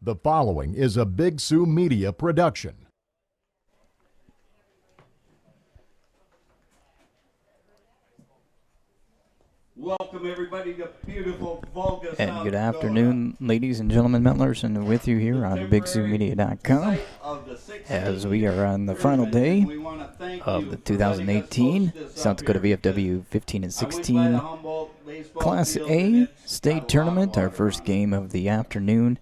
The following is a Big Sioux Media production. Welcome everybody to beautiful Volga, And South good Dakota. Afternoon, ladies and gentlemen. Matt Larson with you here on BigSiouxMedia.com as we are on the final day of the 2018 South Dakota VFW 15 and 16 Class A state tournament. Our first game of the afternoon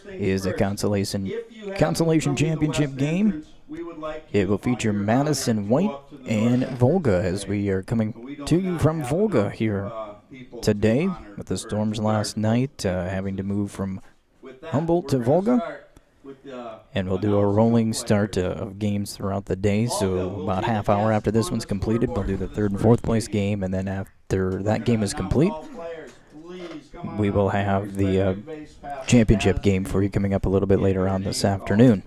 is a Consolation Championship game. It will feature Madison White and Volga as we are coming to you from Volga here today with the storms last night, having to move from Humboldt to Volga. And we'll do a rolling start of games throughout the day. So about half hour after this one's completed, we'll do the third and fourth place game. And then after that game is complete, we will have the championship game for you coming up a little bit later on this afternoon.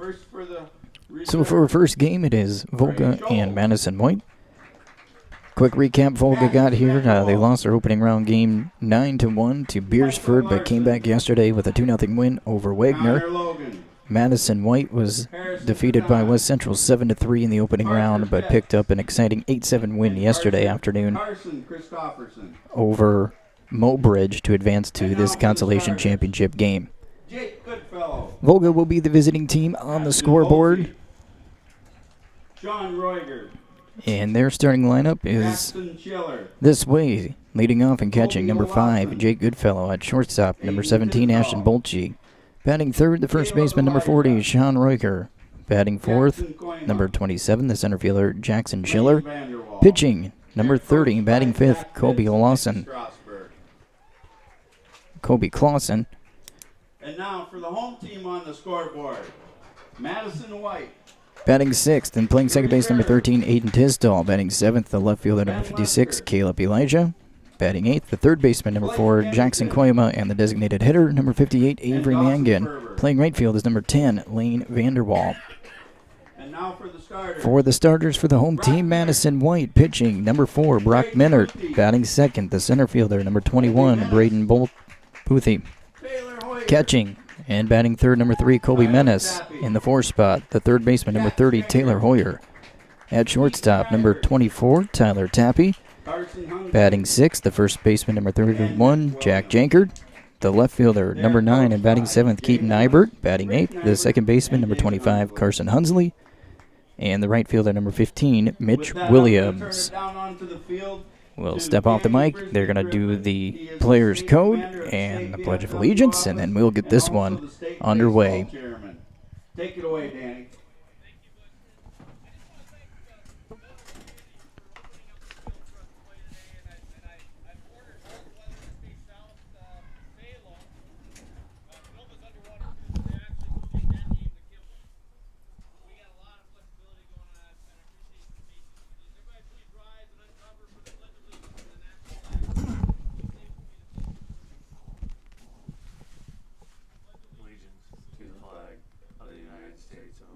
So for our first game, it is Volga and Madison White. Quick recap, Volga got here. They lost their opening round game 9-1 to Beresford, but came back yesterday with a 2-0 win over Wagner. Madison White was defeated by West Central 7-3 in the opening round, but picked up an exciting 8-7 win yesterday afternoon over Mobridge to advance to this Consolation Championship game. Volga will be the visiting team on the scoreboard. And their starting lineup is this way. Leading off and catching, number 5, Jake Goodfellow. At shortstop, number 17, Ashton Bolche. Batting third, the first baseman, number 40, Sean Reuker. Batting fourth, number 27, the center fielder, Jackson Schiller. Pitching, number 30, batting fifth, Kobe Clausen. And now for the home team on the scoreboard, Madison White. Batting sixth and playing second base, number 13, Aiden Tisdall. Batting seventh, the left fielder, number 56, Caleb Elijah. Batting eighth, the third baseman, number 4, Jackson Koyama, and the designated hitter, number 58, Avery Mangan. Playing right field is number 10, Lane Vanderwall. And now for the starters. For the starters for the home team, Madison White. Pitching, number 4, Brock Minert. Batting second, the center fielder, number 21, Braden Boothie. Catching and batting third, number 3, Colby Menace. In the 4 spot, the third baseman, number 30, Taylor Hoyer. At shortstop, number 24, Tyler Tappy. Batting sixth, the first baseman, number 31, Jack Jankard. The left fielder, number 9, and batting seventh, Keaton Eibert. Batting eighth, the second baseman, number 25, Carson Hunsley. And the right fielder, number 15, Mitch Williams. We'll step off the mic. They're going to do the players' code and the Pledge of Allegiance, and then we'll get this one underway. Take it away, Danny. To the flag of the United States of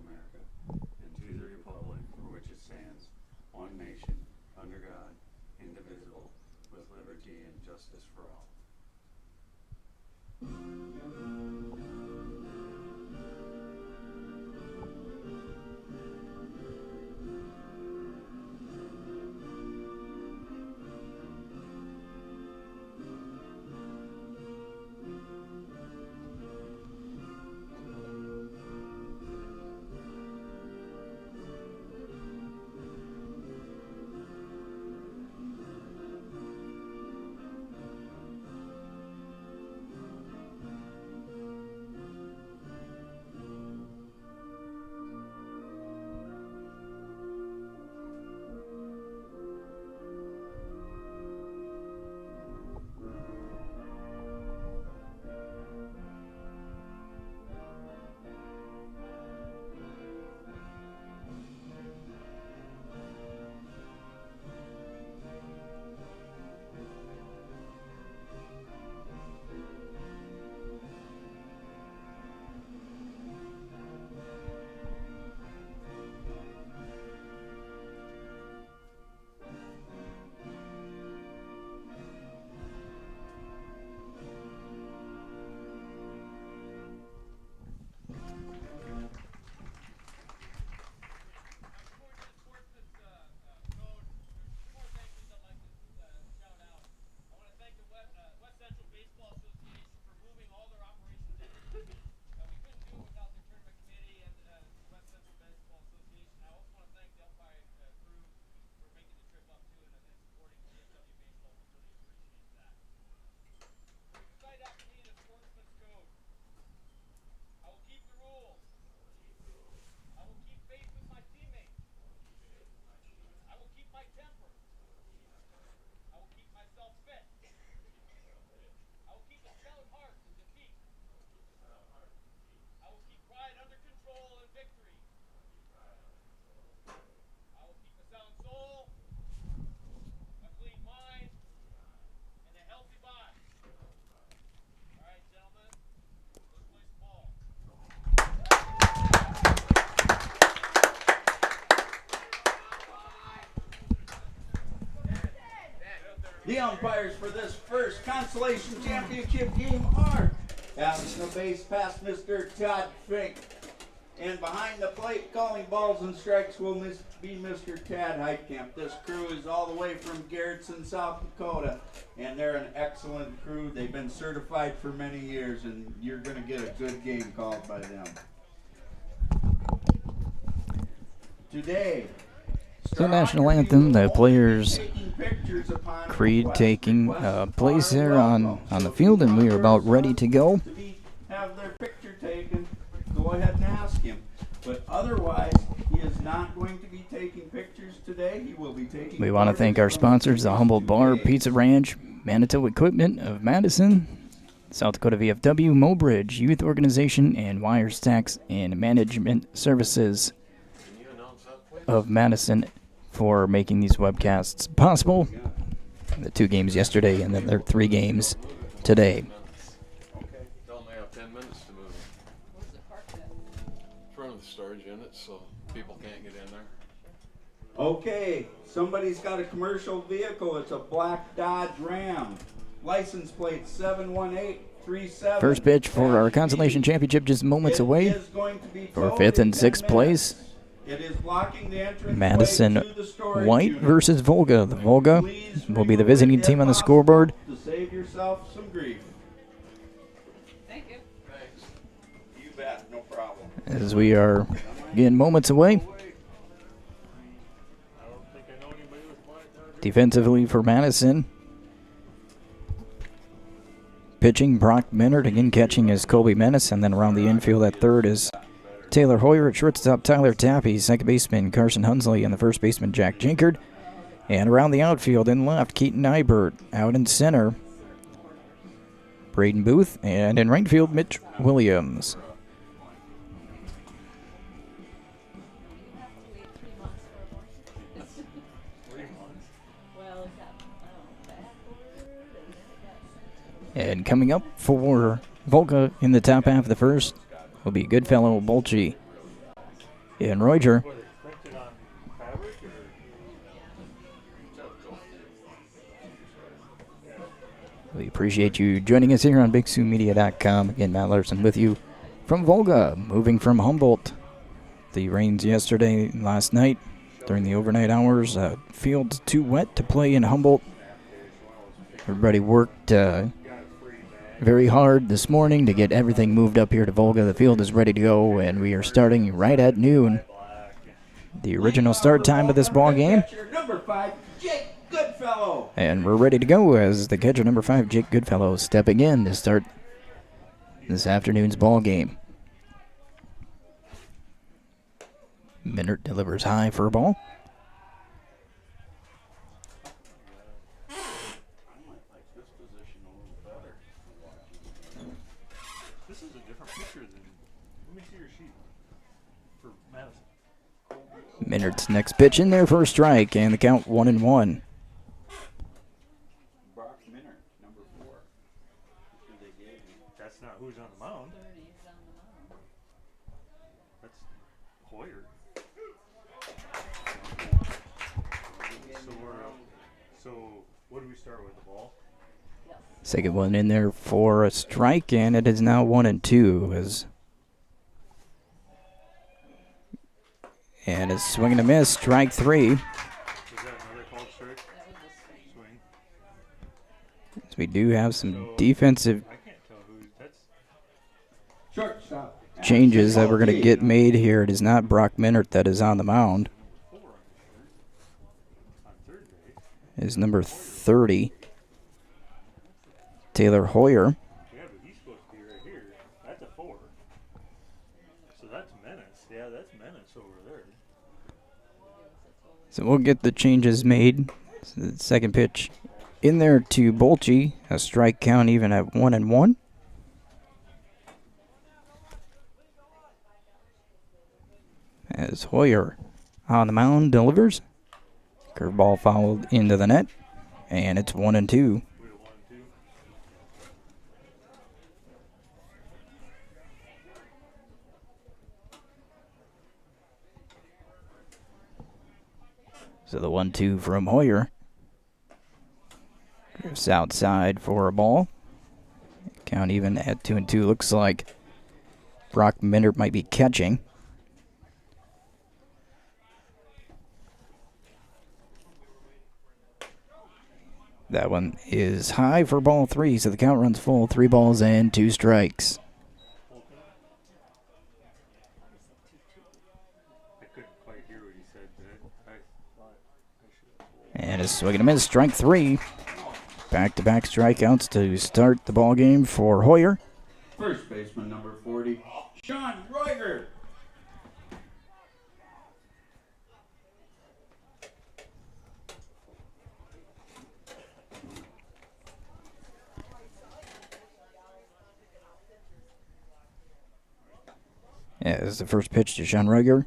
umpires for this first Consolation Championship game are having the base pass, Mr. Todd Fink. And behind the plate, calling balls and strikes will be Mr. Tad Heitkamp. This crew is all the way from Garrettson, South Dakota, and they're an excellent crew. They've been certified for many years, and you're going to get a good game called by them. Today, the national anthem, the players' creed taking place there on the field, and we are about ready to go. Have their picture taken. Go ahead and ask him. But otherwise, he is not going to be taking pictures today. He will be taking. We want to thank our sponsors, the Humboldt Bar, Pizza Ranch, Manitoba Equipment of Madison, South Dakota VFW, Mobridge Youth Organization, and Wires Tax and Management Services of Madison for making these webcasts possible. The 2 games yesterday, and then there are 3 games today. Storage units so people can't get in there. Okay, somebody's got a commercial vehicle. It's a black Dodge Ram. License plate 71837. First pitch for our Consolation Championship just moments away for 5th and 6th place. It is blocking the entrance Madison to the storage White unit. versus Volga. The Volga will be the visiting team on the scoreboard. To save yourself some grief. Thank you. Thanks. You bet, no problem. As we are getting moments away. Defensively for Madison. Pitching, Brock Minard. Again, catching is Colby Menace. And then around the infield at third is Taylor Hoyer. At shortstop, Tyler Tappy. Second baseman, Carson Hunsley. And the first baseman, Jack Jinkard. And around the outfield in left, Keaton Nybert. Out in center, Braden Booth. And in right field, Mitch Williams. And coming up for Volga in the top half of the first will be Goodfellow, Bolchi, and Reuger. We appreciate you joining us here on BigSouMedia.com. Again, Matt Larson with you from Volga, moving from Humboldt. The rains yesterday and last night during the overnight hours. Field's too wet to play in Humboldt. Everybody worked very hard this morning to get everything moved up here to Volga. The field is ready to go, and we are starting right at noon. The original start time of this ball game. Number 5, Jake Goodfellow. And we're ready to go as the catcher number 5, Jake Goodfellow, stepping in to start this afternoon's ball game. Minard delivers high for a ball. Minard's next pitch in there for a strike, and the count 1-1. Brock Minard, number 4. That's not who's on the mound. That's Hoyer. So what do we start with, the ball? Second one in there for a strike, and it is now 1-2 and it's swing and a miss, strike 3. Was that another called strike? Swing. So we do have some defensive I can't tell who that's. Shortstop. changes that we're going to get made here. It is not Brock Minard that is on the mound. 4 on third base. It is number 30, Taylor Hoyer. Yeah, but he's supposed to be right here. That's a 4. So that's Menace. Yeah, that's Menace over there. So we'll get the changes made. So the second pitch in there to Bolchi. A strike count even at 1-1. As Hoyer on the mound delivers. Curveball fouled into the net. And it's 1-2. So the 1-2 from Hoyer. Drifts outside for a ball. Count even at 2-2. Looks like Brock Minert might be catching. That one is high for ball 3, so the count runs full. 3 balls and 2 strikes. I couldn't quite hear what he said, but I thought I should have told. And a swing and a miss, strike 3. Back-to-back strikeouts to start the ball game for Hoyer. First baseman number 40, Sean Royer. As the first pitch to Sean Royer.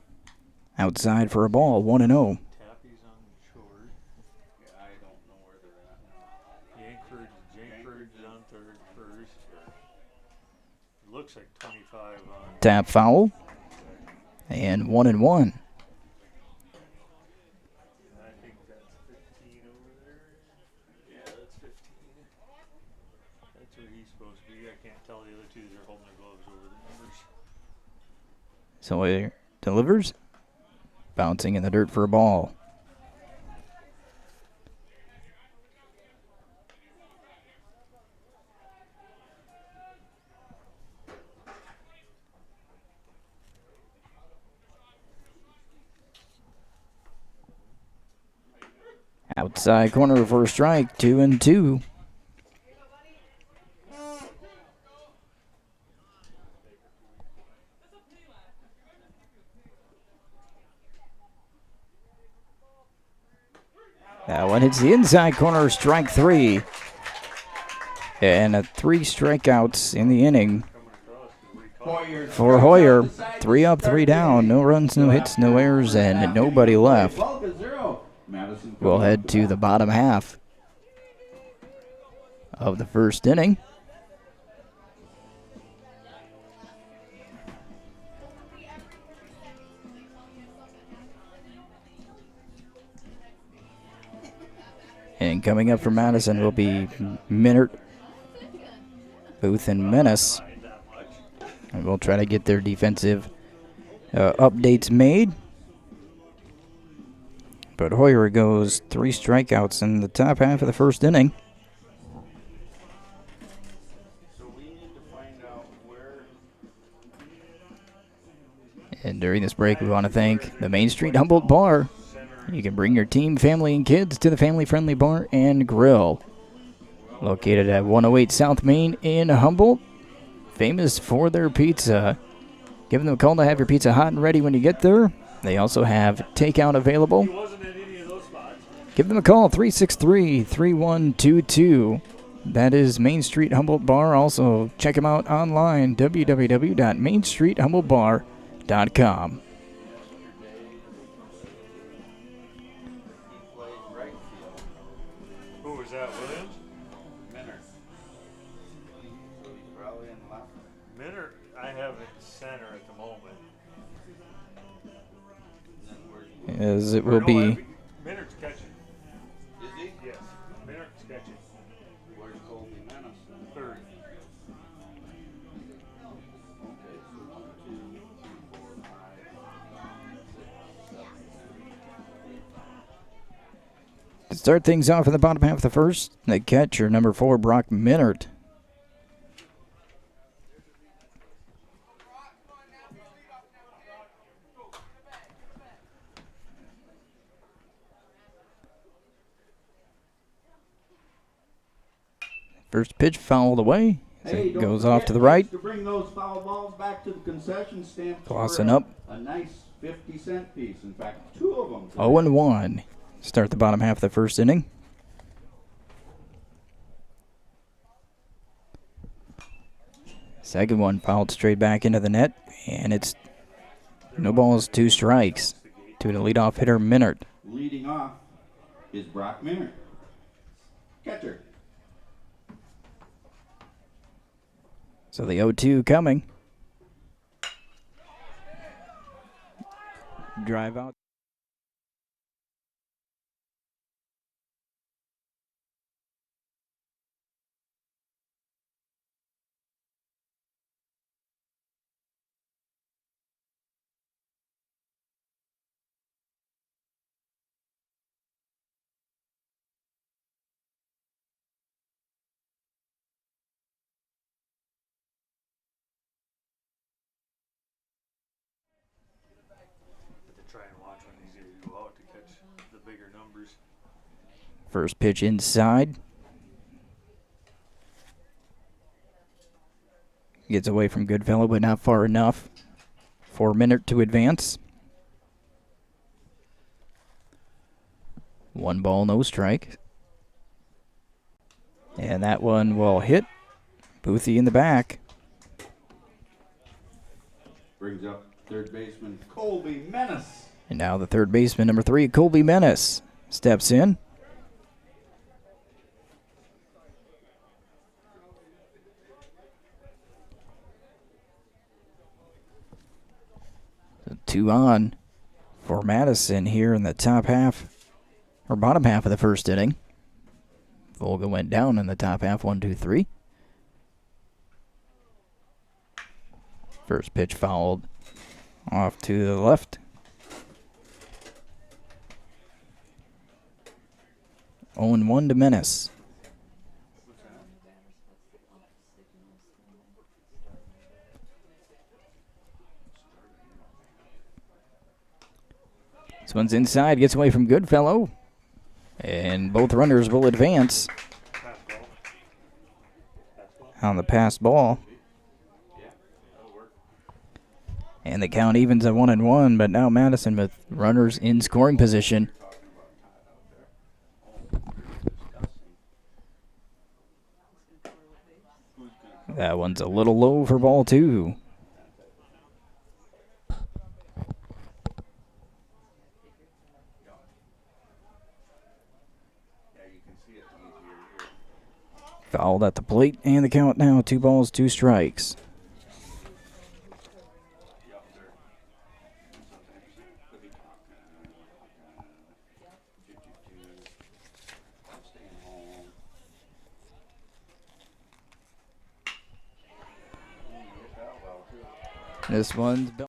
Outside for a ball, 1-0. Tappy's on short. Yeah, I don't know where they're at now. Jankford's on third, first. Looks like 25 on. Tap foul. And 1-1. I think that's 15 over there. Yeah, that's 15. That's where he's supposed to be. I can't tell the other two. They're holding their gloves over the numbers. Sawyer delivers. Bouncing in the dirt for a ball. Outside corner for a strike, 2-2. That one hits the inside corner, strike 3. And 3 strikeouts in the inning for Hoyer. 3 up, 3 down. No runs, no hits, no errors, and nobody left. Volga 0. Madison. We'll head to the bottom half of the first inning. And coming up for Madison will be Minert, Booth, and Menace. And we'll try to get their defensive updates made. But Hoyer goes 3 strikeouts in the top half of the first inning. So we need to find out where. And during this break, we want to thank the Main Street Humboldt Bar. You can bring your team, family, and kids to the family-friendly bar and grill. Located at 108 South Main in Humboldt. Famous for their pizza. Give them a call to have your pizza hot and ready when you get there. They also have takeout available. He wasn't in any of those spots. Give them a call, 363-3122. That is Main Street Humboldt Bar. Also, check them out online, www.mainstreethumboldtbar.com. Who was that, Williams? Minert. So he's probably in left. Minert, I have it center at the moment. And then where's As it will be Minert's catching. Is he? Yes. Minert's catching. Where's Colby Menace? Third. Okay, so 1, 2, 3, 4, 5, 6, 7. to start things off in the bottom half of the first. The catcher, number 4, Brock Minert. First pitch fouled away. Hey, It don't goes forget, off to the right. To bring those foul balls back to the concession stand. Tossing up. A nice 50-cent piece. In fact, 2 of them. 0-1. Start the bottom half of the first inning. Second one fouled straight back into the net, and it's no balls, 2 strikes to the leadoff hitter, Minert. Leading off is Brock Minert. Catcher. So the 0-2 coming. Drive out. bigger numbers. First pitch inside. Gets away from Goodfellow, but not far enough for Minert to advance. 1 ball, no strike. And that one will hit Boothie in the back. Brings up third baseman Colby Menace. And now the third baseman, number 3, Colby Menace, steps in. So 2 on for Madison here in the top half, or bottom half of the first inning. Volga went down in the top half, 1-2-3. First pitch fouled off to the left. 0-1 to Menace. This one's inside, gets away from Goodfellow. And both runners will advance on the pass ball. And the count evens at 1-1, but now Madison with runners in scoring position. That one's a little low for ball 2. Fouled at the plate, and the count now 2 balls, 2 strikes. This one's built.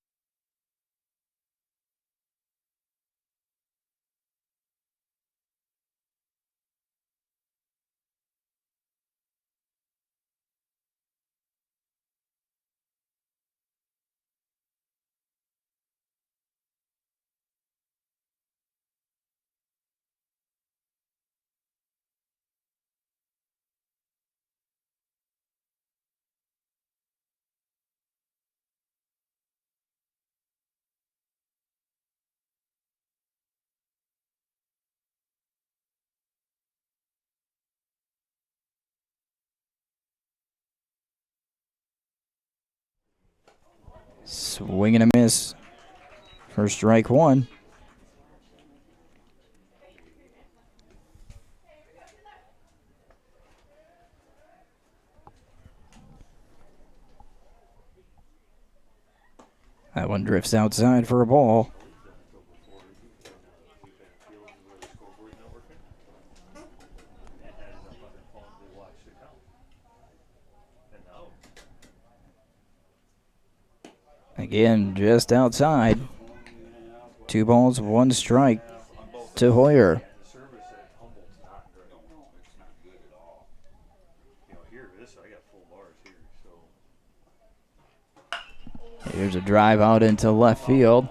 Swing and a miss for strike 1. That one drifts outside for a ball. Again, just outside. 2 balls, 1 strike to Hoyer. Here's a drive out into left field.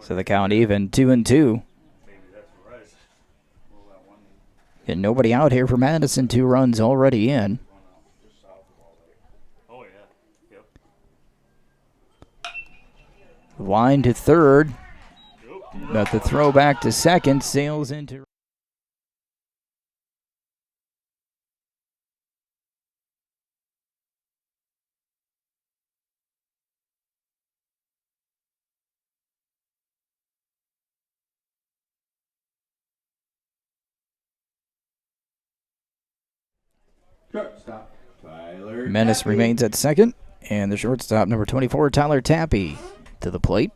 So the count even, 2-2. And nobody out here for Madison. 2 runs already in. Oh, yeah. Yep. Line to third. But the throw back to second sails into. Shortstop, Tyler Menace Tappy. remains at second. And the shortstop, number 24, Tyler Tappy, to the plate.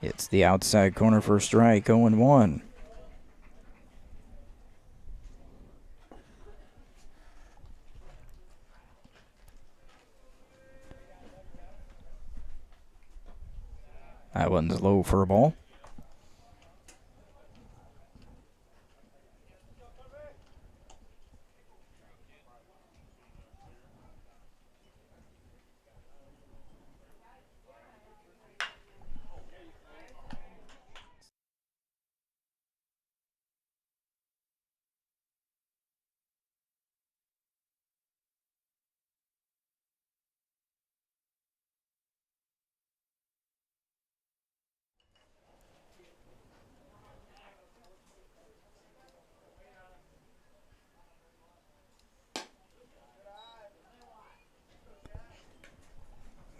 It's the outside corner for strike, 0-1. That one's low for a ball.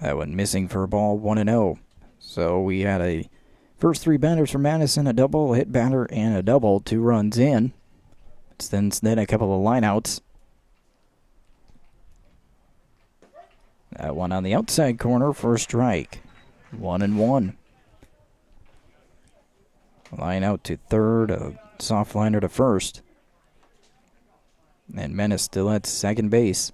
That one missing for a ball, 1-0. So we had a first 3 batters for Madison, a double, a hit batter, and a double, 2 runs in. It's then a couple of lineouts. That one on the outside corner for a strike, 1-1. Line out to third, a soft liner to first. And Menace still at second base.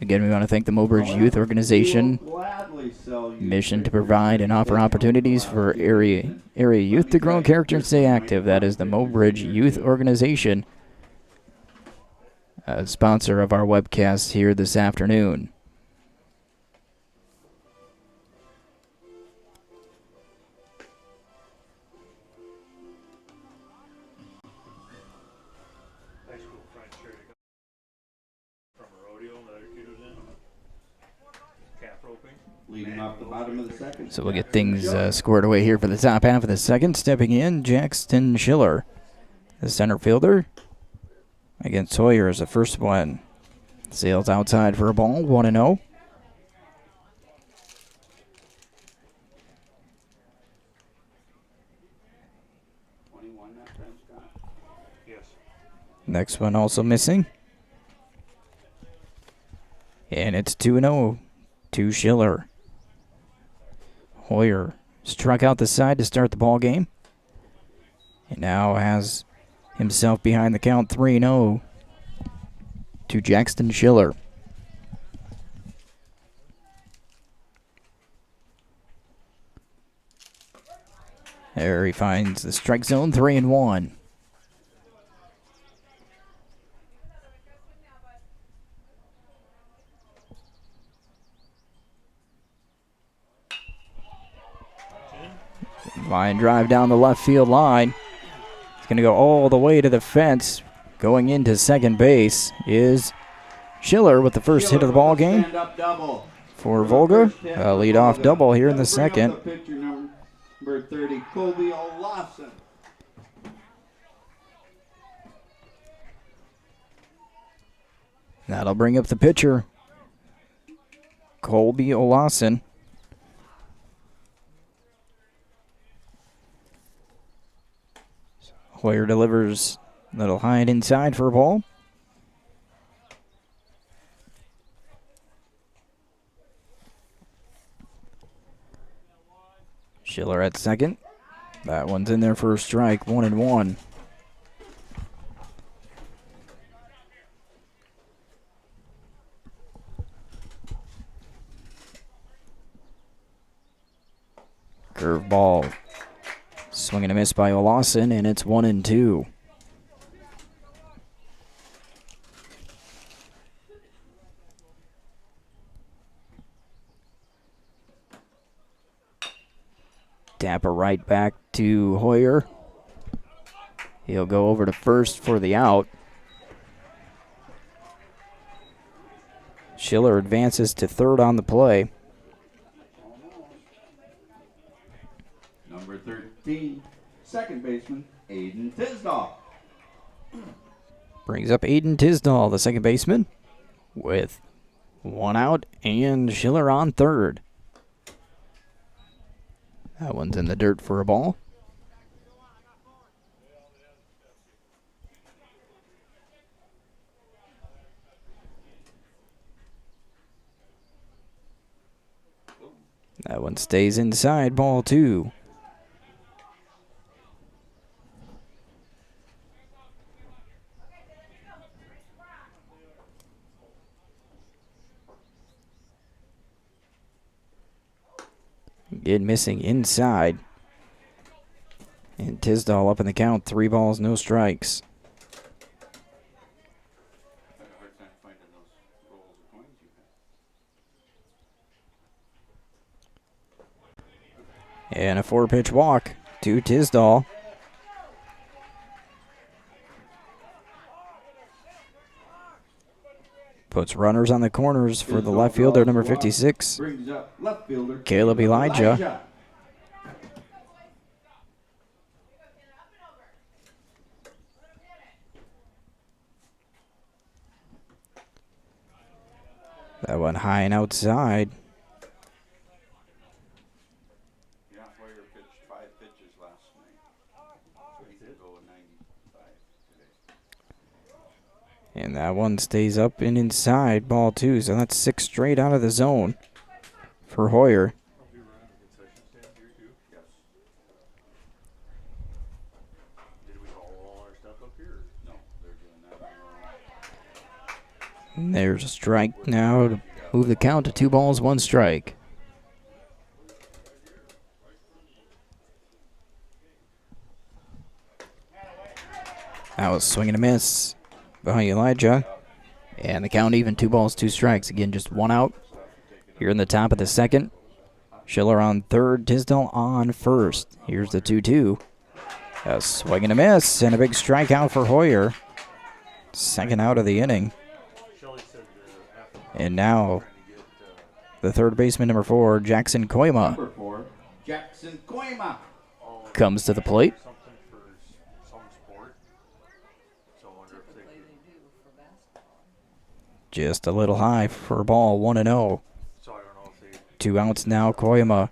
Again, we want to thank the Mobridge Youth Organization. Mission to provide and offer opportunities for area youth to grow in character and stay active. That is the Mobridge Youth Organization, a sponsor of our webcast here this afternoon. Leading off the bottom of the second. So we'll get things squared away here for the top half of the second. Stepping in, Jackson Schiller, the center fielder, against Hoyer as the first one. Sails outside for a ball, 1-0. Next one also missing. And it's 2-0 to Schiller. Hoyer struck out the side to start the ball game, and now has himself behind the count, 3-0 to Jackson Schiller. There he finds the strike zone, 3-1. Line drive down the left field line. It's going to go all the way to the fence. Going into second base is Schiller with the first hit of the ball game for Volga. A leadoff double here in the second. Number 30, Colby Olafson. That'll bring up the pitcher, Colby Olafson. Hoyer delivers a little high and inside for a ball. Schiller at second. That one's in there for a strike, 1-1. Curveball. Swing and a miss by Olafson, and it's 1-2. Dapper right back to Hoyer. He'll go over to first for the out. Schiller advances to third on the play. Number 13, second baseman, Aiden Tisdall. Brings up Aiden Tisdall, the second baseman, with one out and Schiller on third. That one's in the dirt for a ball. That one stays inside, ball two. Again missing inside. And Tisdall up in the count, 3 balls, no strikes. And a 4-pitch walk to Tisdall. Puts runners on the corners for the left fielder, number 56, Brings up left fielder, Caleb Elijah. That one high and outside. Yeah, Hoyer pitched 5 pitches last night. So he could go 95 today. And that one stays up and inside, ball two. So that's 6 straight out of the zone for Hoyer. Yes. Did we haul all our stuff up here? No, they're doing that on their own. And there's a strike now to move the count to 2 balls, 1 strike. That was swing and a miss by Elijah. And the count even, 2 balls, 2 strikes. Again, just 1 out here in the top of the second. Schiller on third, Tisdall on first. Here's the 2-2. A swing and a miss, and a big strikeout for Hoyer. Second out of the inning. And now the third baseman, number 4, Jackson Koima, Number 4, Jackson Koima. comes to the plate. Something for some sport. So I wonder if they Typically could. they do for basketball. Just a little high for a ball, 1-0. So I don't know if they. 2 outs now, Koima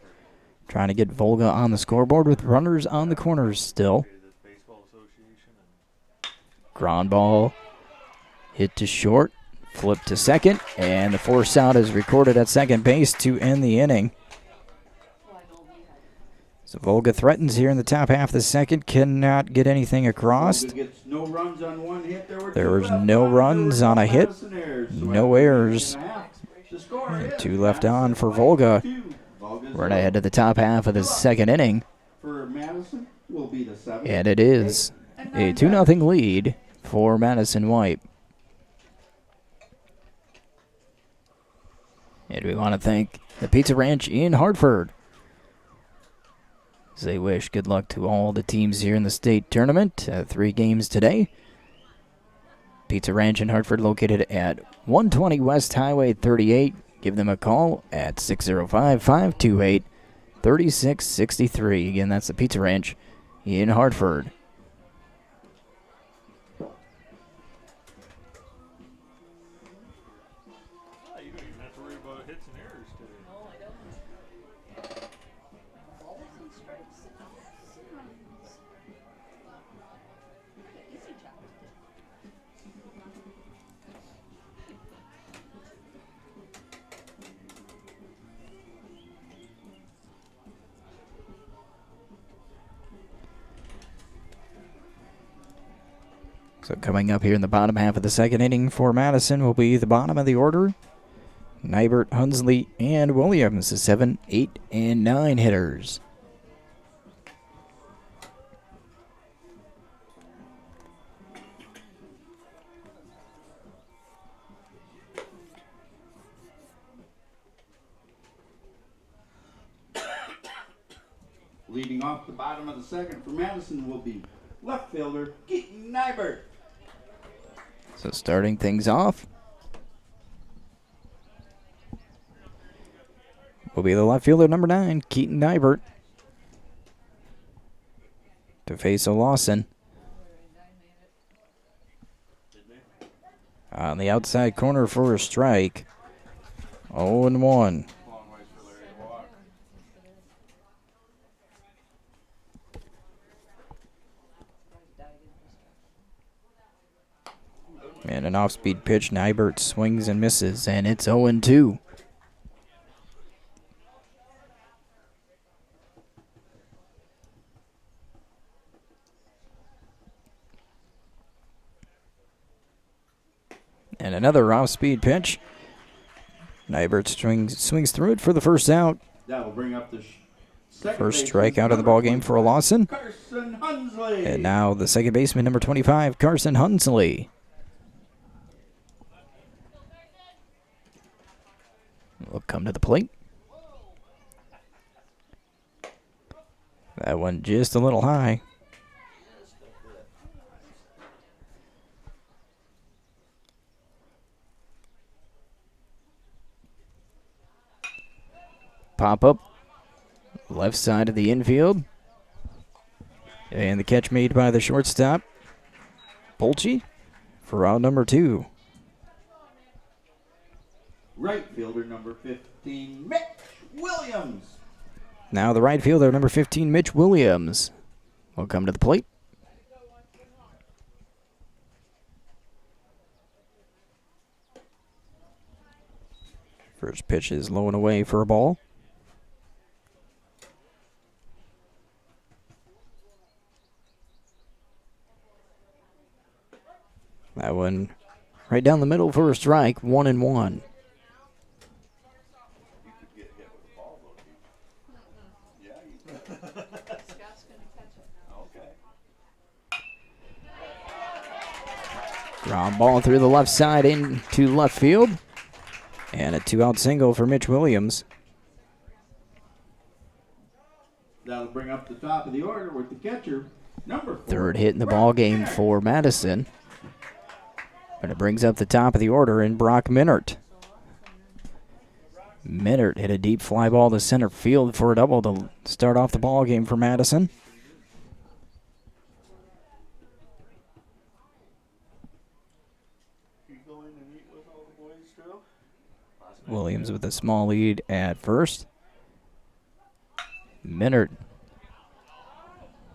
trying to get Volga on the scoreboard with runners on the corners still. This baseball association and Ground ball hit to short, flip to second, and the force out is recorded at second base to end the inning. So Volga threatens here in the top half of the second, cannot get anything across. Volga gets no runs on 1 hit. There was no runs on a hit, no errors. The score is 2 left on for Volga. 2. Volga's Right ahead to the top half of the second inning, for Madison will be the 7th. and it is a 2-0 lead for Madison White. And we want to thank the Pizza Ranch in Hartford. As they wish good luck to all the teams here in the state tournament. 3 games today. Pizza Ranch in Hartford, located at 120 West Highway 38. Give them a call at 605-528-3663. Again, that's the Pizza Ranch in Hartford. you don't even have to worry about hits and errors today. No, I don't. Balls and strikes. Easy job. So coming up here in the bottom half of the second inning for Madison will be the bottom of the order. Nybert, Hunsley, and Williams, the 7, 8, and 9 hitters. Leadoff off the bottom of the second for Madison will be left fielder Keaton Nybert. So starting things off will be the left fielder, number 9, Keaton Nybert, to face a Lawson. On the outside corner for a strike. 0-1. Long ways for Larry to walk. And an off-speed pitch. Nybert swings and misses, and it's 0-2. And another off-speed pitch. Nybert swings through it for the first out. That'll bring up the second First baseman, strikeout of the ball game for a Lawson. Carson Hunsley. And now the second baseman, number 25, Carson Hunsley. Will come to the plate. That one just a little high. Pop up, left side of the infield. And the catch made by the shortstop, Polchi, for out number 2. Right fielder number 15, Mitch Williams. Now the right fielder, number 15, Mitch Williams, will come to the plate. First pitch is low and away for a ball. That one right down the middle for a strike, 1-1. Scott's gonna catch it now. Ground ball through the left side into left field. And a 2-out single for Mitch Williams. That'll bring up the top of the order with the catcher, number 4. Third hit in the ball game for Madison. But it brings up the top of the order in Brock Minert. Minert hit a deep fly ball to center field for a double to start off the ball game for Madison. Williams with a small lead at first. Minert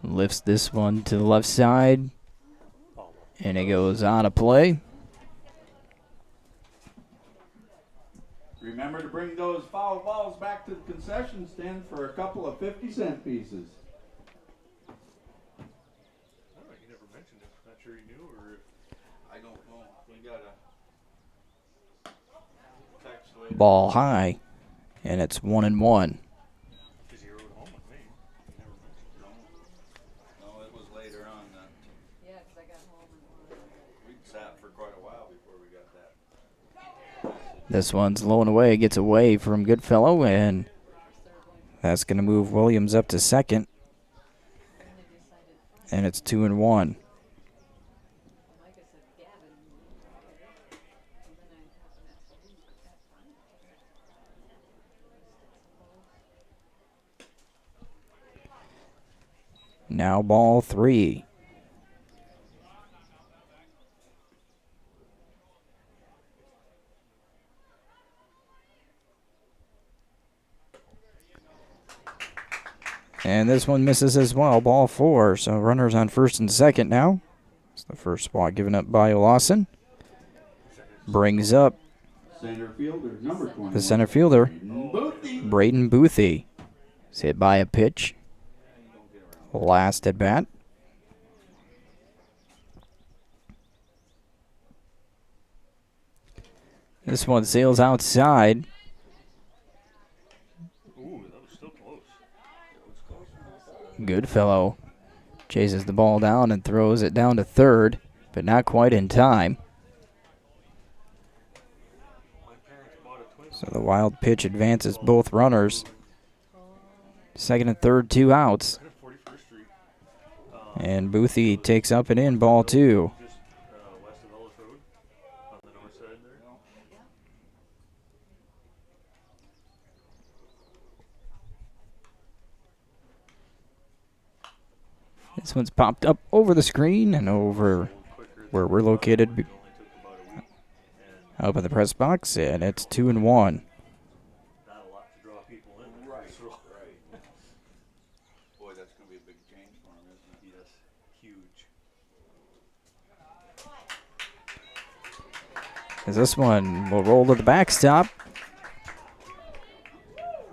lifts this one to the left side, and it goes out of play. Remember to bring those foul balls back to the concession stand for a couple of 50-cent pieces. Oh, you never mentioned it. Not sure you knew, or I don't know. We got a text later. Ball high, and it's 1-1. because you were at home with me. You never mentioned it. No, it was later on that Yeah, 'cause I got home and we sat for quite a while before we got that. This one's low and away, gets away from Goodfellow, and that's going to move Williams up to second. And it's 2-1. Micah said Gavin. And then I happened to ask him, but that's fine. Now ball 3. And this one misses as well, ball 4. So runners on first and second now. It's the first spot given up by Lawson. Brings up Center fielder, number 21. the center fielder, Boothie. Braden Boothie. He's hit by a pitch. Last at bat. This one sails outside. Ooh, that was still close. Goodfellow chases the ball down and throws it down to third, but not quite in time. My parents bought a twin. So the wild pitch advances both runners. Second and third, 2 outs. And Boothie takes up and in, ball 2. Just west of Ellis Road on the north side there. This one's popped up over the screen and over where we're located It only took about a week. And up in the press box, and it's 2-1. not a lot to draw people in. Right, So, right. Boy, that's going to be a big change for him, isn't it? yes, huge. As this one will roll to the backstop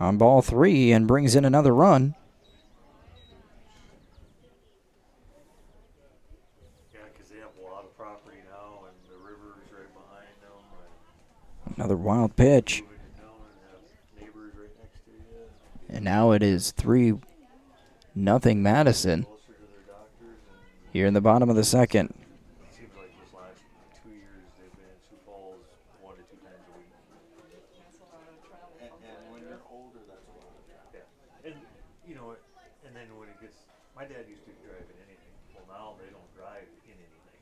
on ball 3 and brings in another run. Yeah, because they have a lot of property now, and the river is right behind them. And Another wild pitch. moving it down and have neighbors right next to you. And now it is 3-0 Madison Closer to their doctors. And here in the bottom of the second. it seems like this last 2 years they've been in Sioux Falls 1 to 2 times a week. And when you're older, that's a lot of travel. Yeah. And, you know, and then when it gets, my dad used to drive in anything. Well, now they don't drive in anything.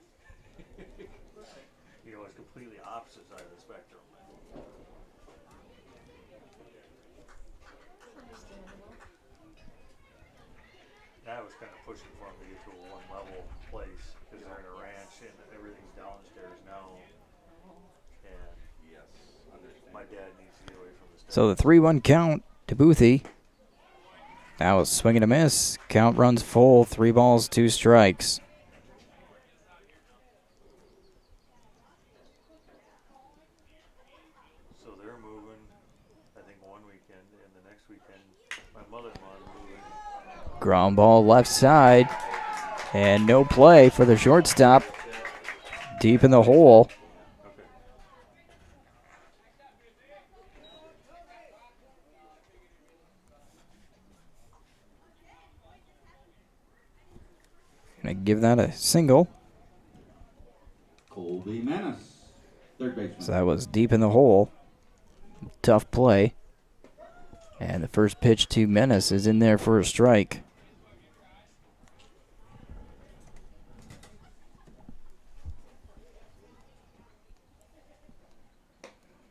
You know, it's completely opposite side of the spectrum. I was kind of pushing for them to get to a one-level place because they're in a ranch and everything's downstairs now. And Yes, understand. my dad needs to get away from the So the 3-1 count to Boothie. Now a swing and a miss. Count runs full. 3 balls, 2 strikes. So they're moving, I think, one weekend, and the next weekend, my mother-in-law is moving. Ground ball left side. And no play for the shortstop. Deep in the hole. Okay. Gonna give that a single. Colby Menace, third baseman. So that was deep in the hole. Tough play. And the first pitch to Menace is in there for a strike.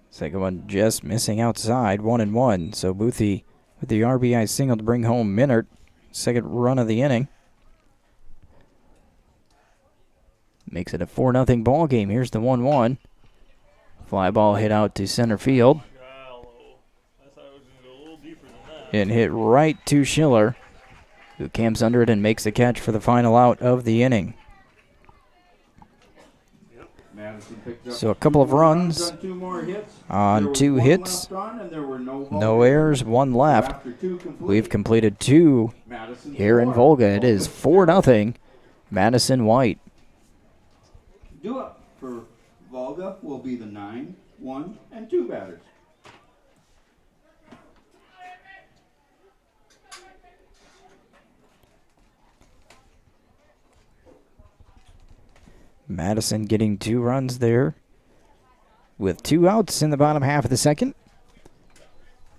Second one just missing outside, 1-1. So Boothie with the RBI single to bring home Minert. Second run of the inning. Makes it a 4-0 ball game. Here's the 1-1. Fly ball hit out to center field Shallow. I thought it was going to go a little deeper than that. and hit right to Schiller, who camps under it and makes the catch for the final out of the inning. Madison picked up So a couple of 2 more runs on 2 more hits. on There was 2 1 hits. left on, and there were no No errors, 1 left. After 2 complete, We've completed 2 Madison here in scored. Volga. It is 4-0 Madison White. Due up for Volga will be the 9, 1, and 2 batters. Madison getting 2 runs there with 2 outs in the bottom half of the second.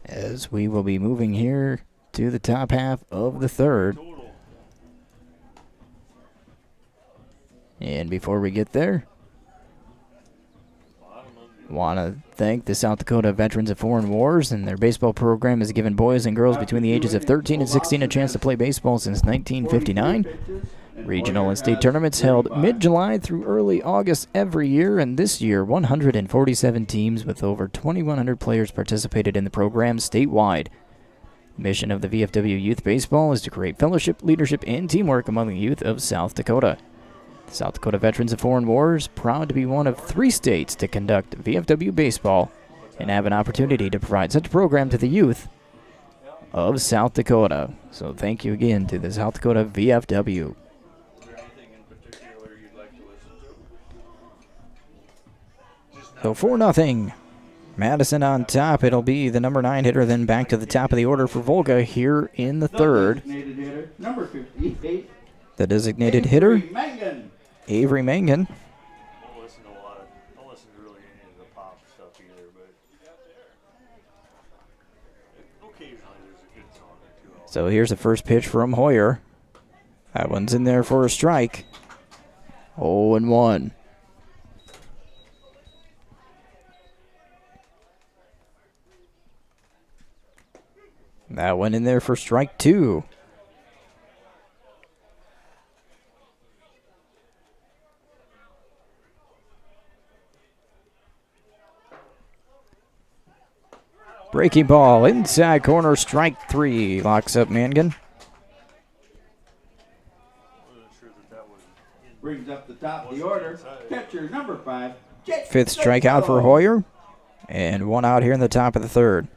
As we will be moving here to the top half of the third. Total. And before we get there, Bottom of the want to thank the South Dakota Veterans of Foreign Wars, and their baseball program has given boys and girls between the ages of 13 and 16 a chance to play baseball since 1959. Regional and state tournaments held mid-July through early August every year, and this year 147 teams with over 2,100 players participated in the program statewide. The mission of the VFW Youth Baseball is to create fellowship, leadership, and teamwork among the youth of South Dakota. The South Dakota Veterans of Foreign Wars, proud to be one of 3 states to conduct VFW baseball and have an opportunity to provide such a program to the youth of South Dakota. So thank you again to the South Dakota VFW. Is there anything in particular you'd like to listen to? So 4-0. Madison on top. It'll be the number 9 hitter, then back to the top of the order for Volga here in the third. Designated hitter, number 58. The designated hitter, Avery Mangan. Avery Mangan. Don't listen to a lot of, don't listen to really any of the pop stuff either, but occasionally there's a good song or two. So here's the first pitch from Hoyer. That one's in there for a strike. 0-1. That one in there for strike 2. Breaking ball, inside corner, strike 3. Locks up Mangan. Brings up the top of the order. Catcher number 5. Jake 5th strikeout for Hoyer. And 1 out here in the top of the 3rd.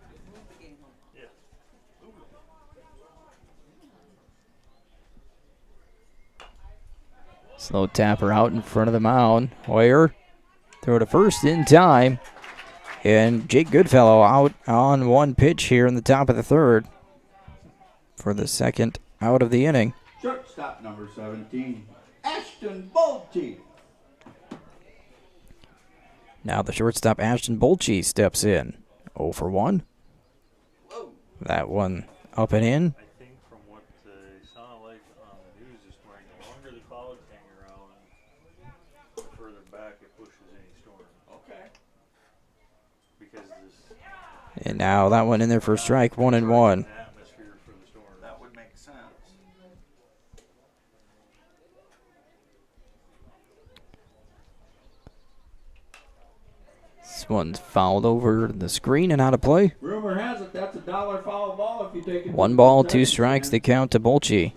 Slow tapper out in front of the mound. Hoyer throw to first in time. And Jake Goodfellow out on 1 pitch here in the top of the 3rd for the 2nd out of the inning. Shortstop number 17, Ashton Bolte. Now the shortstop Ashton Bolte steps in. 0 for 1. That one up and in. I think from what they sounded like on the news this morning, the longer the clouds hang around, the further back it pushes any storm. Okay. Because this And now that one in there for strike. 1-1. atmosphere for the storm. That would make sense. This one's fouled over the screen and out of play. Rumor has it that's a $1 foul ball if you take it. 1 ball, 2 strikes. The count to Bolte.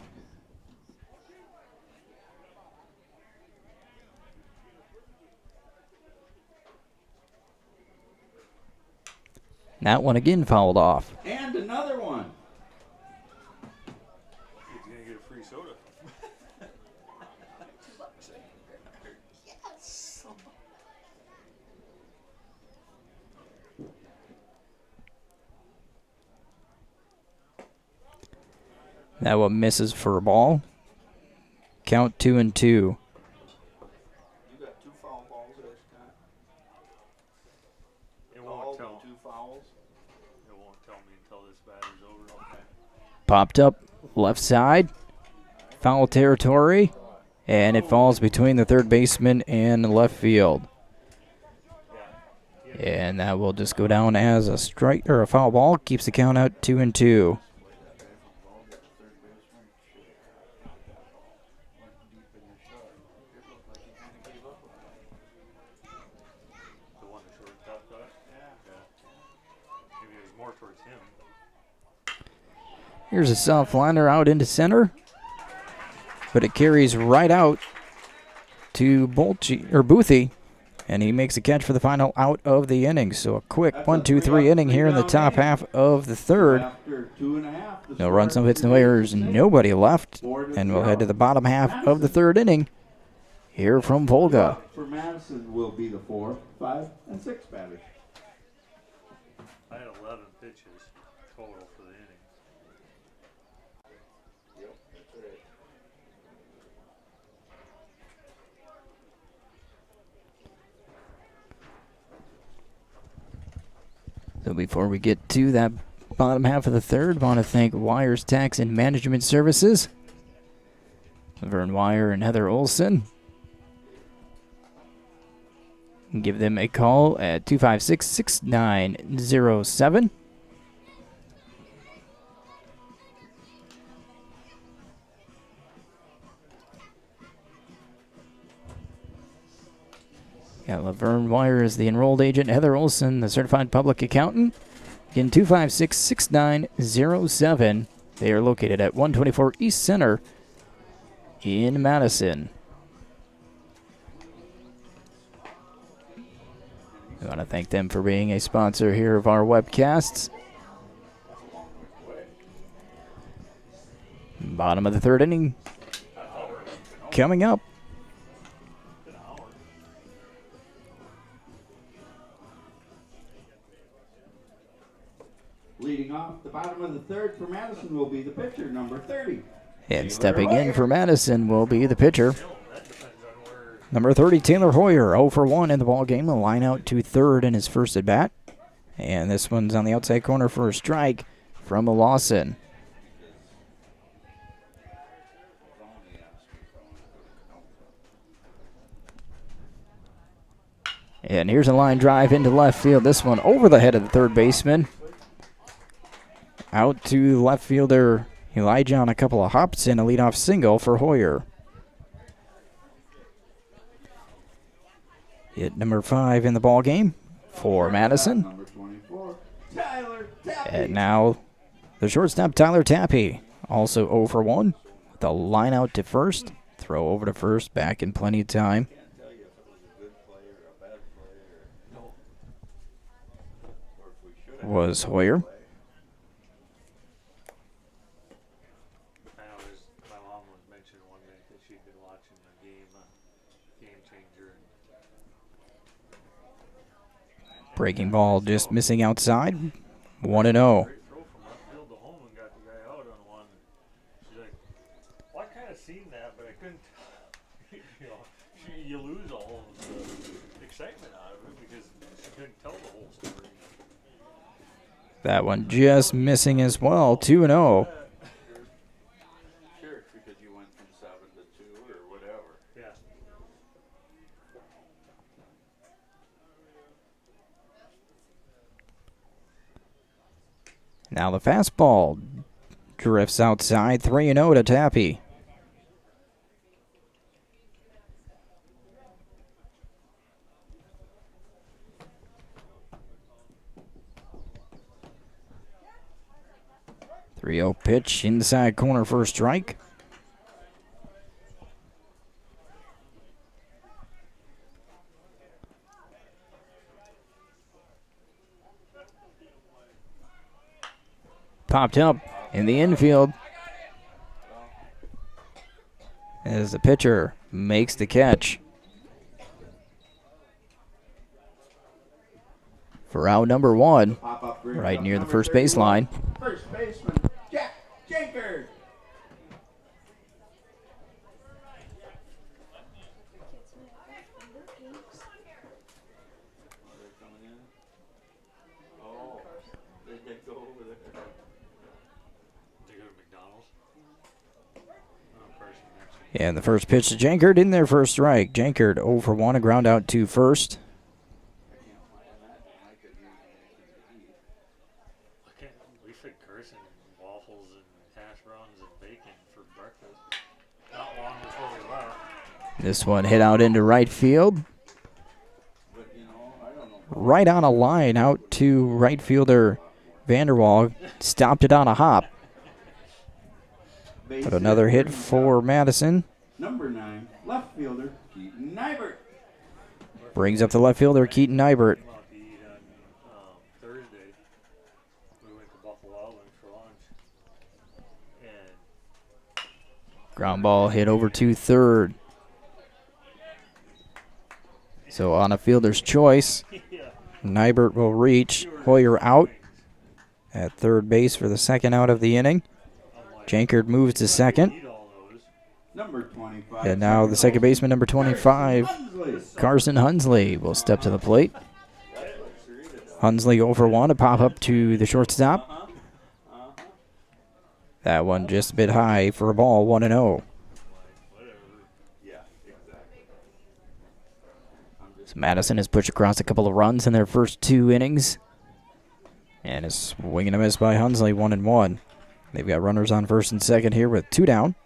That one again fouled off. And another one. He's going to get a free soda. That one misses for a ball. Count 2-2. You got 2 foul balls there, Scott. It Called won't tell. and 2 fouls. It won't tell me until this batter's over. Okay. Popped up left side. Foul territory. And it falls between the third baseman and left field. And that will just go down as a strike or a foul ball. Keeps the count out 2-2. The one the shortstop got? Yeah. Maybe it was more towards him. Here's a soft liner out into center. But it carries right out to Boothie. And he makes a catch for the final out of the inning. So a quick 1-2-3 inning here in the top half of the 3rd. After 2.5. No runs, no hits, no errors, nobody left. And we'll head to the bottom half of the 3rd inning. Here from Volga. For Madison will be the 4, 5, and 6 batters. I had 11 pitches total for the inning. Yep, that's right. So before we get to that bottom half of the 3rd, want to thank Wires Tax and Management Services. Vern Wire and Heather Olson. Give them a call at 256-6907. Got Laverne Wire as the enrolled agent, Heather Olson, the certified public accountant. Again, 256-6907. They are located at 124 East Center in Madison. I want to thank them for being a sponsor here of our webcasts. Bottom of the 3rd inning coming up. Leading off the bottom of the 3rd for Madison will be the pitcher, number 30. And stepping in for Madison will be the pitcher. Number 30, Taylor Hoyer, 0 for 1 in the ball game. A line out to 3rd in his first at bat. And this one's on the outside corner for a strike from Lawson. And here's a line drive into left field. This one over the head of the third baseman. Out to left fielder Elijah on a couple of hops and a leadoff single for Hoyer. Hit number 5 in the ball game for Madison. Number 24, Tyler Tappy. And now the shortstop Tyler Tappy, also 0 for 1. The line out to first. Throw over to first, back in plenty of time. Was Hoyer. I know my mom was mentioning one night that she'd been watching the game changer. Breaking ball just missing outside. 1-0. Great throw from left field to home and got the guy out on one. She's like, well, I kind of seen that, but I couldn't. You lose all of the excitement out of it because she couldn't tell the whole story. That one just missing as well. 2-0. Sure, because you went from 7 to 2 or whatever. Yeah. Now the fastball drifts outside. 3-0 to Tappy. Three-0 pitch inside corner for a strike. Popped up in the infield as the pitcher makes the catch. For out number 1, Pop-up brings right up near the number first 31, baseline. First baseman, Jack Jenkers. Oh, they go over there. They go to McDonald's. Carson next. And the first pitch to Jankard in there for a strike. Jankard 0 for 1, a ground out to first. We fed Carson waffles and hash browns and bacon for breakfast. Not long before we left. This one hit out into right field. But, you know, I don't know. Right on a line out to right fielder Vanderwall. Stopped it on a hop. Base But another hit brings for up Madison. number 9, left fielder, Keaton Nybert. Brings up the left fielder Keaton Nybert. Came out to eat on Thursday. We went to Buffalo Wild Wings for lunch. And Ground ball hit over to third. So on a fielder's choice, Nybert will reach. Hoyer out at third base for the second out of the inning. Jankard moves to second. eat all those. Number 25. And now the second baseman, number 25, Hunsley. Carson Hunsley, will step to the plate. Hunsley 0 for 1, a pop up to the shortstop. That one just a bit high for a ball, 1-0. Yeah, exactly. So Madison has pushed across a couple of runs in their first 2 innings. And is swinging a miss by Hunsley, 1-1. They've got runners on first and second here with 2 down.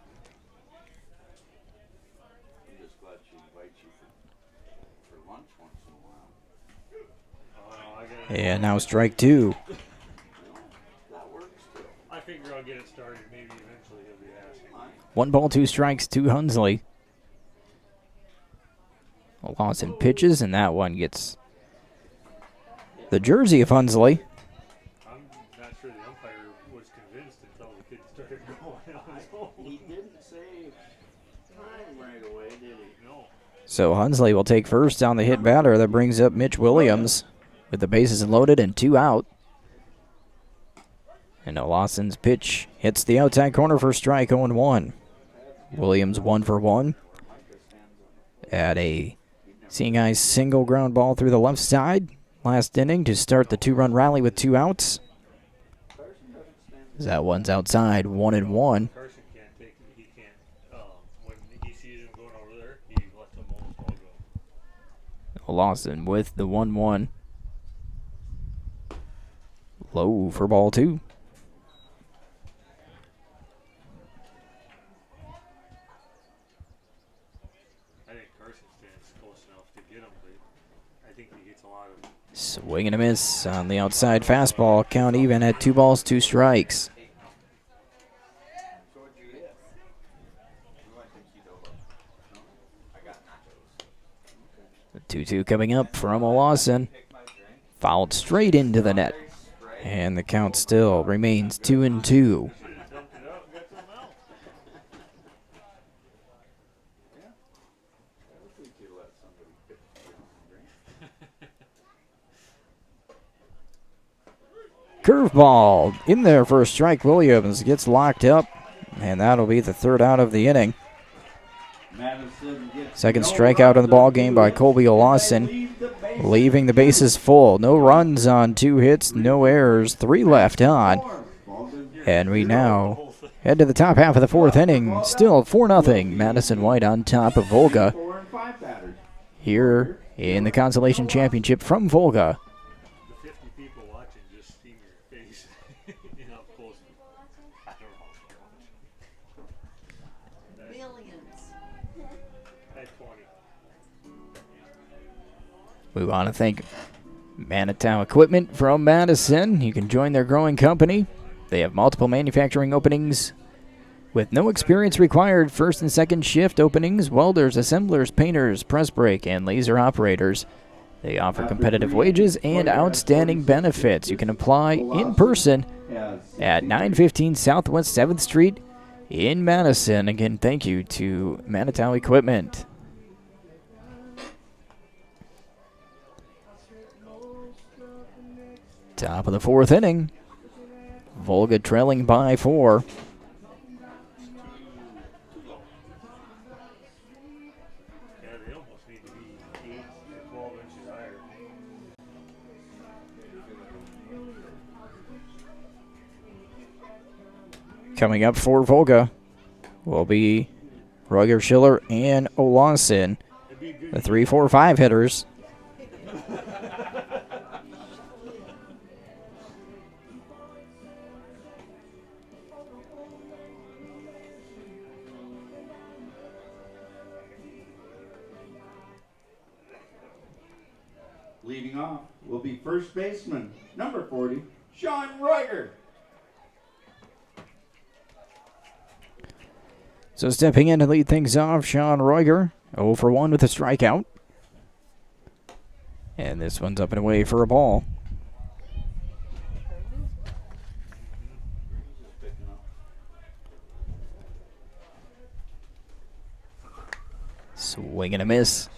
I'm just glad she invites you for lunch once in a while. And now strike 2. That works too. I figure I'll get it started. Maybe eventually he'll be asking. 1 ball, 2 strikes to Hunsley. A loss in pitches, and that one gets the jersey of Hunsley. I'm not sure the umpire was convinced until the kid started going on his own. He didn't say time right away, did he? No. So Hunsley will take first on the hit batter. That brings up Mitch Williams with the bases loaded and 2 out. And Lawson's pitch hits the outside corner for strike, 0-1. Williams 1 for 1. At a seeing eye single ground ball through the left side. Last inning to start the 2-run rally with 2 outs. That one's outside, 1-1. Carson can't take it. He can't. When he sees him going over there, he lets him almost all go. Lawson with the 1-1. Low for ball 2. I think Carson stands close enough to get him, but I think he gets a lot of. Swing and a miss on the outside fastball. Count even at 2 balls, 2 strikes. The 2-2 coming up from Lawson. Fouled straight into the net. And the count still remains 2-2. Curveball in there for a strike. Williams gets locked up, and that'll be the 3rd out of the inning. Second strikeout in the ball game by Colby Lawson, leaving the bases full. No runs on 2 hits, no errors, 3 left on. And we now head to the top half of the 4th inning. Still 4-0. Madison White on top of Volga here in the Consolation Championship from Volga. The 50 people watching just see your face up close. I don't know. Millions. At 20. We want to thank Manitow Equipment from Madison. You can join their growing company. They have multiple manufacturing openings with no experience required. First and second shift openings, welders, assemblers, painters, press brake, and laser operators. They offer competitive wages and outstanding benefits. You can apply in person at 915 Southwest 7th Street in Madison. Again, thank you to Manitow Equipment. Top of the 4th inning. Volga trailing by 4. Yeah, they almost need to be 8 to 12 inches higher. Coming up for Volga will be Roger Schiller and Olausen, the 3, 4, 5 hitters. Leading off will be first baseman, number 40, Sean Reuger. So stepping in to lead things off, Sean Reuger, 0 for 1 with a strikeout. And this one's up and away for a ball. Swing and a miss.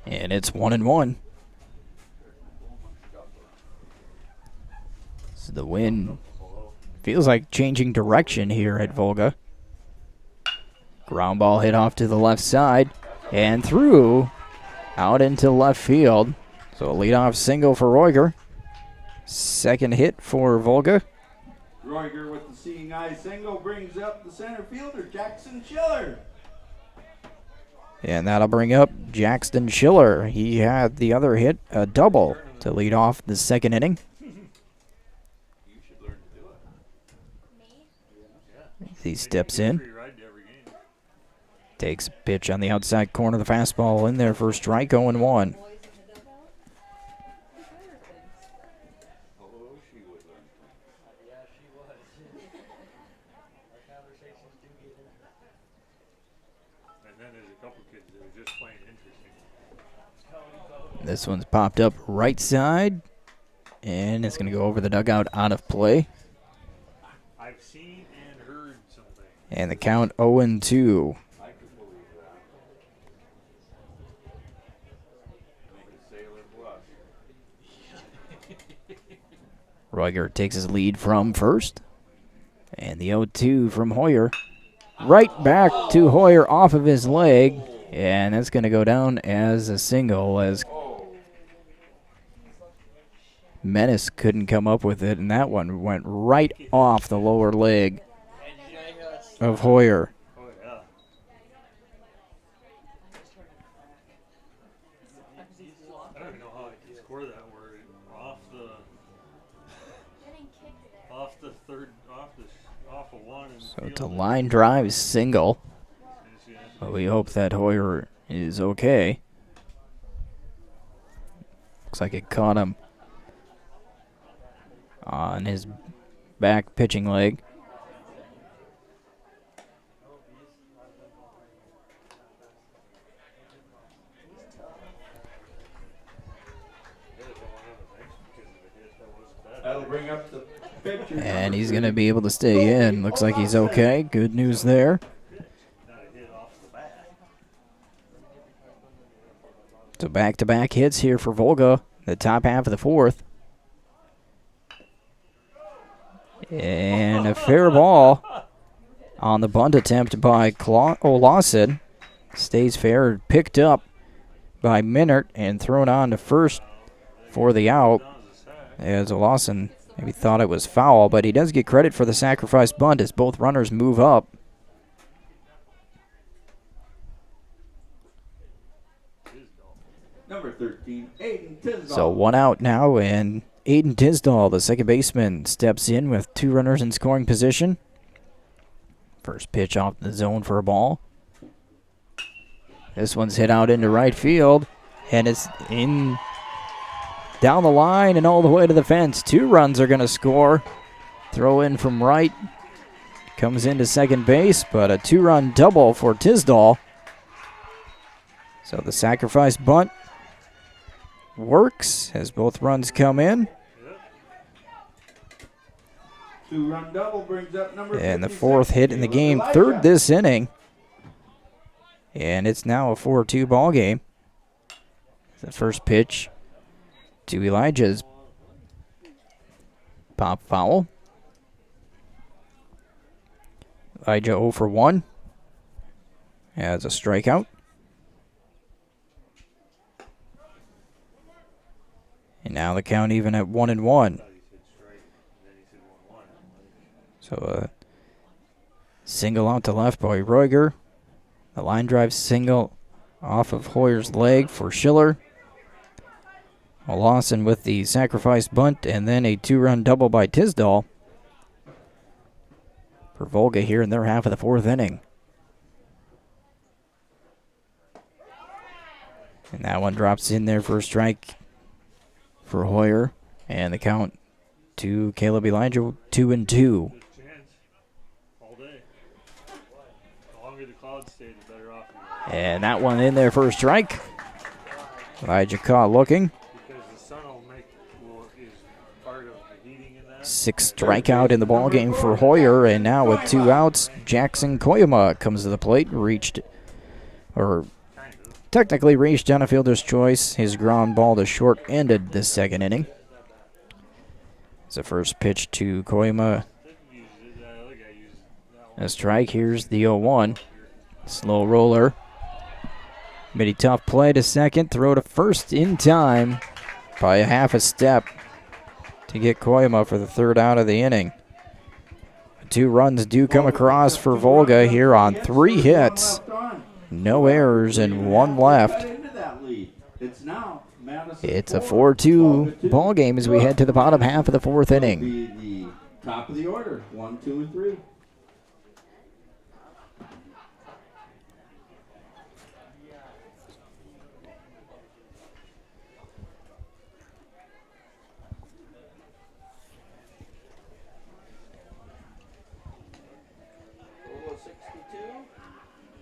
And it's 1-1. So the wind feels like changing direction here at Volga. Ground ball hit off to the left side and through out into left field. So a leadoff single for Reuger. Second hit for Volga. Reuger with the seeing eye single brings up the center fielder, Jackson Schiller. And that'll bring up Jackson Schiller. He had the other hit, a double, to lead off the 2nd inning. He steps in. Takes a pitch on the outside corner of the fastball in there for a strike, 0-1. This one's popped up right side, and it's going to go over the dugout out of play. I've seen and heard something. And the count 0-2. Reuger takes his lead from first. And the 0-2 from Hoyer. Right back to Hoyer off of his leg. And that's going to go down as a single as Menace couldn't come up with it. And that one went right off the lower leg of Hoyer. I don't even know how I can score that word off the third, off of one. And So it's a line drive single. yeah. But we hope that Hoyer is okay. Looks like it caught him on his back pitching leg. That'll bring up the picture. And he's going to be able to stay in. Looks like he's okay. Good news there. So back-to-back hits here for Volga, the top half of the fourth. And a fair ball on the bunt attempt by Lawson. Stays fair, picked up by Minert and thrown on to first for the out. As Lawson maybe thought it was foul, but he does get credit for the sacrifice bunt as both runners move up. Number 13, Aiden Tisdall. So one out now, and Aiden Tisdall, the second baseman, steps in with two runners in scoring position. First pitch off the zone for a ball. This one's hit out into right field, and it's in down the line and all the way to the fence. Two runs are going to score. Throw in from right. Comes into second base, but a two-run double for Tisdall. So the sacrifice bunt works as both runs come in. Two-run double brings up number And the 56, fourth hit in the game, Elijah. third this inning. And it's now a 4-2 ball game. The first pitch to Elijah's pop foul. Elijah 0 for 1 as a strikeout. And now the count even at 1-1. So a single out to left by Roiger. The line drive single off of Hoyer's leg for Schiller. Lawson with the sacrifice bunt, and then a two-run double by Tisdall for Volga here in their half of the fourth inning. And that one drops in there for a strike for Hoyer, and the count to Caleb Elijah 2-2. All day. The longer the clouds stay, the better off we are. And that one in there for a strike. Elijah caught looking. Because the sun is part of the heating in that. Sixth strikeout in the ball game for Hoyer, and now with two outs, Jackson Koyama comes to the plate. Technically reached on a fielder's choice. His ground ball to short ended the second inning. It's the first pitch to Koyama. A strike. Here's the 0-1. Slow roller. Pretty tough play to second. Throw to first in time by a half a step to get Koyama for the third out of the inning. Two runs do come across for Volga here on three hits. No errors and one left. It's a 4-2 ball game as we head to the bottom half of the fourth inning. The top of the order, 1, 2, and 3.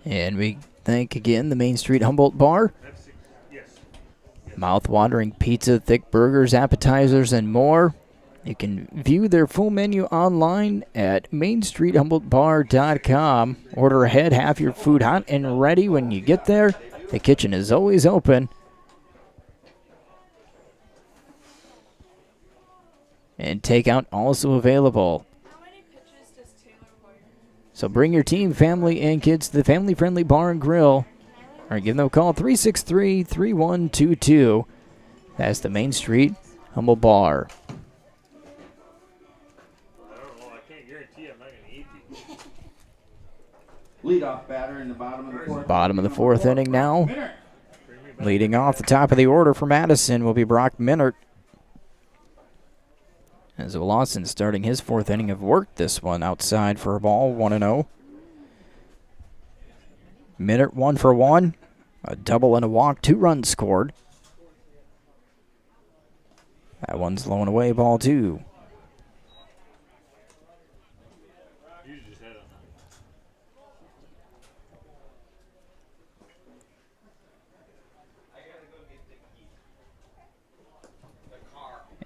And we thank again the Main Street Humboldt Bar. Mouth-watering pizza, thick burgers, appetizers, and more. You can view their full menu online at mainstreethumboldtbar.com. Order ahead, have your food hot and ready when you get there. The kitchen is always open. And takeout also available. So bring your team, family, and kids to the family-friendly bar and grill. Or give them a call, 363-3122. That's the Main Street Humboldt Bar. I don't know. I can't guarantee I'm not going to eat these. Leadoff batter in the bottom of the fourth. Bottom of the fourth inning now. Minner. Bring me Leading off the top of the order for Madison will be Brock Minert. As Lawson starting his fourth inning of work. This one outside for a ball, 1-0. Minert 1 for 1. A double and a walk, 2 runs scored. That one's low and away, ball 2.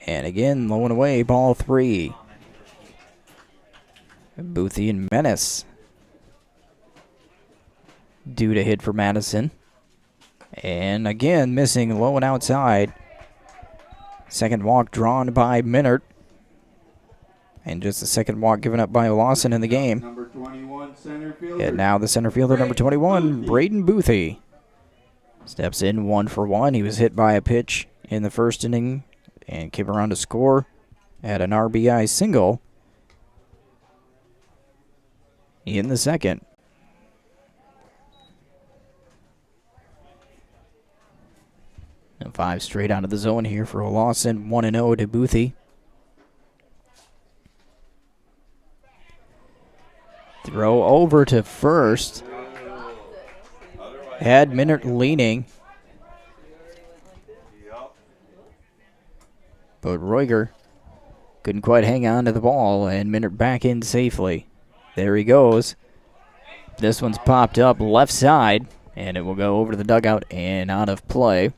And again, low and away, ball 3. Boothie and Menace due to hit for Madison. And again, missing low and outside. Second walk drawn by Minert. And just the second walk given up by Lawson in the game. Number 21, center fielder. And now the center fielder, number 21, Braden Boothie. Steps in 1 for 1. He was hit by a pitch in the first inning and came around to score at an RBI single in the second. And 5 straight out of the zone here for Lawson. 1-0 to Boothie. Throw over to first. Had Minert leaning. But Roiger couldn't quite hang on to the ball, and Minert back in safely. There he goes. This one's popped up left side, and it will go over to the dugout and out of play.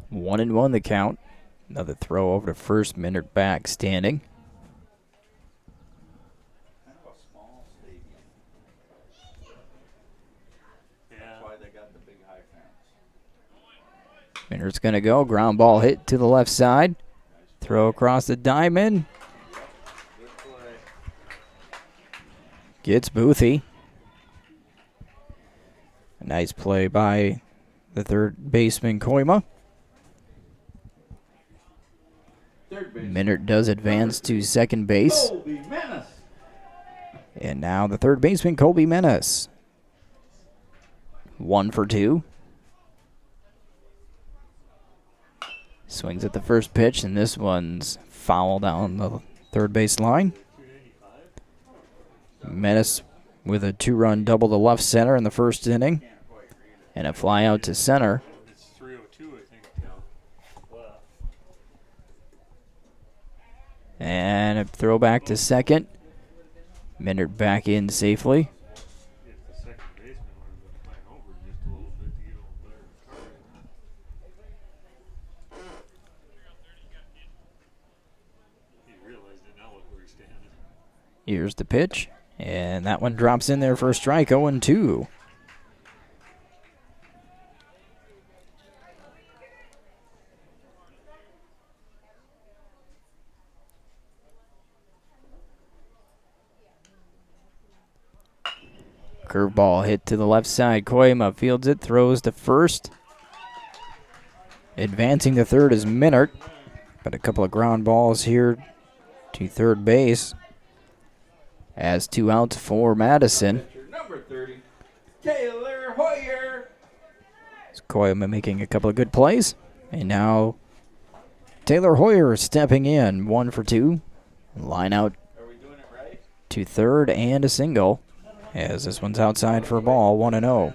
One and one the count. Another throw over to first. Minert back standing. Kind of a small stadium. That's why they got the big high fence. Minert's going to go. Ground ball hit to the left side. Throw across the diamond. Gets Boothie. A nice play by the third baseman, Koima. Minert does advance to second base. And now the third baseman, Colby Menace. 1 for 2. Swings at the first pitch, and this one's foul down the third base line. Menace with a 2-run double to left center in the first inning. And a fly out to center. And a throw back to second. Minert back in safely. Here's the pitch. And that one drops in there for a strike, 0-2. Curveball hit to the left side. Koima fields it, throws to first. Advancing to third is Minert. But a couple of ground balls here to third base. As 2 outs for Madison. Number 30, Taylor Hoyer. Koima making a couple of good plays. And now Taylor Hoyer stepping in. 1 for 2. Line out to third and a single. As this one's outside for a ball, 1-0.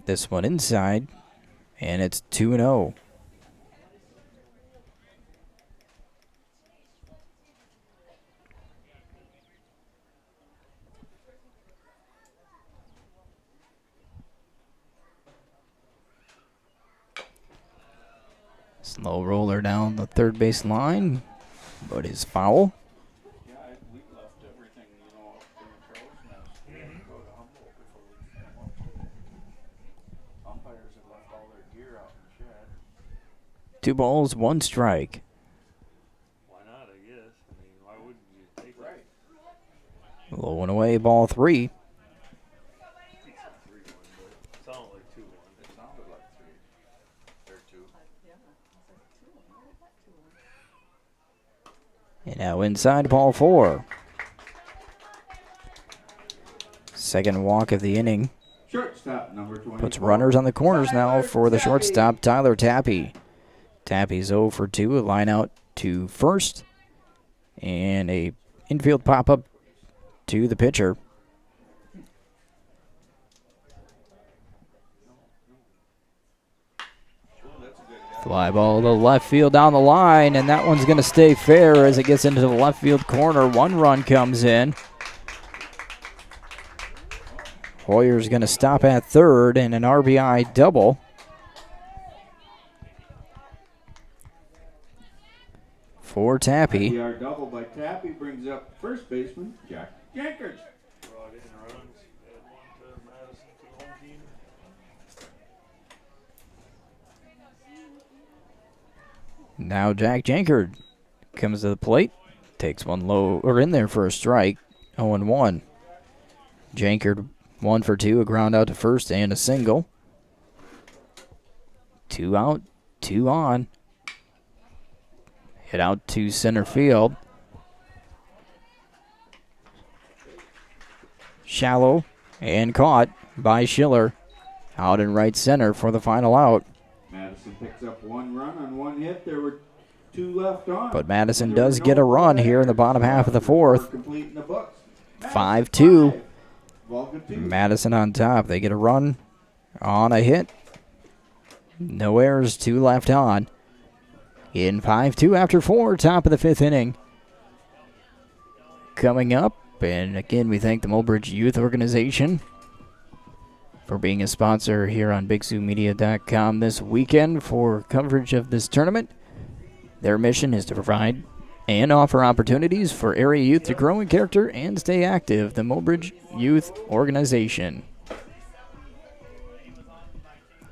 This one inside, and it's 2-0. Slow roller down the third base line, but is foul. Yeah, we left everything, up there in Charles Nest. We didn't go to Humboldt before we came up. Umpires have left all their gear out in the shed. 2 balls, 1 strike. Why not, I guess. Low and away, ball 3. It sounded like 2-1. It sounded like 3 or 2. And now inside, ball 4. Second walk of the inning. Shortstop number 24. Puts runners on the corners now for the shortstop, Tyler Tappy. Tappy's 0 for 2, a line out to first, and a infield pop-up to the pitcher. Fly ball to left field down the line, and that one's going to stay fair as it gets into the left field corner. 1 run comes in. Hoyer's going to stop at third and an RBI double. For Tappy. RBI double by Tappy brings up first baseman Jack Jenkins. Brought in runs. Add 1 to Madison to the home team. Now Jack Jankard comes to the plate. Takes one low or in there for a strike. 0-1. Jankard 1 for 2, a ground out to first and a single. 2 out, 2 on. Hit out to center field. Shallow and caught by Schiller. Out in right center for the final out. Madison picks up 1 run on 1 hit. There were 2 left on. But Madison does get a run here in the bottom half of the fourth. 5-2. Volga 2. Madison on top. They get a run on a hit. No errors, 2 left on. In 5-2 after 4, top of the 5th inning. Coming up, and again, we thank the Mulbridge Youth Organization for being a sponsor here on BigSouMedia.com this weekend for coverage of this tournament. Their mission is to provide and offer opportunities for area youth to grow in character and stay active. The Mulbridge Youth Organization.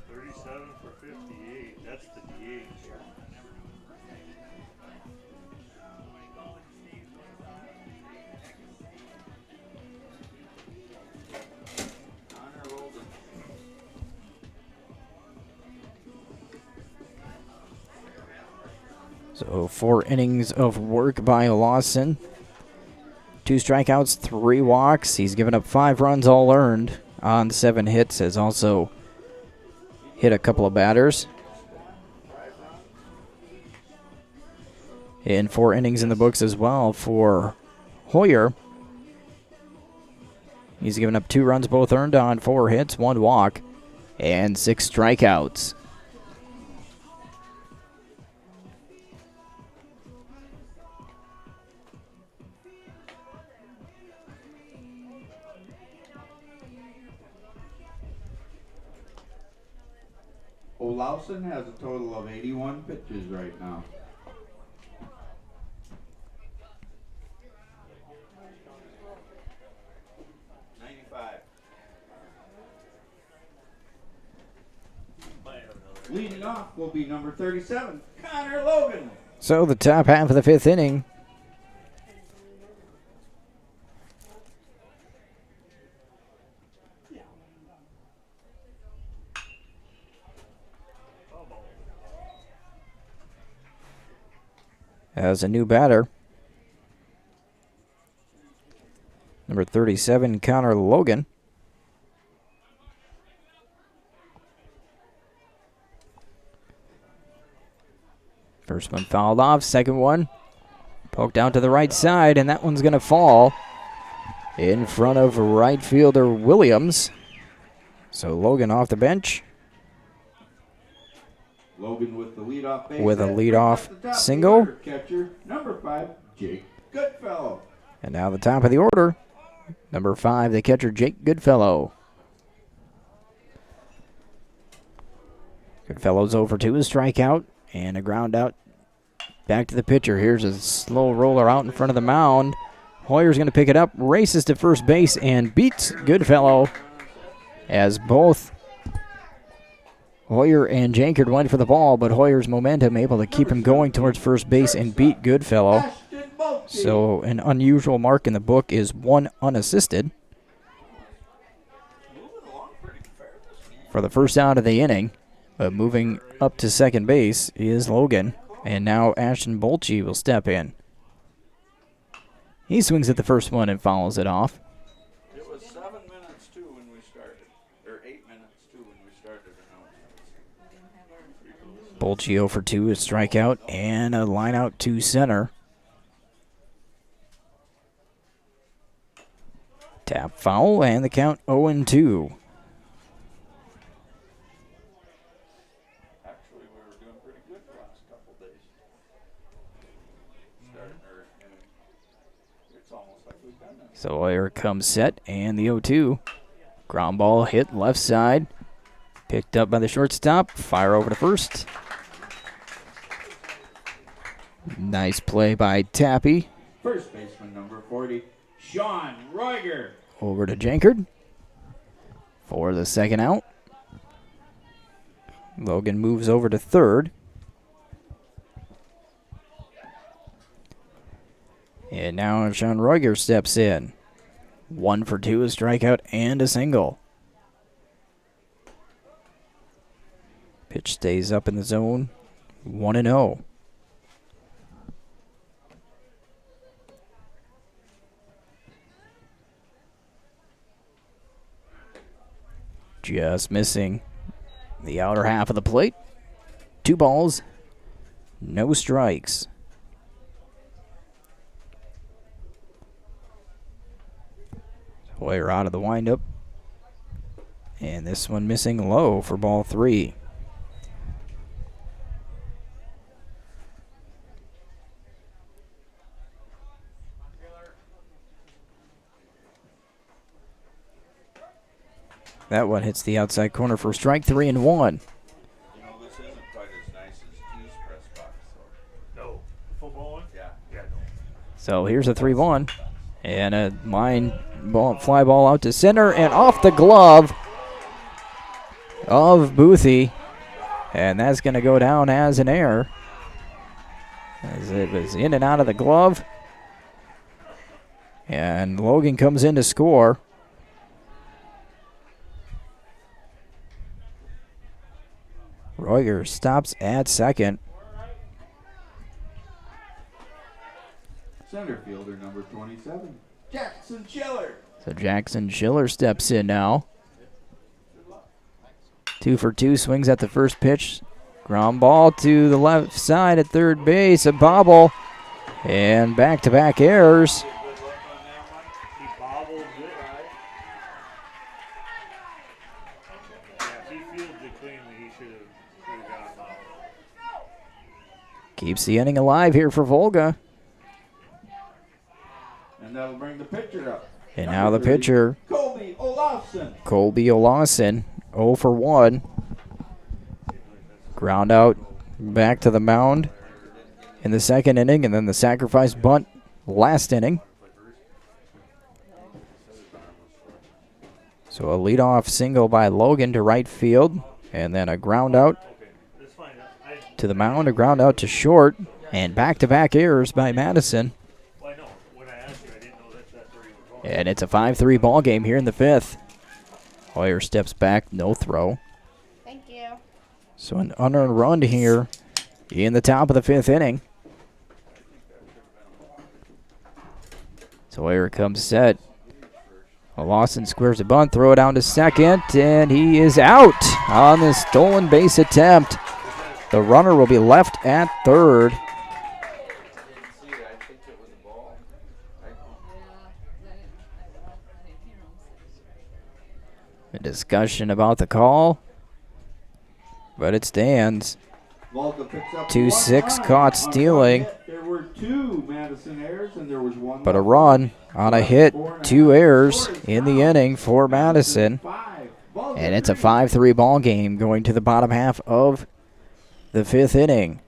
37 for 58. That's the DH. So 4 innings of work by Lawson. 2 strikeouts, 3 walks. He's given up 5 runs all earned on 7 hits. Has also hit a couple of batters. And 4 innings in the books as well for Hoyer. He's given up 2 runs, both earned on 4 hits, 1 walk, and 6 strikeouts. Olausen has a total of 81 pitches right now. Leading off will be number 37, Connor Logan. So the top half of the 5th inning. As a new batter. Number 37, Connor Logan. First one fouled off, second one poked out to the right side, and that one's going to fall in front of right fielder Williams. So Logan off the bench. Logan with the leadoff base with a hit. leadoff single. Catcher number 5, Jake Goodfellow. And now the top of the order, number 5, the catcher Jake Goodfellow. Goodfellow's over to a strikeout and a ground out back to the pitcher. Here's a slow roller out in front of the mound. Hoyer's going to pick it up, races to first base, and beats Goodfellow as both Hoyer and Jankard went for the ball, but Hoyer's momentum able to keep him going towards first base and beat Goodfellow. So an unusual mark in the book is 1 unassisted for the first out of the inning. But moving up to second base is Logan. And now Ashton Bolche will step in. He swings at the first one and fouls it off. It was 7 minutes too when we started, or 8 minutes too when we started. Bolche 0 for 2, a strikeout and a line out to center. Tap foul and the count 0-2. Actually, we were doing pretty good the last couple days. It's almost like we've done that. So here comes set and the 0-2. Ground ball hit left side. Picked up by the shortstop. Fire over to first. Nice play by Tappy. First baseman number 40, Sean Roiger. Over to Jankard for the second out. Logan moves over to third. And now Sean Roiger steps in. 1 for 2, a strikeout and a single. Pitch stays up in the zone. 1-0. Just missing the outer half of the plate. 2 balls, no strikes. Hoyer out of the windup. And this one missing low for ball 3. That one hits the outside corner for strike 3-1. You know, this isn't quite as nice as T's press box. No. Football one? Yeah. Yeah, no. So here's a 3-1. And a fly ball out to center and off the glove of Boothie. And that's going to go down as an error, as it was in and out of the glove. And Logan comes in to score. Roiger stops at second. Center fielder number 27, Jackson Schiller. So Jackson Schiller steps in now. 2 for 2, swings at the first pitch. Ground ball to the left side at third base, a bobble, and back-to-back errors. He bobbled it. Yeah, if he fielded it cleanly, he should have got a bobble. Keeps the inning alive here for Volga. And that'll bring the pitcher up. And now the pitcher, Colby Olafson. Colby Olafson, 0 for 1. Ground out back to the mound in the second inning, and then the sacrifice bunt last inning. So a leadoff single by Logan to right field, and then a ground out to the mound, a ground out to short, and back-to-back errors by Madison. Well, I know. When I asked you, I didn't know that's where he was going. And it's a 5-3 ball game here in the 5th. Hoyer steps back, no throw. Thank you. So an unearned run here in the top of the 5th inning. So here comes set. Lawson squares a bunt, throw it down to second, and he is out on the stolen base attempt. The runner will be left at third. A discussion about the call, but it stands. Volga picks up 2-6 caught stealing, There were 2 Madison errors and there was 1. but a run on a hit, 2 errors in the inning for Madison. And it's a 5-3 ball game going to the bottom half of the 5th inning.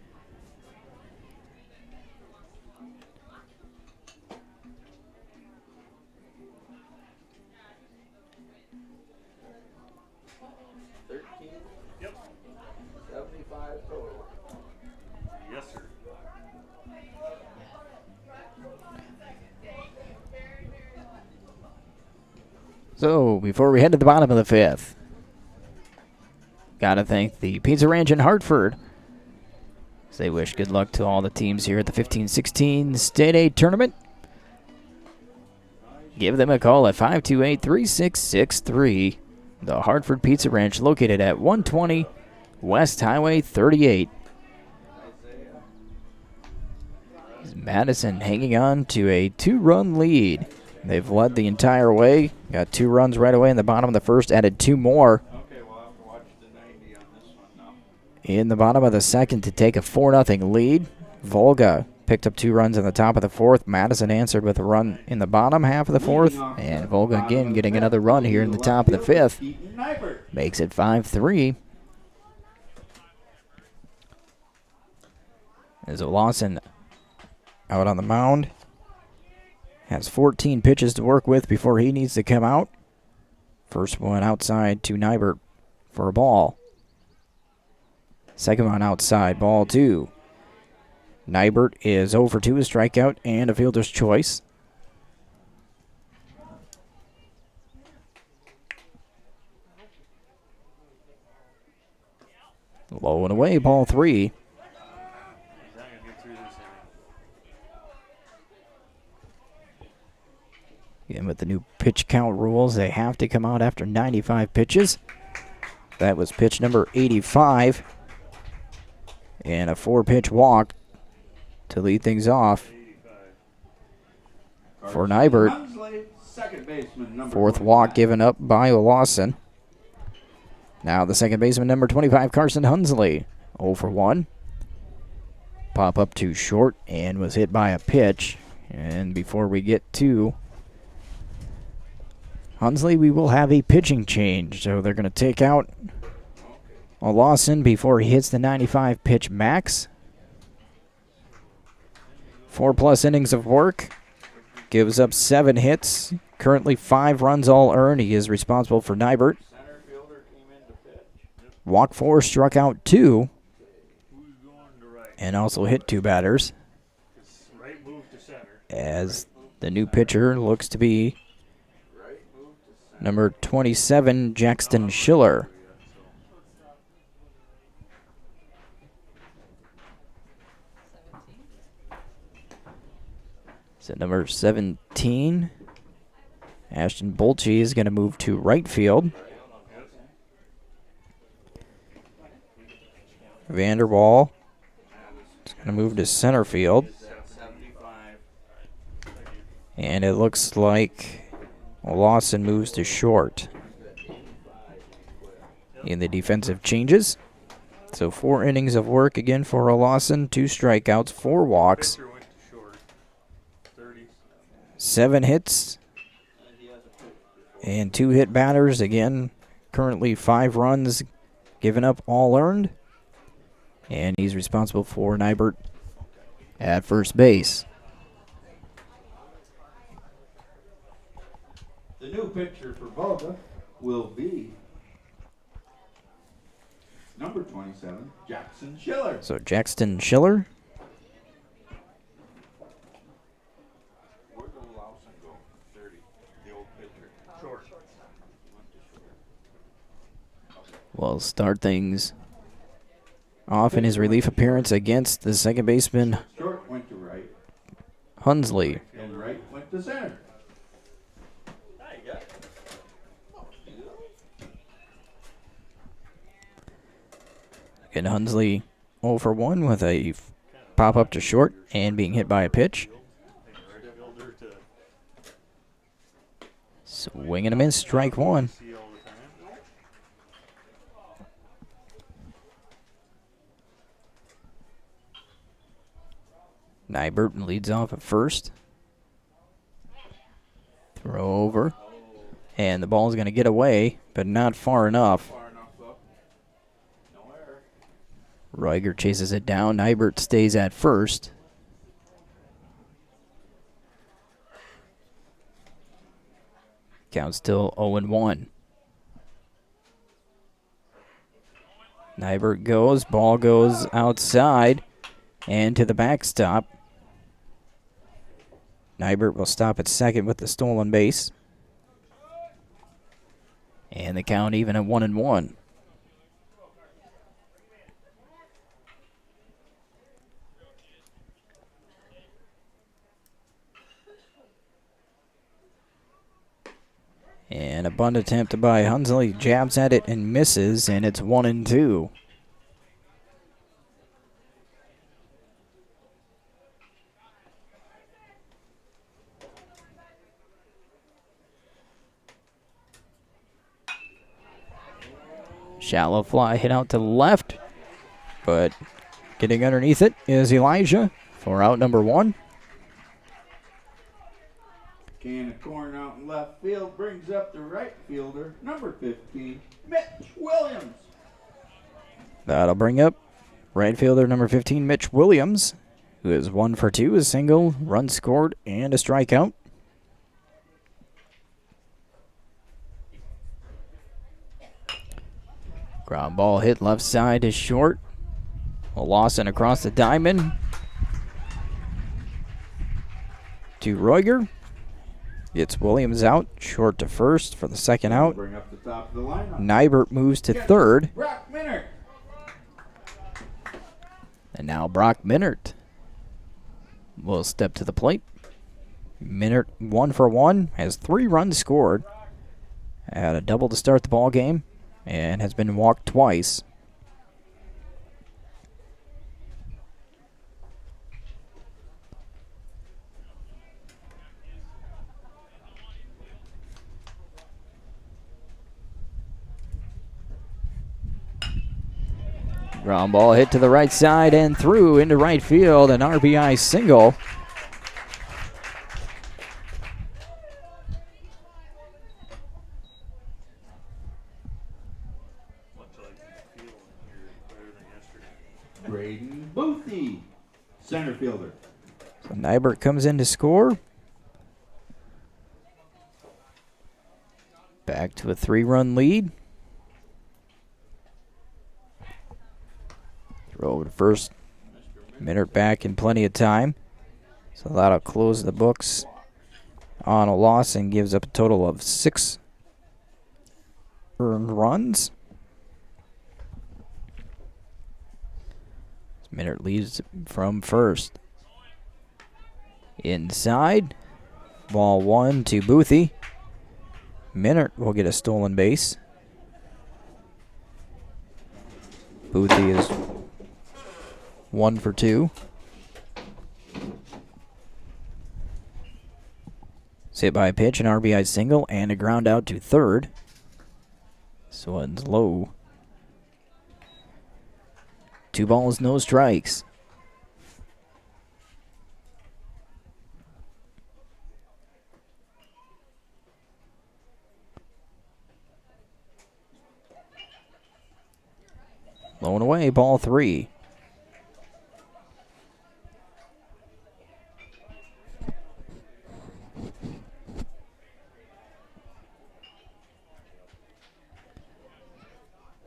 Yes, sir. So, before we head to the bottom of the fifth, gotta thank the Pizza Ranch in Hartford. They wish good luck to all the teams here at the 15-16 State A tournament. Give them a call at 528-3663. The Hartford Pizza Ranch, located at 120 West Highway 38. Madison hanging on to a 2-run lead. They've led the entire way. Got 2 runs right away in the bottom of the first, added 2 more Okay, we'll have to watch the 90 on this one now. in the bottom of the second to take a 4-0 lead. Volga picked up 2 runs in the top of the fourth. Madison answered with a run in the bottom half of the fourth. And Volga again getting another run here in the top of the fifth. Makes it 5-3. As Lawson out on the mound. Has 14 pitches to work with before he needs to come out. First one outside to Nybert for a ball. Second one outside, ball 2. Nybert is 0 for 2, a strikeout and a fielder's choice. Low and away, ball 3. Again, with the new pitch count rules, they have to come out after 95 pitches. That was pitch number 85. And a 4-pitch walk to lead things off for Nybert. Fourth walk given up by Lawson. Now the second baseman, number 25, Carson Hunsley. 0 for 1. Pop up too short and was hit by a pitch. And before we get to Hunsley, we will have a pitching change. So they're going to take out Lawson before he hits the 95 pitch max. 4+ innings of work. Gives up 7 hits. Currently 5 runs all earned. He is responsible for Nybert. Walk 4, struck out 2. And also hit 2 batters. As the new pitcher looks to be number 27, Jackson Schiller. So number 17, Ashton Bolche, is going to move to right field. Vanderwall is going to move to center field. And it looks like Lawson moves to short in the defensive changes. So 4 innings of work again for Lawson. 2 strikeouts, 4 walks. 7 hits and 2 hit batters. Again, currently 5 runs given up, all earned. And he's responsible for Nybert at first base. The new pitcher for Volga will be number 27, Jackson Schiller. So Jackson Schiller. Where did Lawson go? 30. The old pitcher. Short. Will start things off in his relief appearance against the second baseman, Short went to right, Hunsley. and right went to center. And Hunsley 0 for 1 with a pop up to short and being hit by a pitch. Swinging a miss, strike 1. Nybert leads off at first. Throw over. And the ball is going to get away, but not far enough. Ruiger chases it down. Nybert stays at first. Count still 0-1. Nybert goes. Ball goes outside and to the backstop. Nybert will stop at second with the stolen base. And the count even at 1-1. And a bunt attempt by Hunsley, jabs at it and misses, and it's 1-2. Shallow fly hit out to the left, but getting underneath it is Elijah for out number 1. Can of corn out in left field brings up the right fielder, number 15, Mitch Williams. That'll bring up right fielder number 15, Mitch Williams, who is 1 for 2, a single, run scored, and a strikeout. Ground ball hit left side is short. A Lawson across the diamond to Royer. It's Williams out, short to first for the second out. Bring up the top of the lineup. Nybert moves to third. Brock Minert. And now Brock Minert will step to the plate. Minert 1 for 1, has 3 runs scored. Had a double to start the ball game and has been walked twice. Ground ball hit to the right side and through into right field, an RBI single. Braden Boothie, center fielder. So Nybert comes in to score. Back to a 3-run lead. Throw over to first. Minert back in plenty of time. So that'll close the books on a loss and gives up a total of 6 earned runs. Minert leads from first. Inside. Ball 1 to Boothie. Minert will get a stolen base. Boothie is 1 for 2. Hit by a pitch, an RBI single, and a ground out to third. This one's low. 2 balls, no strikes. Low and away, ball 3.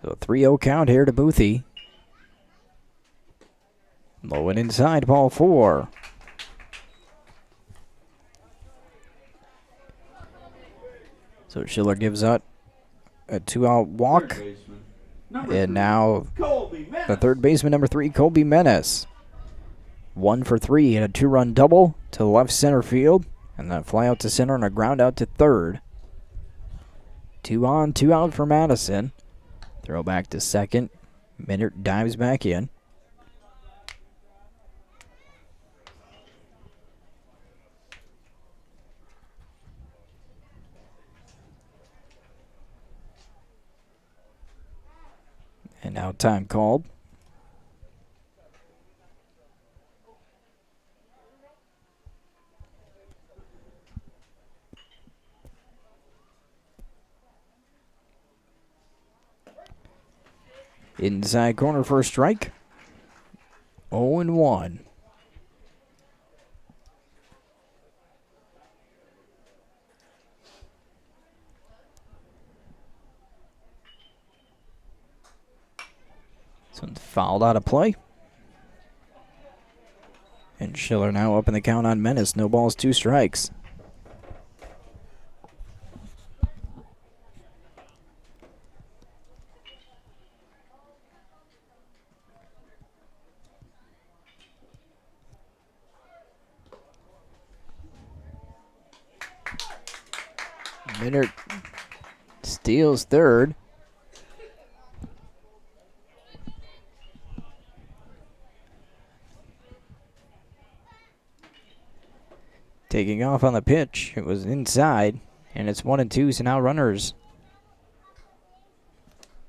So a 3-0 count here to Boothie. Low and inside, ball 4. So Schiller gives out a 2-out walk. And now the third baseman, number 3, Colby Menace. 1 for 3 and a 2-run double to left center field. And then a fly out to center and a ground out to third. 2 on, 2 out for Madison. Throw back to second. Minert dives back in. And now time called. Inside corner for a strike. 0-1. This one's fouled out of play. And Schiller now up in the count on Menace. No balls, 2 strikes. Minard steals third. Taking off on the pitch. It was inside, and it's 1-2, so now runners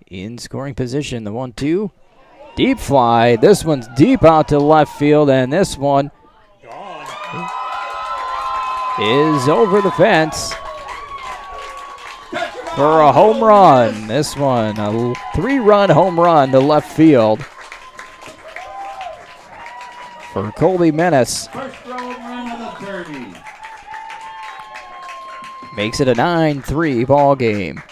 in scoring position. The 1-2. Deep fly. This one's deep out to left field, and this one is over the fence for a home run. This one, a 3-run home run to left field for Colby Menace. First throw home run of the derby. Makes it a 9-3 ball game.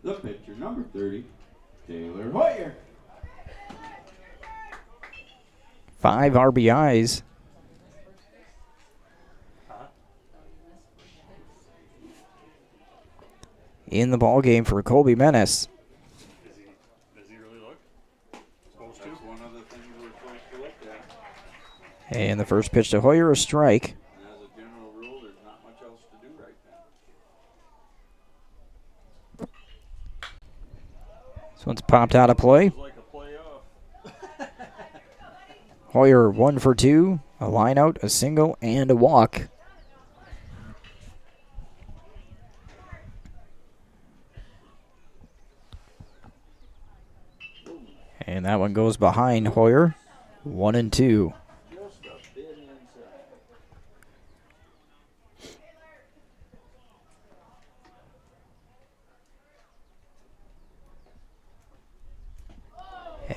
The pitcher, number 30, Taylor Hoyer. 5 RBIs. In the ball game for Colby Menace. Does he really look? Supposed to? That's one of the things we're supposed to look at. And the first pitch to Hoyer, a strike. And as a general rule, there's not much else to do right now. This one's popped out of play. It's like a playoff. Hoyer 1 for 2, a line out, a single, and a walk. And that one goes behind Hoyer. 1-2. Just a bit inside.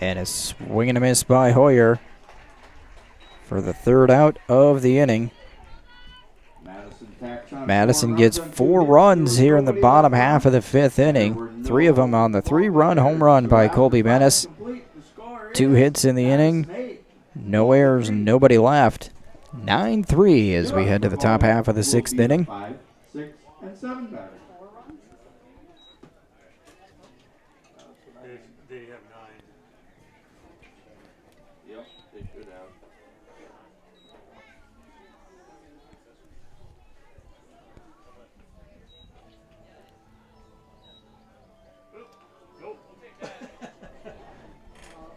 And a swing and a miss by Hoyer for the third out of the inning. Madison gets 4 runs here in the bottom half of the 5th inning. 3 of them on the 3-run home run by Colby Menace. 2 hits in the inning. No errors, nobody left. 9-3 as we head to the top half of the 6th inning. 5, 6, and 7 batters. They have 9. Yep, they should have.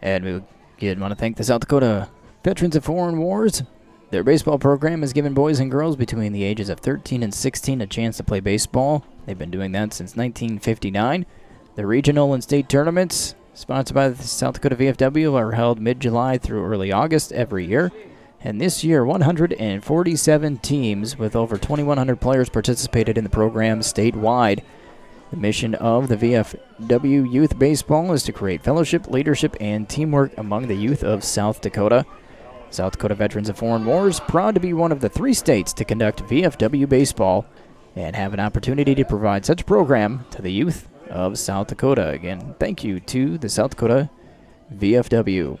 And we again want to thank the South Dakota Veterans of Foreign Wars. Their baseball program has given boys and girls between the ages of 13 and 16 a chance to play baseball. They've been doing that since 1959. The regional and state tournaments, sponsored by the South Dakota VFW, are held mid-July through early August every year. And this year, 147 teams with over 2,100 players participated in the program statewide. The mission of the VFW Youth Baseball is to create fellowship, leadership, and teamwork among the youth of South Dakota. South Dakota Veterans of Foreign Wars, proud to be one of the 3 states to conduct VFW baseball and have an opportunity to provide such program to the youth of South Dakota. Again, thank you to the South Dakota VFW.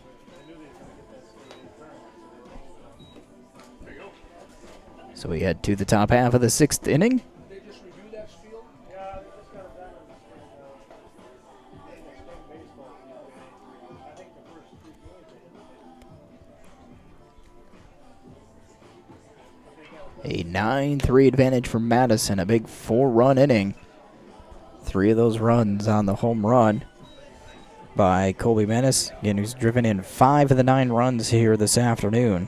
So we head to the top half of the 6th inning. A 9-3 advantage for Madison, a big 4-run inning. 3 of those runs on the home run by Colby Menace, again, who's driven in 5 of the 9 runs here this afternoon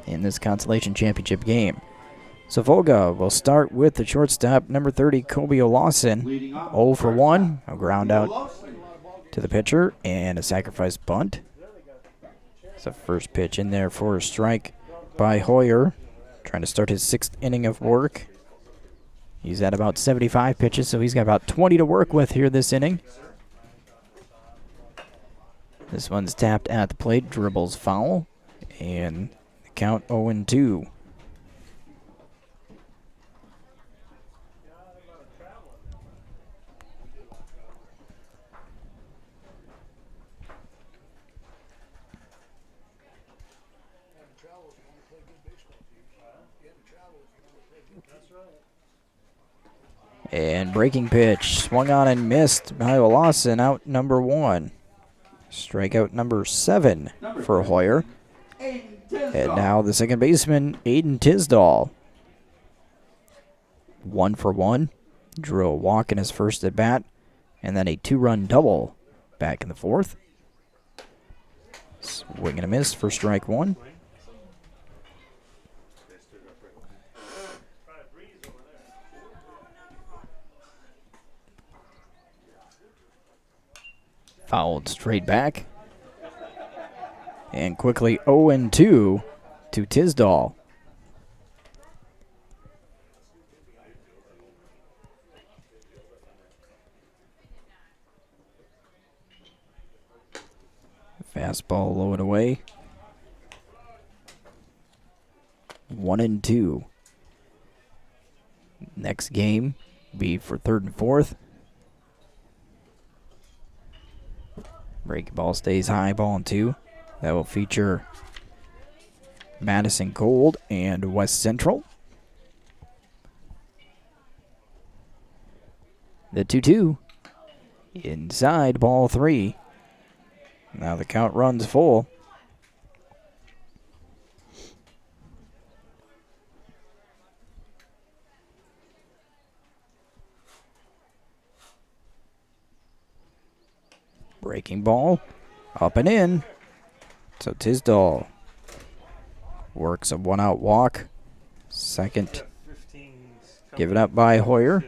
in this Consolation Championship game. So Volga will start with the shortstop, number 30, Kobe Olawson. 0 for 1, a ground out to the pitcher, and a sacrifice bunt. It's the first pitch in there for a strike by Hoyer, trying to start his 6th inning of work. He's at about 75 pitches, so he's got about 20 to work with here this inning. This one's tapped at the plate, dribbles foul, and the count 0-2. And breaking pitch, swung on and missed by Lawson, out number 1. Strikeout number 7 for Hoyer. And now the second baseman, Aiden Tisdall. 1 for 1. Drew a walk in his first at bat, and then a 2-run double back in the 4th. Swing and a miss for strike 1. Fouled straight back. And quickly 0-2 to Tisdall. Fastball low and away. 1-2. Next game be for 3rd and 4th. Breaking ball stays high, ball and 2. That will feature Madison Gold and West Central. The 2-2. Inside, ball 3. Now the count runs full. Breaking ball, up and in. So Tisdall works a 1-out walk. Second, given up by Hoyer.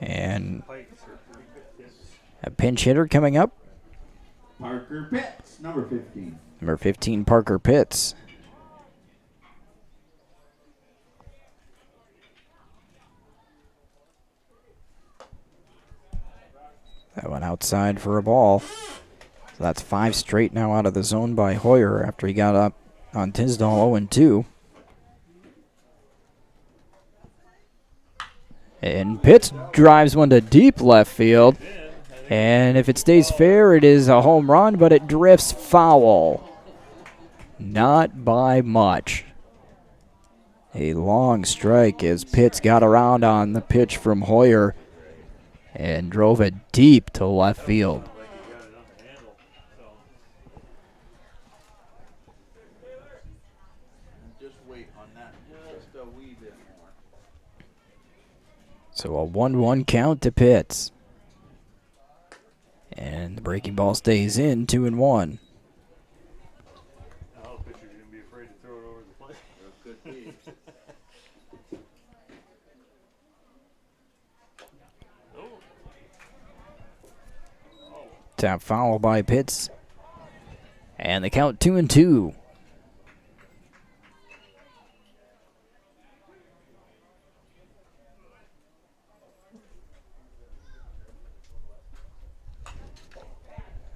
And a pinch hitter coming up. Parker Pitts, number 15. Number 15, Parker Pitts. That went outside for a ball. So that's 5 straight now out of the zone by Hoyer after he got up on Tisdall 0-2. And Pitts drives one to deep left field. And if it stays fair, it is a home run, but it drifts foul. Not by much. A long strike as Pitts got around on the pitch from Hoyer and drove it deep to left field. Just wait on that just a wee bit more. So a 1-1 count to Pitts. And the breaking ball stays in, 2-1. Now the pitcher's going to be afraid to throw it over the plate. Could be. Tap foul by Pitts. And the count 2-2.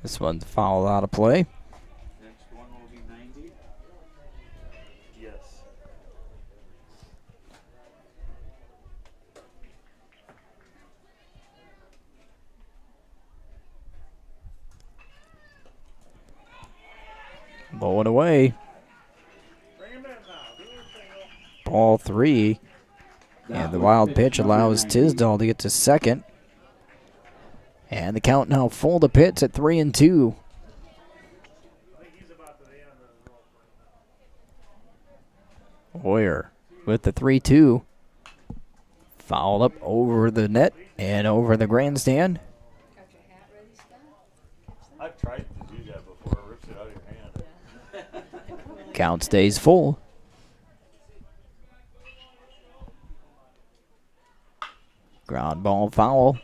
This one's fouled out of play. Next one will be 90. Yes. Bowling away. Ball 3. And the wild pitch allows Tisdall to get to second. And the count now full to Pitts at 3-2. Hoyer with the 3-2. Fouled up over the net and over the grandstand. Got your hat ready, Scott? I've tried to do that before. It rips it out of your hand. Count stays full. Ground ball foul.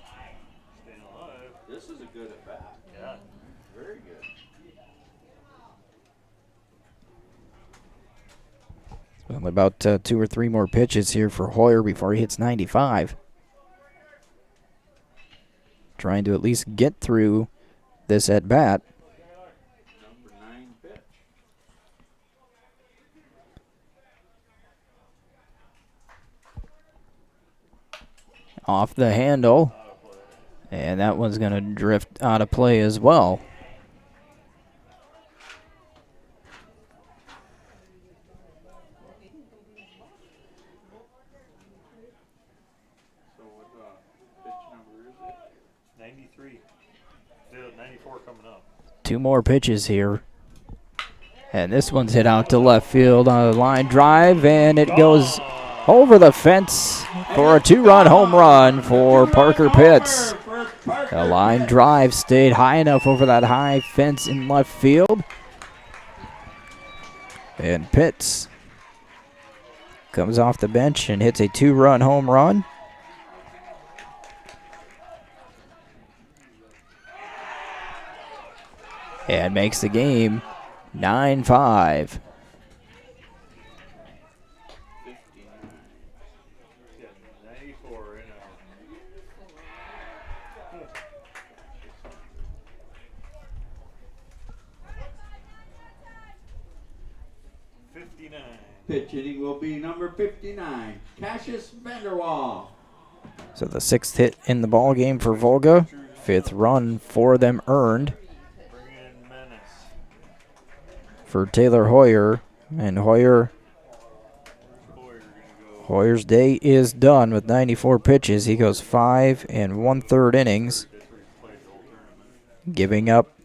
Staying alive. This is a good at bat. Yeah. Very good. Only about 2 or 3 more pitches here for Hoyer before he hits 95. Trying to at least get through this at bat. Number 9 pitch. Off the handle. And that one's going to drift out of play as well. 93. Yeah, 94 coming up. 2 more pitches here. And this one's hit out to left field on a line drive, and it goes over the fence for a 2-run home run for Parker Pitts. The line drive stayed high enough over that high fence in left field. And Pitts comes off the bench and hits a 2-run home run. And makes the game 9-5. Yeah, 94 in a 59. Pitch hitting will be number 59, Cassius Vanderwall. So the 6th hit in the ball game for Volga. 5th run for them earned Bring in Menace. for Taylor Hoyer. And Boyer gonna go. Hoyer's day is done with 94 pitches. He goes 5 1/3 innings, That's where he's played the whole tournament. giving up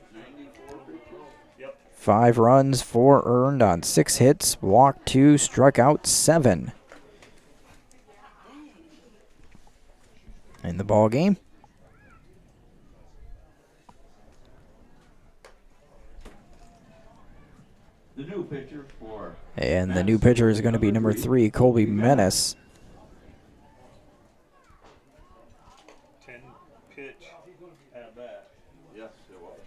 5 runs, 4 earned on 6 hits, walked 2, struck out 7 in the ball game. The new pitcher for And the new pitcher is going to be number 3, Colby Menace. 10 pitch at bat. Yes, it was.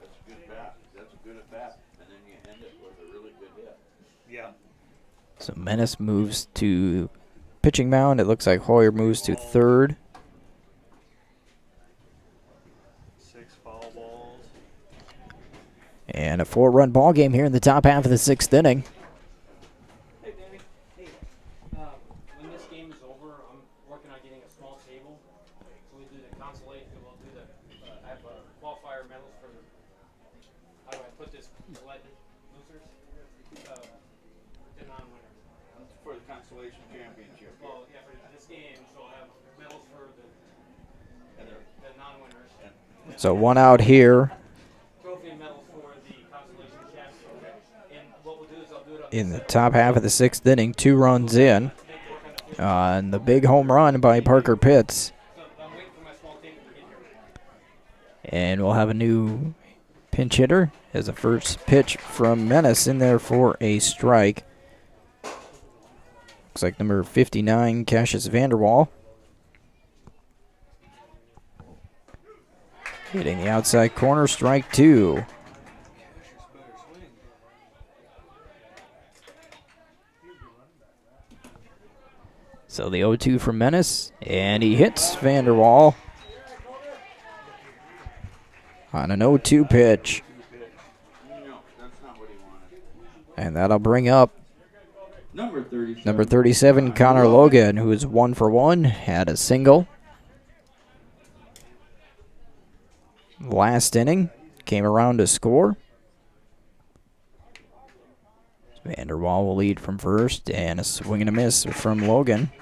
That's a good bat. That's a good at bat, and then you end it with a really good hit. Yeah. So Menace moves to pitching mound. It looks like Hoyer moves to third. 6 foul balls. And a 4-run ball game here in the top half of the 6th inning. Hey, Danny. Hey, when this game is over, I'm working on getting a small table. So we do the consolation. We'll do the. I have a qualifier medals for the. How do I put this? Select losers. The non-winners. For the Consolation Championship. Well, yeah, for this game, so I have medals for the non-winners. So 1 out here Trophy and medals for the consolation championship. And what we'll do is I'll do it on in the top half of the 6th inning. 2 runs in. And the big home run by Parker Pitts. So I'm waiting for my small table to get here. And we'll have a new pinch hitter as a first pitch from Menace in there for a strike. Looks like number 59, Cassius Vanderwall. Hitting the outside corner, strike 2. So the 0-2 from Menace, and he hits Vanderwall on an 0-2 pitch. No, that's not what he wanted. And that'll bring up Number 37. number 37, Connor Logan, who is 1 for 1, had a single. Last inning, came around to score. Vanderwall will lead from first, and a swing and a miss from Logan.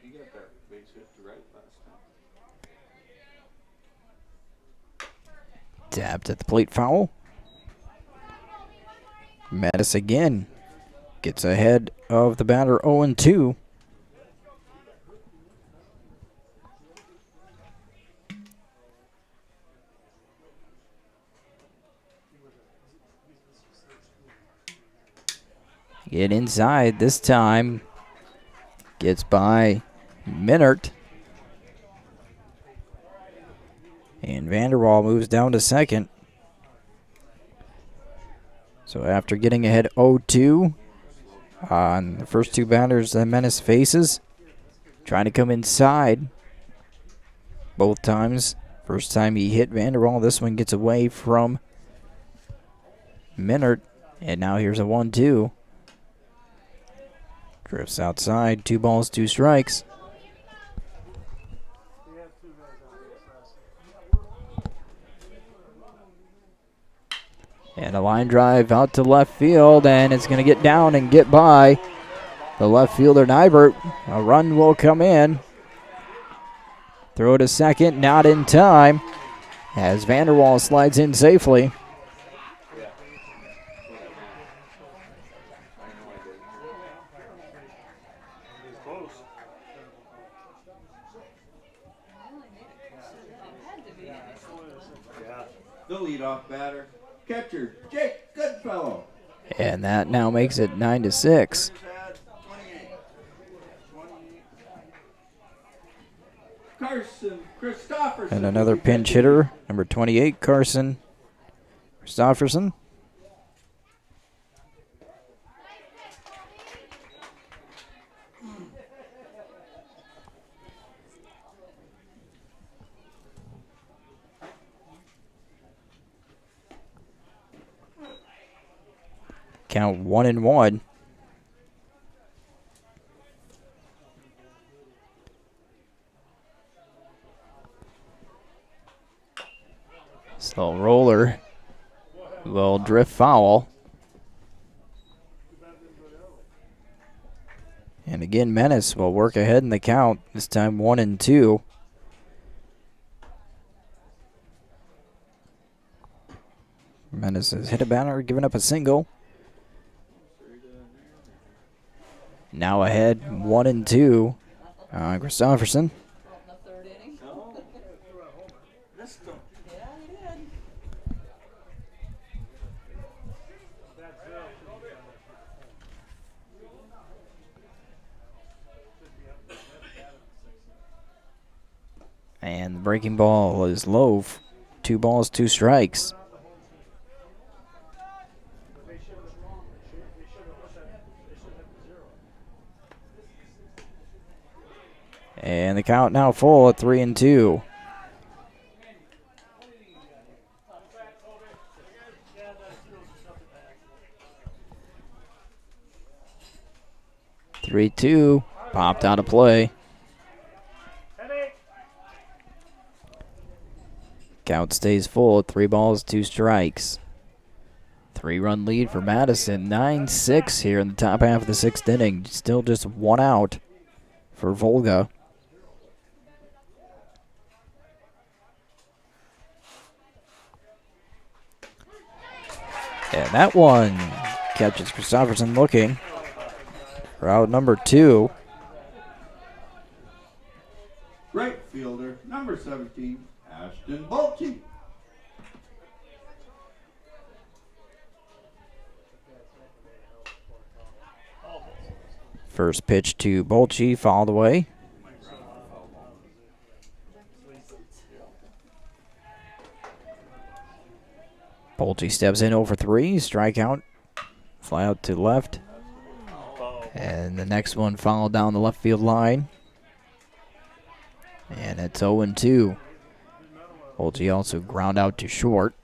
He got that base hit to right last time. Tapped at the plate foul. Madison again gets ahead of the batter 0-2. Get inside this time. Gets by Minert. And Vanderwall moves down to second. So after getting ahead 0-2 on the first 2 batters that Menace faces, trying to come inside both times. First time he hit Vanderwall, this one gets away from Minert. And now here's a 1-2. Drifts outside, 2 balls, 2 strikes. And a line drive out to left field, and it's going to get down and get by the left fielder, Nybert. A run will come in. Throw to second, not in time, as Vanderwall slides in safely. The leadoff batter, catcher Jake Goodfellow. And that now makes it 9-6. Carson Christopherson. And another pinch hitter, number 28, Carson Christopherson. Count 1-1. Slow roller will drift foul. And again, Menace will work ahead in the count, this time 1-2. Menace has hit a batter, given up a single. Now ahead, 1-2. Christopherson. And the breaking ball is low. 2 balls, 2 strikes. And the count now full at 3-2. Three-two, popped out of play. Count stays full at 3 balls, 2 strikes. 3-run lead for Madison. 9-6 here in the top half of the 6th inning. Still just 1 out for Volga. And that one catches Christopherson looking. Route number 2. Right fielder, number 17, Ashton Bolche. First pitch to Bolche, fouled away. Bolche steps in over 3, strikeout, fly out to left. And the next one followed down the left field line. And it's 0-2. Bolche also ground out to short.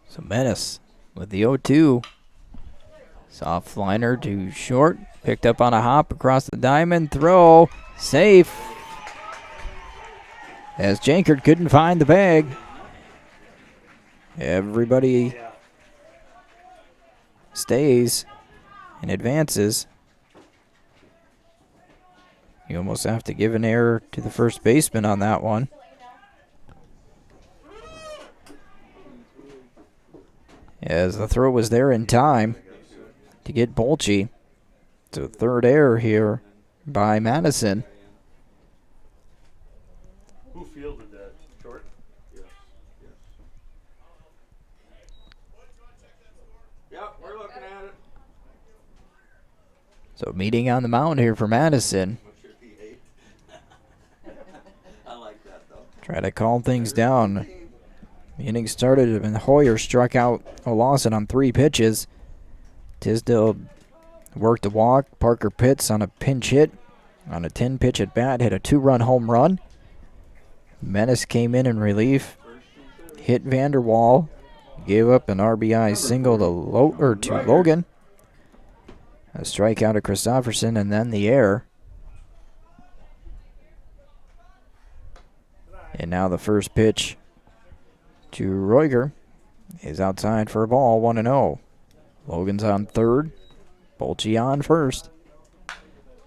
So Menace with the 0-2. Soft liner to short. Picked up on a hop across the diamond. Throw. Safe. As Jankard couldn't find the bag. Everybody stays and advances. You almost have to give an error to the first baseman on that one. As the throw was there in time to get Bolche. So third error here by Madison. Who fielded that? Short? Yes. Yep, we're looking at it. So meeting on the mound here for Madison. What should be 8? I like that though. Try to calm things down. The inning started and Hoyer struck out Lawson on 3 pitches. Tisdale worked a walk. Parker Pitts on a pinch hit. On a 10-pitch at bat, hit a 2-run home run. Menace came in relief. Hit Vanderwall. Gave up an RBI single to Logan. A strikeout to Christopherson and then the error. And now the first pitch to Roiger is outside for a ball, 1-0. Logan's on third. Bolche on first.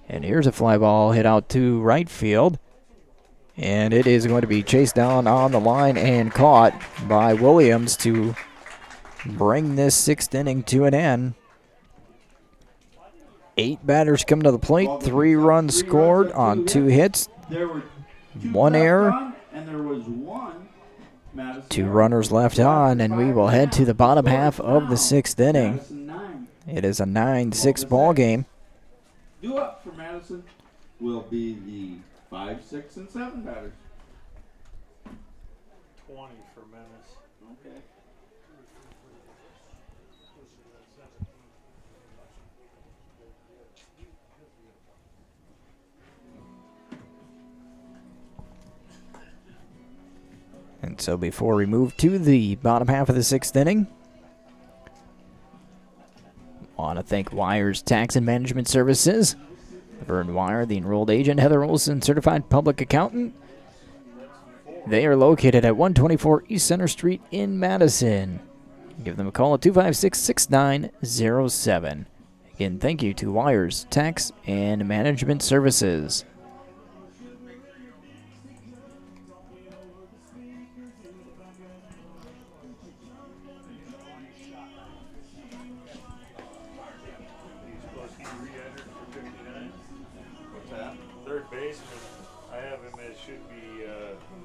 And here's a fly ball hit out to right field. And it is going to be chased down on the line and caught by Williams to bring this sixth inning to an end. 8 batters come to the plate, 3 runs scored on 2 hits, 1 error, and there was 1 Madison 2 runners left on, and we will head to the bottom half of the 6th inning. Madison 9. It is a 9-6 ball game. Due up for Madison will be the 5, 6, and 7 batters. 20 for Menace. Okay. And so before we move to the bottom half of the 6th inning, want to thank Wires Tax and Management Services. Vern Wire, the enrolled agent, Heather Olson, certified public accountant. They are located at 124 East Center Street in Madison. Give them a call at 256-6907. Again, thank you to Wires Tax and Management Services. What's that? Third baseman, I have him as should be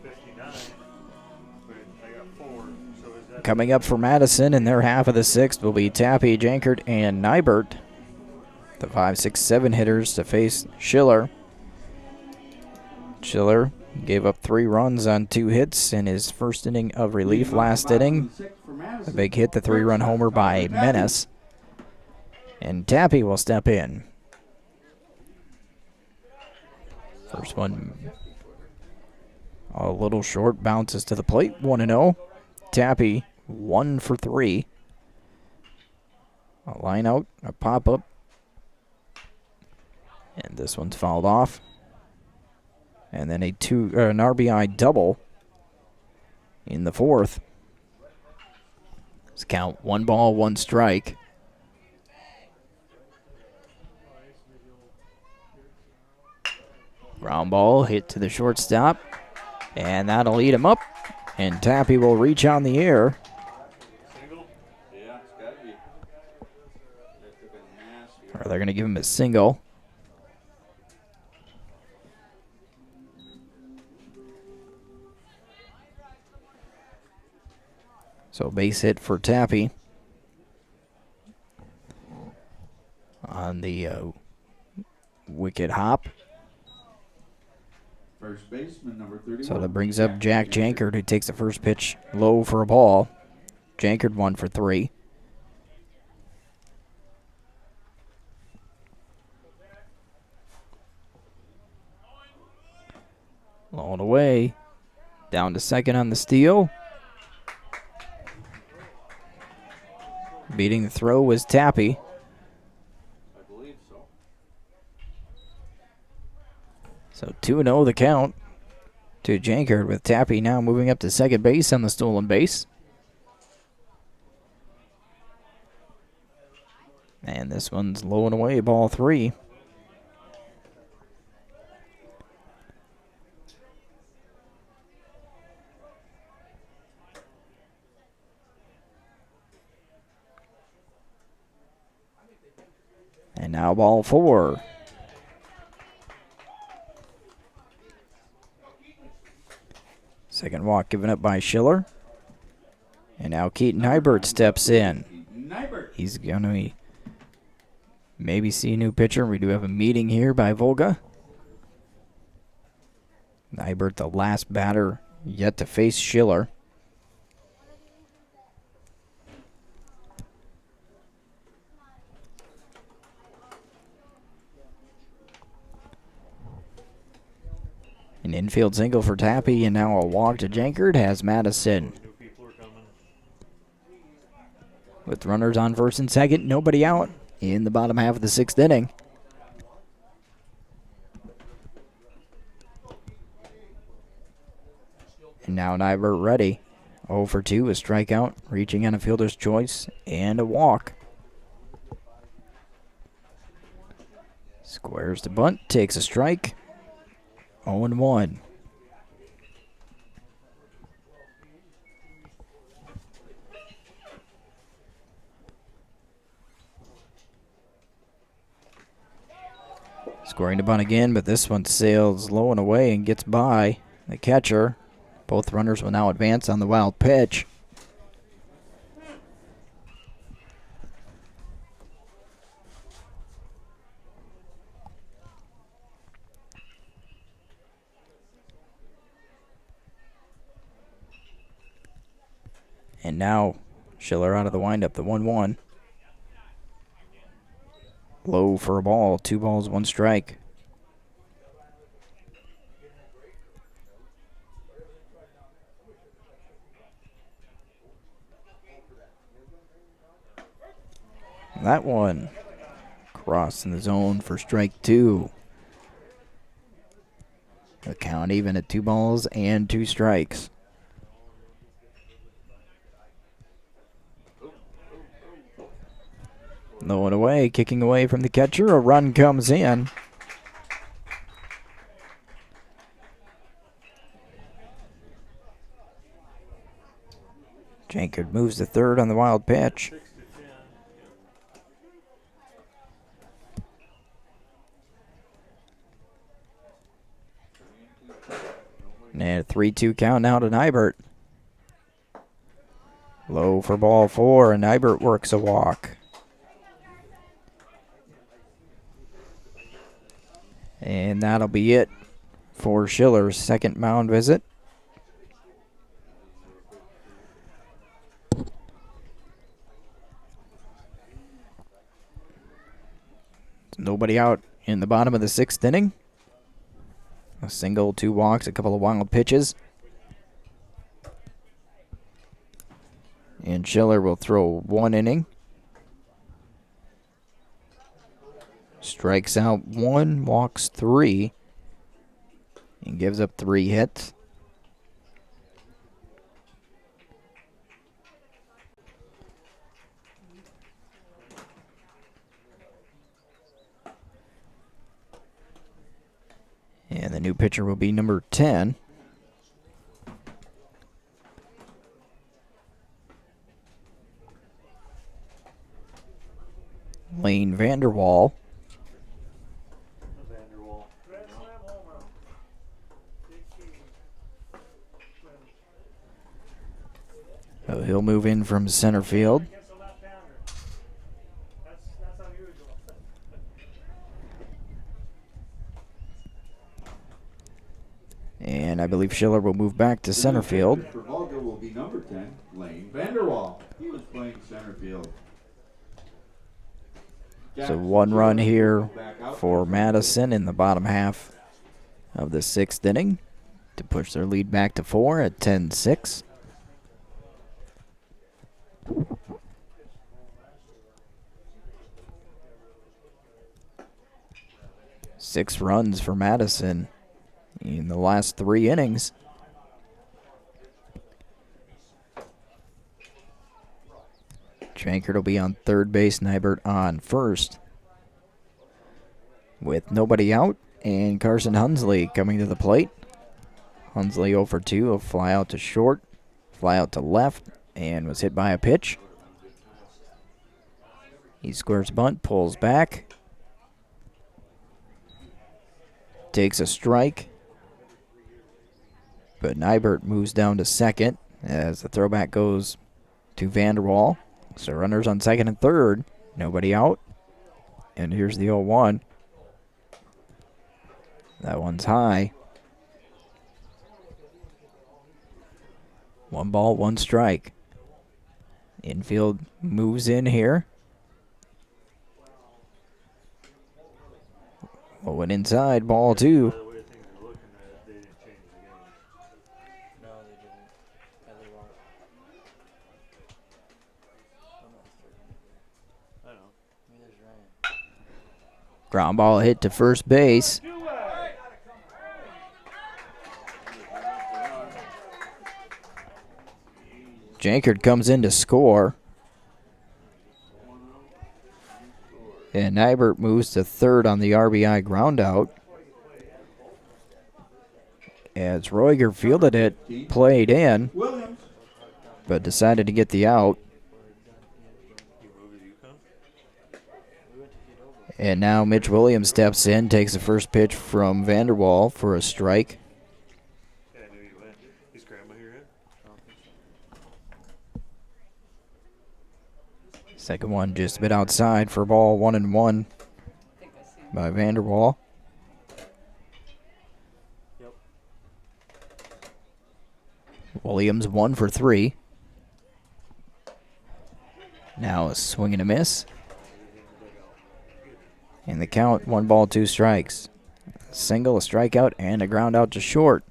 59, but I got 4. So is that Coming up for Madison in their half of the 6th will be Tappy, Jankert, and Nybert. The 5, 6, 7 hitters to face Schiller. Schiller gave up 3 runs on 2 hits in his first inning of relief last inning. A big hit, the 3-run homer by Menace. And Tappy will step in. First one a little short, bounces to the plate, 1-0. Tappy, 1 for 3. A line out, a pop-up. And this one's fouled off. And then an RBI double in the 4th. Let's count 1 ball, 1 strike. Ground ball hit to the shortstop. And that'll eat him up. And Tappy will reach on the air. single? Yeah, it's got to be. That took a nasty. Or they're going to give him a single. So base hit for Tappy on the wicket hop. First baseman, number 31. So that brings up Jack Jankert, who takes the first pitch low for a ball. Jankert 1 for 3. Low and away. Down to second on the steal. Beating the throw was Tappy. I believe so. So 2-0 the count to Jankert, with Tappy now moving up to second base on the stolen base. And this one's low and away, ball 3. And now ball 4. Second walk given up by Schiller. And now Keaton Nybert steps in. Nybert. He's going to maybe see a new pitcher. We do have a meeting here by Volga. Nybert, the last batter yet to face Schiller. An infield single for Tappy, and now a walk to Jankert has Madison. New people are coming. With runners on first and second, nobody out in the bottom half of the 6th inning. And now Nybert ready. 0 for 2, a strikeout, reaching on a fielder's choice, and a walk. Squares to bunt, takes a strike. 0-1. Scoring to bunt again, but this one sails low and away and gets by the catcher. Both runners will now advance on the wild pitch. And now Schiller out of the windup, the 1-1. Low for a ball, 2 balls, 1 strike. That one crossing the zone for strike 2. The count even at 2 balls and 2 strikes. Low and away, kicking away from the catcher. A run comes in. Jankard moves to third on the wild pitch. And a 3-2 count now to Nybert. Low for ball 4, and Nybert works a walk. And that'll be it for Schiller's second mound visit. Nobody out in the bottom of the 6th inning. A single, 2 walks, a couple of wild pitches. And Schiller will throw 1 inning. Strikes out 1, walks 3, and gives up 3 hits. And the new pitcher will be number 10. Lane Vanderwall. So he'll move in from center field. And I believe Schiller will move back to center field. For Volga will be number 10, Lane Vanderwall. He was playing center field. So 1 run here for Madison in the bottom half of the 6th inning to push their lead back to 4 at 10-6. Six runs for Madison in the last 3 innings. Jankard will be on third base, Nybert on first. With nobody out, and Carson Hunsley coming to the plate. Hunsley 0 for 2, a fly out to short, fly out to left, and was hit by a pitch. He squares bunt, pulls back. Takes a strike. But Nybert moves down to second as the throwback goes to Vanderwall. So runners on second and third. Nobody out. And here's the 0-1. That one's high. 1 ball, 1 strike. Infield moves in here. Went inside, ball 2. Ground ball hit to first base. Jankard comes in to score. And Nybert moves to third on the RBI groundout. As Roiger fielded it, played in, Williams. but decided to get the out. And now Mitch Williams steps in, takes the first pitch from Vanderwall for a strike. Yeah, I knew you went. Is Grandma here yet? I don't think so. Second one just a bit outside for ball 1-1 by Vanderwall. Yep. Williams 1 for 3. Now a swing and a miss. And the count, 1 ball, 2 strikes. A single, a strikeout, and a ground out to short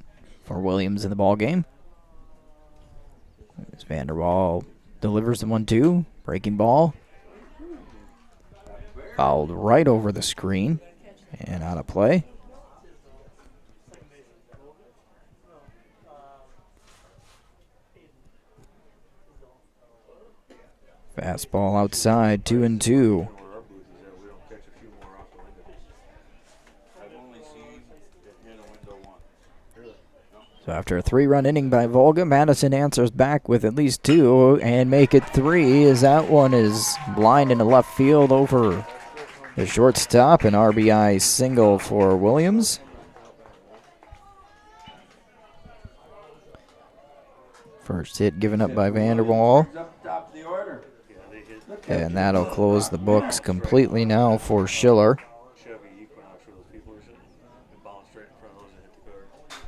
for Williams in the ball game. As Vanderwall delivers the 1-2, breaking ball. Fouled right over the screen and out of play. Fastball outside, 2-2. Where our booth is at, we don't catch a few more off the window. I've only seen it in a window once. So after a 3-run inning by Volga, Madison answers back with at least 2 and make it 3 as that one is lined into left field over the shortstop. An RBI single for Williams. First hit given up by Vanderwall. Up top of the order. Yeah, they hit And that'll close the books completely now for Schiller. Chevy Equinox where those people are sitting. It bounced right in front of those and hit the car.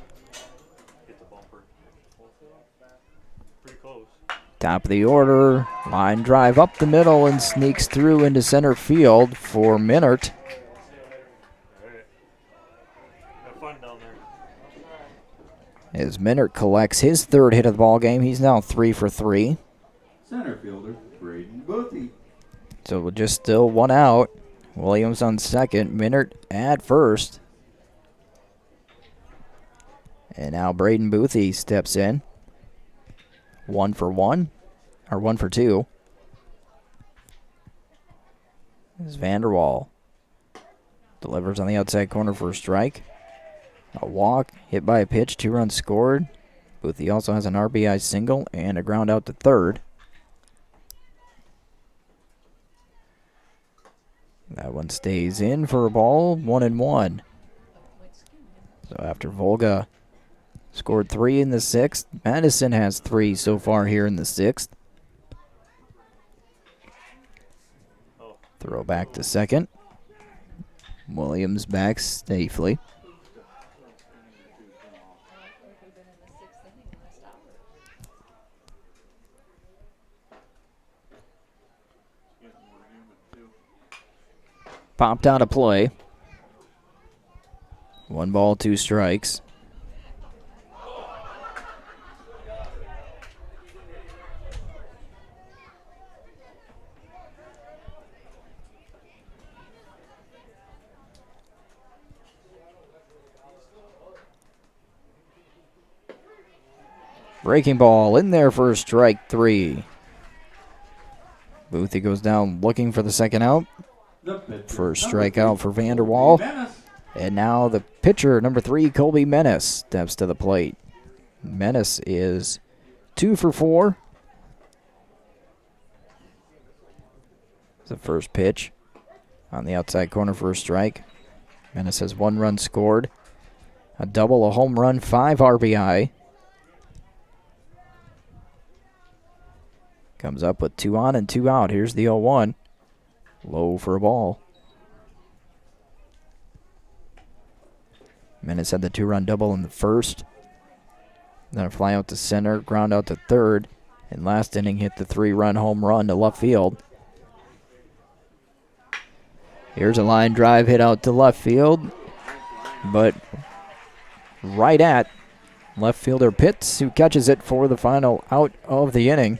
Hit the bumper. Pretty close. Top of the order, line drive up the middle and sneaks through into center field for Minert. Alright. Have fun down there. As Minert collects his 3rd hit of the ball game, he's now 3 for 3. Center fielder, Braden Boothie. So with just still 1 out. Williams on second, Minert at first. And now Braden Boothie steps in. 1 for 1, or 1 for 2. This is Vanderwall. Delivers on the outside corner for a strike. A walk, hit by a pitch, 2 runs scored. Boothie also has an RBI single and a ground out to third. That one stays in for a ball, 1-1. So after Volga scored 3 in the 6th, Madison has 3 so far here in the 6th. Throw back to second. Williams back safely. Popped out of play. 1 ball, 2 strikes. Breaking ball in there for strike 3. Boothie goes down looking for the second out. First strikeout for Vanderwall. And now the pitcher, number 3, Colby Menace, steps to the plate. Menace is 2 for 4. The first pitch on the outside corner for a strike. Menace has 1 run scored. A double, a home run, 5 RBI. Comes up with 2 on and 2 out. Here's the 0-1. Low for a ball. Menace had the 2-run double in the first. Then a fly out to center, ground out to third. And last inning hit the 3-run home run to left field. Here's a line drive hit out to left field. But right at left fielder Pitts, who catches it for the final out of the inning.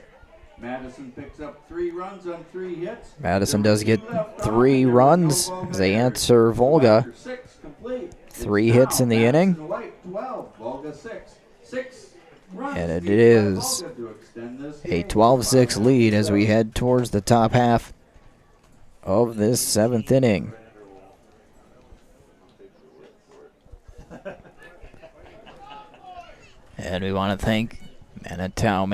Madison picks up 3 runs on 3 hits. Madison does get 3 runs as they answer Volga. 3 hits in the inning. And it is A 12-6 lead as we head towards the top half of this 7th inning. And we want to thank Manitow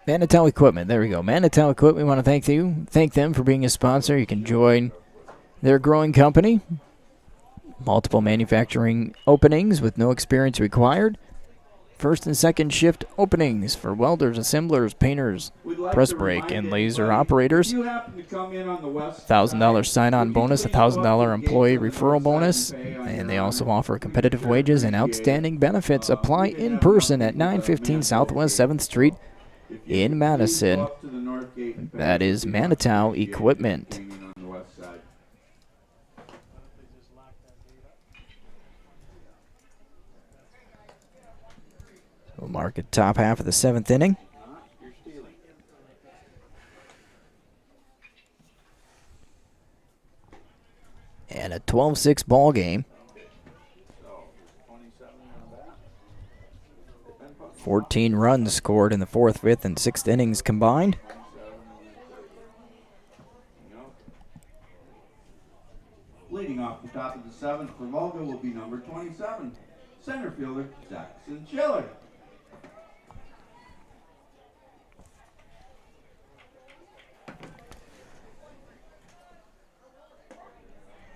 Manitow Equipment. There we go. Manitow Equipment. We want to thank them for being a sponsor. You can join their growing company. Multiple manufacturing openings with no experience required. First and second shift openings for welders, assemblers, painters, press brake, and laser operators. $1,000 sign-on bonus, $1,000 employee referral bonus, and they also offer competitive wages and outstanding benefits. Apply in person at 915 Southwest 7th Street in Madison. That is Manitow Equipment. We'll mark it top half of the 7th inning. And a 12-6 ball game. 14 runs scored in the 4th, 5th, and 6th innings combined. Leading off the top of the 7th for Volga will be number 27, center fielder Jackson Schiller.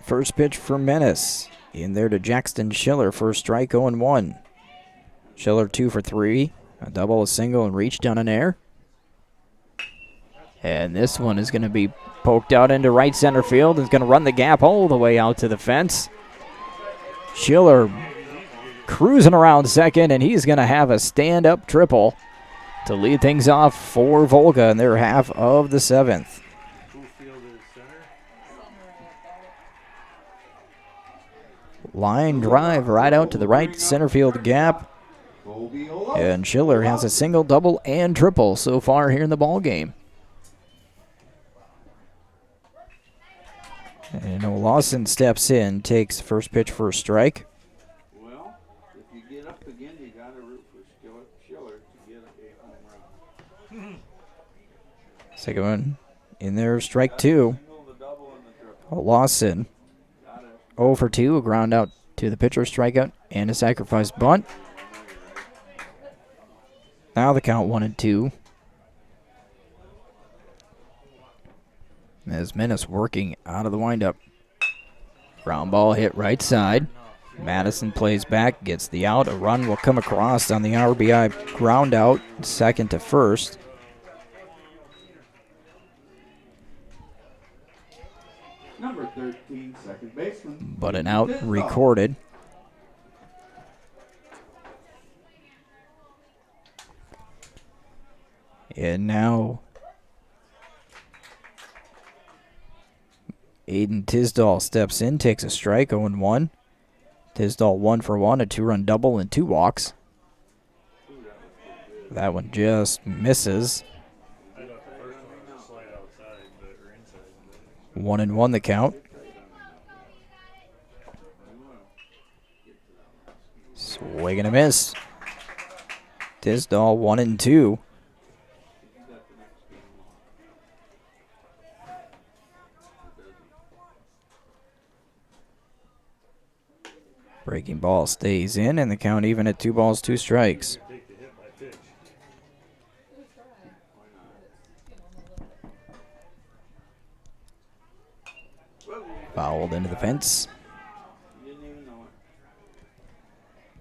First pitch for Menace. In there to Jackson Schiller for a strike, 0-1. Schiller 2 for 3. A double, a single, and reached down an air. And this one is going to be poked out into right center field. It's going to run the gap all the way out to the fence. Schiller cruising around second, and he's going to have a stand-up triple to lead things off for Volga in their half of the 7th. Line drive right out to the right center field gap. And Schiller has a single, double, and triple so far here in the ball game. And Lawson steps in, takes first pitch for a strike. Well, if you get up again, you got to root for Schiller to get a home run. Second one in there, strike 2. Lawson 0 for 2, a ground out to the pitcher, strikeout, and a sacrifice bunt. Now the count 1-2. As Menace working out of the windup. Ground ball hit right side. Madison plays back, gets the out. A run will come across on the RBI ground out, second to first. Number 13, second baseman. But an out recorded. And now Aiden Tisdall steps in, takes a strike, 0-1. Tisdall 1 for 1, a 2-run double and 2 walks. That one just misses. 1-1 the count. Swing and a miss. Tisdall 1-2. Breaking ball stays in, and the count even at 2 balls, 2 strikes. Fouled into the fence.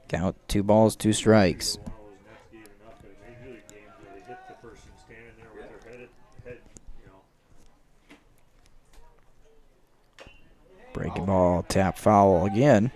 Count 2 balls, 2 strikes. Breaking ball, tap foul again.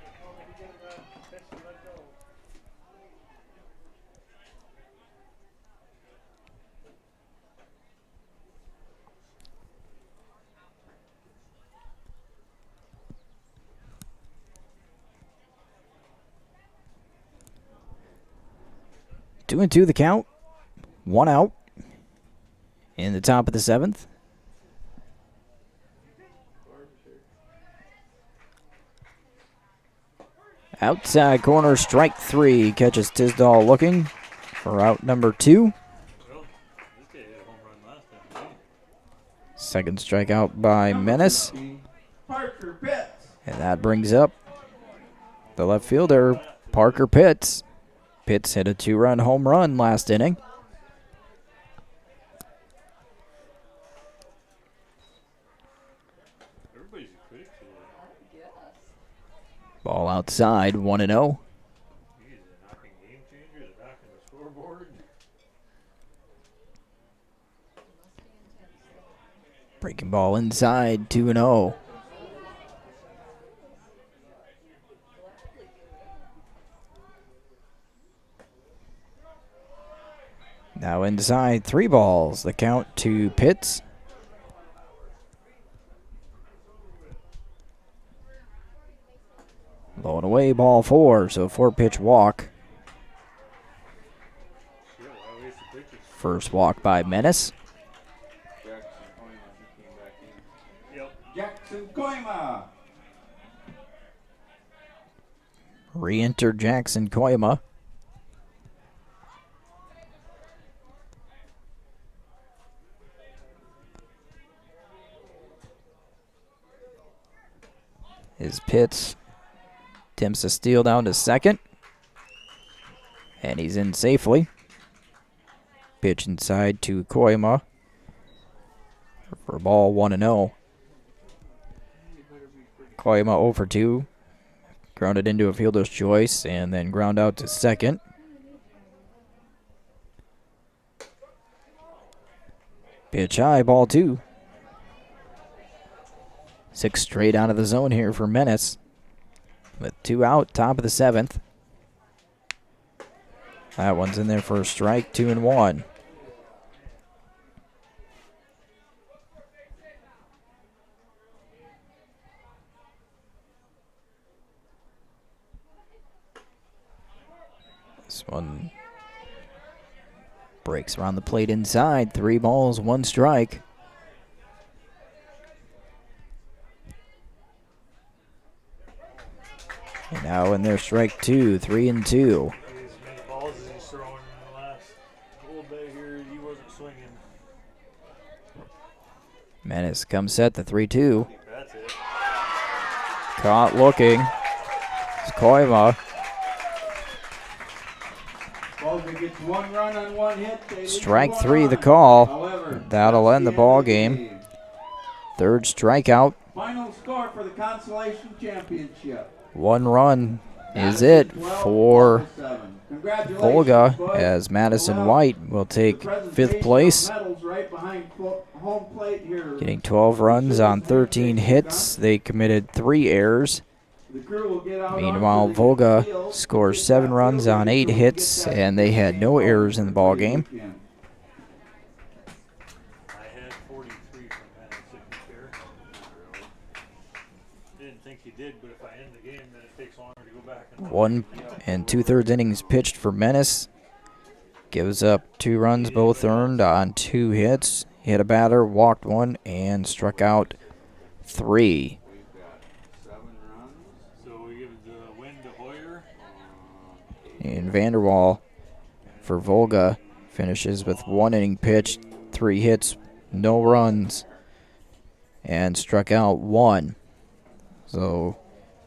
Two and two the count. 1 out in the top of the 7th. Outside corner, strike 3. Catches Tisdall looking for out number 2. Well, this guy hit a home run last time, didn't he? Second strikeout by Menace. Parker Pitts. And that brings up the left fielder, Parker Pitts. Pitts hit a 2-run home run last inning. Everybody's a critic today. Ball outside, 1-0. Geez, they're knocking game changer, they're knocking the scoreboard. Breaking ball inside, 2-0. Now inside, 3 balls. The count to Pitts. Low and away, ball 4, so 4-pitch walk. Shit, why waste the pitches? First walk by Menace. Jackson Coyma, he came back in. Yep. Jackson Coyma. Re-enter Jackson Koyama. His Pitts attempts a steal down to second. And he's in safely. Pitch inside to Koyama for ball 1-0. Koyama 0 for 2. Grounded into a fielder's choice and then ground out to second. Pitch high, ball 2. 6 straight out of the zone here for Menace. With 2 out, top of the 7th. That one's in there for a strike, 2-1. This one breaks around the plate inside. 3 balls, 1 strike. And now in there, strike 2, 3-2. As many balls as he's throwing in the last little bit here, he wasn't swinging. Menace comes set, the 3-2. That's it. Caught looking. It's Koyama. Volga gets 1 run on 1 hit. They leave Strike 1 3 the on. call. However, That'll that's end the end ball of the game. Third strikeout. Final score for the Consolation Championship. 1 run is Madison it 12, for Volga 7. Congratulations, Volga, boys. as Madison Well, White will the take presentation 5th place. of medals right behind home plate here. Getting 12 runs on 13 hits. They committed 3 errors. The crew will get out Meanwhile, onto the Volga field. scores 7 runs on 8 hits, and they had no errors in the ball game. I had 43 from that signature. Didn't think he did, but if I end the game, then it takes longer to go back. 1 2/3 innings pitched for Menace. Gives up 2 runs, both earned on 2 hits. Hit a batter, walked 1, and struck out 3. We've got 7 runs. So we give the win to Hoyer. And Vanderwall for Volga finishes with 1 inning pitched, 3 hits, no runs, and struck out 1. So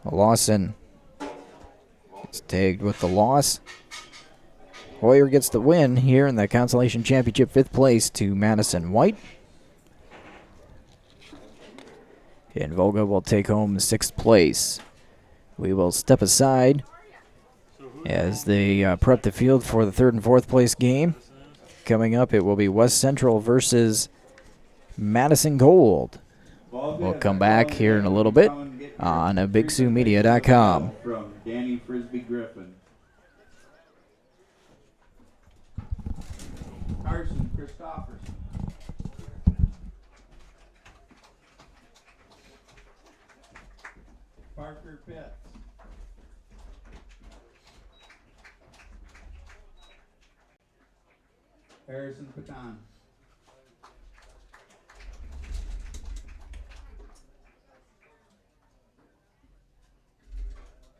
Lawson is tagged with the loss. Hoyer gets the win here in the Consolation Championship, 5th place to Madison White. And Volga will take home 6th place. We will step aside as they prep the field for the 3rd and 4th place game. Coming up, it will be West Central versus Madison Gold. We'll come back here in a little bit on BigSouMedia.com. From Danny Frisbee Griffin. Carson Christopherson. Parker Pitts. Harrison Patan.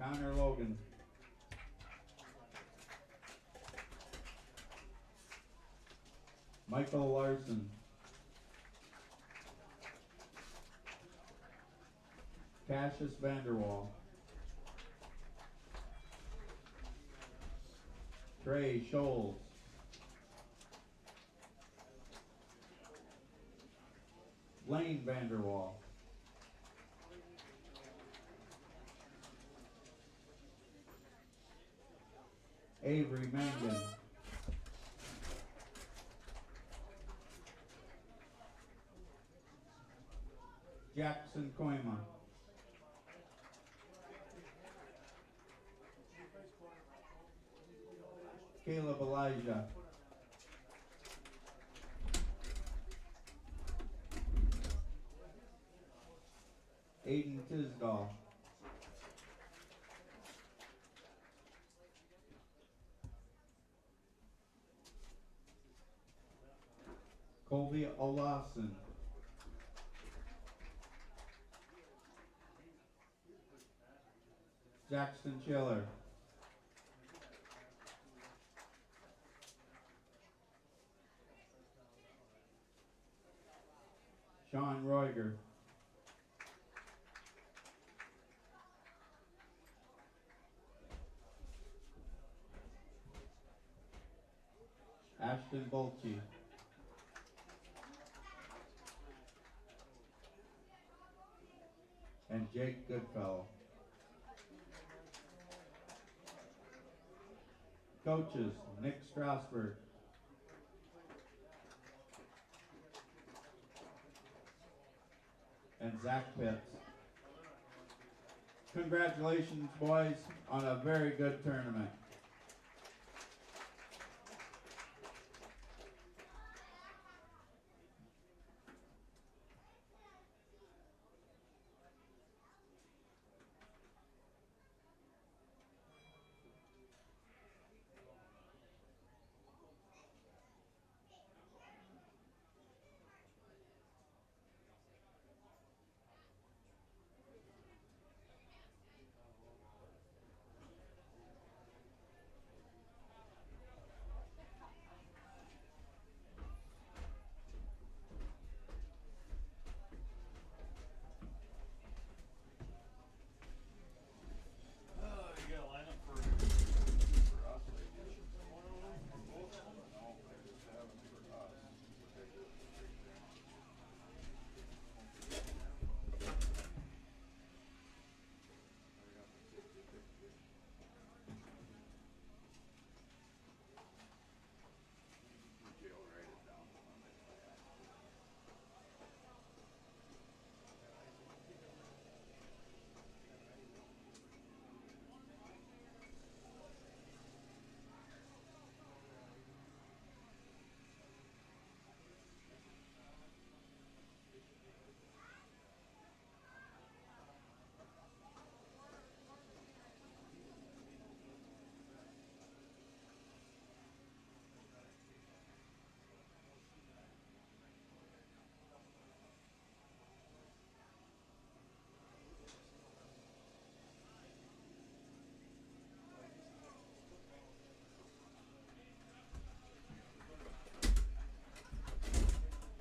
Connor Logan. Michael Larson. Cassius Vanderwall. Trey Scholes. Lane Vanderwall. Avery Mangan. Jackson Koima. Caleb Elijah. Aiden Tisdall. Colby Olafson. Jackson Chiller. Sean Roiger. Ashton Bolche. And Jake Goodfellow. Coaches, Nick Strasberg. And Zach Pitts. Congratulations, boys, on a very good tournament. You got a lineup for us, I guess.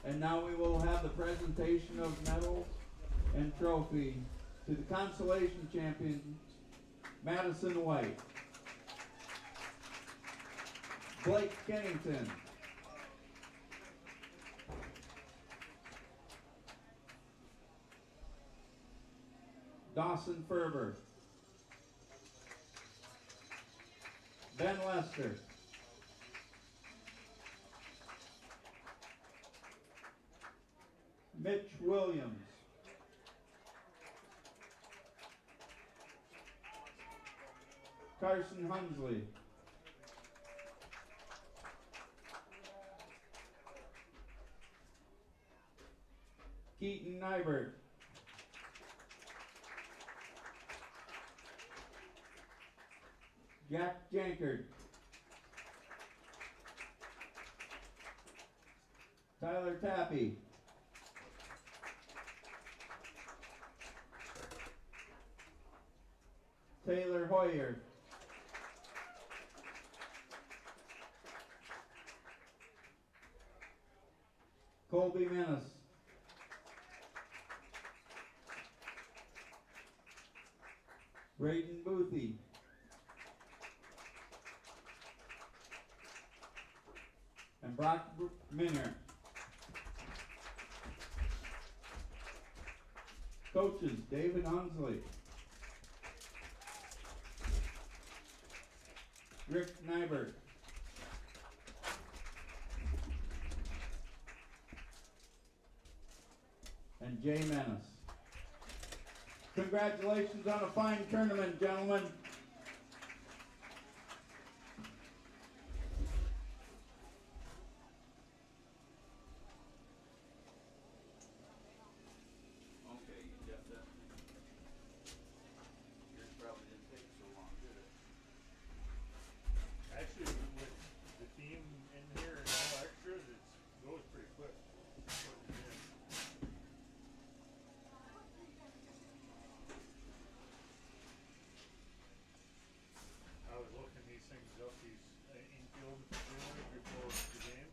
And now we will have the presentation of medals and trophy to the Consolation champions, Madison White, Blake Kennington, Dawson Ferber, Ben Lester, Mitch Williams, Carson Hunsley, Keaton Nybert, Jack Jankard, Tyler Tappy, Taylor Hoyer. Colby Menace. Braden Boothie. And Brock Minier. Coaches, David Hunsley. Rick Nybert. And Jay Menace. Congratulations on a fine tournament, gentlemen. Okay, you got that. Yours probably didn't take so long, did it? Actually, with the team in here and all extras, it goes pretty quick. I was looking these things up, these infield viewers before the game.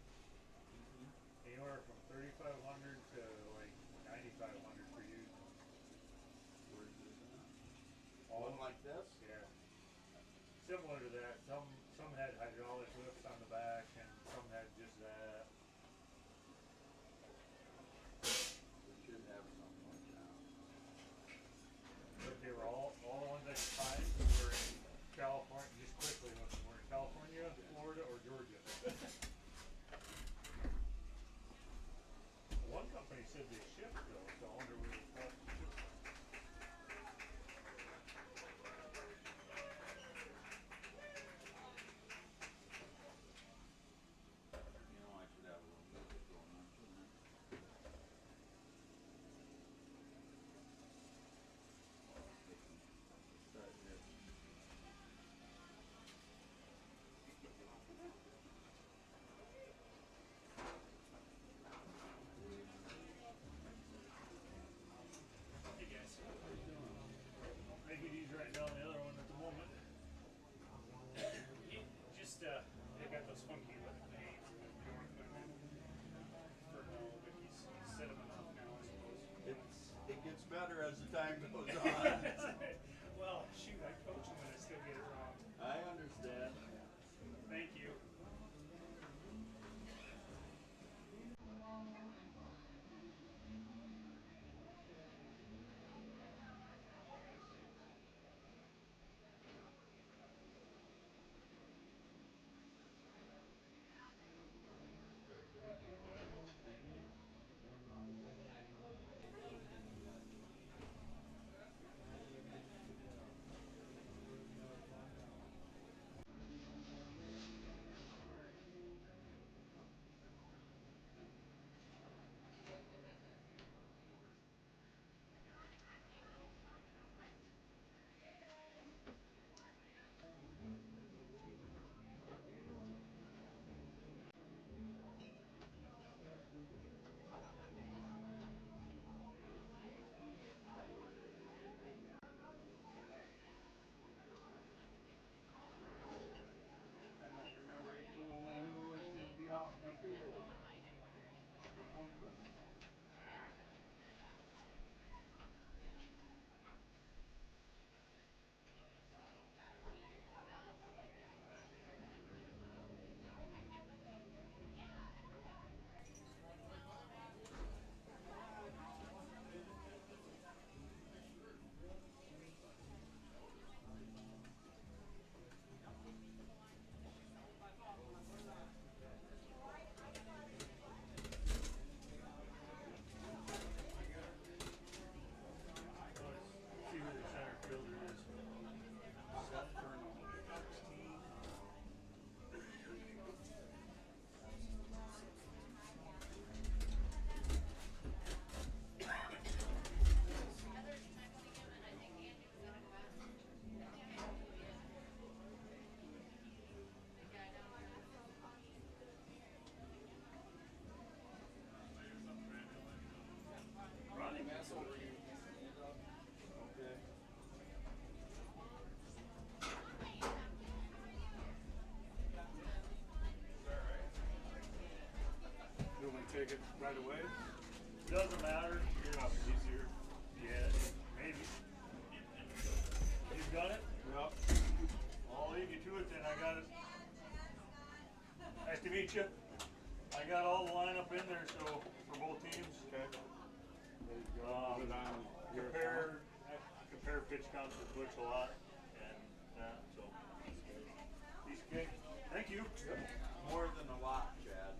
Anywhere from 3,500 to like 9,500 for you. Where's this at? All One like this? Yeah. Similar to that. Some had hydraulic lifts on the back and some had just that. We should have something like that. But they were all the ones I could find were in California, just quickly looking, were in California, Florida, or Georgia. One company said they shipped though, so I wonder where they cost to ship. You know, I should have a little music going on, shouldn't I? Start here. Hey guys. I could use right now the other one at the moment. He just they got those funky lip names for no, but he's set him enough now, I suppose. It gets better as the time goes on. Well, shoot, I coach him and I still get it wrong. I understand. Thank you. doesn't matter. Probably easier. Yeah, maybe. You've got it? Yep. I'll leave you to it then. I got it. Nice to meet you. I got all the lineup in there, so for both teams. Okay. Um, Put it on your compare pitch counts with Butch a lot, and that. So piece of cake. Thank you. More than a lot, Chad.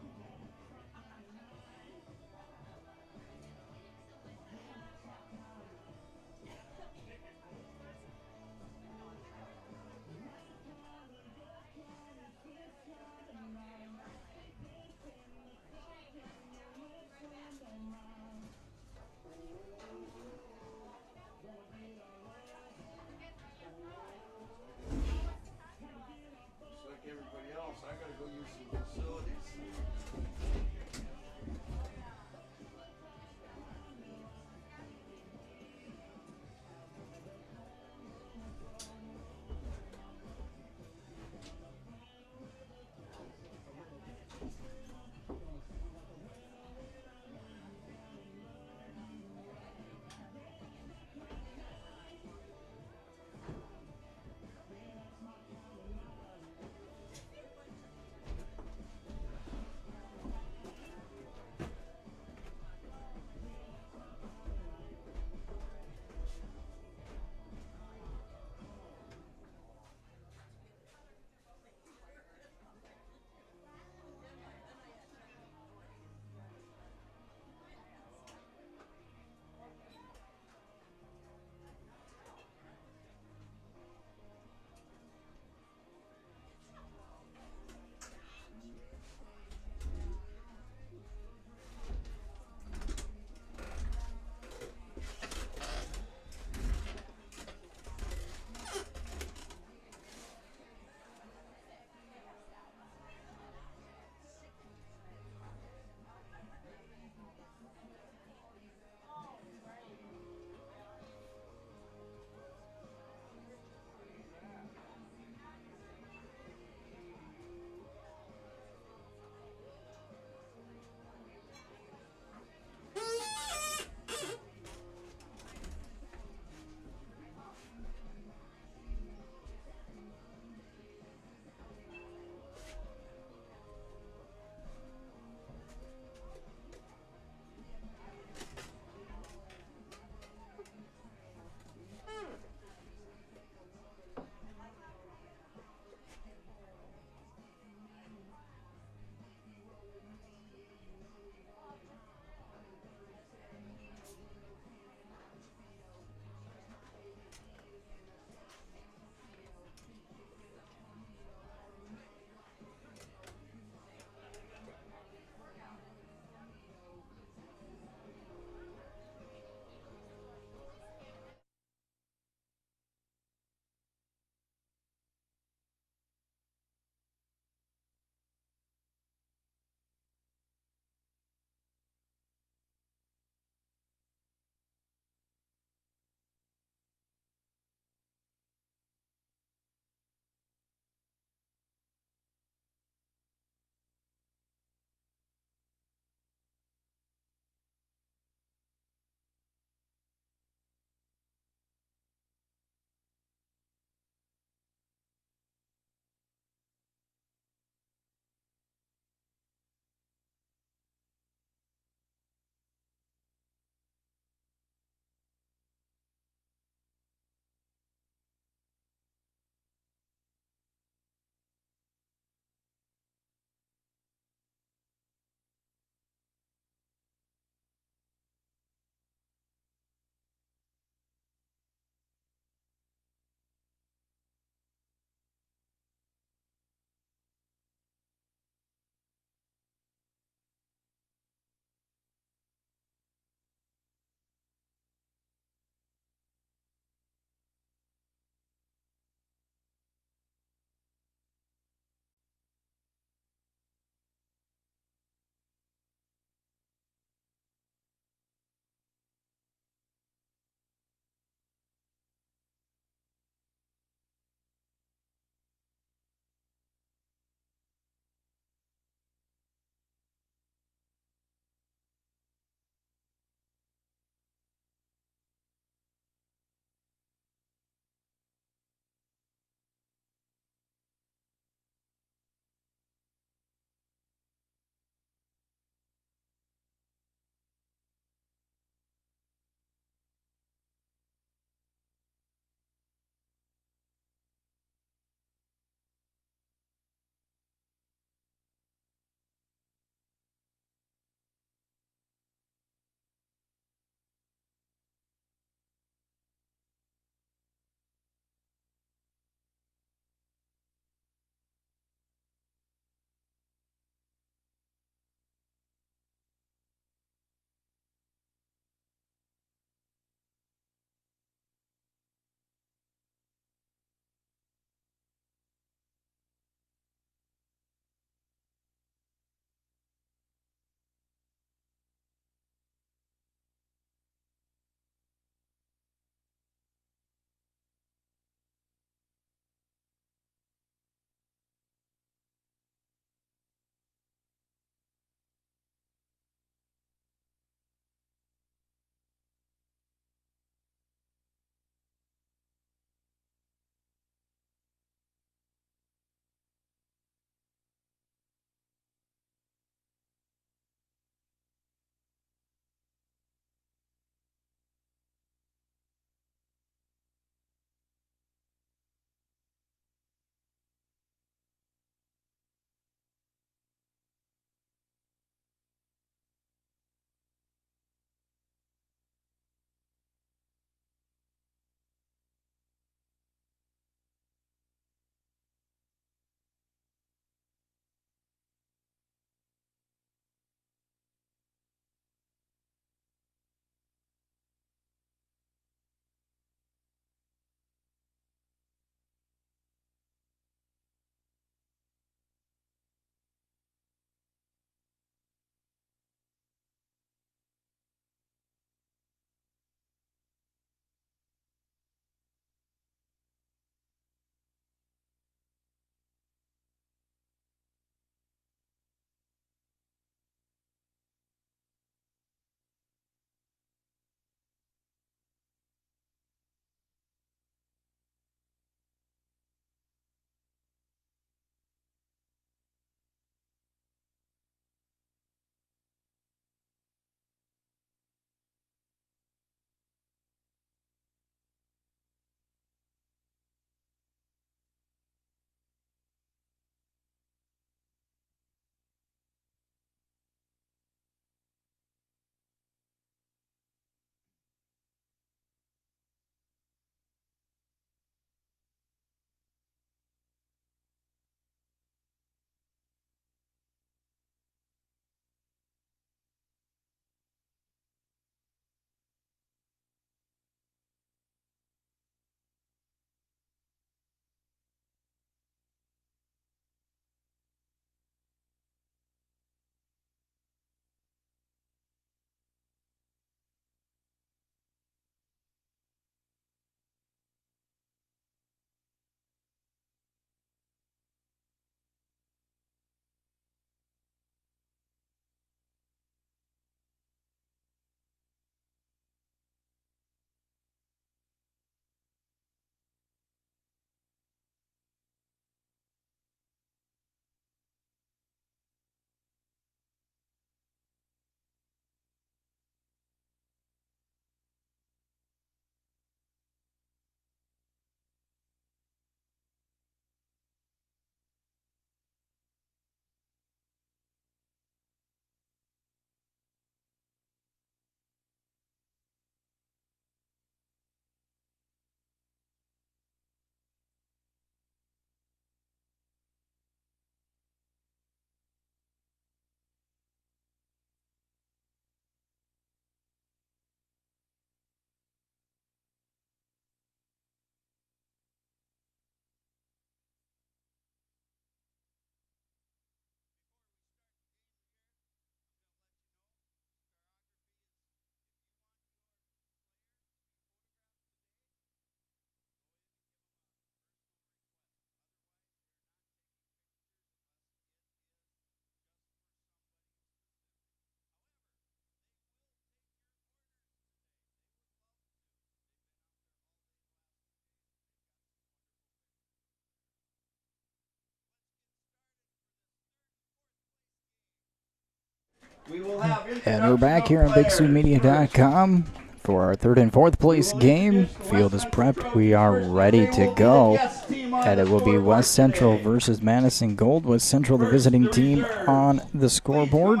We will have And we're back here on BigSueMedia.com for our third and fourth place game. Field is prepped. We are ready to go. And it will be West Central versus Madison Gold. West Central, the visiting team, on the scoreboard.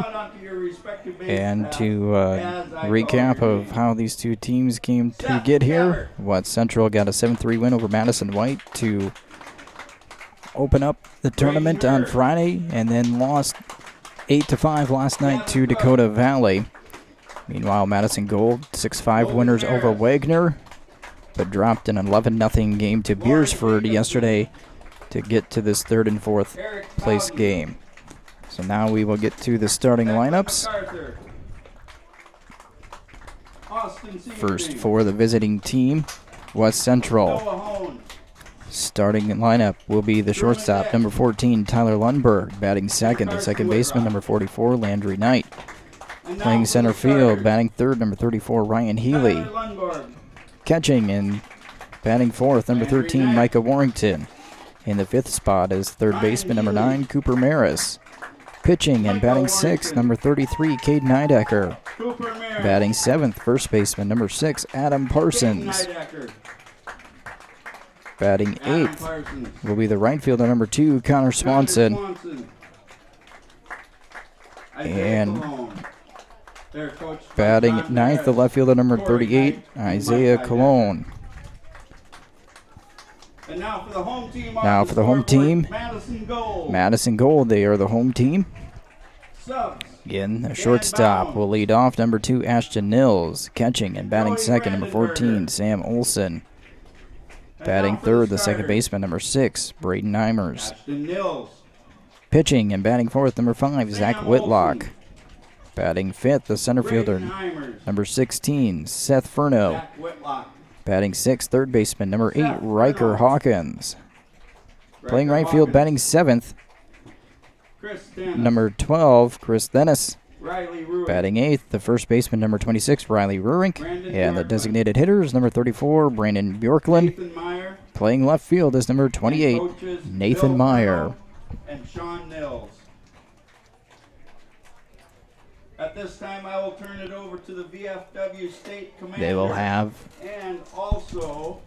And to recap of how these two teams came to get here, West Central got a 7-3 win over Madison White to open up the tournament on Friday, and then lost 8-5 last night to Dakota Valley. Meanwhile, Madison Gold, 6-5 winners over Wagner, but dropped an 11-0 game to Beresford yesterday to get to this third and fourth place game. So now we will get to the starting lineups. First for the visiting team, West Central. Starting lineup will be the shortstop, number 14, Tyler Lundberg, batting second. The second baseman, number 44, Landry Knight. Playing center field, batting third, number 34, Ryan Healy. Catching and batting fourth, number 13, Micah Warrington. In the fifth spot is third baseman, number 9, Cooper Maris. Pitching and batting sixth, number 33, Cade Nidecker. Batting seventh, first baseman, number 6, Adam Parsons. Batting eighth will be the right fielder, number 2, Connor Swanson. And batting ninth, the left fielder, number 38, Isaiah Colon. Now for the home team, Madison Gold. They are the home team. Again, the shortstop will lead off, number 2, Ashton Nils. Catching and batting second, number 14, Sam Olson. Batting third, the second baseman, number 6, Braden Eimers. Pitching and batting fourth, number 5, Zach Whitlock. Batting fifth, the center fielder, number 16, Seth Furno. Batting sixth, third baseman, number 8, Riker Hawkins. Playing right field, batting seventh, number 12, Chris Dennis. Batting eighth, the first baseman, number 26, Riley Rurink. And the designated hitters, number 34, Brandon Bjorklund. Playing left field is number 28, Nathan Meyer. And Sean Nils. At this time, I will turn it over to the VFW State Commander. They will have and also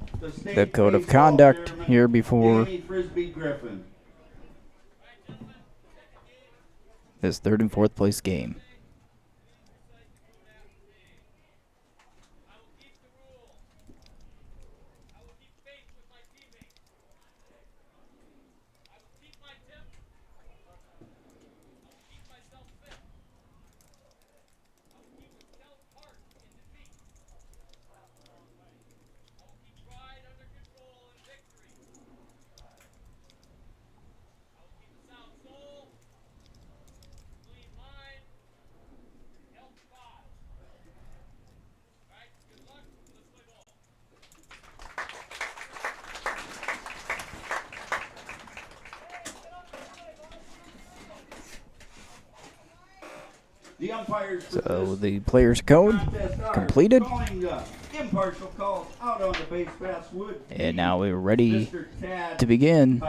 the code of conduct here before this third and fourth place game. So the players' code completed. And now we're ready to begin.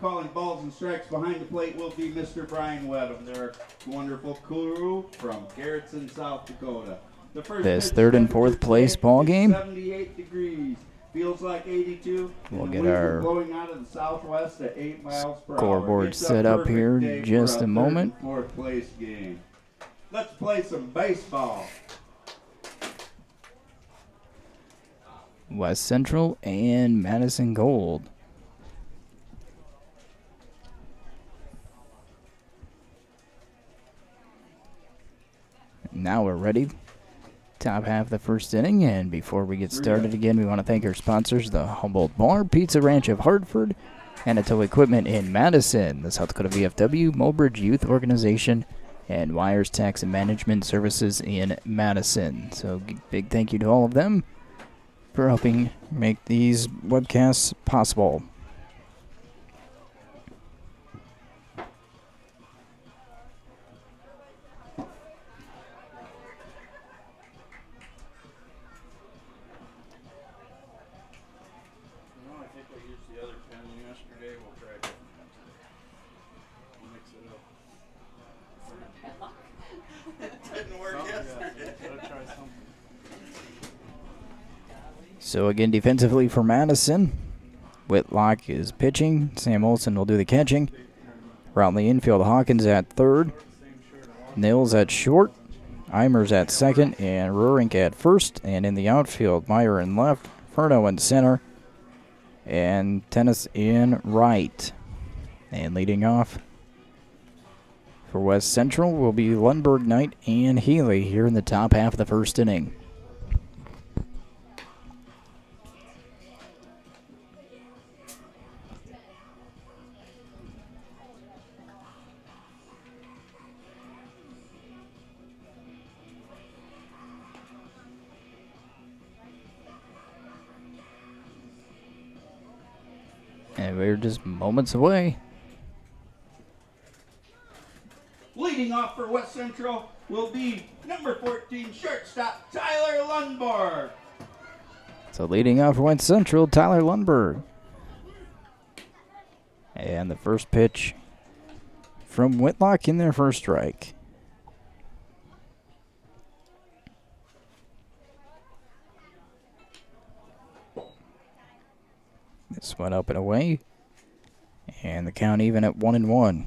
Calling balls and strikes behind the plate will be Mr. Brian Wedham, their wonderful crew from Garrettson, South Dakota. This third and fourth place ball game. 78 degrees. Feels like 82. We'll get our blowing out of the southwest at 8 miles per hour. Scoreboard set up here in just a moment. Fourth place game. Let's play some baseball. West Central and Madison Gold. Now we're ready. Top half of the first inning, and before we get started again, we want to thank our sponsors, the Humboldt Bar, Pizza Ranch of Hartford, and Tow Equipment in Madison, the South Dakota VFW, Mulbridge Youth Organization, and Wires Tax and Management Services in Madison. So big thank you to all of them for helping make these webcasts possible. I think we used the other pen yesterday. We'll try it. We'll mix it up. So again, defensively for Madison, Whitlock is pitching. Sam Olson will do the catching. Around the infield, Hawkins at third. Nils at short. Eimers at second. And Rurink at first. And in the outfield, Meyer in left. Furno in center. And Tennis in right. And leading off for West Central will be Lundberg, Knight, and Healy here in the top half of the first inning. And we're just moments away. Leading off for West Central will be number 14 shortstop Tyler Lundberg. So leading off for West Central, Tyler Lundberg. And the first pitch from Whitlock in their first strike. This one up and away. And the count even at 1-1.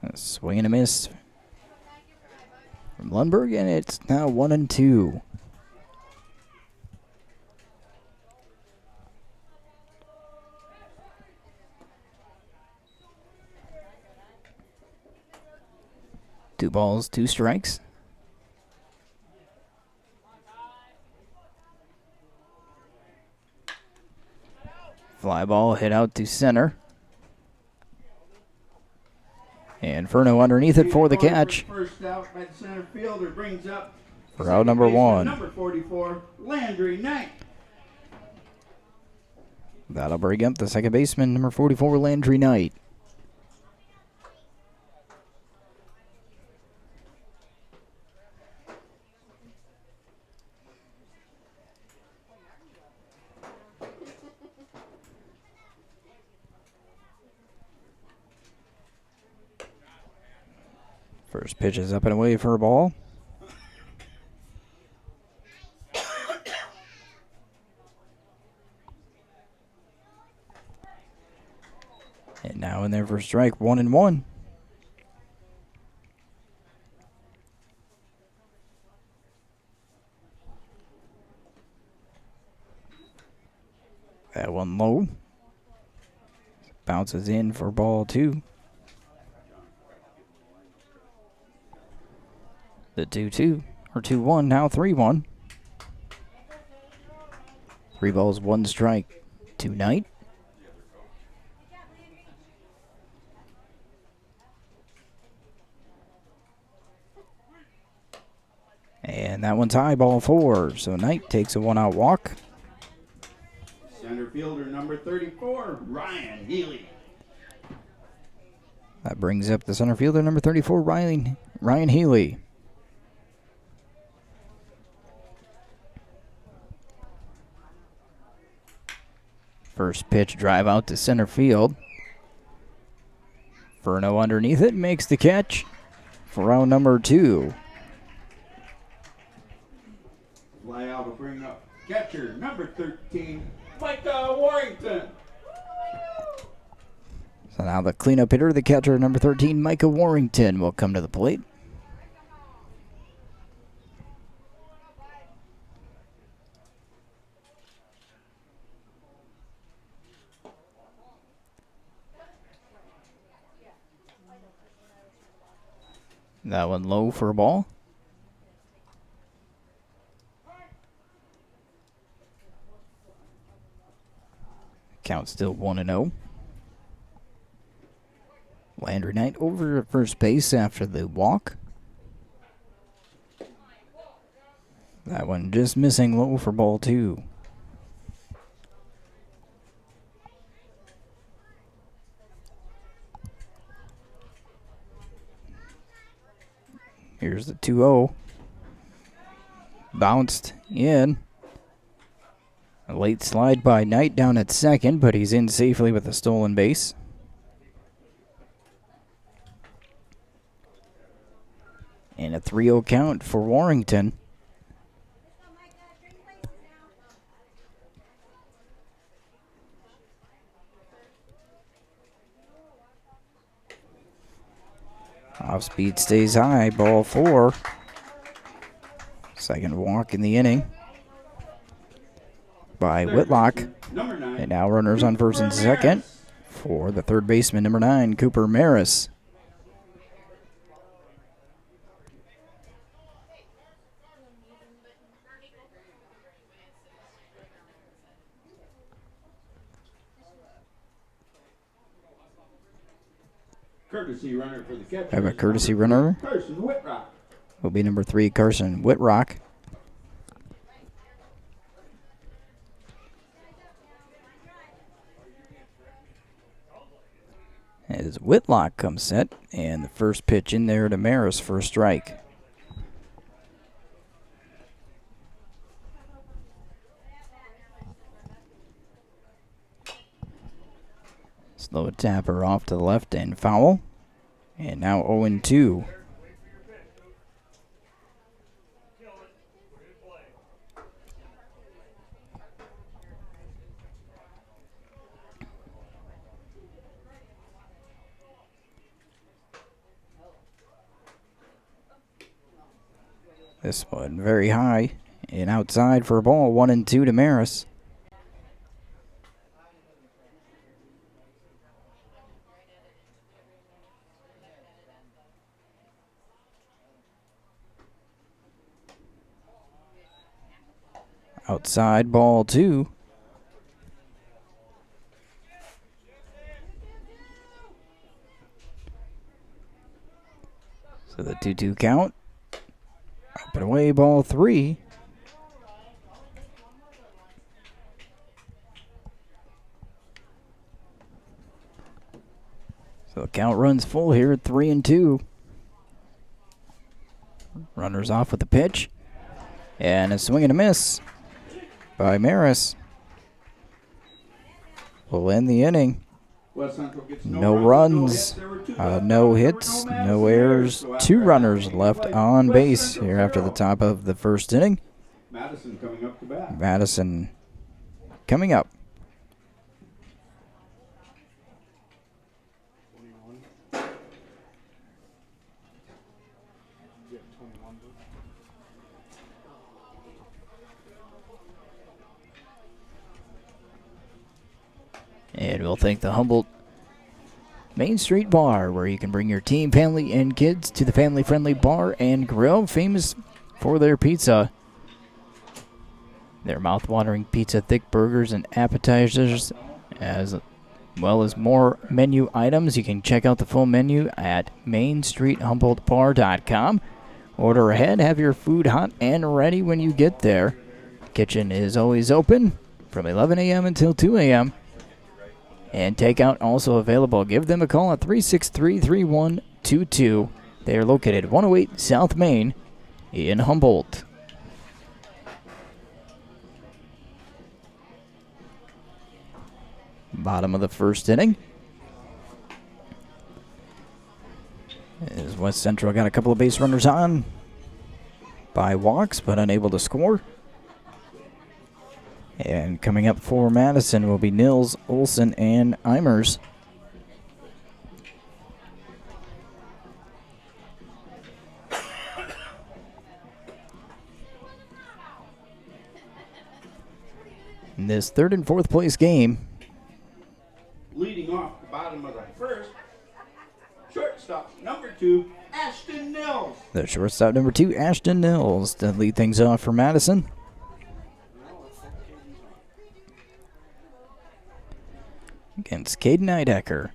A swing and a miss from Lundberg, and it's now 1-2. Two balls, two strikes. Fly ball hit out to center. And Furno underneath it for the catch. First out by the center fielder brings up For out number one. Number 44, Landry Knight. That'll bring up the second baseman, number 44, Landry Knight. First pitch is up and away for a ball. And now in there for strike, 1-1. That one low. Bounces in for ball two. The 2-2, or 2-1, now 3-1. 3 balls, 1 strike to Knight. And that one's high, ball 4. So Knight takes a 1-out walk. Center fielder number 34, Ryan Healy. That brings up the center fielder number 34, Ryan Healy. First pitch, drive out to center field. Furno underneath it, makes the catch for round number 2. Fly out to bring up catcher number 13, Micah Warrington. So now the cleanup hitter, the catcher number 13, Micah Warrington, will come to the plate. That one low for a ball. Count still 1-0. Landry Knight over at first base after the walk. That one just missing low for ball 2. Here's the 2-0. Bounced in. A late slide by Knight down at second, but he's in safely with a stolen base. And a 3-0 count for Warrington. Off speed stays high, ball 4. Second walk in the inning by Whitlock. And now runners on first and second for the third baseman, number 9, Cooper Maris. Courtesy runner for the catcher. Have a courtesy runner. Carson Whitrock. Will be number 3, Carson Whitrock. As Whitlock comes set, and the first pitch in there to Maris for a strike. Slow tapper off to the left and foul. And now 0-2. This one very high and outside for a ball. 1-2 to Maris. Outside, ball 2. So the 2-2 count. Up and away, ball 3. So the count runs full here at 3-2. Runners off with the pitch. And a swing and a miss by Maris. Will end the inning. No runs, no hits, no errors. 2 runners left on base here after the top of the first inning. Madison coming up to bat. Madison coming up. And we'll thank the Humboldt Main Street Bar, where you can bring your team, family, and kids to the family-friendly bar and grill, famous for their pizza. Their mouth-watering pizza, thick burgers, and appetizers, as well as more menu items. You can check out the full menu at mainstreethumboldtbar.com. Order ahead, have your food hot and ready when you get there. Kitchen is always open from 11 a.m. until 2 a.m. And takeout also available. Give them a call at 363-3122. They are located 108 South Main in Humboldt. Bottom of the first inning. As West Central got a couple of base runners on by walks, but unable to score. And coming up for Madison will be Nils, Olsen, and Eimers. In this third and fourth place game, leading off the bottom of the first, shortstop number 2, Ashton Nils. The shortstop number 2, Ashton Nils, to lead things off for Madison. Against Caden Eidecker.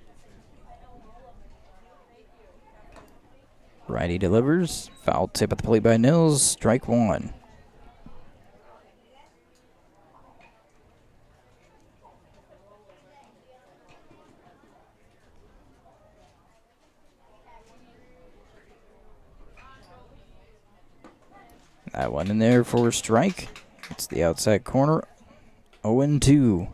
Righty delivers. Foul tip at the plate by Nils. Strike 1. That one in there for a strike. It's the outside corner. 0-2.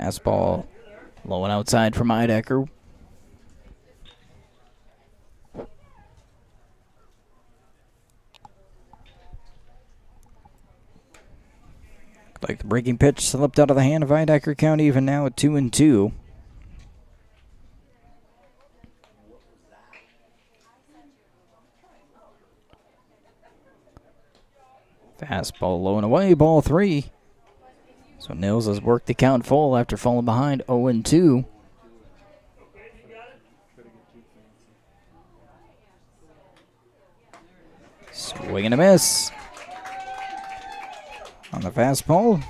Fastball low and outside from Heidecker. Like the breaking pitch slipped out of the hand of Heidecker. Count even now at 2-2. Fastball low and away, ball 3. So Nils has worked the count full after falling behind 0-2. Swing and a miss on the fastball.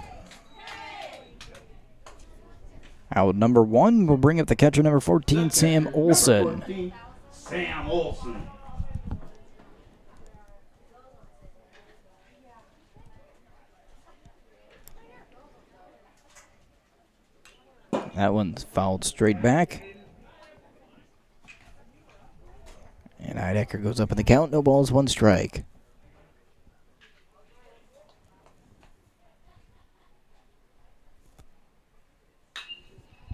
Out number 1 will bring up the catcher number 14, Sam Olson. 14, Sam Olson. That one's fouled straight back. And Heidecker goes up in the count. No balls, 1 strike.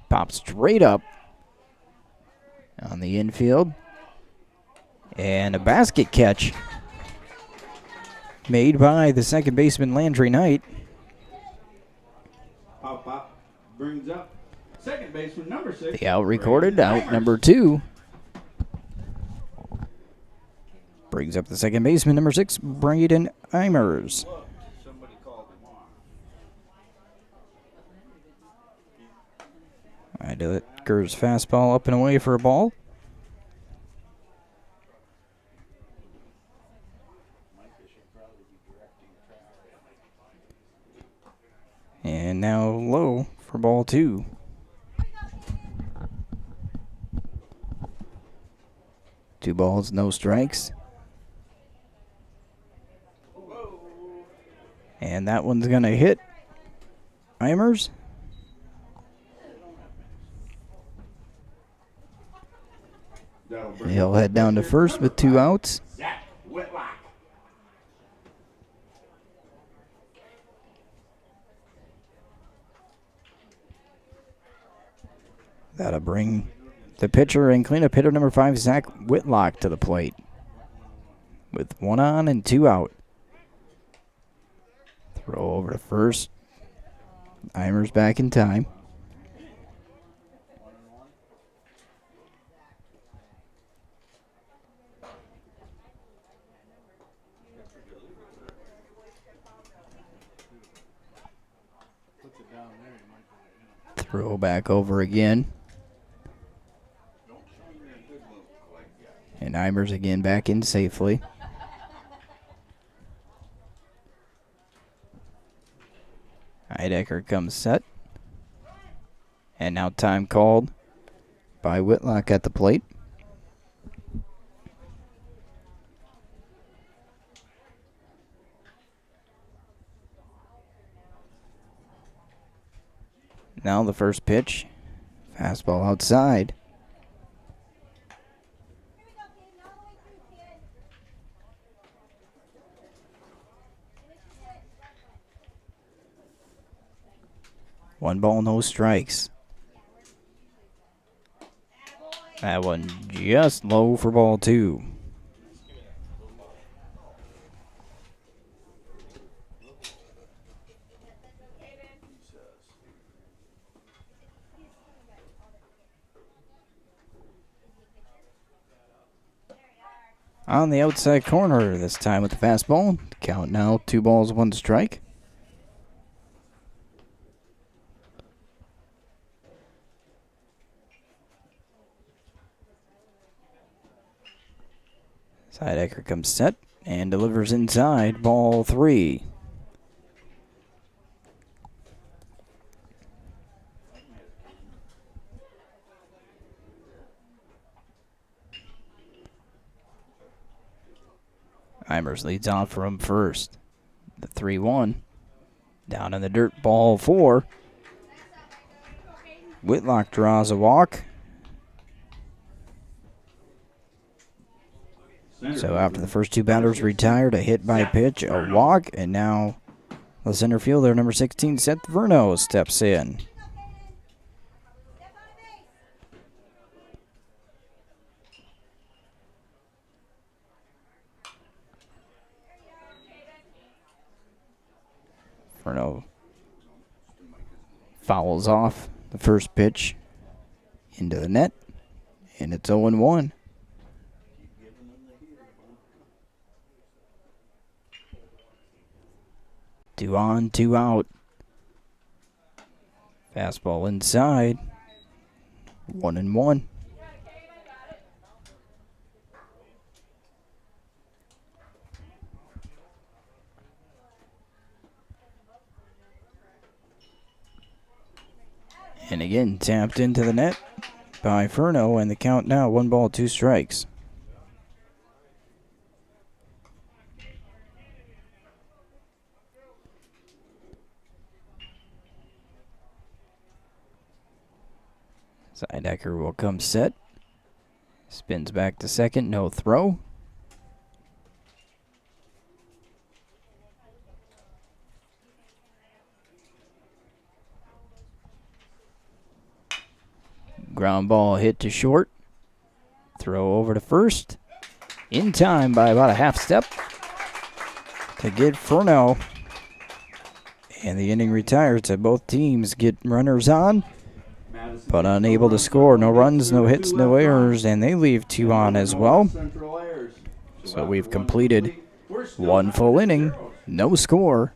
Pops straight up on the infield. And a basket catch made by the second baseman Landry Knight. Pop brings up second baseman number 6. The out recorded, out number 2. Brings up the second baseman number 6, Braden Eimers. Somebody called him on. Heidecker's fastball up and away for a ball. And now low for ball 2. Two balls, no strikes. And that one's going to hit Eimers. He'll head down to first with 2 outs. Zach Whitlock. That'll bring the pitcher and cleanup hitter number 5, Zach Whitlock, to the plate. With 1 on and 2 out. Throw over to first. Eimers back in time. Throw back over again. And Eimers again back in safely. Heidecker comes set. And now time called by Whitlock at the plate. Now the first pitch. Fastball outside. One ball, no strikes. That one just low for ball 2. On the outside corner this time with the fastball. Count now 2 balls, 1 strike. Heidecker comes set and delivers inside, ball 3. Eimers leads off from first. The 3-1. Down in the dirt, ball 4. Whitlock draws a walk. So after the first 2 batters retired, a hit by pitch, a walk, and now the center fielder, number 16, Seth Verno, steps in. Furno fouls off the first pitch into the net, and it's 0-1. Two on, two out. Fastball inside. 1-1. And again, tapped into the net by Furno, and the count now 1 ball, 2 strikes. Zeidecker will come set. Spins back to second, no throw. Ground ball hit to short. Throw over to first. In time by about a half step to get Furno. And the inning retires to both teams get runners on, but unable to score. No runs, no hits, no errors, and they leave 2 on as well. So we've completed 1 full inning, no score,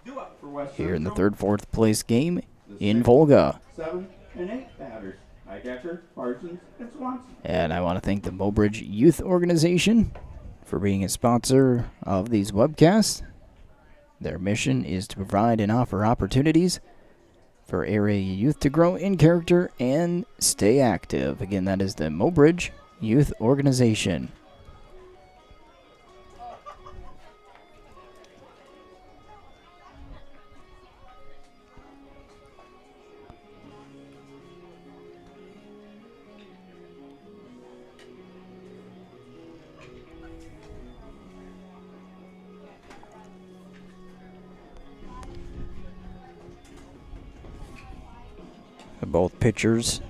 here in the 3rd, 4th place game in Volga. 7 and 8 batters. Heidecker, Parsons, and Swanson. And I want to thank the Mobridge Youth Organization for being a sponsor of these webcasts. Their mission is to provide and offer opportunities for area youth to grow in character and stay active. Again, that is the Mobridge Youth Organization. Both pitchers,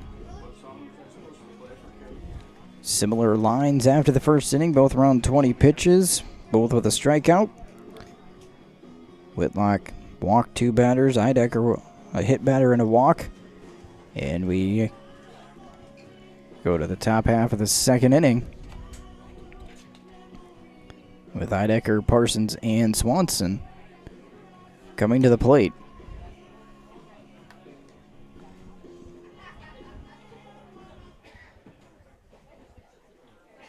similar lines after the first inning, both around 20 pitches, both with a strikeout. Whitlock walked 2 batters, Heidecker a hit batter and a walk. And we go to the top half of the 2nd inning with Heidecker, Parsons, and Swanson coming to the plate.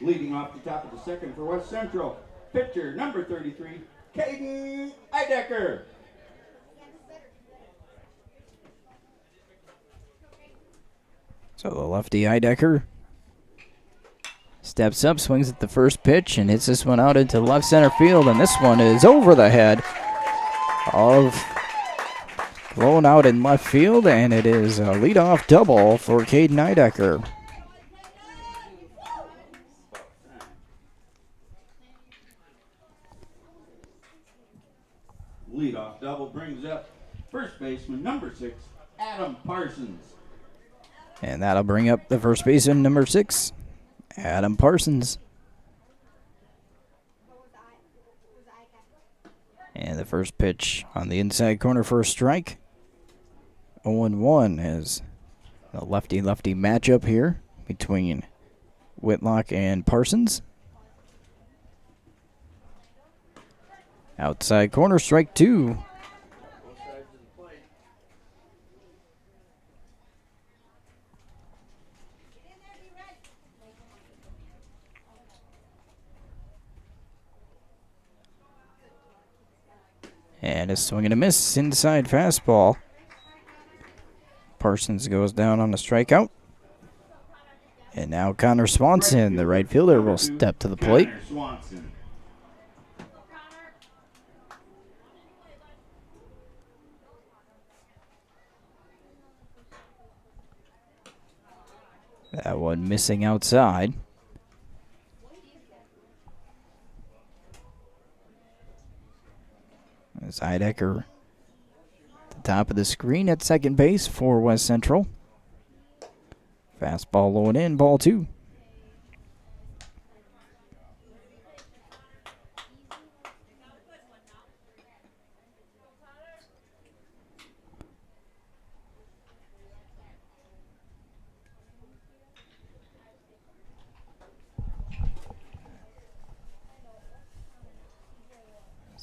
Leading off the top of the 2nd for West Central, pitcher number 33, Caden Heidecker. So the lefty Heidecker steps up, swings at the first pitch, and hits this one out into left center field, and this one is over the head of blown out in left field, and it is a leadoff double for Caden Heidecker. Leadoff double brings up first baseman number 6, Adam Parsons. And that'll bring up the first baseman number 6, Adam Parsons. And the first pitch on the inside corner for a strike. 0-1 as the lefty-lefty matchup here between Whitlock and Parsons. Outside corner, strike 2. And a swing and a miss, inside fastball. Parsons goes down on a strikeout. And now Connor Swanson, the right fielder, will step to the plate. That one missing outside. As Heidecker at the top of the screen at second base for West Central. Fastball low and in, ball 2.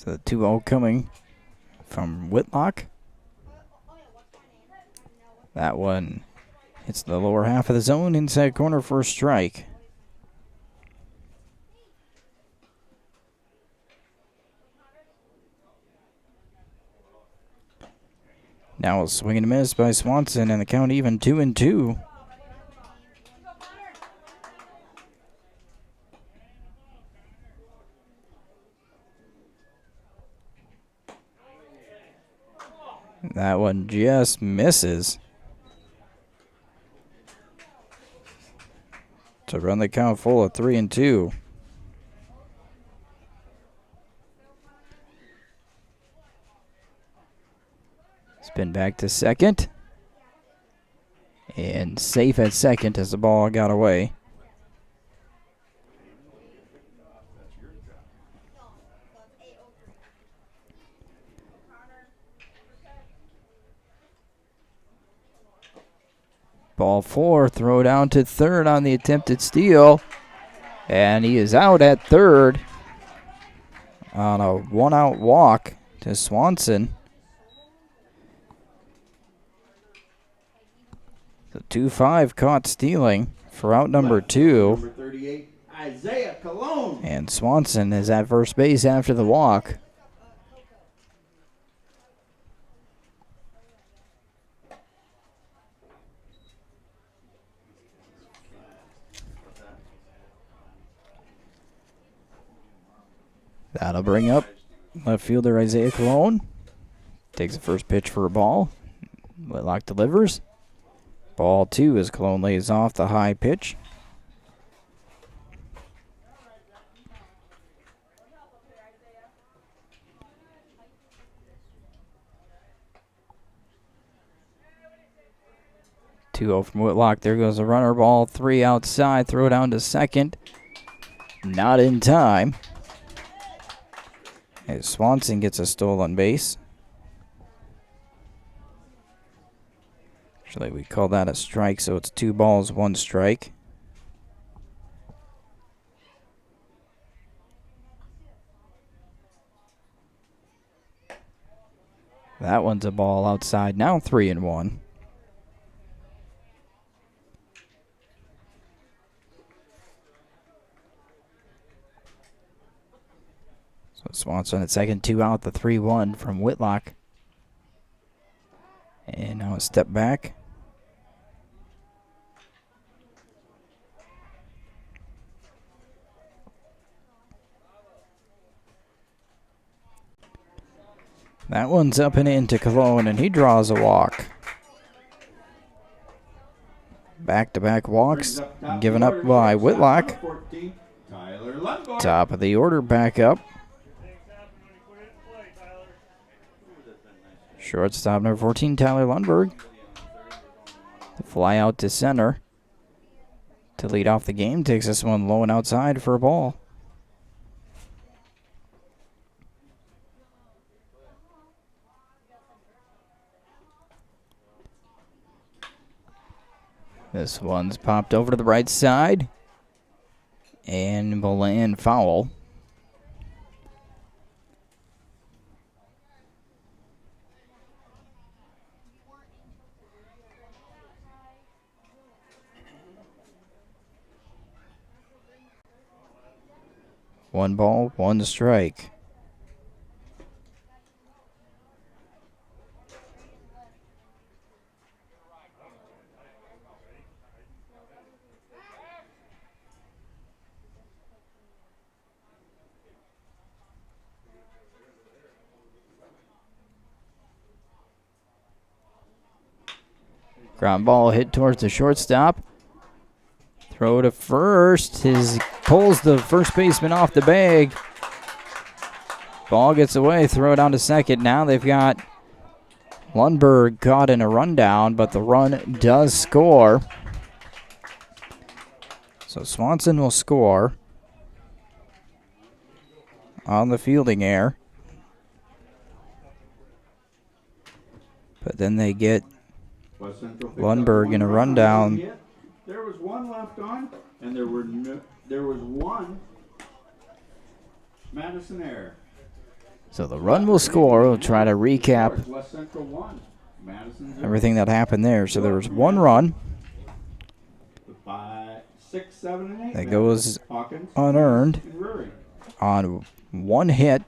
So the 2-0 coming from Whitlock. That one hits the lower half of the zone, inside corner for a strike. Now a swing and a miss by Swanson, and the count even 2-2. That one just misses to run the count full of 3-2. Spin back to second. And safe at second as the ball got away. Ball 4, throw down to third on the attempted steal. And he is out at third on a one-out walk to Swanson. The 2-5 caught stealing for out number 2. Number 38, Isaiah Cologne. And Swanson is at first base after the walk. That'll bring up left fielder Isaiah Cologne. Takes the first pitch for a ball. Whitlock delivers. Ball 2 as Cologne lays off the high pitch. Two-0 from Whitlock. There goes a runner. Ball 3 outside. Throw down to second. Not in time. As Swanson gets a stolen base. Actually, we call that a strike, so it's 2 balls, 1 strike. That one's a ball outside. Now 3-1. So Swanson at second, 2 out, the 3-1 from Whitlock. And now a step back. That one's up and into Cologne, and he draws a walk. Back-to-back walks given up by Whitlock. Top of the order back up. Shortstop number 14, Tyler Lundberg. The fly out to center to lead off the game. Takes this one low and outside for a ball. This one's popped over to the right side. And will land foul. One ball, 1 strike. Ground ball hit towards the shortstop. Throw to first. Pulls the first baseman off the bag. Ball gets away. Throw down to second. Now they've got Lundberg caught in a rundown, but the run does score. So Swanson will score on the fielding error. But then they get Lundberg in a rundown. There was 1 left on, and there was 1 Madison error. So the run will score. We'll try to recap West Central 1, Madison 0. everything that happened there. So there was one run 5, 6, 7, and 8. that goes Hawkins, unearned and Rury. on one hit.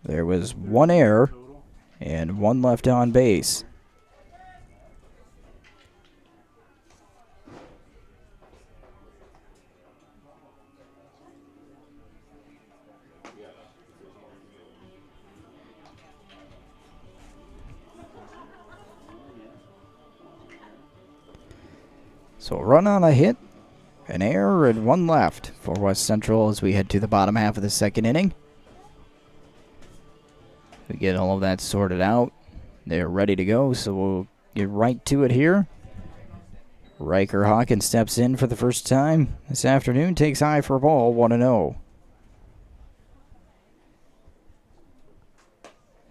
There was one error and one left on base. So a run on a hit, an error, and one left for West Central as we head to the bottom half of the second inning. We get all of that sorted out. They're ready to go, so we'll get right to it here. Riker Hawkins steps in for the first time this afternoon, takes high for a ball, 1-0.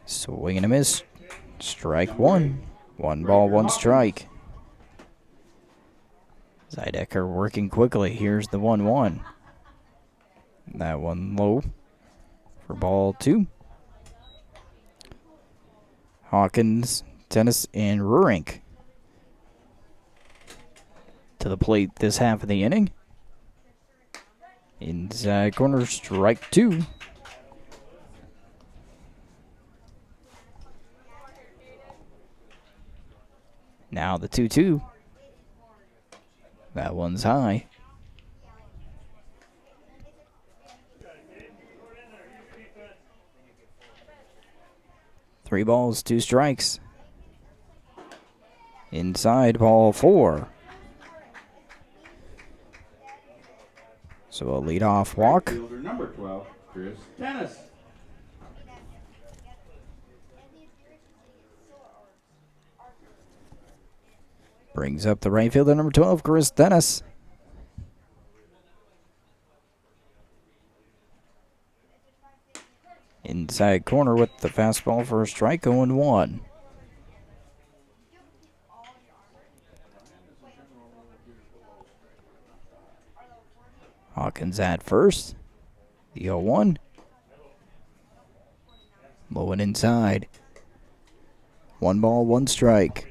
Swing and a miss. Strike one. 1 ball, 1 strike. Zydecker working quickly. Here's the 1-1. That one low for ball 2. Hawkins, Dennis, and Rurink to the plate this half of the inning. Inside corner, strike 2. Now the 2-2. That one's high. 3 balls, 2 strikes. Inside, ball 4. So a leadoff walk. Fielder number 12, Chris Dennis. Brings up the right fielder, number 12, Chris Dennis. Inside corner with the fastball for a strike, 0-1. Hawkins at first. The 0-1. Low and inside. 1 ball, 1 strike.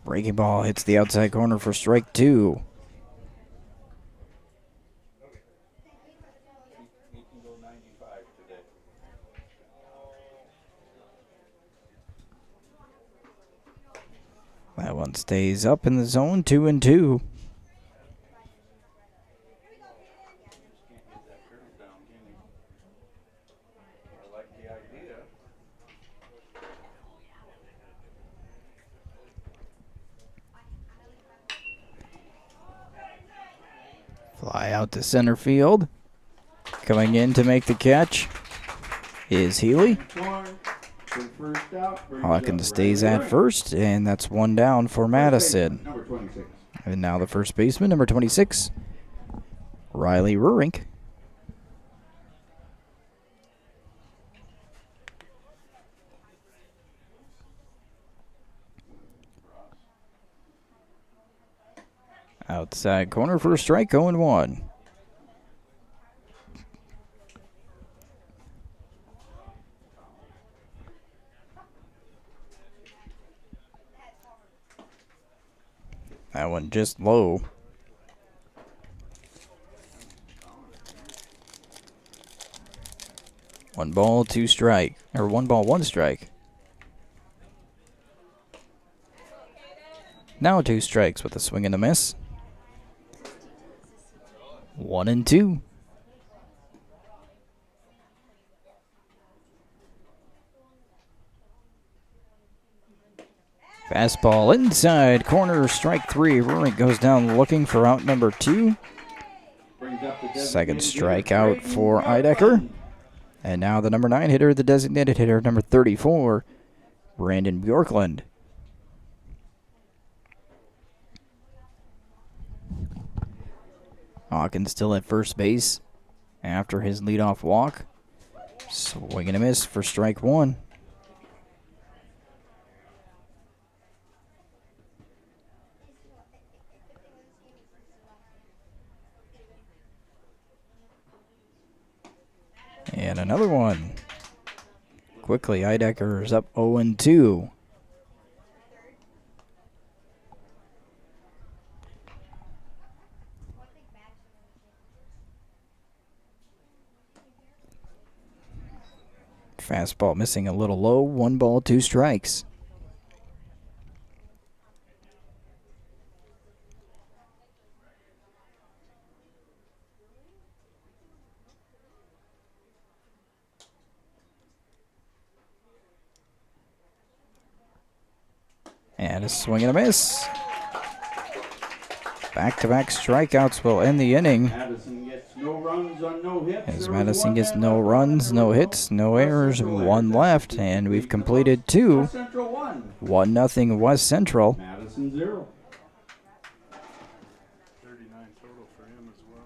Breaking ball hits the outside corner for strike 2. That one stays up in the zone, 2-2. Fly out to center field. Coming in to make the catch is Healy. Hawkins stays at first, and that's 1 down for Madison. And now the first baseman, number 26, Riley Rurink. Outside corner for a strike, 0-1. That one just low. One ball, 2 strike. Or 1 ball, 1 strike. Now 2 strikes with a swing and a miss. 1-2. Fastball inside corner, strike 3. Rurink goes down looking for out number 2. Second strikeout for Eidecker. And now the number 9 hitter, the designated hitter, number 34, Brandon Bjorklund. Hawkins still at first base after his leadoff walk. Swing and a miss for strike 1. And another one. Quickly, Eidecker's up 0-2. Fastball missing a little low. 1 ball, 2 strikes. And a swing and a miss. Back-to-back strikeouts will end the inning. Madison gets no runs on no hits. As Madison gets no runs, no hits, no errors, 1 left, and we've completed 2. West Central 1. 1-0 West Central. Madison 0. 39 total for him as well.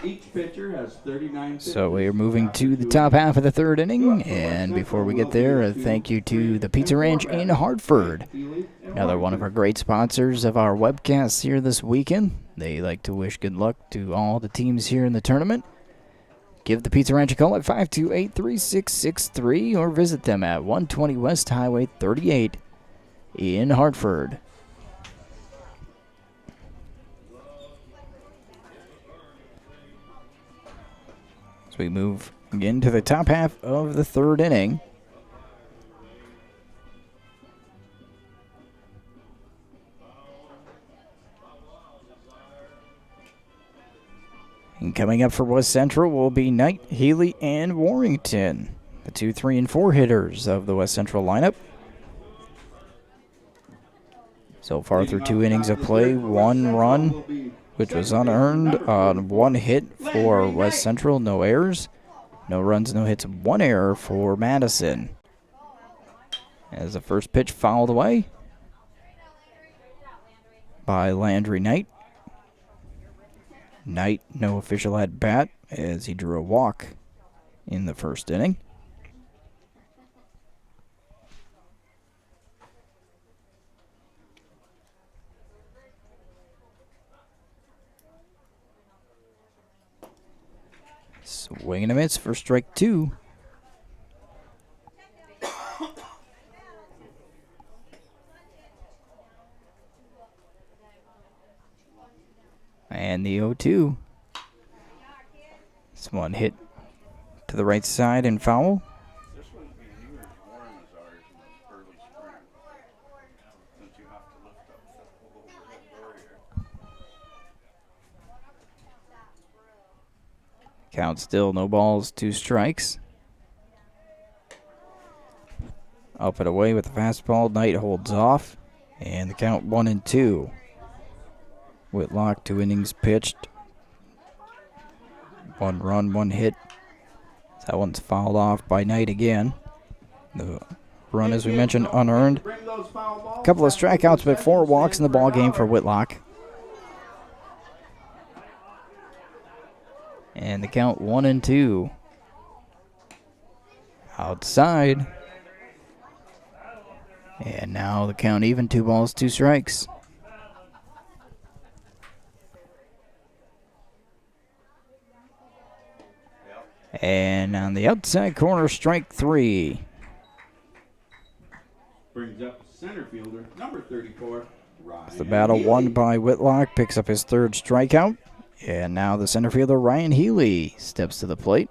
Each pitcher has 39 So we are pitches. moving to the top half of the 3rd inning, and before we get there, a thank you to the Pizza Ranch in Hartford. Another one of our great sponsors of our webcasts here this weekend. They like to wish good luck to all the teams here in the tournament. Give the Pizza Ranch a call at 528-3663 or visit them at 120 West Highway 38 in Hartford. As we move again to the top half of the 3rd inning. And coming up for West Central will be Knight, Healy, and Warrington, the 2, 3, and 4 hitters of the West Central lineup. So far through 2 innings of play, 1 run, which was unearned on 1 hit for West Central, no errors. No runs, no hits, 1 error for Madison. As the first pitch fouled away by Landry Knight. Knight, no official at bat as he drew a walk in the 1st inning. Swing and a miss for strike 2. And the 0-2. This one hit to the right side and foul. This wouldn't be near as warm as ours in the early spring. Since you have to lift up that whole overhead barrier. Count still, no balls, 2 strikes. Up and away with the fastball. Knight holds off. And the count 1-2. Whitlock, 2 innings pitched. 1 run, 1 hit. That one's fouled off by Knight again. The run, as we mentioned, unearned. A couple of strikeouts, but 4 walks in the ball game for Whitlock. And the count 1-2. Outside. And now the count even, 2 balls, 2 strikes. And on the outside corner, strike 3. Brings up center fielder, number 34, Ryan The battle Healy. won by Whitlock, picks up his 3rd strikeout. And now the center fielder, Ryan Healy, steps to the plate.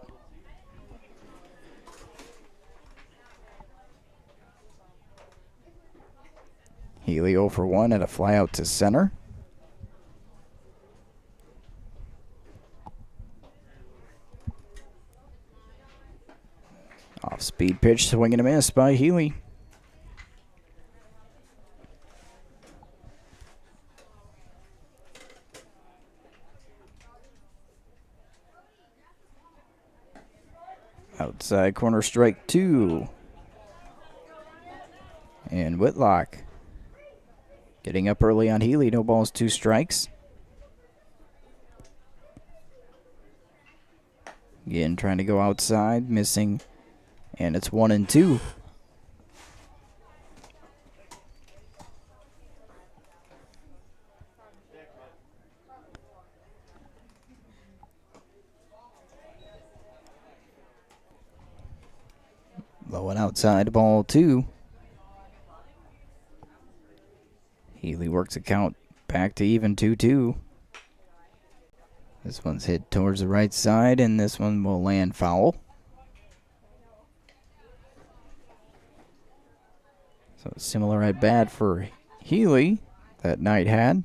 Healy 0 for 1 at a fly out to center. Off speed pitch, swing and a miss by Healy. Outside corner, strike 2. And Whitlock getting up early on Healy, no balls, 2 strikes. Again, trying to go outside, missing. And it's 1-2. Low and outside, ball 2. Healy works the count back to even 2-2. This one's hit towards the right side, and this one will land foul. So similar at bat for Healy that Knight had.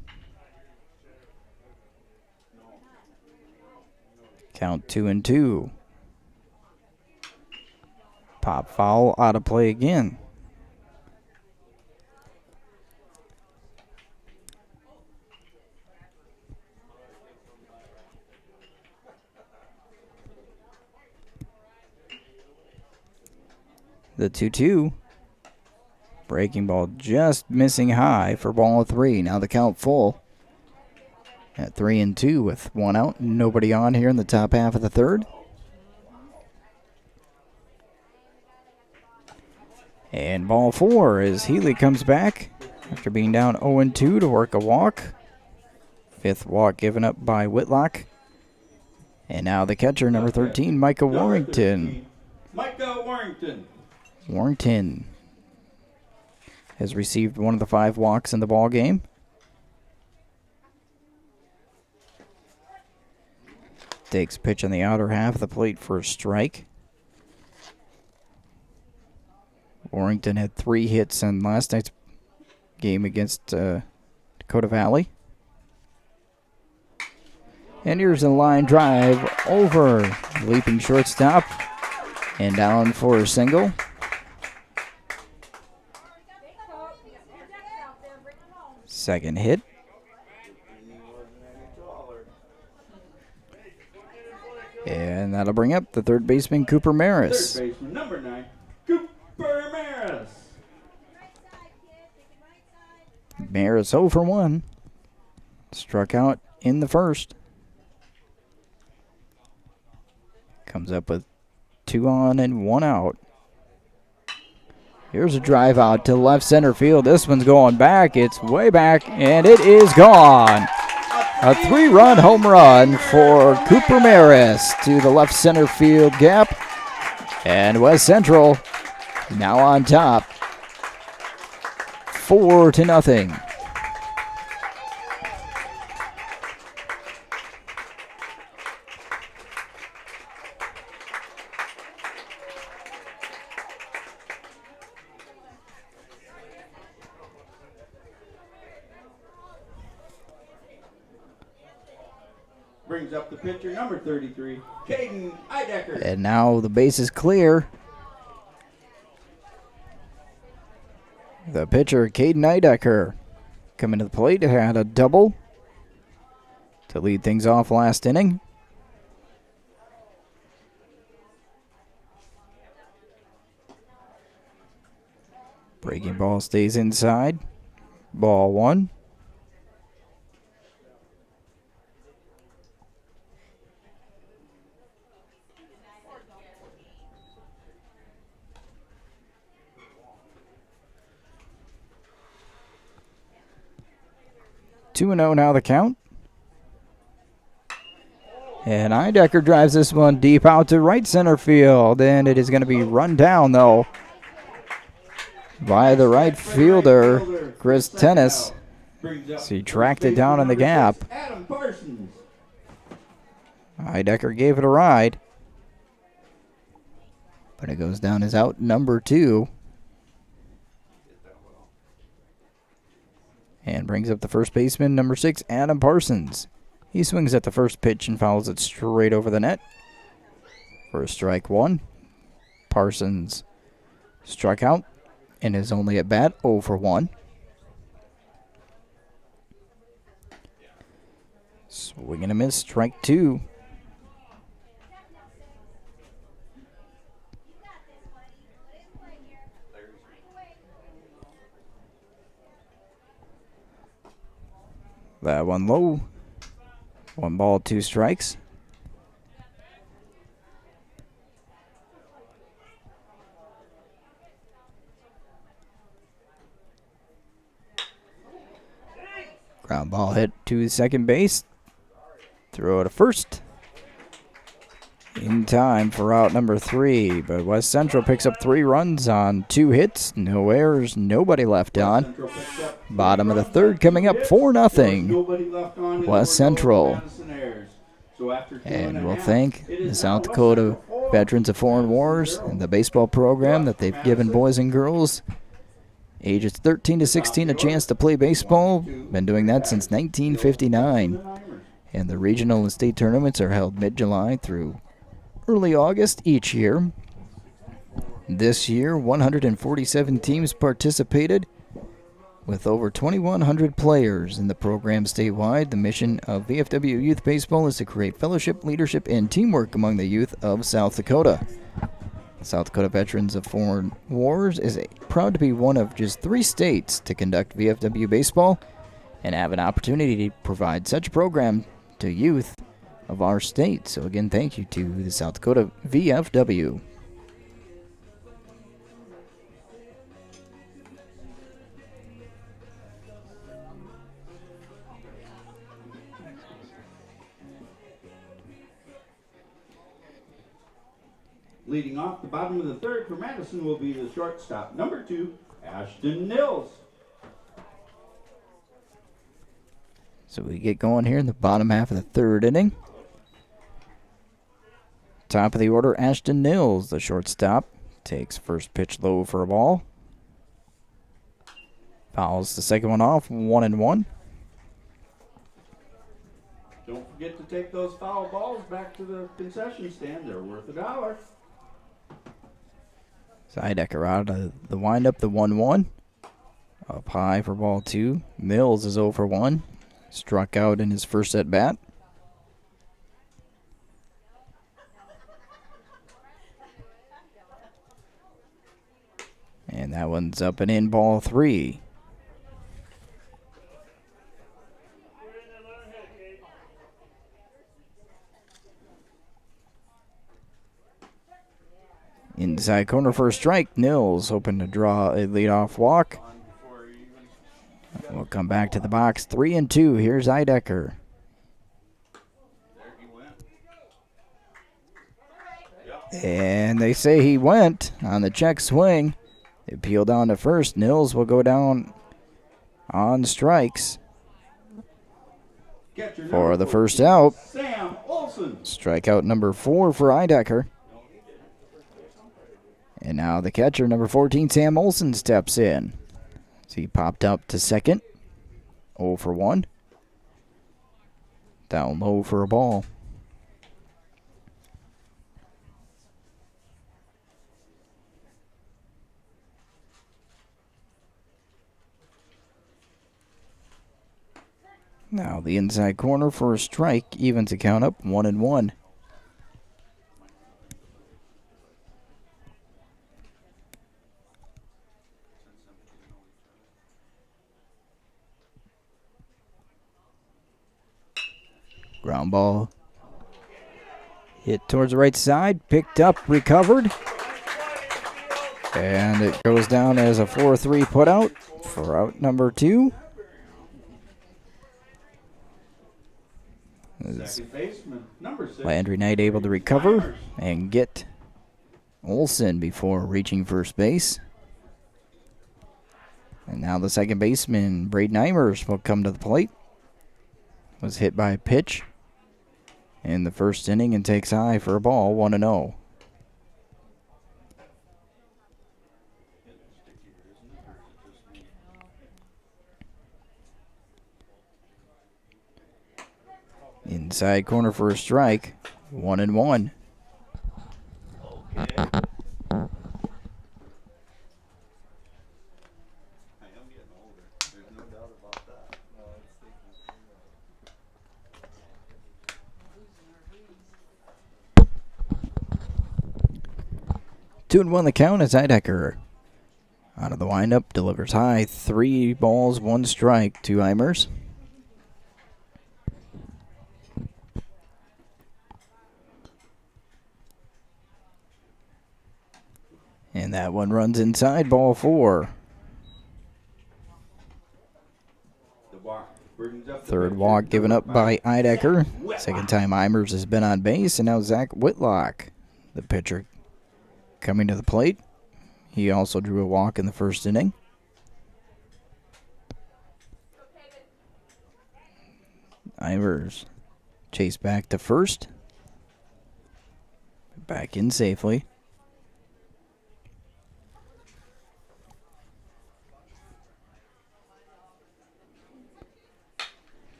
Count 2-2. Pop foul, out of play again. The 2-2. Breaking ball just missing high for ball 3. Now the count full at 3-2 with 1 out. Nobody on here in the top half of the third. And ball 4 as Healy comes back after being down 0-2 to work a walk. 5th walk given up by Whitlock. And now the catcher, number 13, Micah Warrington. Micah Warrington. Warrington has received one of the 5 walks in the ball game. Takes pitch on the outer half of the plate for a strike. Warrington had 3 hits in last night's game against Dakota Valley. And here's a line drive over leaping shortstop and down for a single. Second hit. And that'll bring up the third baseman, Cooper Maris. Third baseman, number 9, Cooper Maris. Maris 0 for 1. Struck out in the first. Comes up with 2 on and 1 out. Here's a drive out to left center field. This one's going back. It's way back, and it is gone. A 3-run home run for Cooper Maris to the left center field gap. And West Central now on top, 4-0. Brings up the pitcher, number 33, Caden Eidecker. And now the base is clear. The pitcher, Caden Eidecker, coming to the plate, had a double to lead things off last inning. Breaking ball stays inside. Ball 1. Two and 0 now the count. And Eidecker drives this one deep out to right center field. And it is going to be run down, though, by the right fielder, Chris Tennis. So he tracked it down in the gap. Adam Parsons. Eidecker gave it a ride. But it goes down as out number 2. And brings up the first baseman, number 6, Adam Parsons. He swings at the first pitch and fouls it straight over the net for a strike 1. Parsons struck out and is only at bat 0 for 1. Swing and a miss, strike 2. That one low. 1 ball, 2 strikes. Ground ball hit to second base. Throw it to first. in time for out number 3, but West Central picks up 3 runs on 2 hits, no errors, nobody left on. Central picks up Bottom of the runs, 3rd coming up hits. 4-0. There was nobody left on, and West there were no Central. Madison errors. So after 2 And we'll a half, thank it the is South now West Dakota Central 4, Veterans of Foreign Madison Wars 0. and the baseball program that they've given Madison. boys and girls ages 13 to 16 a chance to play baseball. Been doing that since 1959. And the regional and state tournaments are held mid-July through early August each year. This year, 147 teams participated with over 2,100 players in the program statewide. The mission of VFW Youth Baseball is to create fellowship, leadership, and teamwork among the youth of South Dakota. South Dakota Veterans of Foreign Wars is proud to be one of just 3 states to conduct VFW baseball and have an opportunity to provide such a program to youth of our state. So again, thank you to the South Dakota VFW. Leading off the bottom of the 3rd for Madison will be the shortstop, number 2, Ashton Nils. So we get going here in the bottom half of the 3rd inning. Top of the order, Ashton Nils, the shortstop, takes first pitch low for a ball. Fouls the second one off, 1-1. Don't forget to take those foul balls back to the concession stand. They're worth $1. Zydecker out of the windup, the 1-1. Up high for ball 2. Mills is 0 for 1. Struck out in his first at bat. And that one's up and in, ball 3. Inside corner for a strike. Nils hoping to draw a leadoff walk. We'll come back to the box. 3-2. Here's Eidecker. And they say he went on the check swing. They peel down to first. Nils will go down on strikes for the first out. Sam Olson. Strikeout number 4 for Eidecker. And now the catcher, number 14, Sam Olson, steps in. So he popped up to second. 0 for 1. Down low for a ball. Now the inside corner for a strike, evens the count up, 1-1. Ground ball hit towards the right side, picked up, recovered, and it goes down as a 4-3 putout for out number 2. Second baseman, number 6. Landry Knight able to recover and get Olson before reaching first base. And now the second baseman, Braden Eimers, will come to the plate. Was hit by a pitch in the first inning and takes high for a ball, 1-0. Inside corner for a strike, 1-1. Two and 1 the count as Eidecker out of the windup delivers high, 3 balls, 1 strike to Eimers. And that one runs inside, ball 4. Third walk given up by Eidecker. Second time Eimers has been on base, and now Zach Whitlock, the pitcher, coming to the plate. He also drew a walk in the first inning. Eimers chased back to first. Back in safely.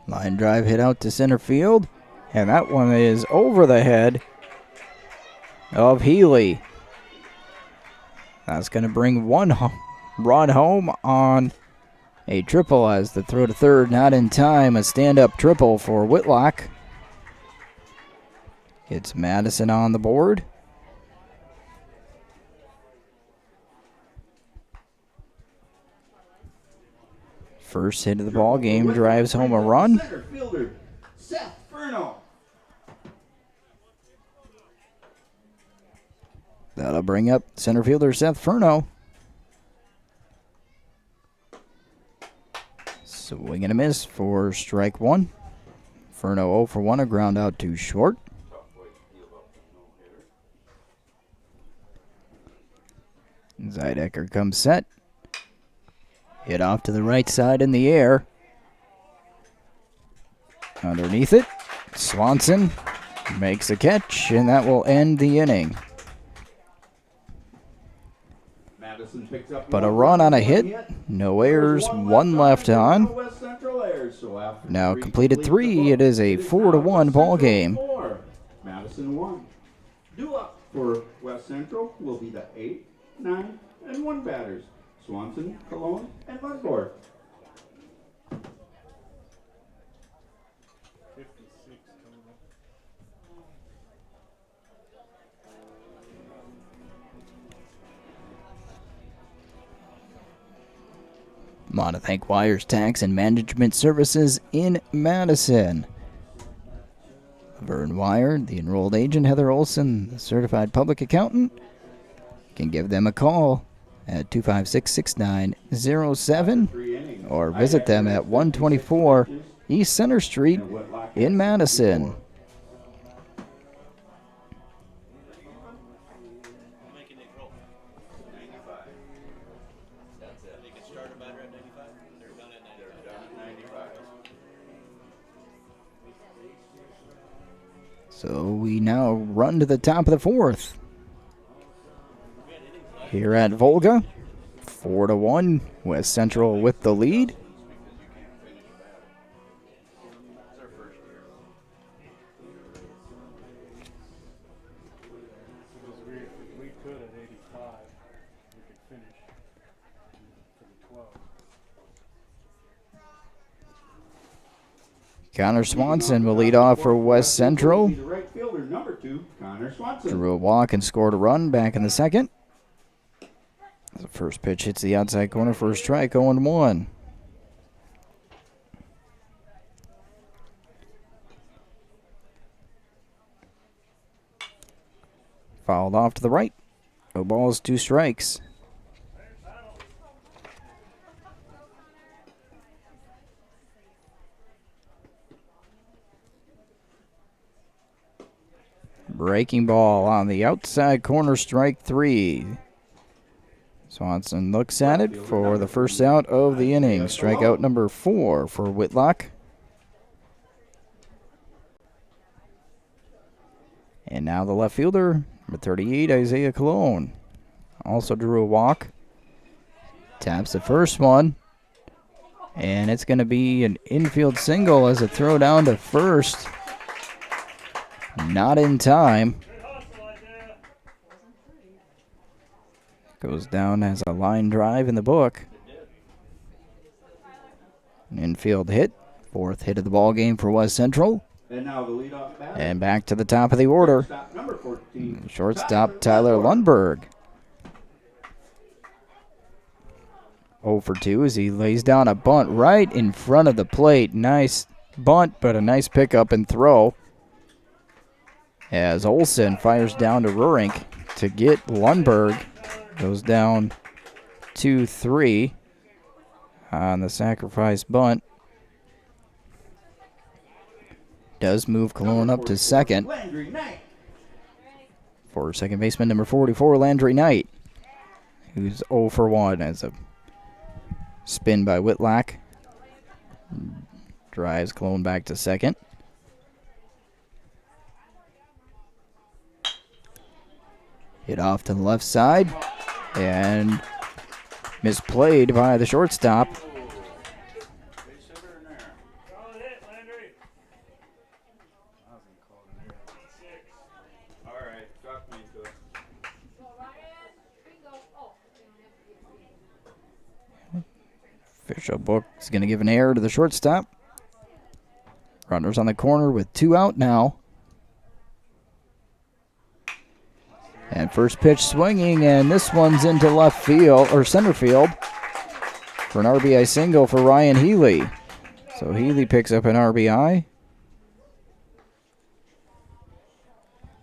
Line drive hit out to center field, and that one is over the head of Healy. That's going to bring one run home on a triple, as the throw to third not in time. A stand-up triple for Whitlock. It's Madison on the board. First hit of the ball game drives home a run. Center fielder Seth Furno. That'll bring up center fielder Seth Furno. Swing and a miss for strike one. Furno 0 for 1, a ground out to short. Zeidecker comes set. Hit off to the right side in the air. Underneath it, Swanson makes a catch, and that will end the inning. Madison picks up But a run on a hit, no errors, one left on. West Central errors, so after Now three completed complete 3, it is a it is 4-1 now ball West game. Central 4, Madison 1. Due up for West Central will be the 8, 9, and 1 batters. Swanson, Cologne, and Lundborg. 56 coming up. Want to thank Wires Tax and Management Services in Madison. Vern Wire, the enrolled agent, Heather Olson, the certified public accountant. You can give them a call at 256-6907 or visit them at 124 East Center Street in Madison. So we now run to the top of the fourth. Here at Volga, 4-1, West Central with the lead. Because if we could at 85, we could finish for the 12. Connor Swanson will lead off for West Central. The right fielder, number 2, Connor Swanson. Drew a walk and scored a run back in the second. The first pitch hits the outside corner for a strike, 0-1. Fouled off to the right. No balls, 2 strikes. Breaking ball on the outside corner, strike 3. Swanson looks at it for the first out of the inning. Strikeout number 4 for Whitlock. And now the left fielder, number 38, Isaiah Cologne. Also drew a walk. Taps the first one. And it's going to be an infield single as a throw down to first. Not in time. Goes down as a line drive in the book. An infield hit. 4th hit of the ball game for West Central. And now the leadoff batter. And back to the top of the order. Shortstop number 14. Shortstop Tyler Lundberg. 0 for 2 as he lays down a bunt right in front of the plate. Nice bunt, but a nice pickup and throw. As Olson fires down to Rurink to get Lundberg. Goes down 2-3 on the sacrifice bunt. does move Cologne up to second. Landry Knight. For second baseman number 44, Landry Knight, who's 0 for 1 as a spin by Whitlock drives Cologne back to second. Hit off to the left side and misplayed by the shortstop. Base hitter in there. Call it hit, Landry. All right, drop me to it. Official book is going to give an error to the shortstop. Runners on the corner with 2 out now. And first pitch swinging, and this one's into left field, or center field, for an RBI single for Ryan Healy. So Healy picks up an RBI.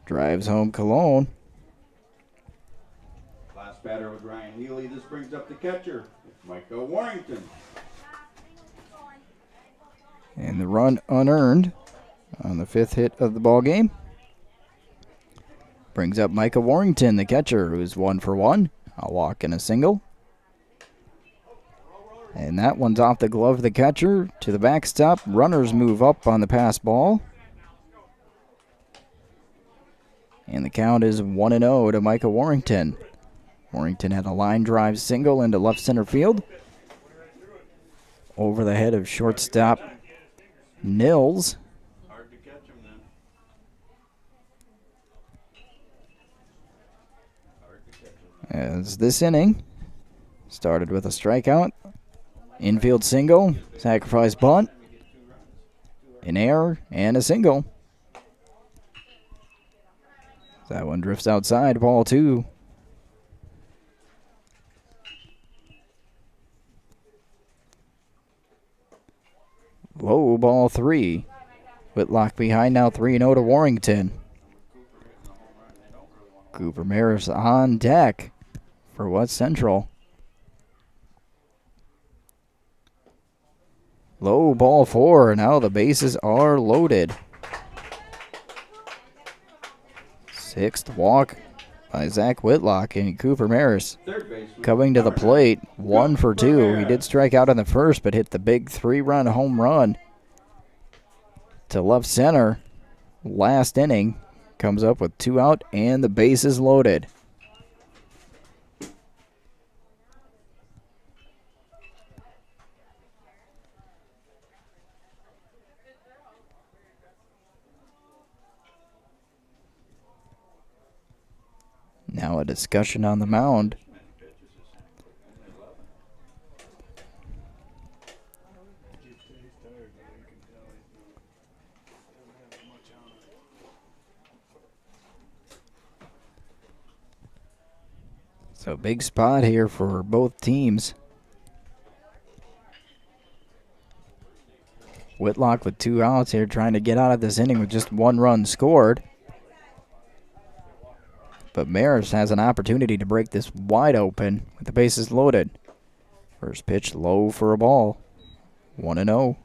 Drives home Cologne. Last batter with Ryan Healy. This brings up the catcher, Micah Warrington. And the run unearned on the 5th hit of the ball game. Brings up Micah Warrington, the catcher, who's 1 for 1. A walk and a single. And that one's off the glove of the catcher to the backstop. Runners move up on the pass ball. And the count is 1-0 to Micah Warrington. Warrington had a line drive single into left center field. Over the head of shortstop Nils. Hard to catch him then. Hard to catch him. As this inning started with a strikeout, infield single, sacrifice bunt, an error, and a single. That one drifts outside, ball 2. Low, ball 3. Whitlock behind now, 3-0 to Warrington. Cooper Maris on deck for West Central. Low, ball 4. Now the bases are loaded. 6th walk by Zach Whitlock, and Cooper Maris coming to the plate, 1 for 2. He did strike out in the first, but hit the big 3-run home run to left center. Last inning, comes up with 2 out and the bases loaded. Now a discussion on the mound. So big spot here for both teams. Whitlock with 2 outs here, trying to get out of this inning with just 1 run scored. But Maris has an opportunity to break this wide open with the bases loaded. First pitch low for a ball. 1-0.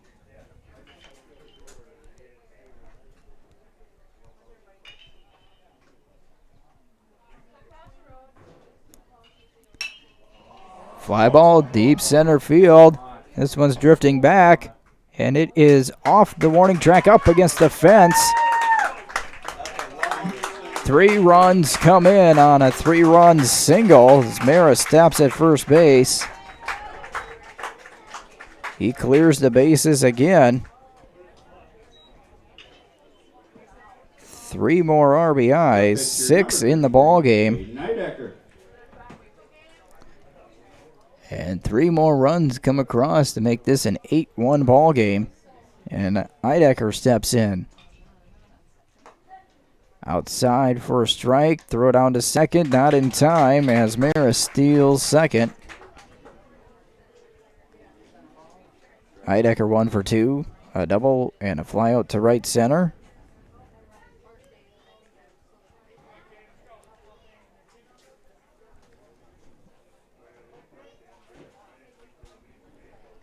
Fly ball deep center field. This one's drifting back, and it is off the warning track up against the fence. 3 runs come in on a 3-run single as Maris steps at first base. He clears the bases again. 3 more RBIs, 6 in the ball game. And 3 more runs come across to make this an 8-1 ball game. And Eidecker steps in. Outside for a strike, throw down to second, not in time as Maris steals second. Eidecker 1 for 2, a double and a fly out to right center.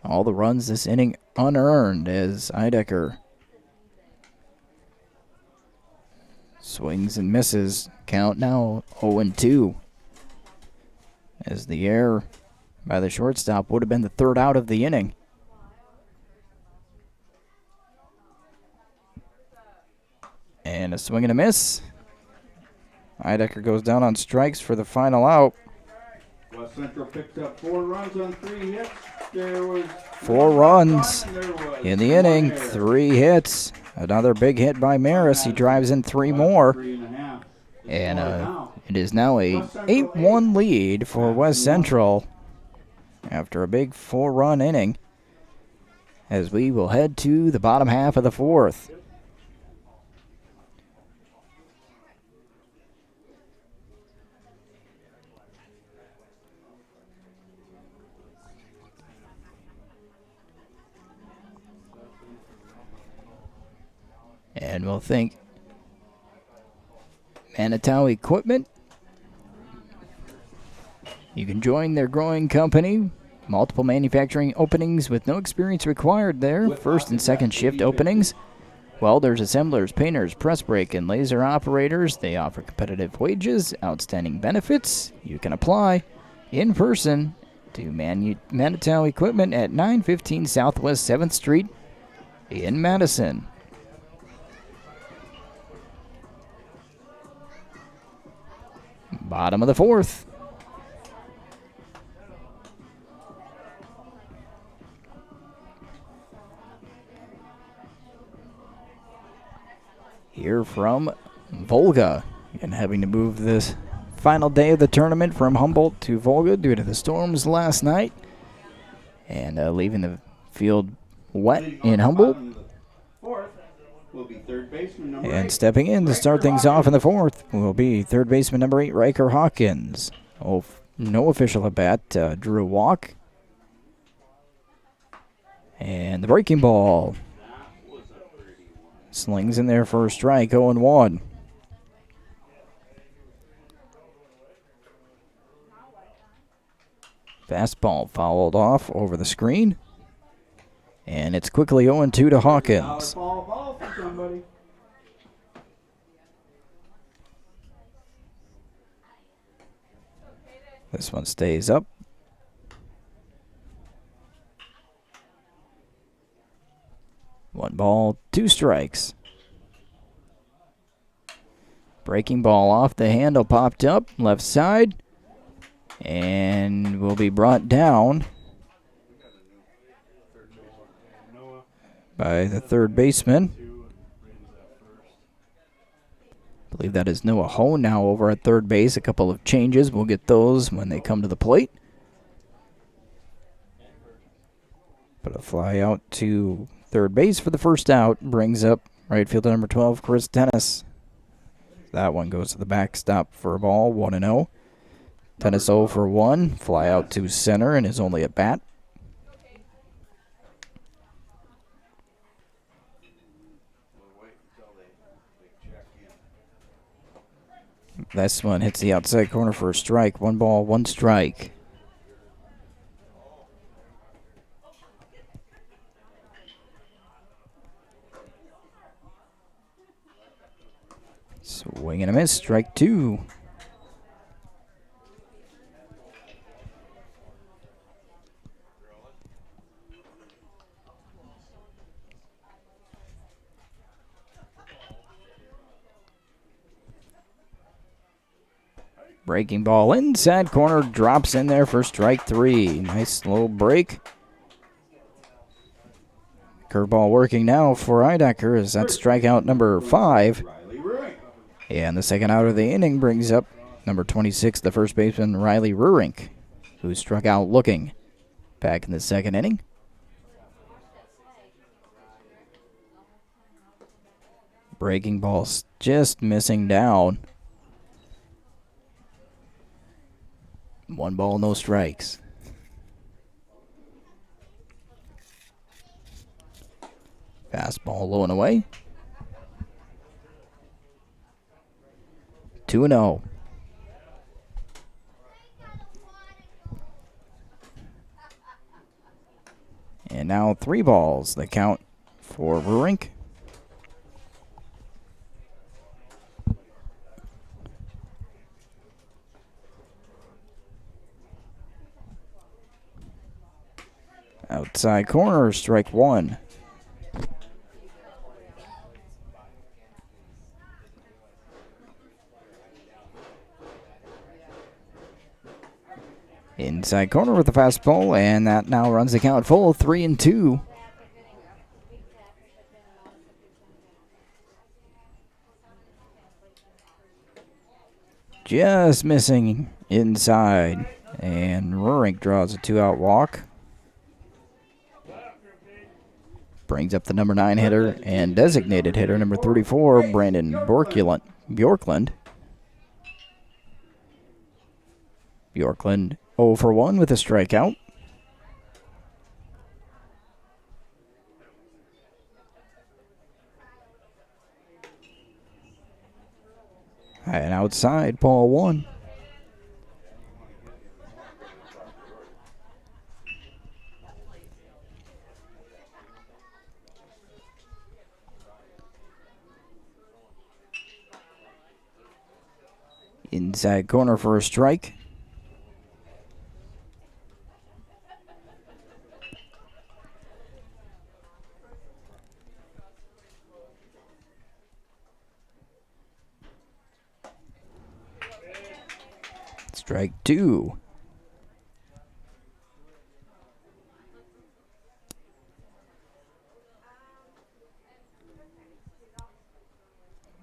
All the runs this inning unearned as Eidecker Swings and misses. Count now 0-2. As the error by the shortstop would have been the third out of the inning. And a swing and a miss. Heidecker goes down on strikes for the final out. West Central picked up 4 runs on 3 hits. There was 4 runs in the inning, 3 hits. Another big hit by Maris. He drives in 3 more. And it is now a 8-1 lead for West Central after a big 4-run inning, as we will head to the bottom half of the 4th. And we'll thank Manitou Equipment. You can join their growing company. Multiple manufacturing openings with no experience required there. First and second shift openings. Welders, assemblers, painters, press brake, and laser operators. They offer competitive wages, outstanding benefits. You can apply in person to Manitou Equipment at 915 Southwest 7th Street in Madison. Bottom of the 4th. Here from Volga, and having to move this final day of the tournament from Humboldt to Volga due to the storms last night, and leaving the field wet in Humboldt. Will be third baseman number And 8. stepping in to start things off in the 4th will be third baseman number 8, Riker Hawkins. No official at bat, drew a walk. And the breaking ball. Slings in there for a strike, 0-1. Fastball fouled off over the screen. And it's quickly 0-2 to Hawkins. Ball for somebody. This one stays up. One ball, 2 strikes. Breaking ball off the handle, popped up, left side, and will be brought down by the third baseman. I believe that is Noah Ho now over at third base. A couple of changes. We'll get those when they come to the plate. But a fly out to third base for the first out brings up right fielder number 12, Chris Dennis. That one goes to the backstop for a ball, 1-0. Dennis 0 for 1. Fly out to center and is only at bat. This one hits the outside corner for a strike. 1 ball, 1 strike. Swing and a miss, strike 2. Breaking ball inside corner, drops in there for strike 3. Nice low break. Curveball working now for Heidecker as that's strikeout number 5. And the second out of the inning brings up number 26, the first baseman, Riley Rurink, who struck out looking back in the second inning. Breaking ball just missing down. 1 ball, no strikes. Fastball low and away. 2-0. And now 3 balls, the count for Rurink. Outside corner, strike one. Inside corner with the fastball, and that now runs the count full, 3-2. Just missing inside, and Rurink draws a 2-out walk. Brings up the number 9 hitter and designated hitter number 34, Brandon Bjorklund. Bjorklund 0 for 1 with a strikeout. And outside, ball 1. Inside corner for a strike. Strike 2.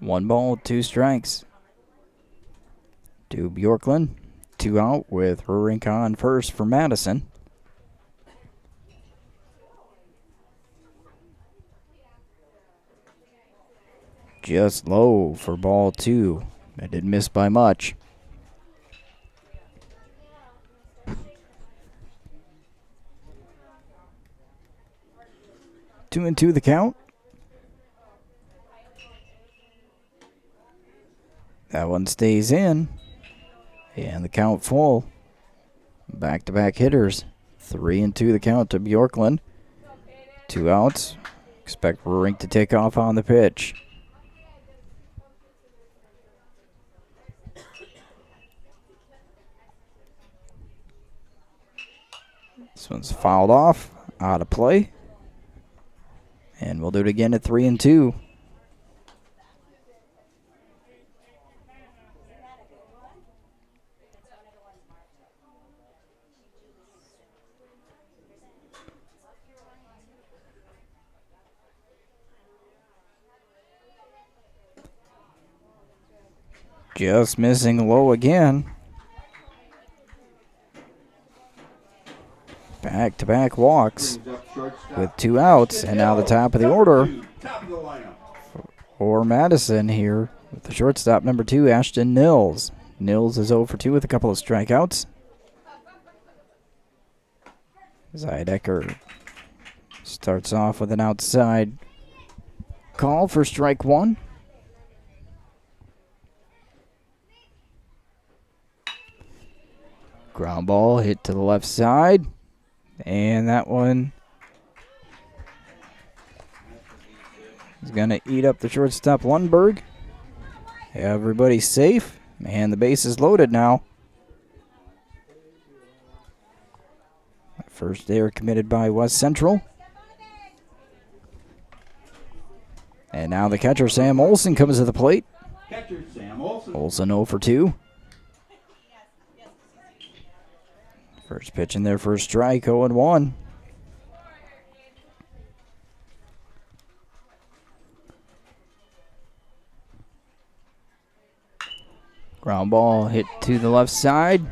One ball, 2 strikes. To Bjorklund, 2 out with Rurink on first for Madison. Just low for ball 2. It didn't miss by much. Two and two the count. That one stays in. And the count full. Back-to-back hitters. 3-2 the count to Bjorklund. 2 outs. Expect Rurink to take off on the pitch. This one's fouled off. Out of play. And we'll do it again at 3-2. Just missing low again. Back-to-back walks with 2 outs, and now the top of the order for Madison here with the shortstop number 2, Ashton Nils. Nils is 0 for 2 with a couple of strikeouts. Zydecker starts off with an outside call for strike 1. Ground ball hit to the left side. And that one is going to eat up the shortstop Lundberg. Everybody's safe. And the base is loaded now. First error committed by West Central. And now the catcher, Sam Olson, comes to the plate. Catcher Sam Olson. Olson 0 for 2. First pitch in there for a strike, 0-1. Ground ball hit to the left side.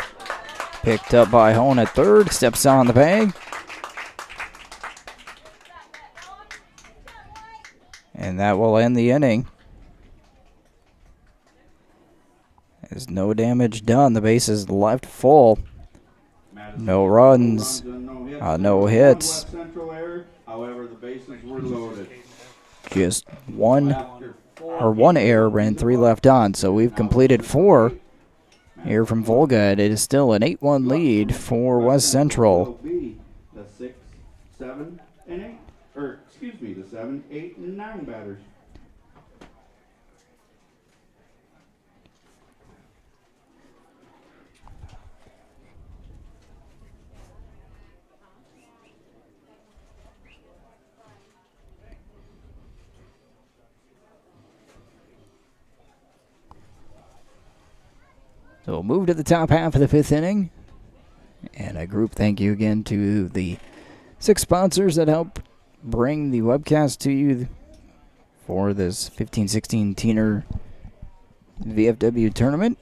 Picked up by Hone at third. Steps on the bag. And that will end the inning. There's no damage done. The base is left full. No runs, no hits. However, the bases were loaded. Just one error and 3 left on. So we've completed 4 here from Volga. It is still an 8-1 lead for West Central. The 6, 7, and 8, or excuse me, the 7, 8, and 9 batters. So we'll move to the top half of the 5th inning. And a group thank you again to the 6 sponsors that help bring the webcast to you for this 15-16 Teener VFW tournament.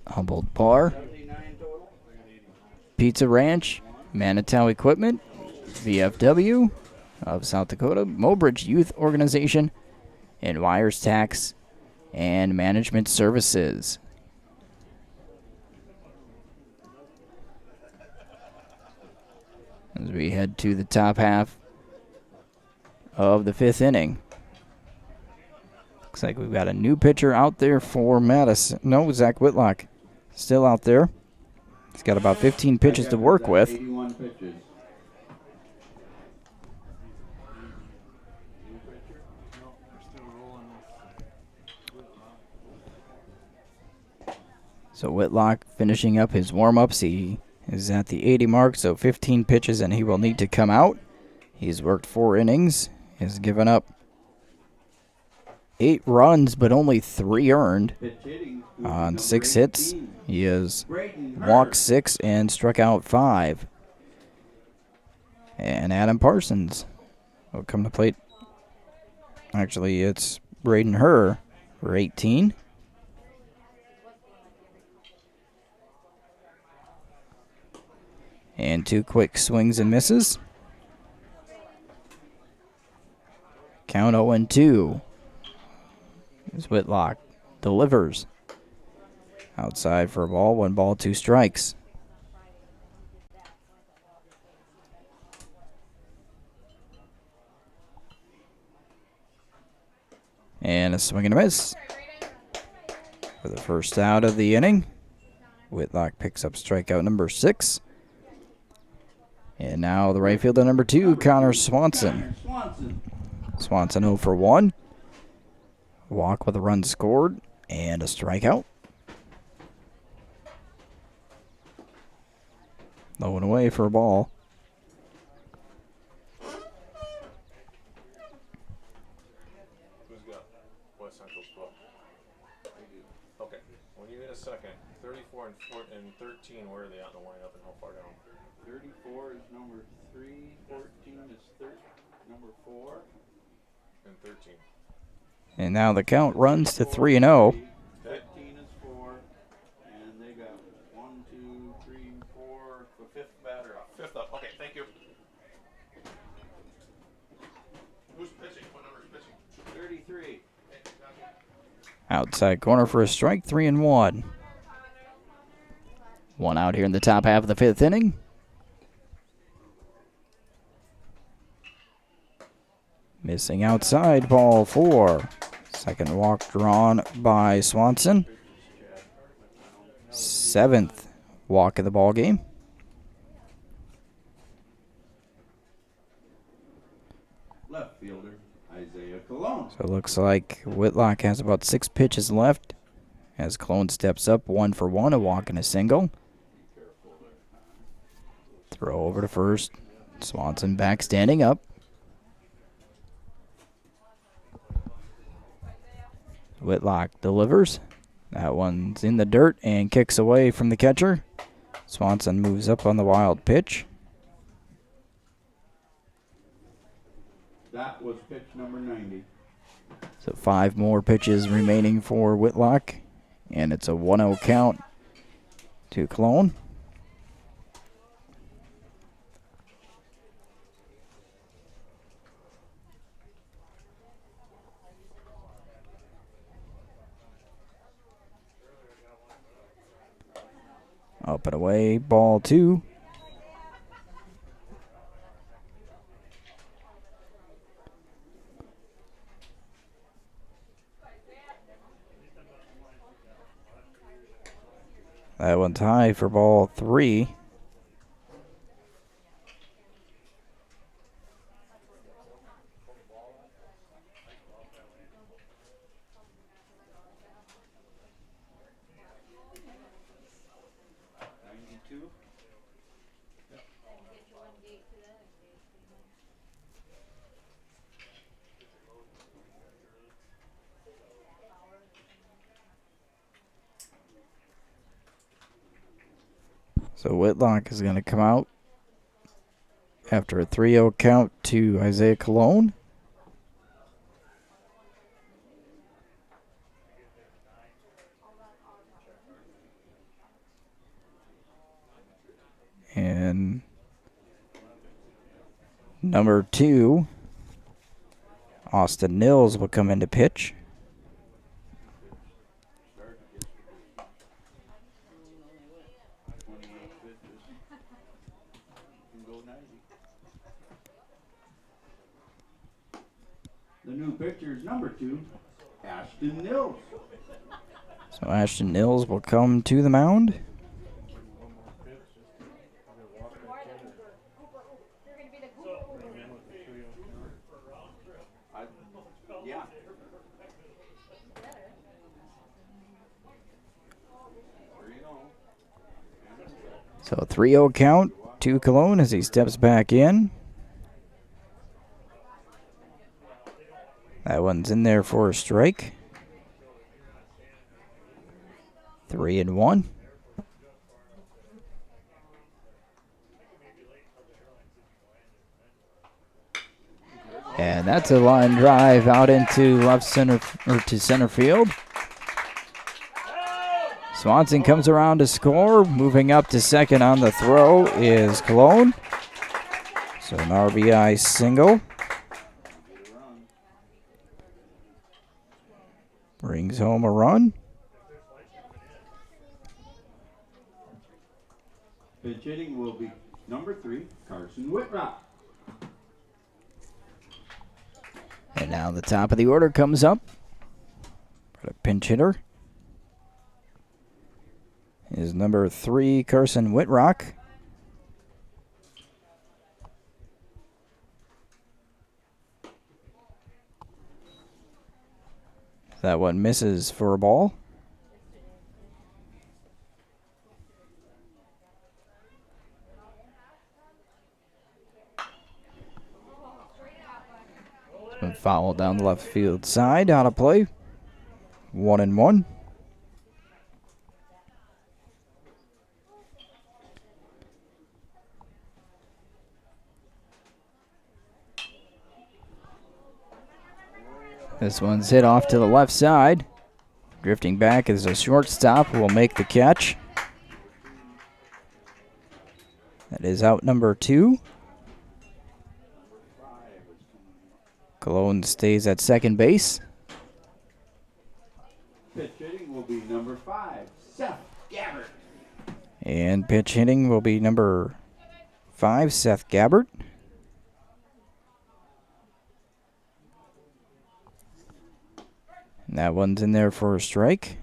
Humboldt Bar, Pizza Ranch, Manitou Equipment, VFW of South Dakota, Mobridge Youth Organization, and Wires Tax and Management Services. As we head to the top half of the 5th inning. Looks like we've got a new pitcher out there for Madison. No, Zach Whitlock still out there. He's got about 15 pitches to work with. 81 pitches. So Whitlock finishing up his warm-ups. He is at the 80 mark, so 15 pitches and he will need to come out. He's worked 4 innings. Has given up 8 runs, but only 3 earned on 6 hits. He has walked 6 and struck out 5. And Adam Parsons will come to plate. Actually, it's Braden Herr for 18. And 2 quick swings and misses. Count 0-2. As Whitlock delivers. Outside for a ball. 1 ball, 2 strikes. And a swing and a miss. For the first out of the inning. Whitlock picks up strikeout number 6. And now the right fielder number 2, Connor Swanson. Swanson 0 for 1. Walk with a run scored and a strikeout. Low and away for a ball. Who's got West Central's book? Okay, when you hit a second, 34 and 13, where are they on the lineup and how far down? 34 is number 3, 14 is number 4. And 13. And now the count runs to 3-0. 15 is 4. And they got 1, 2, 3, 4. The 5th batter up. 5th up. Okay, thank you. Who's pitching? What number is pitching? 33. Outside corner for a strike, 3-1. 1 out here in the top half of the 5th inning. Missing outside, ball 4. Second walk drawn by Swanson. 7th walk of the ball game. Left fielder, Isaiah Cologne. So it looks like Whitlock has about 6 pitches left. As Cologne steps up, 1 for 1, a walk and a single. Throw over to first. Swanson back standing up. Whitlock delivers. That one's in the dirt and kicks away from the catcher. Swanson moves up on the wild pitch. That was pitch number 90. So 5 more pitches remaining for Whitlock. And it's a 1-0 count to Cologne. Up and away, ball 2. That one's high for ball 3. So Whitlock is going to come out after a 3-0 count to Isaiah Cologne. And number 2, Austin Nils, will come into pitch. The new pitcher is number 2, Ashton Nils. So Ashton Nils will come to the mound. Yeah. So 3-0 count to Cologne as he steps back in. That one's in there for a strike. 3-1. And that's a line drive out into left center, or to center field. Swanson comes around to score. Moving up to second on the throw is Cologne. So an RBI single. Brings home a run. Pitch hitting will be number 3, Carson Whitrock. And now the top of the order comes up. Got a pinch hitter is number 3, Carson Whitrock. That one misses for a ball. And foul down the left field side, out of play. 1-1. This one's hit off to the left side. Drifting back is a shortstop who will make the catch. That is out number 2. Cologne stays at second base. Pitch hitting will be number 5, Seth Gabbert. And pitch hitting will be number 5, Seth Gabbert. And that one's in there for a strike.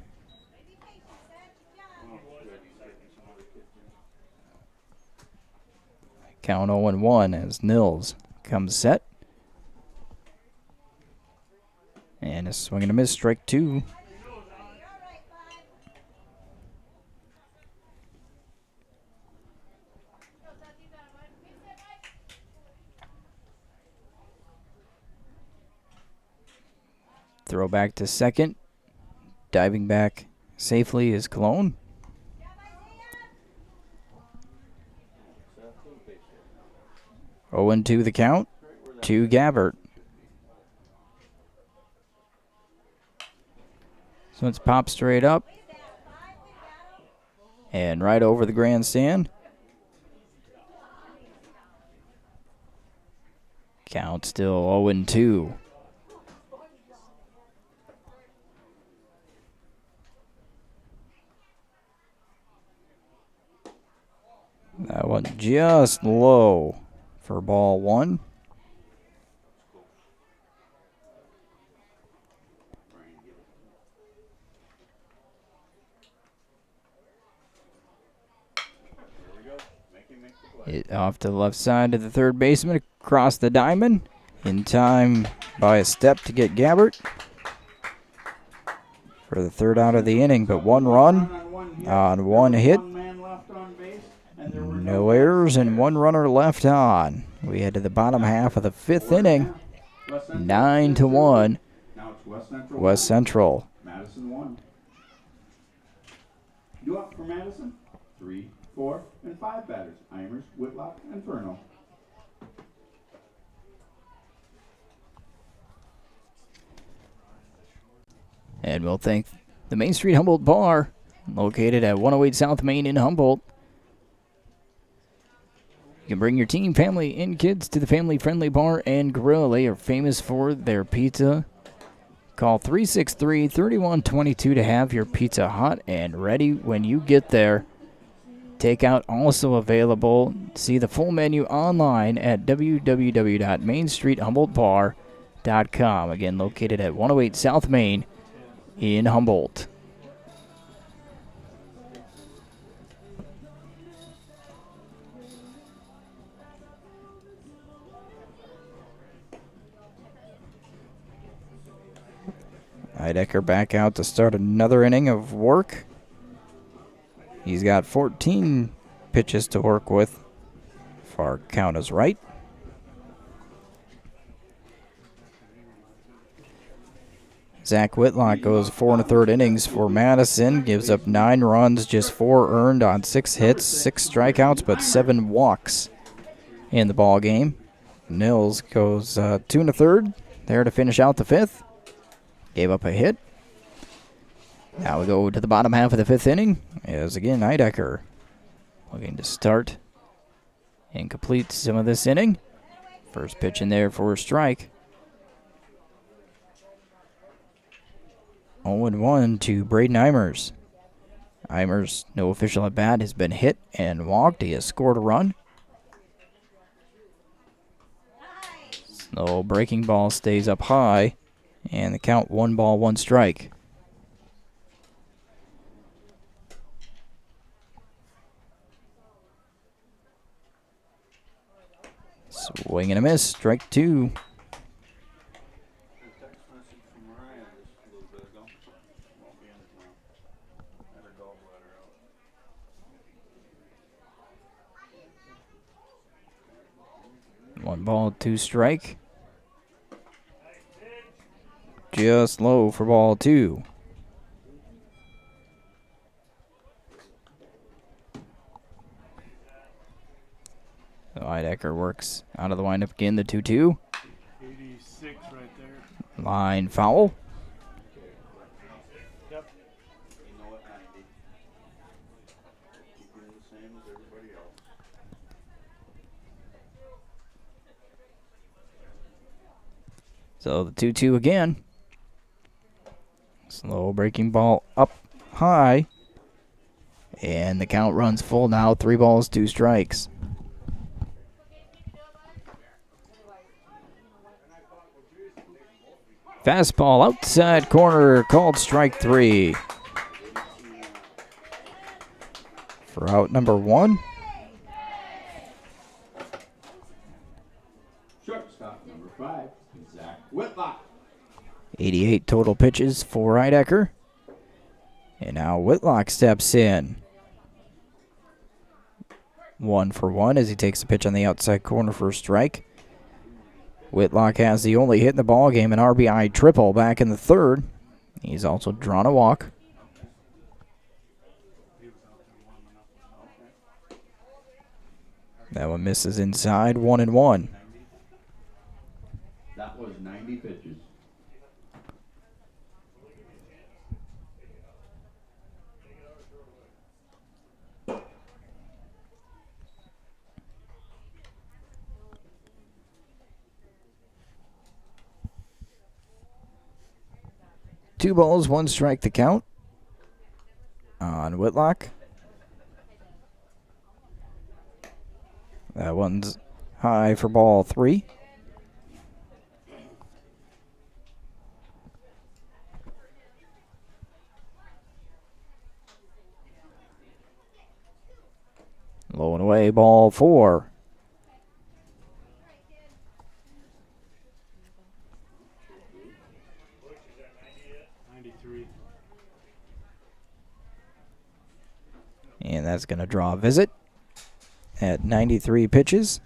Count 0-1 as Nils comes set. And a swing and a miss, strike 2. Throw back to second. Diving back safely is Cologne. Oh, 0-2 the count to Gabbert. So it's popped straight up and right over the grandstand. Count still 0-2. That one just low for ball 1. It off to the left side to the third baseman, across the diamond. In time by a step to get Gabbert for the third out of the inning, but 1 run on 1 hit. No errors and 1 runner left on. We head to the bottom half of the 5th inning. 9-1. West Central. Madison 1. You up for Madison? 3, 4, and 5 batters. Eimers, Whitlock, and Furno. And we'll thank the Main Street Humboldt Bar, located at 108 South Main in Humboldt. You can bring your team, family, and kids to the family-friendly bar and grill. They are famous for their pizza. Call 363-3122 to have your pizza hot and ready when you get there. Takeout also available. See the full menu online at www.mainstreethumboldtbar.com. Again, located at 108 South Main in Humboldt. Heidecker back out to start another inning of work. He's got 14 pitches to work with, if our count is right. Zach Whitlock goes 4 1/3 innings for Madison, gives up 9 runs, just 4 earned on 6 hits, 6 strikeouts, but 7 walks in the ball game. Nils goes 2 1/3 there to finish out the 5th. Gave up a hit. Now we go to the bottom half of the 5th inning, as again Heidecker looking to start and complete some of this inning. First pitch in there for a strike. 0-1 to Braden Eimers. Eimers, no official at bat, has been hit and walked. He has scored a run. Slow breaking ball stays up high, and the count 1 ball, 1 strike. Swing and a miss, strike 2. One ball, 2 strike. Just low for ball 2. So Heidecker works out of the windup again, the 2-2. 86 right there. Line foul. Yep. You know what, Andy? Keep doing the same as everybody else. So the 2-2 again. Slow breaking ball up high. And the count runs full now. 3 balls, 2 strikes. Fastball outside corner, called strike 3. For out number 1. Shortstop number 5, Zach Whitlock. 88 total pitches for Heidecker. And now Whitlock steps in. 1 for 1 as he takes a pitch on the outside corner for a strike. Whitlock has the only hit in the ball game, an RBI triple back in the 3rd. He's also drawn a walk. That one misses inside, 1-1. That was 90 pitches. Two balls, 1 strike the count on Whitlock. That one's high for ball 3. Low and away, ball 4. And that's going to draw a visit at 93 pitches.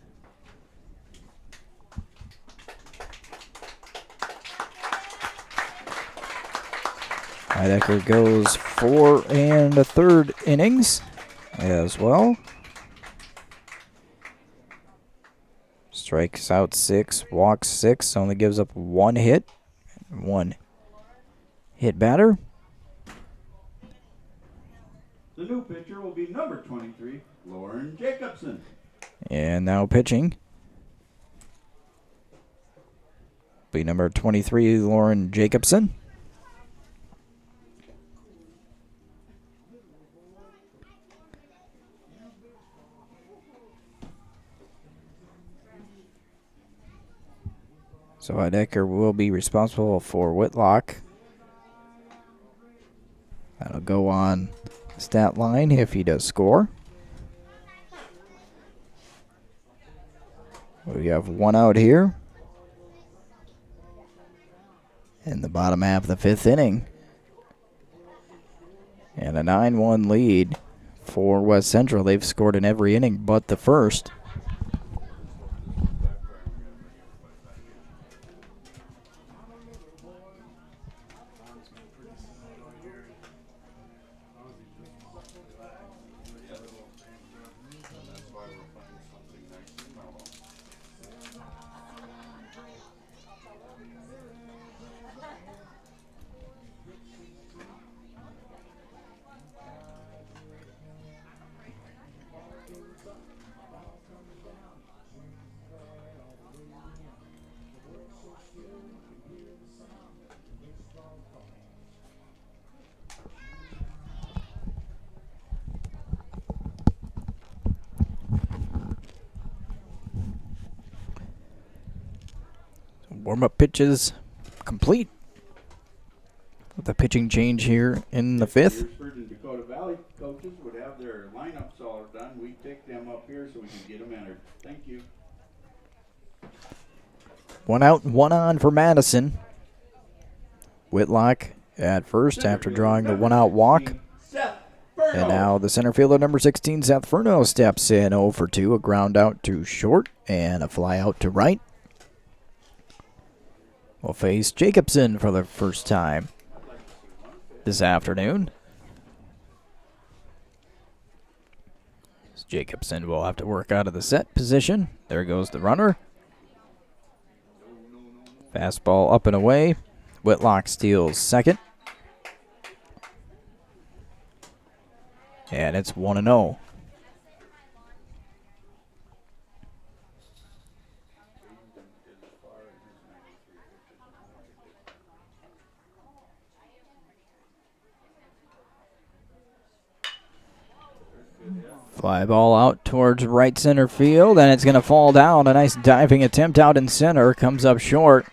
Heidecker goes 4 1/3 innings as well. Strikes out 6, walks 6, only gives up 1 hit. 1 hit batter. The new pitcher will be number 23, Lauren Jacobson. And now pitching. Be number 23, Lauren Jacobson. So Heidecker will be responsible for Whitlock. That'll go on stat line if he does score. We have 1 out here in the bottom half of the 5th inning. And a 9-1 lead for West Central. They've scored in every inning but the first. Warm-up pitches complete. With the pitching change here in the 5th. Beresford and Dakota Valley coaches would have their lineups all done. We take them up here so we can get them entered. Thank you. 1 out, 1 on for Madison. Whitlock at first after drawing the 1-out walk. And now the center fielder, number 16, Seth Furno, steps in 0 for 2. A ground out to short and a fly out to right. Will face Jacobson for the first time this afternoon. Jacobson will have to work out of the set position. There goes the runner. Fastball up and away. Whitlock steals second. And it's 1-0. Fly ball out towards right center field, and it's going to fall down. A nice diving attempt out in center. Comes up short.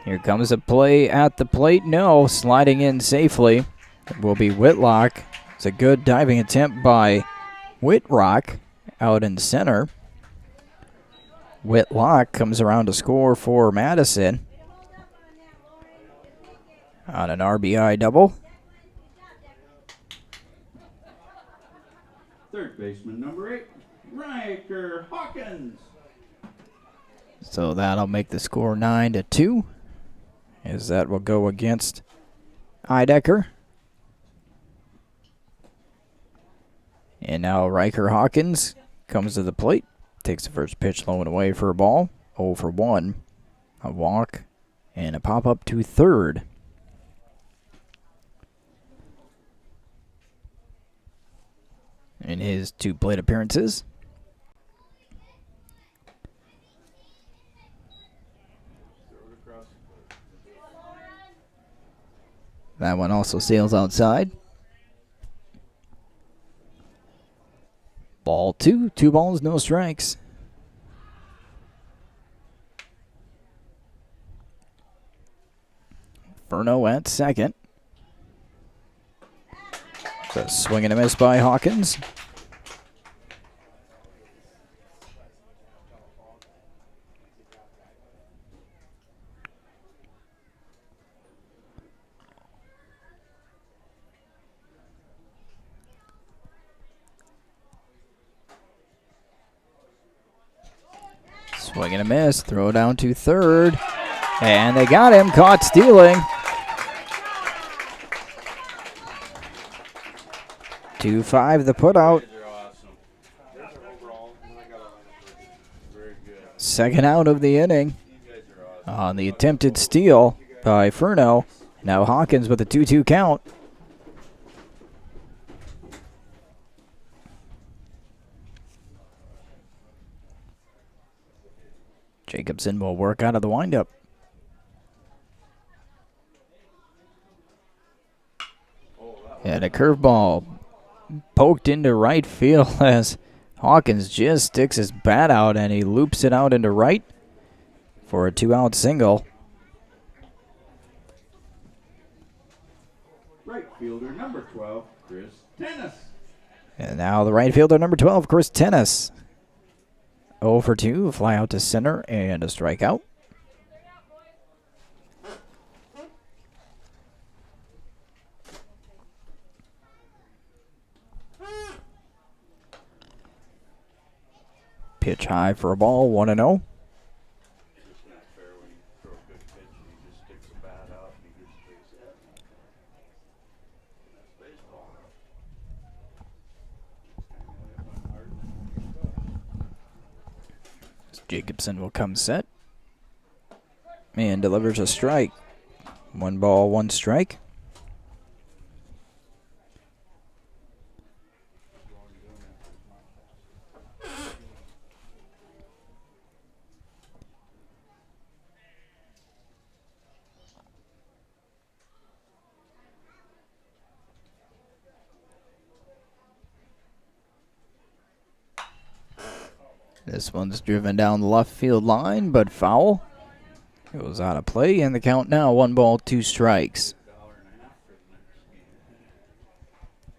Here comes a play at the plate. No, sliding in safely. It will be Whitlock. It's a good diving attempt by Whitrock out in center. Whitlock comes around to score for Madison on an RBI double. Third baseman, number 8, Riker Hawkins. So that'll make the score 9-2, as that will go against Heidecker. And now Riker Hawkins comes to the plate, takes the first pitch low and away for a ball. 0 for 1, a walk, and a pop-up to third. In his 2 plate appearances. That one also sails outside. Ball 2. 2 balls, no strikes. Furno at second. A swing and a miss by Hawkins. Swing and a miss. Throw down to third. And they got him. Caught stealing. 2-5 the put out. You guys are awesome. There's our overall, and then I got a lineup. Very good. Second out of the inning You guys are awesome. on the attempted steal by Furno. Now Hawkins with a 2-2 count. Jacobson will work out of the windup. And a curveball poked into right field as Hawkins just sticks his bat out and he loops it out into right for a 2-out single. Right fielder number 12, Chris Tennis. And now the right fielder number 12, Chris Tennis. 0 for 2, fly out to center and a strikeout. Pitch high for a ball, 1-0. It's not fair when you throw a good pitch and he just sticks the bat out and he just takes it. That's baseball. Jacobson will come set and delivers a strike. 1 ball, 1 strike. This one's driven down the left field line, but foul. It was out of play, and the count now 1 ball, 2 strikes. $1.50 for the next game. I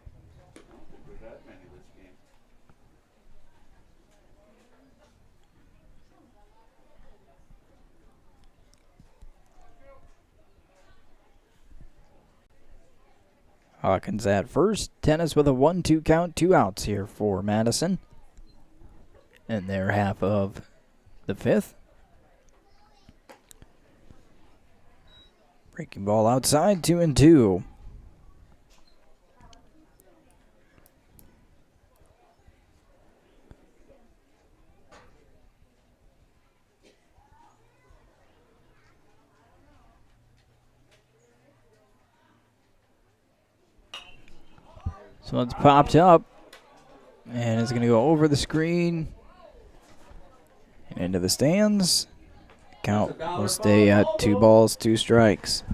don't think there's that many this game. Hawkins at first. Tennis with a 1-2 count, 2 outs here for Madison. And their half of the 5th. Breaking ball outside, 2-2. So it's popped up, and it's going to go over the screen and into the stands. Count will stay at 2 balls, 2 strikes.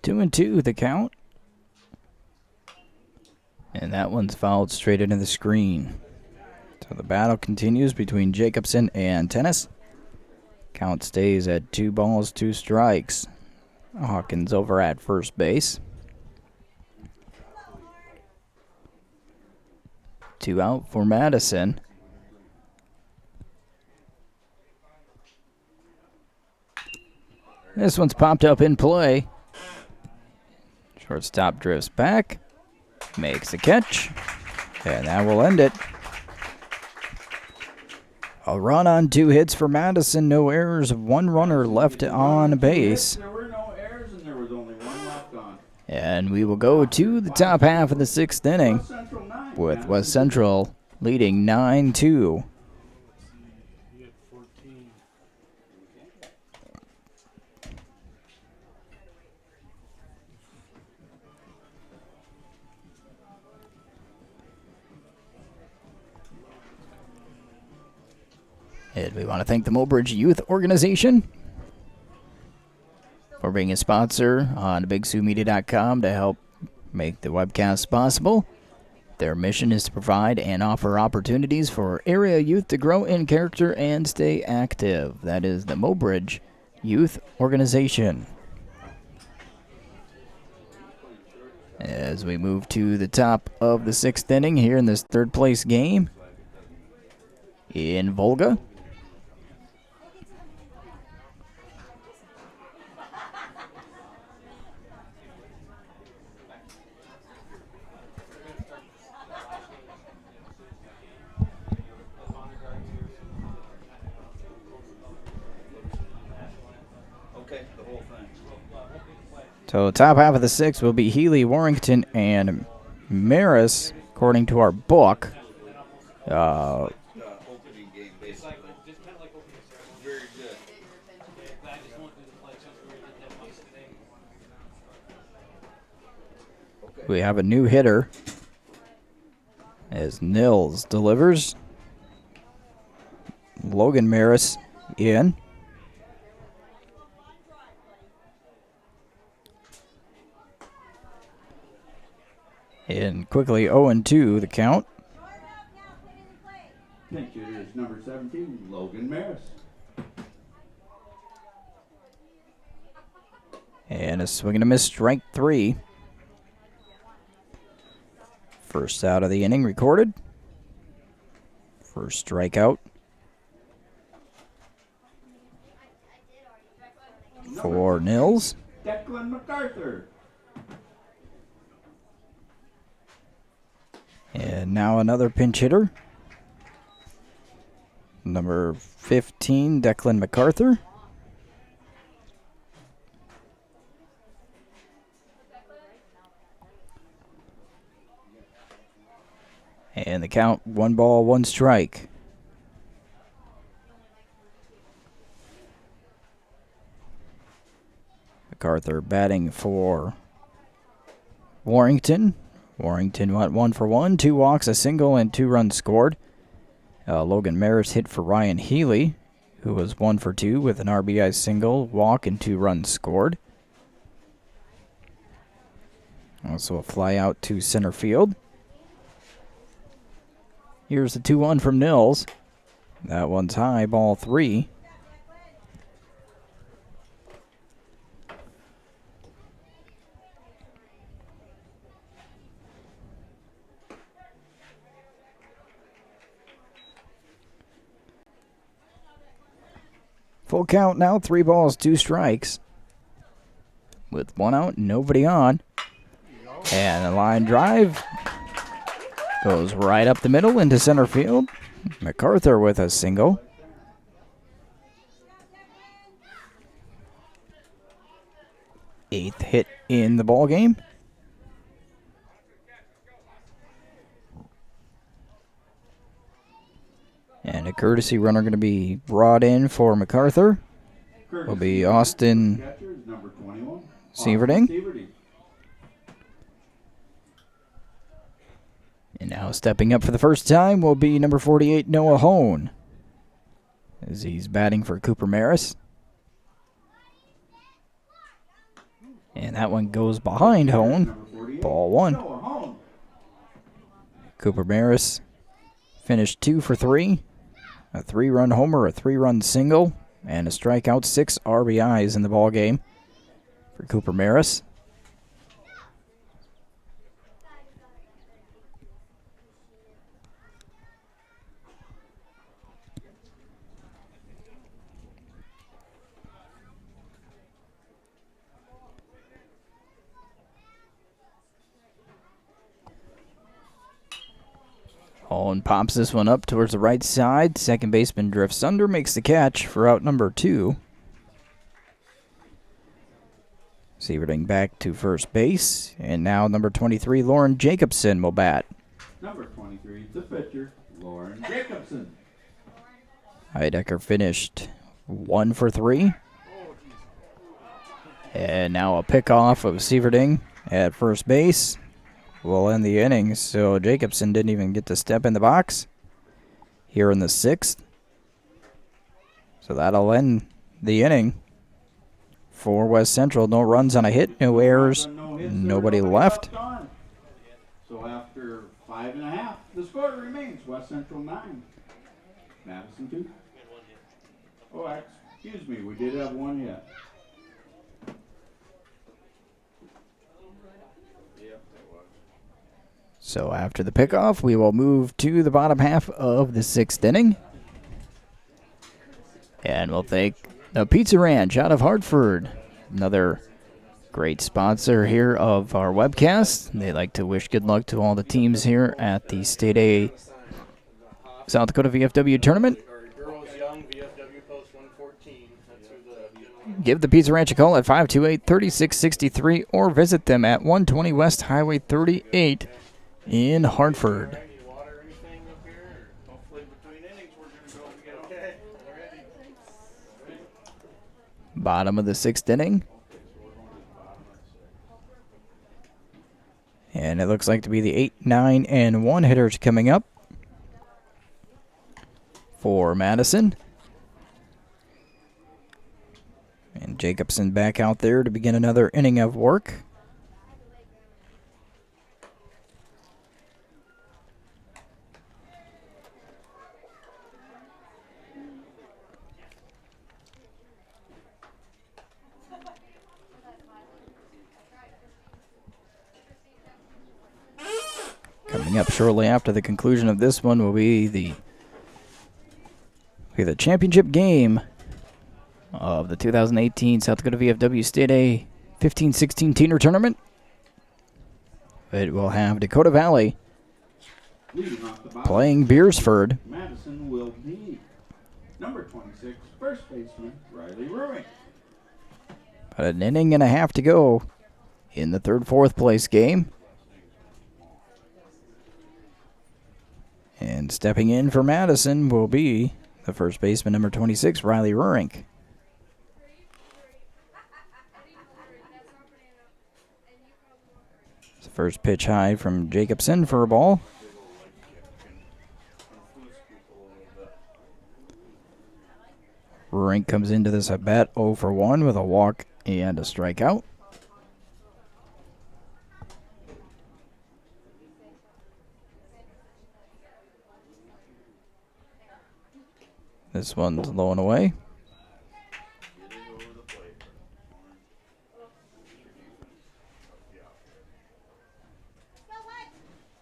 Two and two, the count. And that one's fouled straight into the screen. So the battle continues between Jacobson and Tennis. Count stays at 2 balls, 2 strikes. Hawkins over at first base. 2 out for Madison. This one's popped up in play. Shortstop drifts back, makes the catch, and that will end it. A run on 2 hits for Madison, no errors, 1 runner left on base. There were no errors and there was only 1 left on. And we will go to the top half of the 6th inning West Central 9, with Madison. West Central leading 9-2. He had 14. And we want to thank the Mobridge Youth Organization for being a sponsor on BigSueMedia.com to help make the webcast possible. Their mission is to provide and offer opportunities for area youth to grow in character and stay active. That is the Mobridge Youth Organization. As we move to the top of the 6th inning here in this 3rd place game in Volga. Okay, the whole thing. So top half of the sixth will be Healy, Warrington, and Maris, according to our book. Opening game, basically. Just kind of like opening ceremony. Very good. But I just won't do the pledge since we did that once today. We have a new hitter as Nils delivers. Logan Maris in. And quickly 0-2 the count. Pinch hitter is number 17, Logan Maris. And a swing and a miss, strike 3. First out of the inning recorded. First strikeout for Nils. Declan MacArthur. And now another pinch hitter. Number 15, Declan MacArthur. And the count, 1 ball, 1 strike. MacArthur batting for Warrington. Warrington went 1 for 1, 2 walks, a single, and 2 runs scored. Logan Maris hit for Ryan Healy, who was 1 for 2 with an RBI single, walk, and 2 runs scored. Also a fly out to center field. Here's the 2-1 from Nils. That one's high, ball 3. Full count now, 3 balls, 2 strikes. With 1 out, nobody on. And a line drive goes right up the middle into center field. MacArthur with a single. Eighth hit in the ball game. And a courtesy runner going to be brought in for MacArthur. Will be Austin Sieverding. And now stepping up for the first time will be number 48, Noah Hone, as he's batting for Cooper Maris. And that one goes behind Hone. Ball 1. Cooper Maris finished 2 for 3. A 3-run homer, a 3-run single, and a strikeout, 6 RBIs in the ball game for Cooper Maris. Owen pops this one up towards the right side. Second baseman drifts under, makes the catch for out number 2. Sieverding back to first base. And now number 23, Lauren Jacobson will bat. Number 23, the pitcher, Lauren Jacobson. Heidecker finished 1 for 3. And now a pickoff of Sieverding at first base will end the inning. So Jacobson didn't even get to step in the box here in the 6th. So that'll end the inning for West Central. No runs on a hit, no errors, nobody left. So after 5.5, the score remains West Central 9, Madison 2. Oh, excuse me, we did have 1 hit. So after the pickoff, we will move to the bottom half of the 6th inning. And we'll thank the Pizza Ranch out of Hartford, another great sponsor here of our webcast. They like to wish good luck to all the teams here at the State A South Dakota VFW tournament. Girls Young VFW Post 114. That's who the give the Pizza Ranch a call at 528-3663 or visit them at 120 West Highway 38 in Hartford. Any water or anything up here? Or hopefully between innings we're going to go and get okay. Already. Bottom of the 6th inning. And it looks like to be the 8, 9, and 1 hitters coming up for Madison. And Jacobson back out there to begin another inning of work. Coming up shortly after the conclusion of this one will be the championship game of the 2018 South Dakota VFW State A 15-16 Teener Tournament. It will have Dakota Valley playing Beresford. Madison will be number 26, first baseman Riley Ruing. About an inning and a half to go in the 3rd, 4th place game. And stepping in for Madison will be the first baseman, number 26, Riley Rurink. It's the first pitch high from Jacobson for a ball. Rurink comes into this at bat 0 for 1 with a walk and a strikeout. This one's low and away.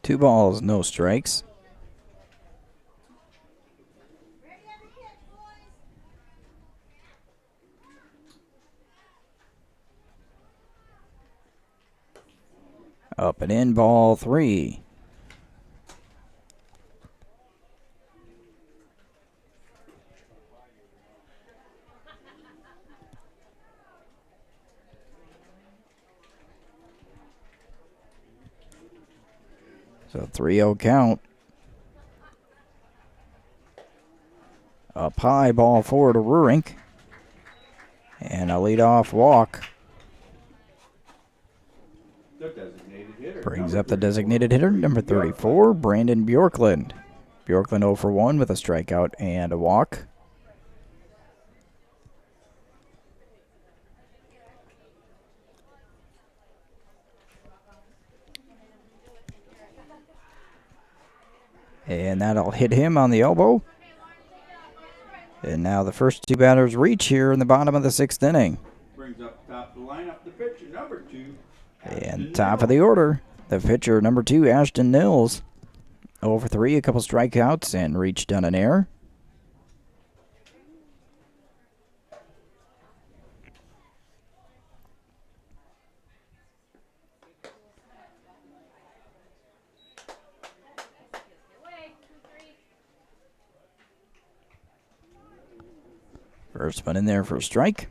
Two balls, no strikes. Up and in, ball 3. So 3-0 count. Up high, ball 4 to Rurink. And a leadoff walk. Brings up the designated hitter, number 34, Brandon Bjorklund. Bjorklund 0 for 1 with a strikeout and a walk. And that'll hit him on the elbow. And now the first 2 batters reach here in the bottom of the 6th inning. Brings up top of the lineup the pitcher, number 2. And top of the order, the pitcher, number 2, Ashton Nils. 0 for 3, a couple strikeouts, and reached on an error. First one in there for a strike.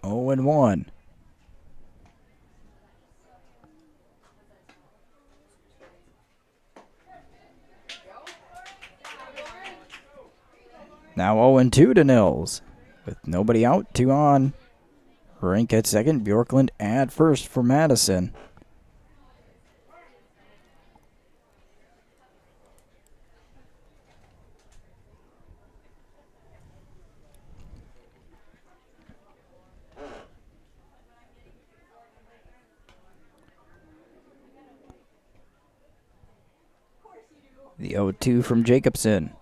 0-1. Now 0-2 to Nils. With nobody out, 2 on. Rink at second, Bjorklund at first for Madison. The 0-2 from Jacobson.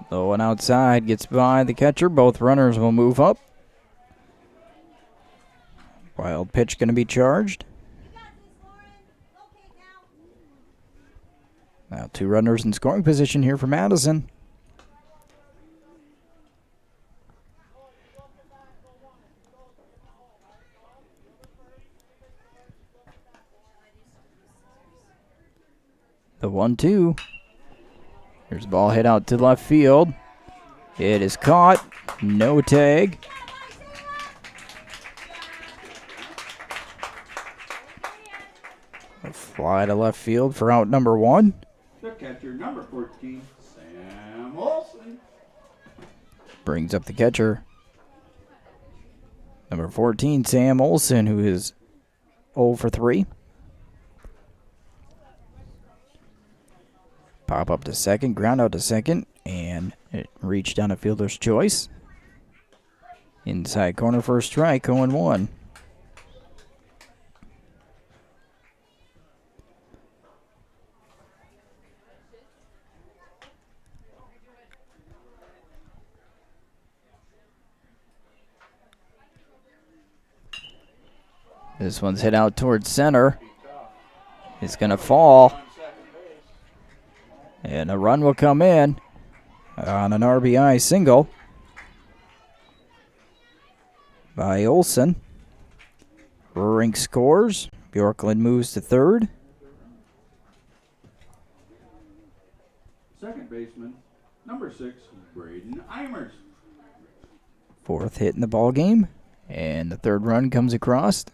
Low and outside, gets by the catcher. Both runners will move up. Wild pitch going to be charged. Now 2 runners in scoring position here for Madison. The 1-2. Here's the ball hit out to left field. It is caught No tag. A fly to left field for out number 1. The catcher, number 14, Sam Olson. Brings up the catcher. Number 14, Sam Olson, who is 0 for 3. Pop up to second, ground out to second, and it reached down a fielder's choice. Inside corner for a strike, 0-1. This one's hit out towards center. It's going to fall. And a run will come in on an RBI single by Olson. Rink scores. Bjorklund moves to third. Second baseman, number 6, Braden Eimers. 4th hit in the ball game, and the 3rd run comes across.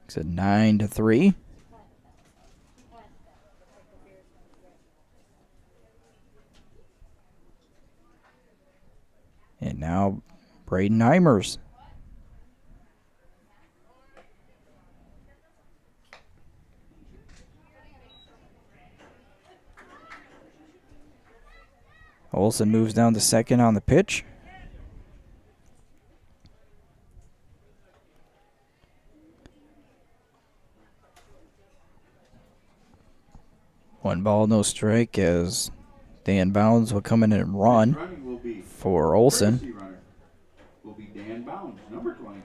It's a 9-3. And now Braden Eimers. Olson moves down to second on the pitch. One ball, no strike, as Dan Bounds will come in and run for Olson. Will be Dan Bounds, number 20.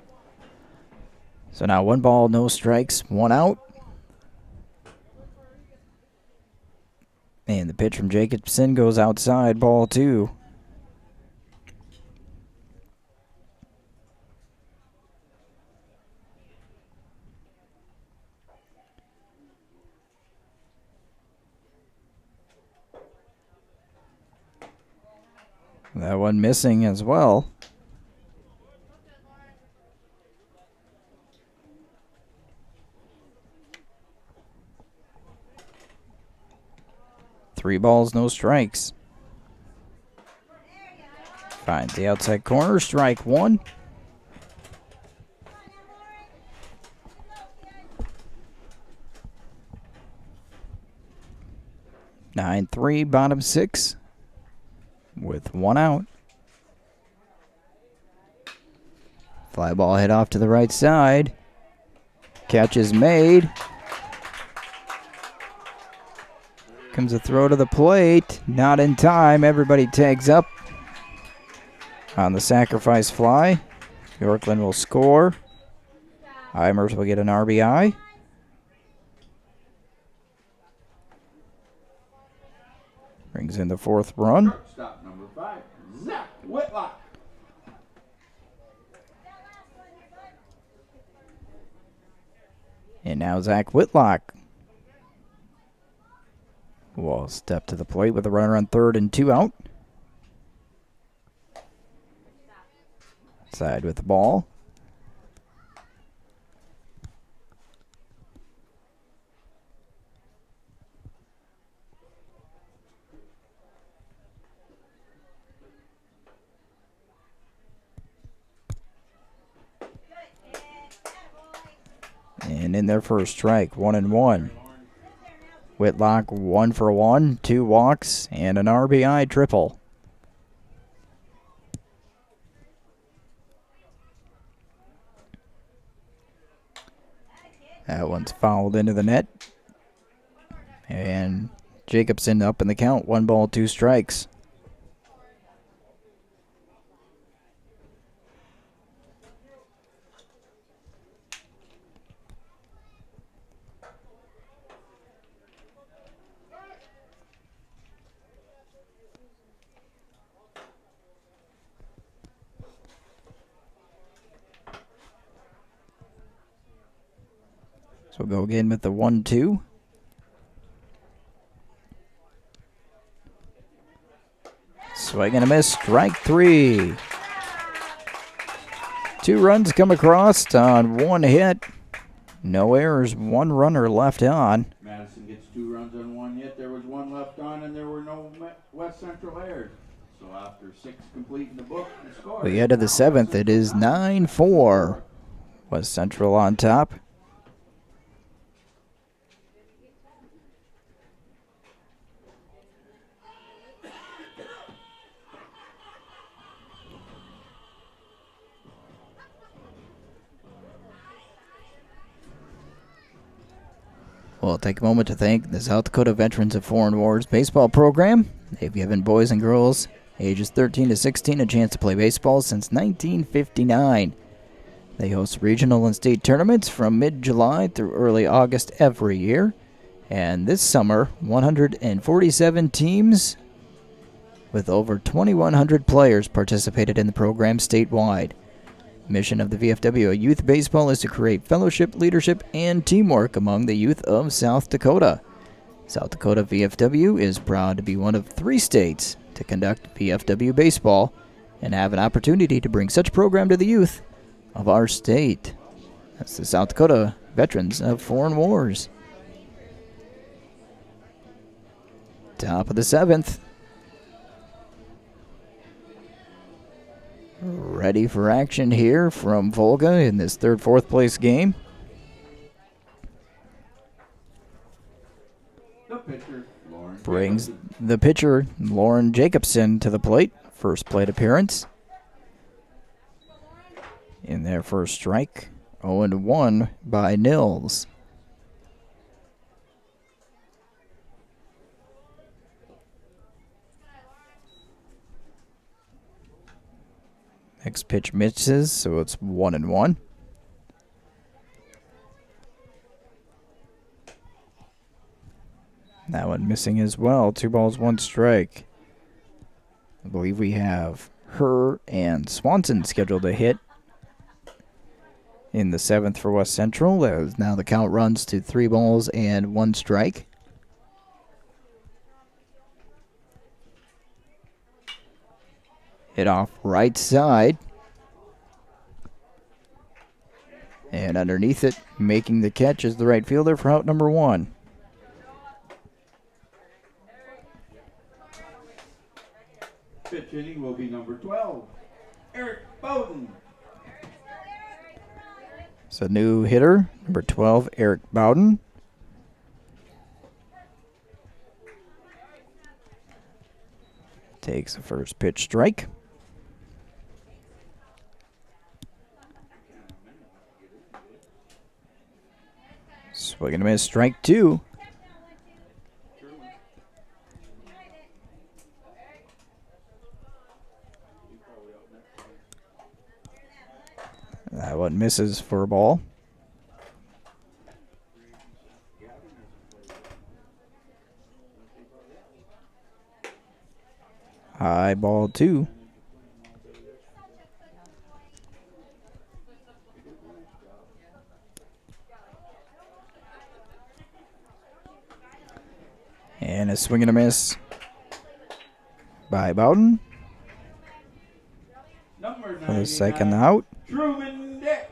So now 1 ball, no strikes, 1 out. And the pitch from Jacobson goes outside, ball 2. That one missing as well. Three balls, no strikes. Finds the outside corner, strike 1. Nine three, bottom 6, with 1 out. Fly ball hit off to the right side. Catch is made. Comes a throw to the plate. Not in time. Everybody tags up on the sacrifice fly. Bjorklund will score. Eimers will get an RBI. Brings in the 4th run. Stop number 5, Zach Whitlock. And now Zach Whitlock will step to the plate with a runner on 3rd and 2 out. Side with the ball. And in there for a strike, 1-1. Whitlock 1 for 1, 2 walks, and an RBI triple. That one's fouled into the net. And Jacobson up in the count, 1 ball, 2 strikes. So we'll go again with the 1-2. Swing and a miss, strike 3. 2 runs come across on 1 hit. No errors, 1 runner left on. Madison gets 2 runs on 1 hit. There was 1 left on, and there were no West Central errors. So after 6 complete in the book, the score. We head to the 7th. It is 9-4. West Central on top. We'll take a moment to thank the South Dakota Veterans of Foreign Wars baseball program. They've given boys and girls ages 13 to 16 a chance to play baseball since 1959. They host regional and state tournaments from mid-July through early August every year. And this summer, 147 teams with over 2,100 players participated in the program statewide. Mission of the VFW Youth Baseball is to create fellowship, leadership, and teamwork among the youth of South Dakota. South Dakota VFW is proud to be one of 3 states to conduct VFW baseball and have an opportunity to bring such program to the youth of our state. That's the South Dakota Veterans of Foreign Wars. Top of the 7th. Ready for action here from Volga in this 3rd, 4th place game. The pitcher, Lauren Brings Jacobson. the pitcher, Lauren Jacobson, to the plate. First plate appearance. In their first strike, 0-1 by Nils. Next pitch misses, so it's 1-1. That one missing as well. 2 balls, 1 strike. I believe we have Her and Swanson scheduled to hit in the 7th for West Central. As now the count runs to 3 balls and 1 strike. Hit off right side. And underneath it, making the catch is the right fielder for out number 1. Pitch hitting will be number 12, Eric Bowden. So new hitter, number 12, Eric Bowden. Takes the first pitch strike. Swing and a miss, strike 2. That one misses for a ball. High ball 2. And a swing and a miss by Bowden Number for the 2nd 99, out. Truman Dick.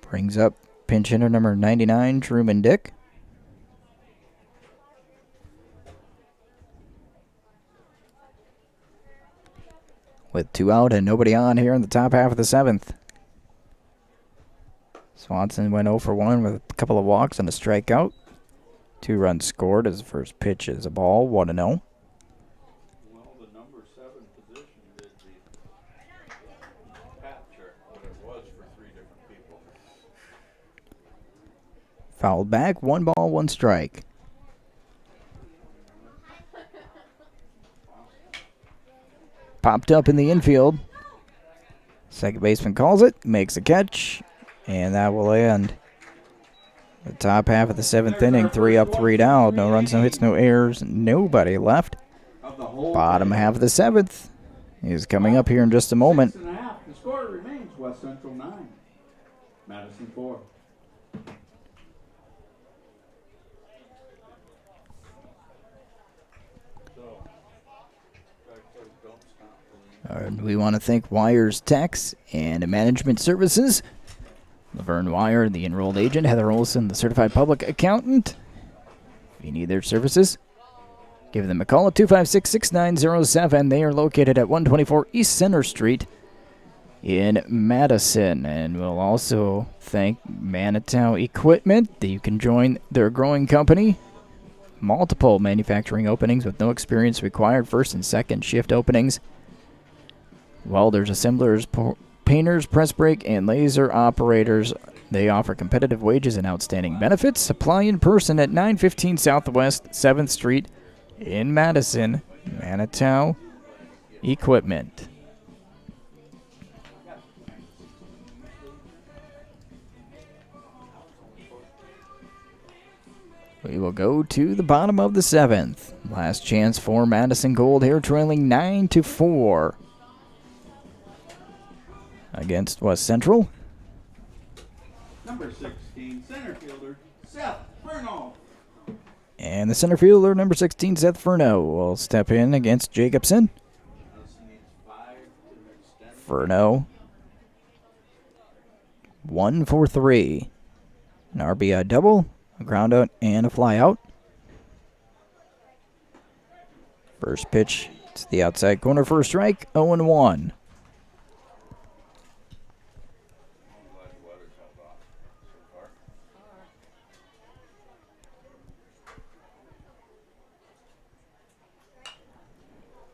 Brings up pinch hitter number 99, Truman Dick. With 2 out and nobody on here in the top half of the 7th. Swanson went 0 for 1 with a couple of walks and a strikeout. 2 runs scored as the first pitch is a ball, 1-0. Well, the number 7 position did the capture what it was for 3 different people. Fouled back, 1 ball, 1 strike. Popped up in the infield. Second baseman calls it, makes a catch, and that will end the top half of the 7th inning. 3 up, 3 down. No runs, no hits, no errors, nobody left. Of the whole Bottom game. half of the 7th is coming up here in just a moment. 6.5. The score remains West Central 9, Madison 4. We want to thank Wires Tax and Management Services. Laverne Wire, the enrolled agent. Heather Olson, the certified public accountant. If you need their services, give them a call at 256-6907. They are located at 124 East Center Street in Madison. And we'll also thank Manitou Equipment, that you can join their growing company. Multiple manufacturing openings with no experience required, first and second shift openings. Welders, assemblers, painters, press brake, and laser operators. They offer competitive wages and outstanding benefits. Apply in person at 915 Southwest 7th Street in Madison. Manitou Equipment. We will go to the bottom of the 7th. Last chance for Madison Gold here, trailing 9-4 against West Central. Number 16, center fielder, Seth Furno. And the center fielder, number 16, Seth Furno, will step in against Jacobson. Furno, 1 for 3. An RBI double, a ground out, and a fly out. First pitch to the outside corner for a strike, 0-1.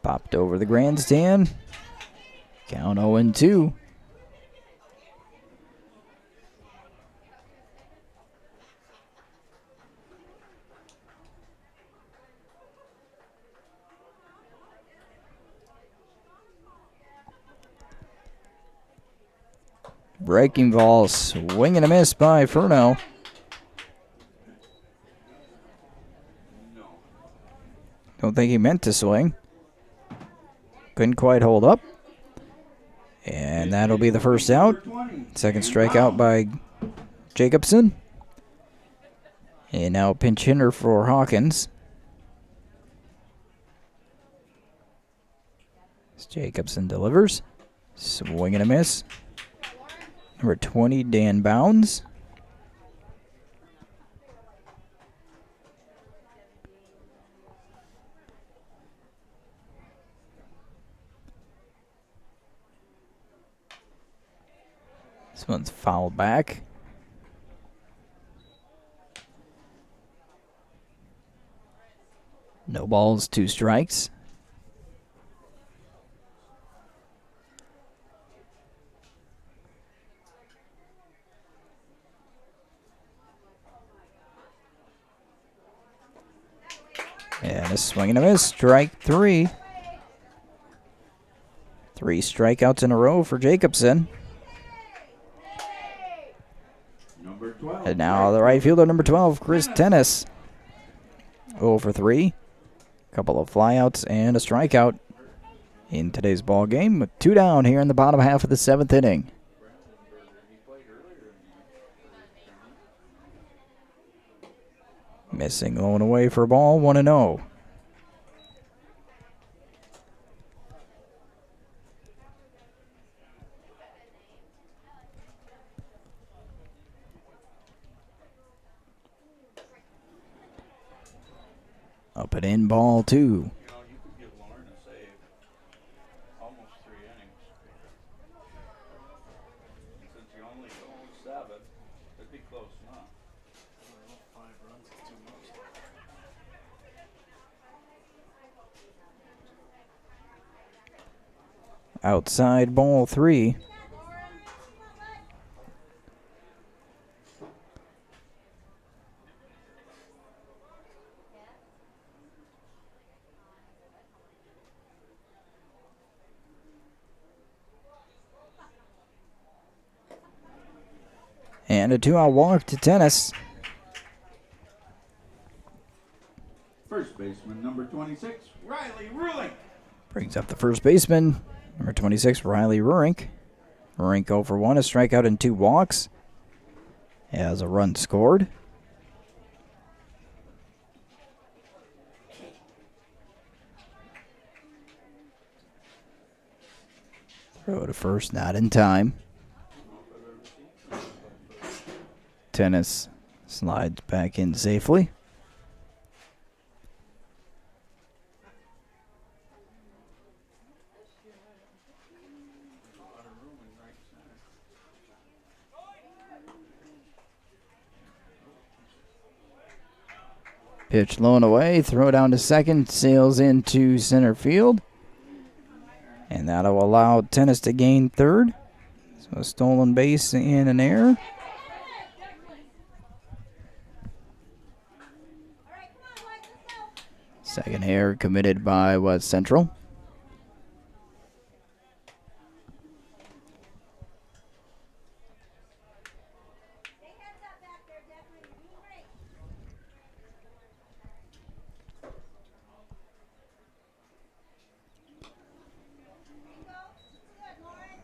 Popped over the grandstand. Count 0-2. Breaking ball, swing and a miss by Furno. Don't think he meant to swing. Couldn't quite hold up. And that'll be the first out. Second strikeout by Jacobson. And now pinch hitter for Hawkins. As Jacobson delivers. Swing and a miss. Number 20, Dan Bounds. This one's fouled back. No balls, 2 strikes. And a swing and a miss, strike 3. 3 strikeouts in a row for Jacobson. And now the right fielder, number 12, Chris Tennis. 0 for 3. Couple of flyouts and a strikeout in today's ball game, with 2 down here in the bottom half of the 7th inning. Missing, low and away for a ball, 1-0. Up and in, ball 2. You know, you could give Lauren a save. Almost 3 innings. Since you only go 7, it'd be close enough. 5 runs is too much. Outside, ball 3. And a 2-out walk to Tennis. First baseman, number 26, Riley Ruling. Brings up the first baseman, number 26, Riley Rurink. Rurink 0 for 1, a strikeout and 2 walks. Has a run scored. Throw to first, not in time. Tennis slides back in safely. Pitch low and away, throw down to second, sails into center field. And that'll allow Tennis to gain third. So a stolen base and an error. Second error committed by West Central.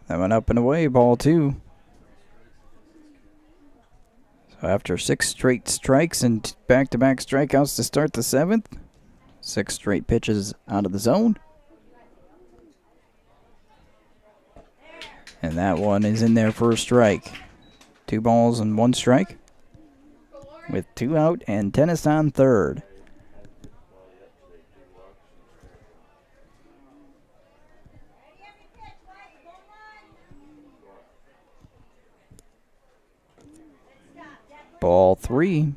That went up and away, ball 2. So after 6 straight strikes and back-to-back strikeouts to start the 7th, 6 straight pitches out of the zone. And that one is in there for a strike. 2 balls and 1 strike. With 2 out and Tennis on third. Ball 3.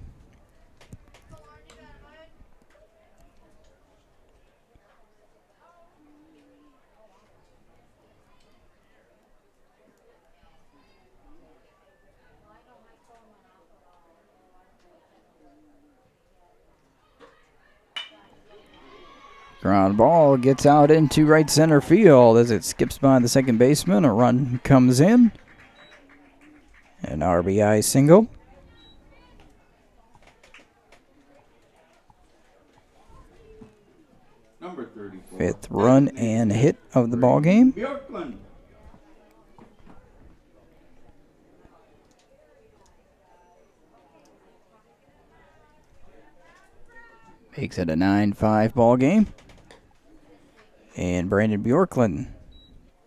Ground ball gets out into right center field as it skips by the second baseman. A run comes in. An RBI single. Number 34. 5th run and hit of the ball game. Bjorklund. Makes it a 9-5 ball game. And Brandon Bjorklund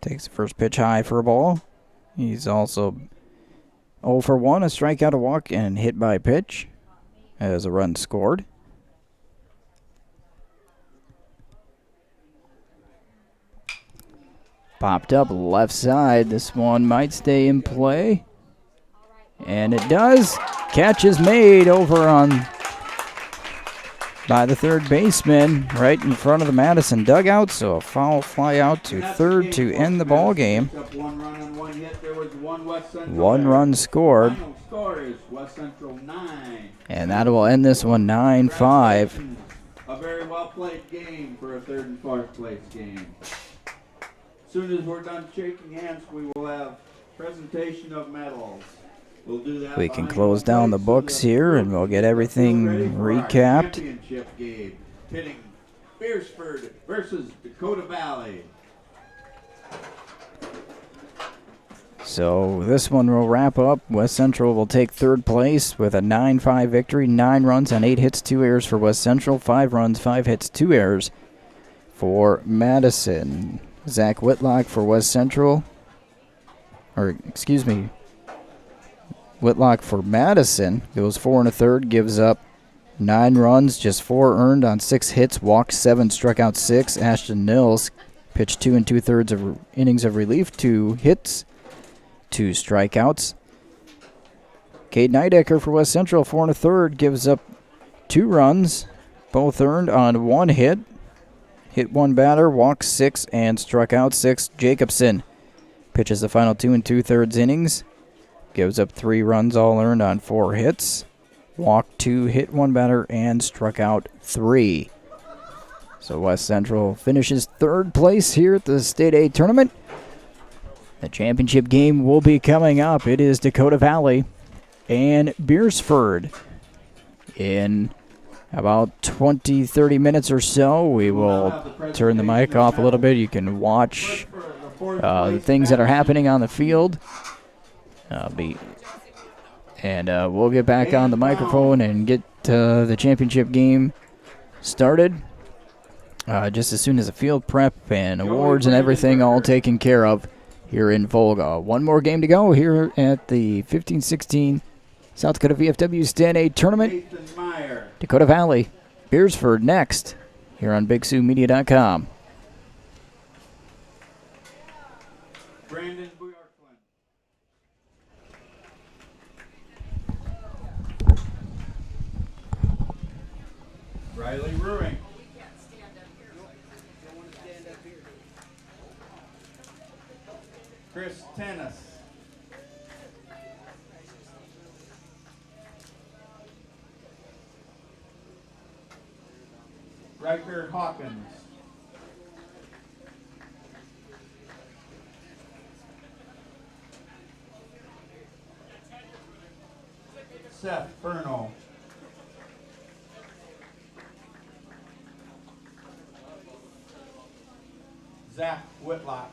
takes the first pitch high for a ball. He's also 0 for 1, a strikeout, a walk, and hit by pitch as a run scored. Popped up left side. This one might stay in play. And it does. Catch is made over on by the third baseman right in front of the Madison dugout. So a foul fly out to third to end the ball game. 1 run scored. Final score is West Central 9. And that will end this one 9-5. A very well played game for a 3rd and 4th place game. As soon as we're done shaking hands, we will have presentation of medals. We'll do that. We can close down the books here and we'll get everything recapped. Championship game pitting Beresford versus Dakota Valley. So this one will wrap up. West Central will take 3rd place with a 9-5 victory. 9 runs on 8 hits, 2 errors for West Central. 5 runs, 5 hits, 2 errors for Madison. Zach Whitlock for West Central. Whitlock for Madison goes 4 1/3, gives up 9 runs, just 4 earned on 6 hits, walked 7, struck out 6. Ashton Nils pitched 2 2/3 of innings of relief, 2 hits, 2 strikeouts. Cade Nidecker for West Central, 4 1/3, gives up 2 runs, both earned on 1 hit. Hit 1 batter, walked 6, and struck out 6. Jacobson pitches the final 2 2/3 innings. Gives up 3 runs, all earned on 4 hits. Walked 2, hit 1 batter, and struck out 3. So West Central finishes 3rd place here at the State A tournament. The championship game will be coming up. It is Dakota Valley and Beresford. In about 20-30 minutes or so, we will turn the mic off a little bit. You can watch the things that are happening on the field. We'll get back on the microphone and get the championship game started just as soon as the field prep and awards and everything all taken care of here in Volga. One more game to go here at the 15-16 South Dakota VFW State A tournament. Nathan Meyer. Dakota Valley, Beresford next here on BigSiouxMedia.com. Brandon Bjorklund. Riley Ruing. Chris Tennis. Riker Hawkins. Seth Furnall. Zach Whitlock.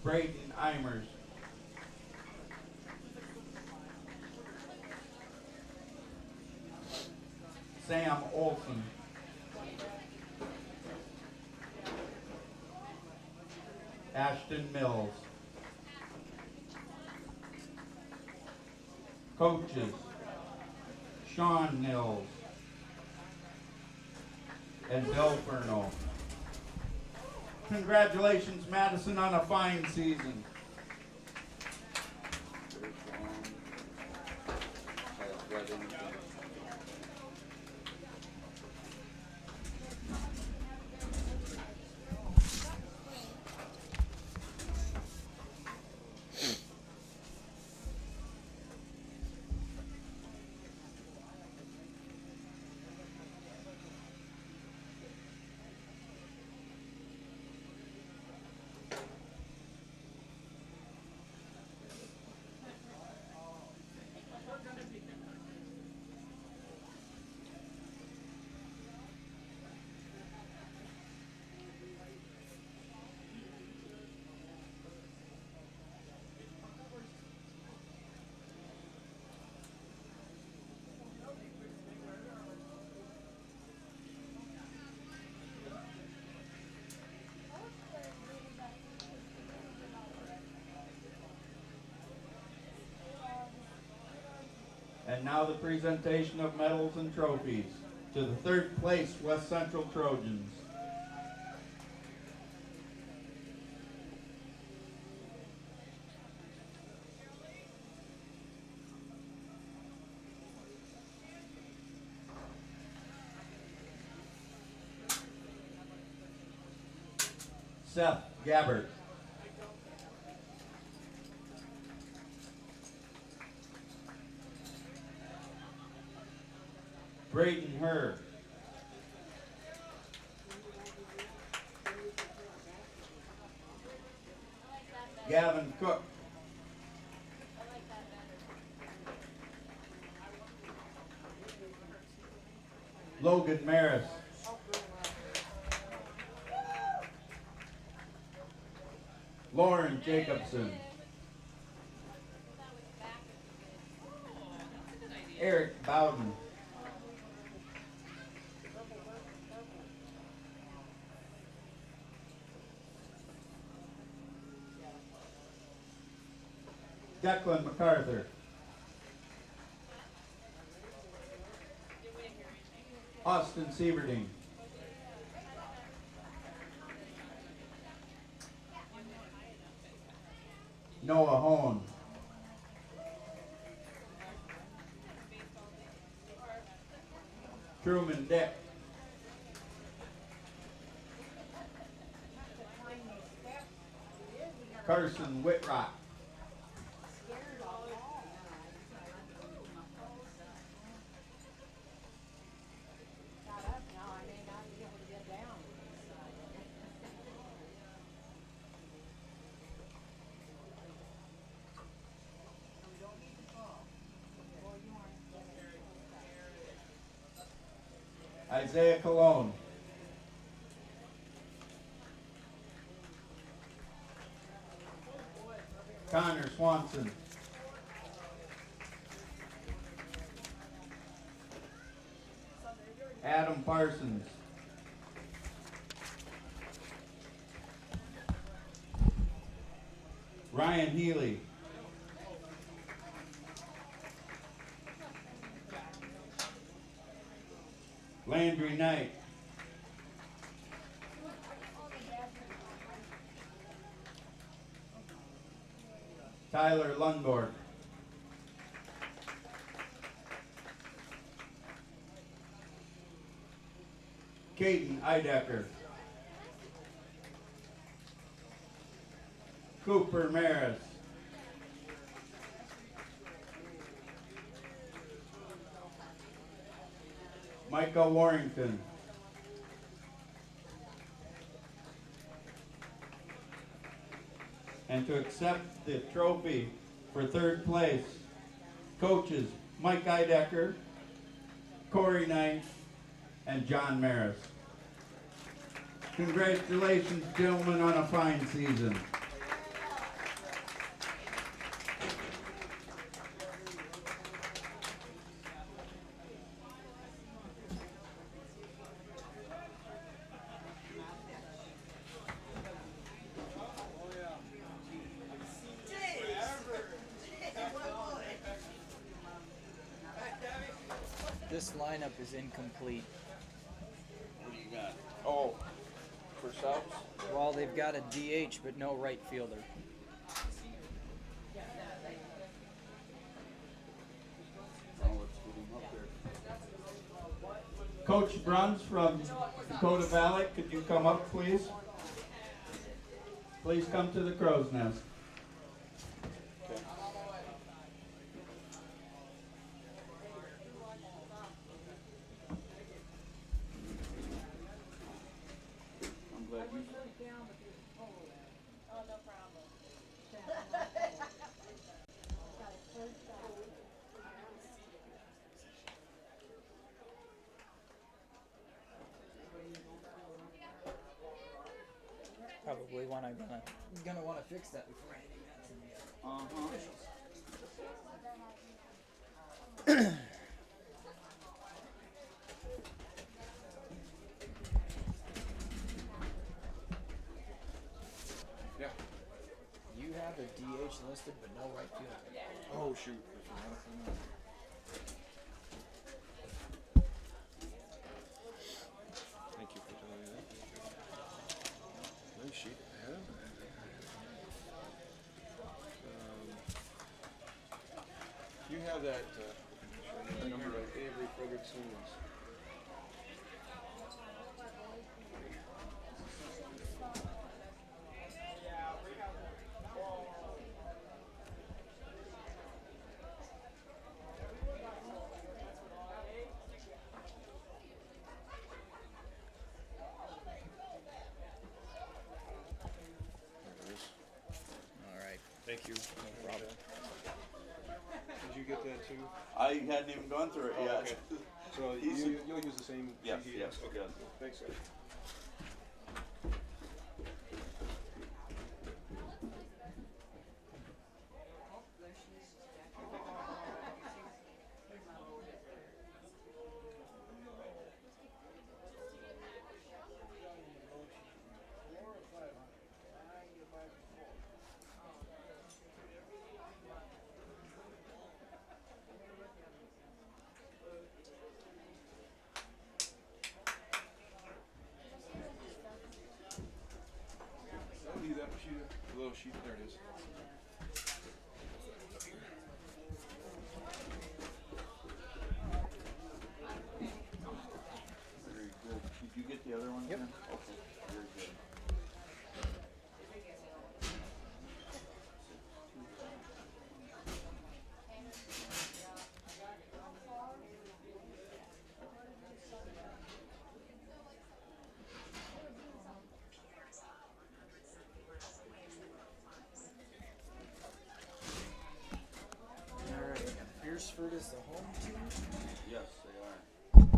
Braden Eimers. Sam Olson. Ashton Mills. Coaches. Sean Nils. And Bill Furnall. Congratulations, Madison, on a fine season. And now the presentation of medals and trophies to the third place West Central Trojans. Seth Gabbert. Braden Herr. Gavin Cook. Logan Maris. Lauren Jacobson. Eric Bowden. Declan MacArthur. Austin Sieverding. Noah Hone. Truman Dick. Carson Whitrock. Isaiah Colon. Connor Swanson. Adam Parsons. Ryan Healy. Landry Knight. Tyler Lundborg. Caden Eidecker. Cooper Maris. Michael Warrington. And to accept the trophy for third place, coaches Mike Eidecker, Corey Knight, and John Maris. Congratulations, gentlemen, on a fine season. This lineup is incomplete. What do you got? Oh, for subs? Well, they've got a DH, but no right fielder. Oh, let's get him up there. Coach Bruns from Dakota Valley, could you come up, please? Please come to the crow's nest. Okay. I'm glad you. Probably gonna want to fix that before handing that to the officials. Yeah. You have a DH listed, but no right fielder. Oh shoot. Thank you for telling me that. Nice sheet, Adam. You have that number of Avery Frederickson. All right. Thank you. No problem. Did you get that too? I hadn't even gone through it Oh, yet. okay. So you'll use the same Yes, sheet he yes, has? Okay. yes. Thanks, sir. That'll be that sheet, the little sheet, there it is. Very good. Did you get the other one? Yep. Ken? Okay, very good. All right. Beresford is the home team. Yes, they are.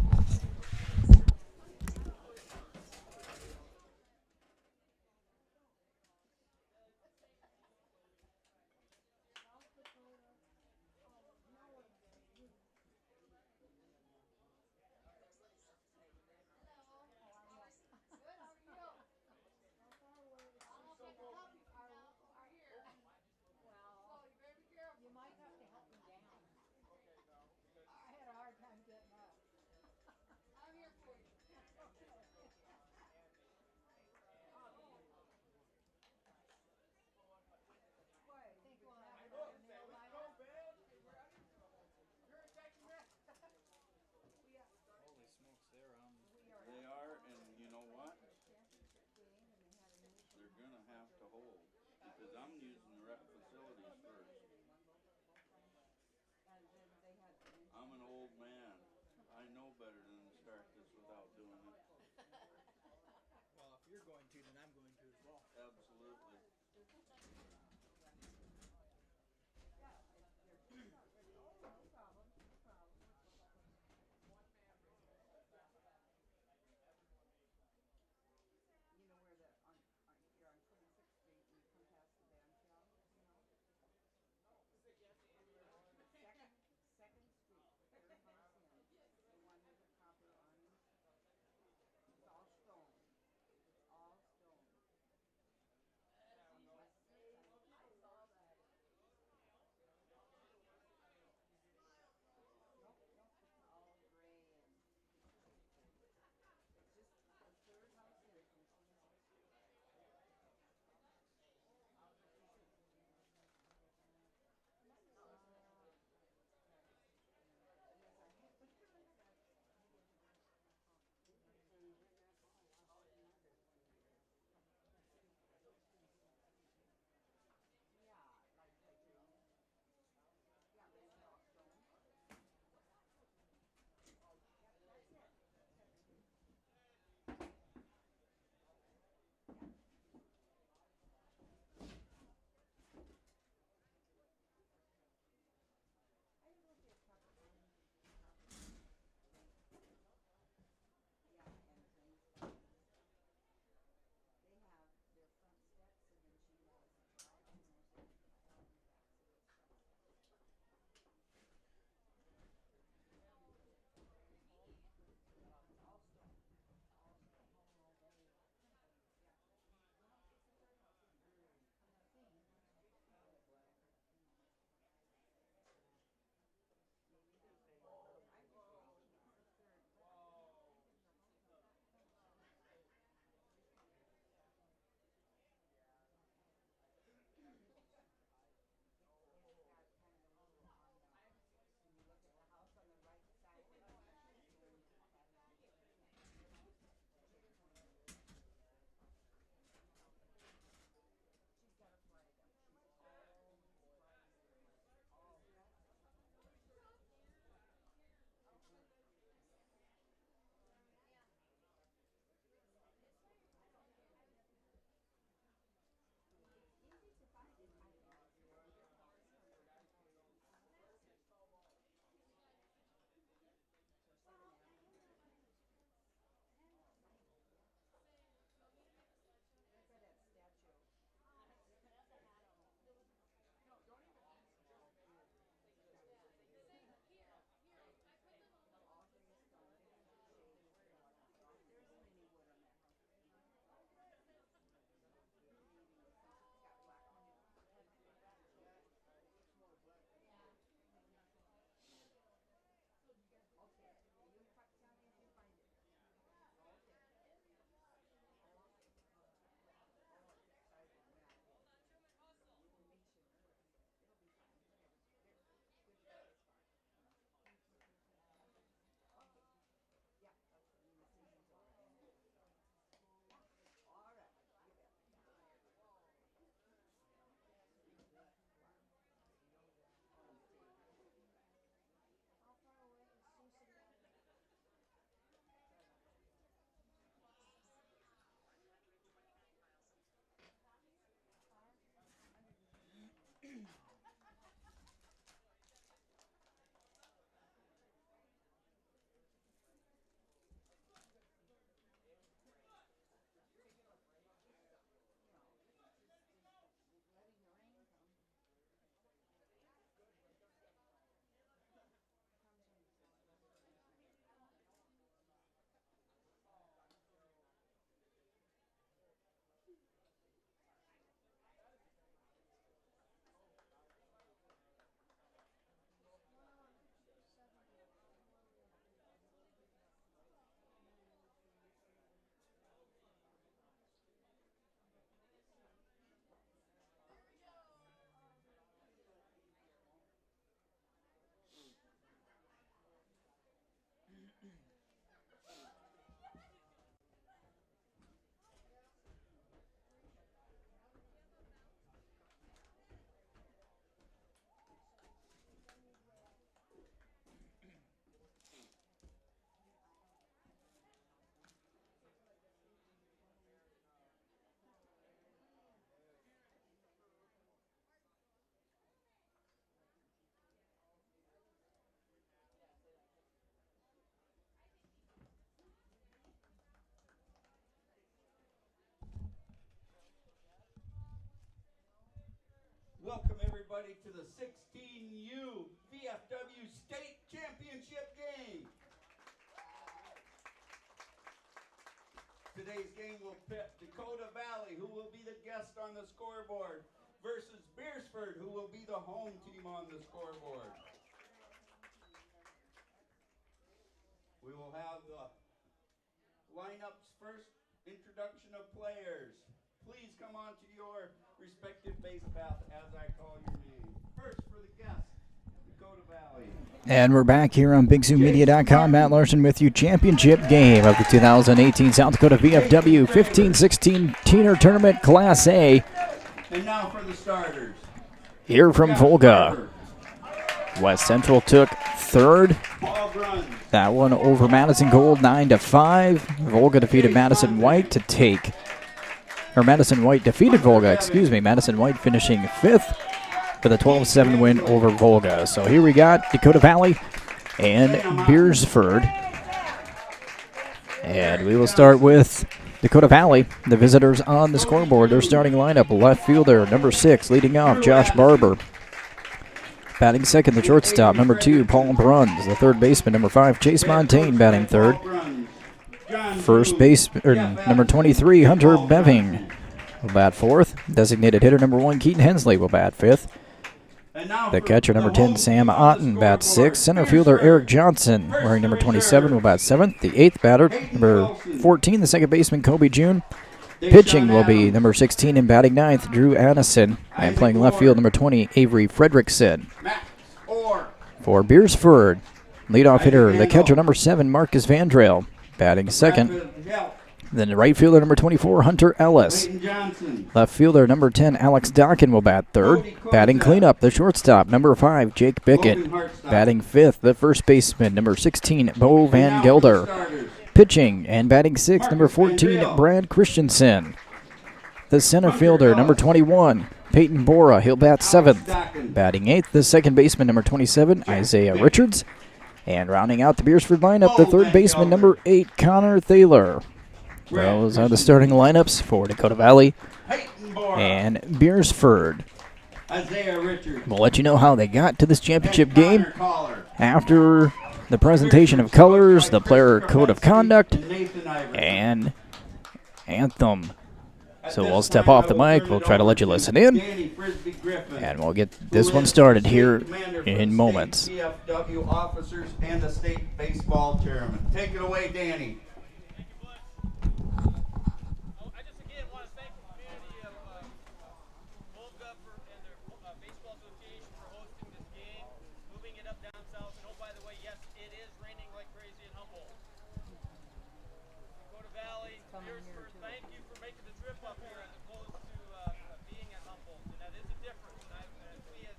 I'm using the rec facilities first. And then they had. I'm an old man. I know better than to start this without doing it. Well, if you're going to, then I'm going to as well. Absolutely. You know where the, on, you're on 26th Street and you come past the band shell? everybody to the 16U VFW State Championship game. Today's game will pit Dakota Valley, who will be the guest on the scoreboard, versus Beresford, who will be the home team on the scoreboard. We will have the lineups first, introduction of players. Please come on to your respective base path as I call your name. First for the guest, Dakota Valley. And we're back here on BigZooMedia.com. Matt Larson with you. Championship game of the 2018 South Dakota VFW 15-16 Teener Tournament Class A. And now for the starters. Here from Volga. West Central took third. That one over Madison Gold 9-5. Volga defeated Madison White to take, or Madison White defeated Volga, excuse me. Madison White finishing fifth with a 12-7 win over Volga. So here we got Dakota Valley and Beresford. And we will start with Dakota Valley, the visitors on the scoreboard. Their starting lineup, left fielder, number 6, leading off, Josh Barber. Batting second, the shortstop, number 2, Paul Bruns. The third baseman, number 5, Chase Montaigne, batting third. First base, number 23, Hunter Beving will bat fourth. Designated hitter, number 1, Keaton Hensley will bat fifth. The catcher, number 10, Sam Otten, bats sixth. Center fielder, Eric Johnson, wearing number 27, will bat seventh. The eighth batter, number 14, the second baseman, Kobe June. Pitching will be number 16 and batting ninth, Drew Addison. And playing left field, number 20, Avery Fredrickson. For Beresford, leadoff hitter, the catcher, number 7, Marcus Vandrail, batting second. Then the right fielder, number 24, Hunter Ellis. Left fielder, number 10, Alex Dockin will bat third. Batting cleanup, the shortstop, number 5, Jake Bickett. Batting fifth, the first baseman, number 16, Bo Van Gelder. Pitching and batting sixth, number 14, Brad Christensen. The center fielder, number 21, Peyton Bora, he'll bat seventh. Batting eighth, the second baseman, number 27, Isaiah Richards. And rounding out the Beresford lineup, the third baseman, number 8, Connor Thaler. Those are the starting lineups for Dakota Valley and Beresford. We'll let you know how they got to this championship game after the presentation of colors, the player code of conduct, and anthem. So we'll step off the mic, we'll try to let you listen in, and we'll get this one started here in moments. VFW officers and the state baseball chairman. Take it away, Danny. I just again want to thank the community of Volga and their baseball association for hosting this game, moving it up down south. And oh, by the way, yes, it is raining like crazy in Humboldt. Dakota Valley, Beresford, thank you for making the trip up here as opposed to being at Humboldt. And that is a difference. And we as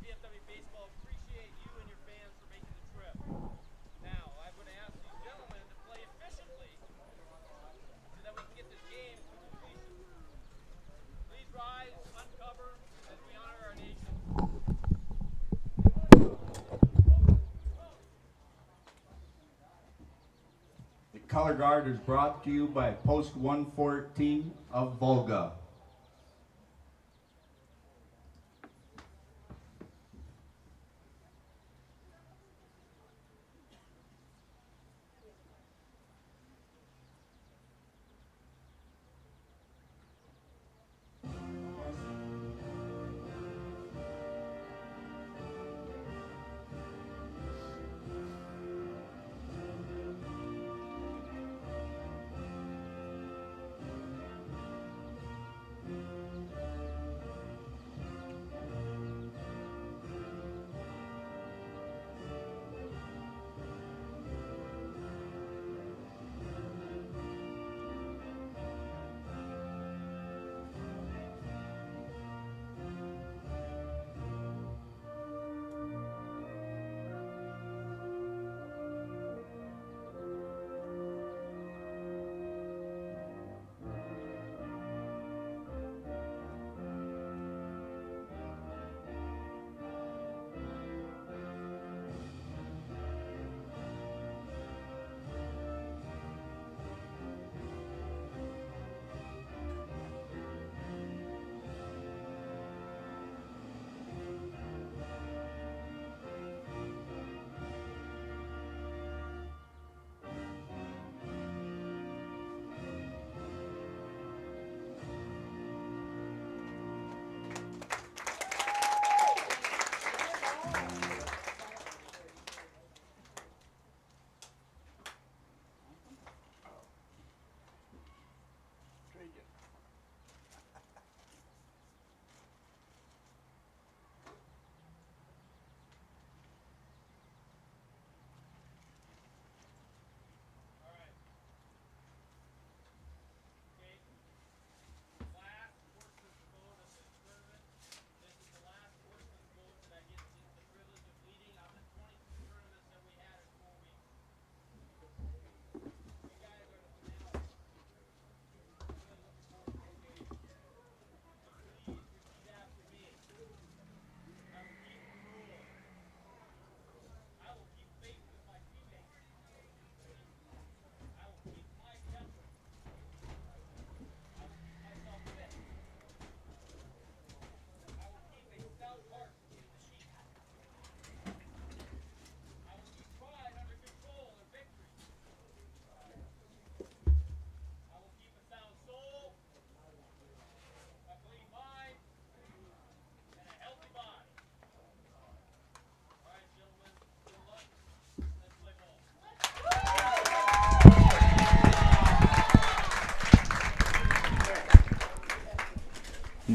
VFW baseball appreciate you and your fans for making the trip. Now, I'm going to ask these gentlemen to play efficiently so that we can get this game to completion. Please rise, uncover, as we honor our nation. The color guard is brought to you by Post 114 of Volga.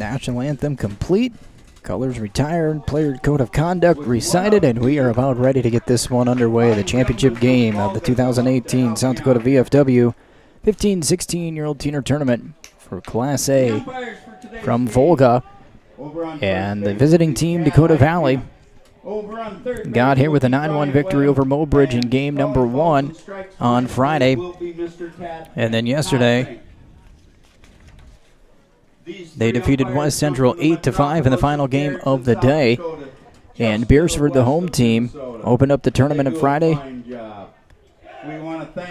National anthem complete. Colors retired, player code of conduct recited, and we are about ready to get this one underway. The championship game of the 2018 South Dakota VFW 15-16-year-old teener tournament for Class A from Volga. And the visiting team, Dakota Valley, got here with a 9-1 victory over Mobridge in game number 1 on Friday. And then yesterday, they defeated West Central 8-5 in the final game of the day. And Beresford, the home team, opened up the tournament on Friday,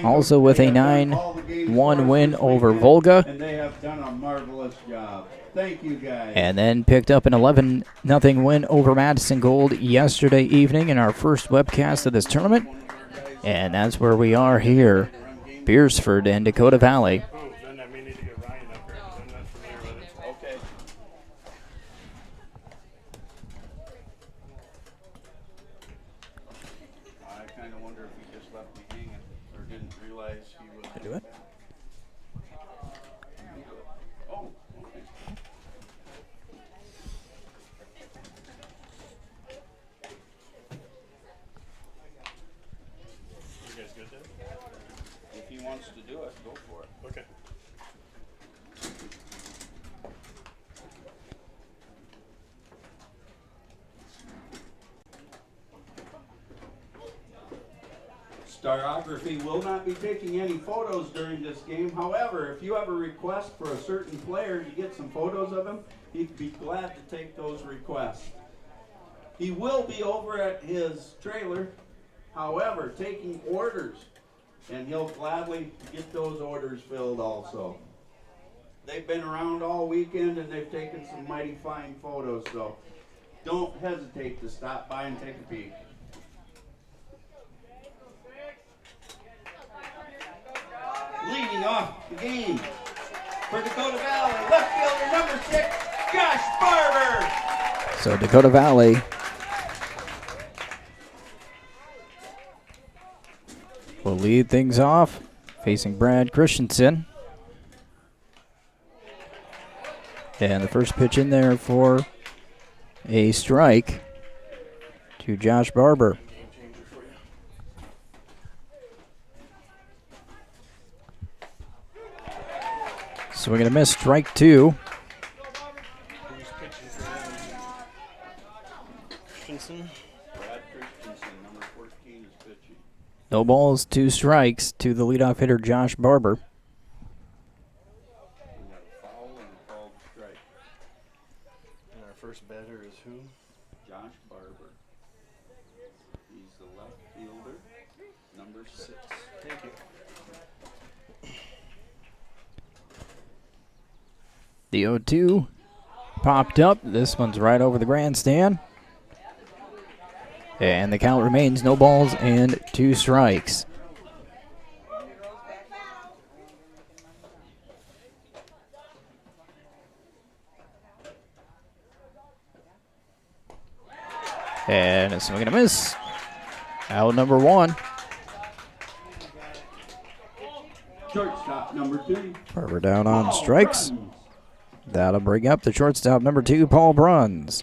also with a 9-1 win over Volga. And they have done a marvelous job. Thank you, guys. And then picked up an 11-0 win over Madison Gold yesterday evening in our first webcast of this tournament. And that's where we are here, Beresford and Dakota Valley. Then I may need to get Ryan up here, 'cause I'm not familiar with it. Okay. I kind of wonder if he just left me hanging or didn't realize he was. Do it. Oh, okay. You guys good there? If he wants to do it, go for it. Okay. Starography will not be taking any photos during this game. However, if you have a request for a certain player to get some photos of him, he'd be glad to take those requests. He will be over at his trailer, however, taking orders, and he'll gladly get those orders filled also. They've been around all weekend and they've taken some mighty fine photos, so don't hesitate to stop by and take a peek. Leading off the game for Dakota Valley, left fielder number 6, Josh Barber. So Dakota Valley will lead things off, facing Brad Christensen. And the first pitch in there for a strike to Josh Barber. Swing and a miss, strike 2. Who's pitching for them? Christensen. Brad Christensen, number 14, is pitching. No balls, 2 strikes to the leadoff hitter Josh Barber. We got a foul and a called strike. And our first batter is who? Josh Barber. He's the left fielder, number 6. Thank you. The 0-2 popped up. This one's right over the grandstand. And the count remains no balls and 2 strikes. And a swing and a miss. Out number 1. Shortstop number 2. Barber down on strikes. That'll bring up the shortstop number 2, Paul Bruns.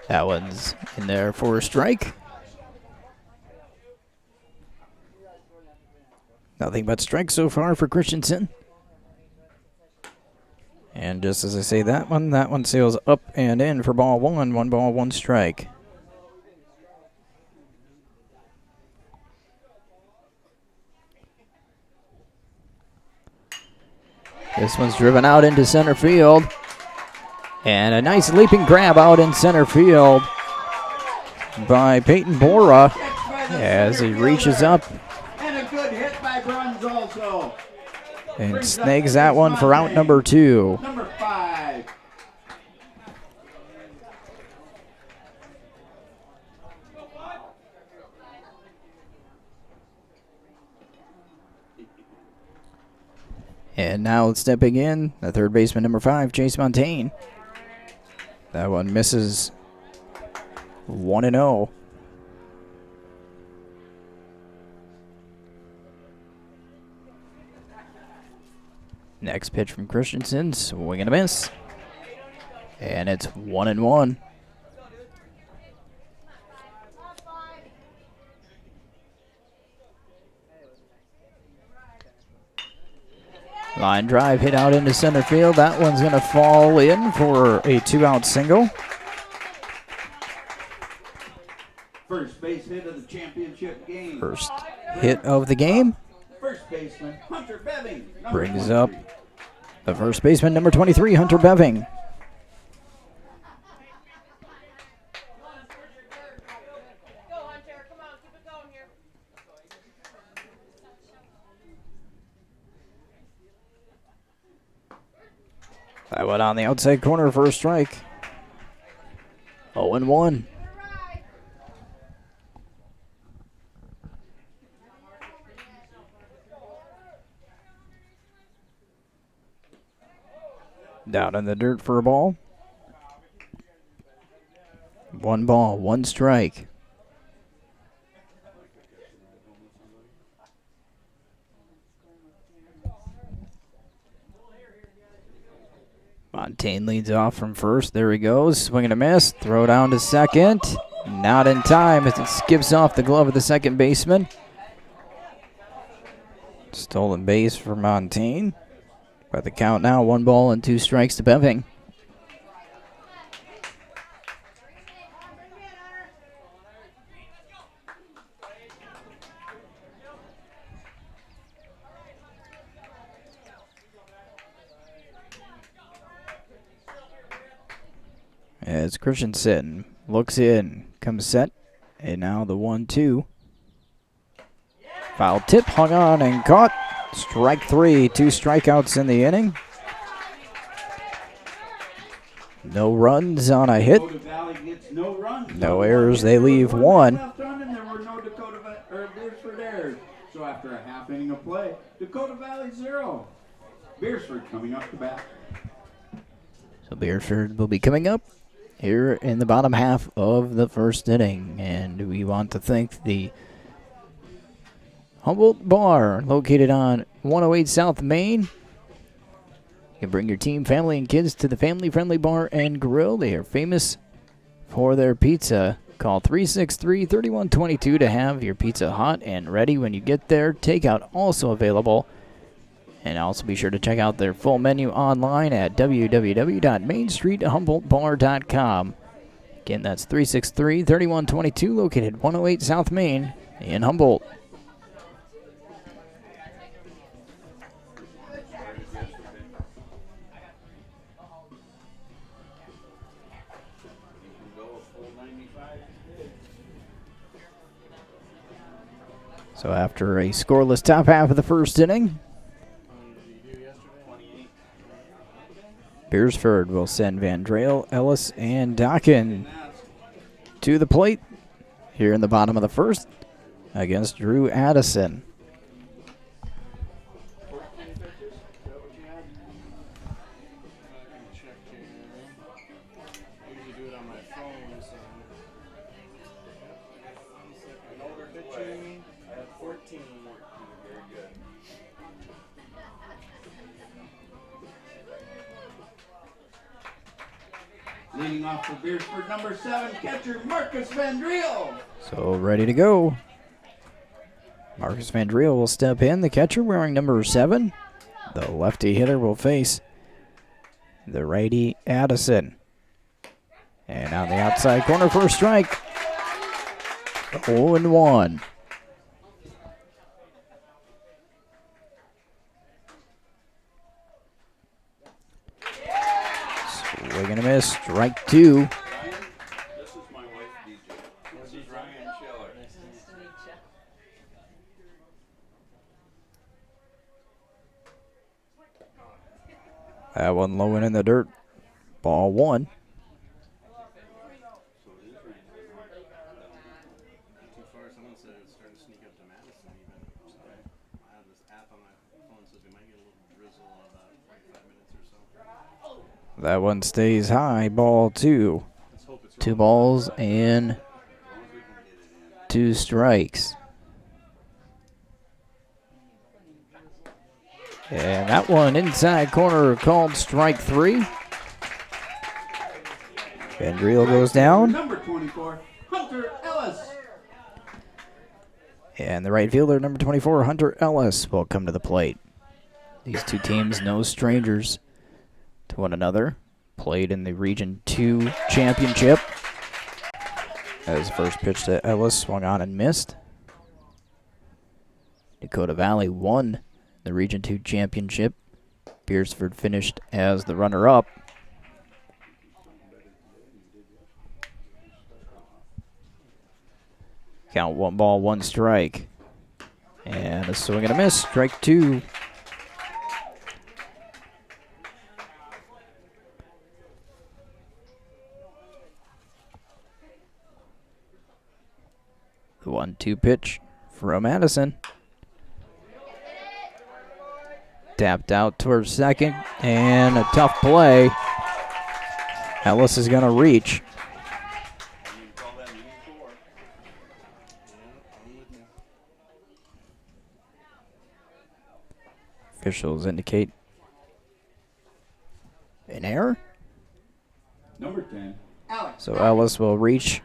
That one's in there for a strike. Nothing but strikes so far for Christensen. And just as I say that one sails up and in for ball 1. 1 ball, 1 strike. This one's driven out into center field. And a nice leaping grab out in center field by Peyton Bora as he reaches up And a good hit by Bruns also. and snags that one for out number 2. Number 5. And now stepping in, the third baseman, number 5, Chase Montaigne. That one misses 1-0. Next pitch from Christensen, swing and a miss. And it's 1-1. Line drive hit out into center field. That one's going to fall in for a 2-out single. First base hit of the championship game. First hit of the game. First baseman, Hunter Beving. Brings up the first baseman, number 23, Hunter Beving. That went on the outside corner for a strike. 0-1. Down in the dirt for a ball. 1 ball, 1 strike. Montaigne leads off from first. There he goes. Swing and a miss. Throw down to second. Not in time as it skips off the glove of the second baseman. Stolen base for Montaigne. By the count now, 1 ball and 2 strikes to Beving. As Christensen looks in, comes set, and now the 1-2. Foul tip, hung on and caught. Strike 3, 2 strikeouts in the inning. No runs on a hit. Dakota Valley gets no runs. No errors, they leave 1. Left on, and there were no Beresford errors. So after a half inning of play, Dakota Valley 0. Beresford coming up to bat. So Beresford will be coming up here in the bottom half of the first inning. And we want to thank the Humboldt Bar, located on 108 South Main. You can bring your team, family, and kids to the family-friendly bar and grill. They are famous for their pizza. Call 363-3122 to have your pizza hot and ready when you get there. Takeout also available. And also be sure to check out their full menu online at www.mainstreethumboldtbar.com. Again, that's 363-3122, located 108 South Main in Humboldt. So after a scoreless top half of the first inning, Beresford will send Van Drale, Ellis, and Dockin to the plate here in the bottom of the first against Drew Addison. Leading off for Beresford, number 7, catcher Marcus Van Driel. So ready to go. Marcus Van Driel will step in, the catcher wearing number 7. The lefty hitter will face the righty Addison. And on the outside corner for a strike. 0-1. Swing and a miss, strike 2. Ryan, this is my wife, DJ. This is Ryan Schiller. That one low and in the dirt. Ball 1. So it is raining. Not too far. Someone said it's starting to sneak up to Madison even. So I have this app on my phone says we might get a little drizzle in about 45 minutes or so. That one stays high. Ball 2. Let's hope it's 2 balls and 2 strikes. And that one inside corner called strike 3. Vendrell goes down. Number 24, Hunter Ellis. And the right fielder, number 24, Hunter Ellis, will come to the plate. These two teams, no strangers to one another. Played in the Region 2 championship. As the first pitch to Ellis swung on and missed. Dakota Valley won the Region 2 championship. Beresford finished as the runner-up. Count 1 ball, 1 strike. And a swing and a miss, strike 2. The 1-2 pitch from Madison. Tapped out towards second, and a tough play. Ellis is going to reach. Officials indicate an error. Number 10, Alex. So Ellis will reach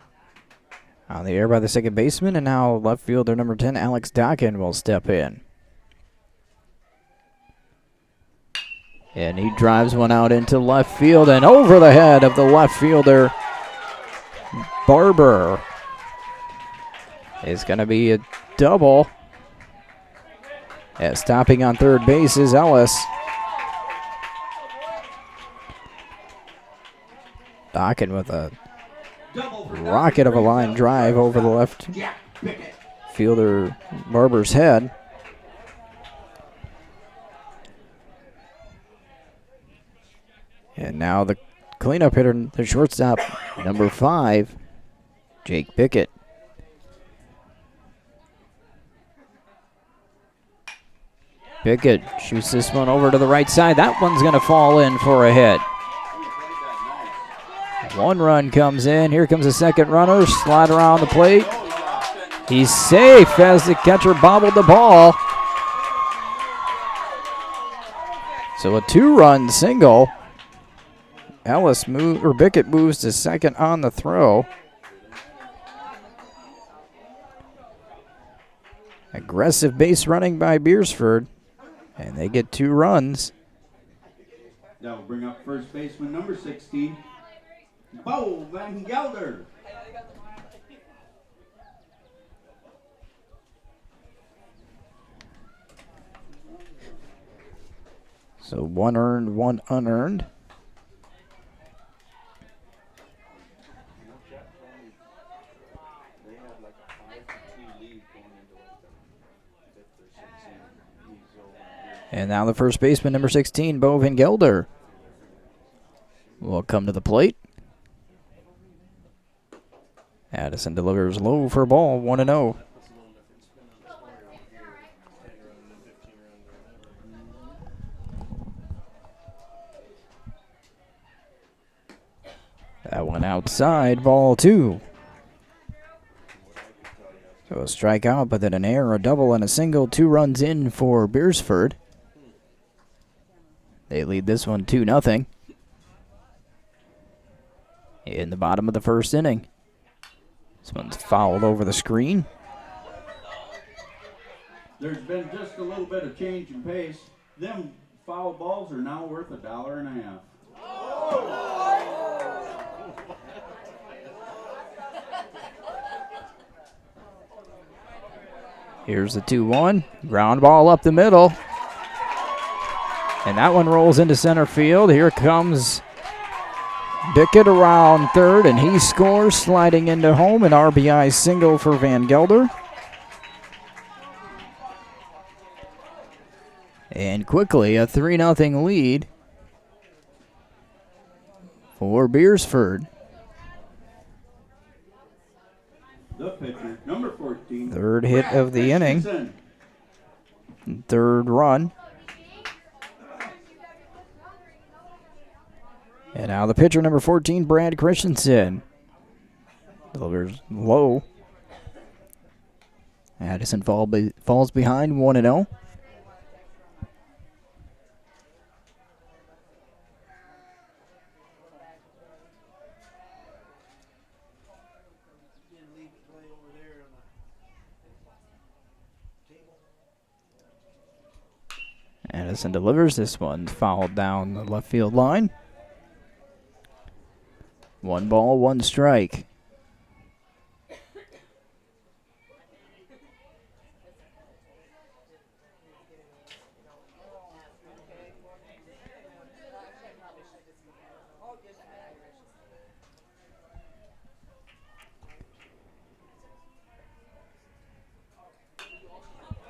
on the air by the second baseman, and now left fielder number 10, Alex Dockin, will step in. And he drives one out into left field and over the head of the left fielder, Barber. It's going to be a double. As stopping on third base is Ellis. Dockin with a rocket of a line drive over the left fielder Barber's head. And now the cleanup hitter, the shortstop, number 5, Jake Pickett. Pickett shoots this one over to the right side. That one's going to fall in for a hit. 1 run comes in. Here comes the second runner. Slide around the plate. He's safe as the catcher bobbled the ball. So a 2-run single. Pickett moves to second on the throw. Aggressive base running by Beresford. And they get 2 runs. That will bring up first baseman number 16, Bo Van Gelder. So 1 earned, 1 unearned. And now the first baseman, number 16, Bo Van Gelder, will come to the plate. Madison delivers low for a ball, 1-0. That one outside, ball 2. So a strikeout, but then an error, a double, and a single. 2 runs in for Beresford. They lead this one 2-0 in the bottom of the first inning. This one's fouled over the screen. There's been just a little bit of change in pace. Them foul balls are now worth $1.50. Here's the 2-1. Ground ball up the middle. And that one rolls into center field. Here comes Pickett around third, and he scores, sliding into home. An RBI single for Van Gelder. And quickly, a 3-0 lead for Beresford. The pitcher, number 14. Third hit of the inning. Third run. And now the pitcher, number 14, Brad Christensen. Delivers low. Madison falls behind 1-0. Madison delivers. This one fouled down the left field line. 1 ball, 1 strike.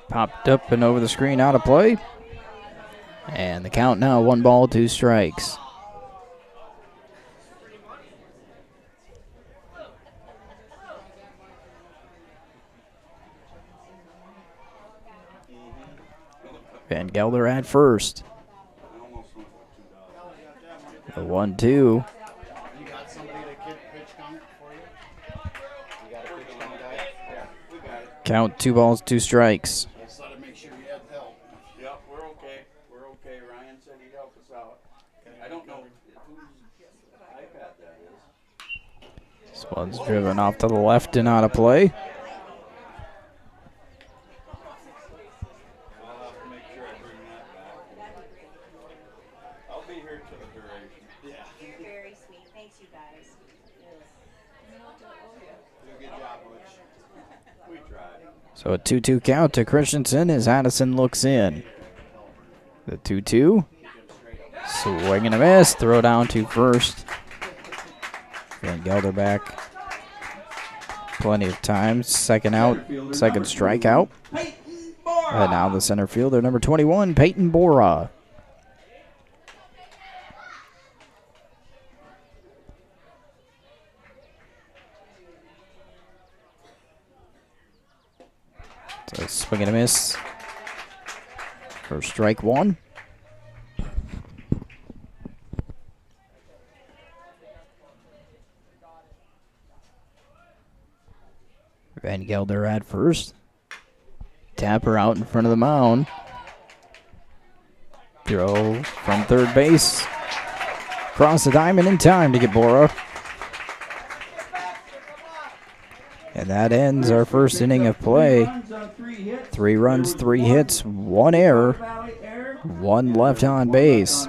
Popped up and over the screen, out of play. And the count now, 1 ball, 2 strikes. Van Gelder at first. The 1-2. You got somebody to pitch count for you? You got a pitch count guy? Yeah, we got it. Count 2 balls, 2 strikes. I just thought I'd make sure you had help. Yep, we're okay. We're okay. Ryan said he'd help us out. I don't know whose iPad that is. This one's driven off to the left and out of play. I'll have to make sure I bring that back. I'll be here till the duration. Yeah. You're very sweet. Thanks, you guys. Do a good job, Butch. We tried. So a 2-2 count to Christensen as Addison looks in. The 2-2. Swing and a miss. Throw down to first. Van Gelder back. Plenty of time. Second out. Second strikeout. And now the center fielder, number 21, Peyton Bora. So swing and a miss for strike 1. Van Gelder at first. Tapper out in front of the mound. Throw from third base. Cross the diamond in time to get Bora. And that ends our first inning of play. 3 runs, 3 hits, 1 error, 1 left on base.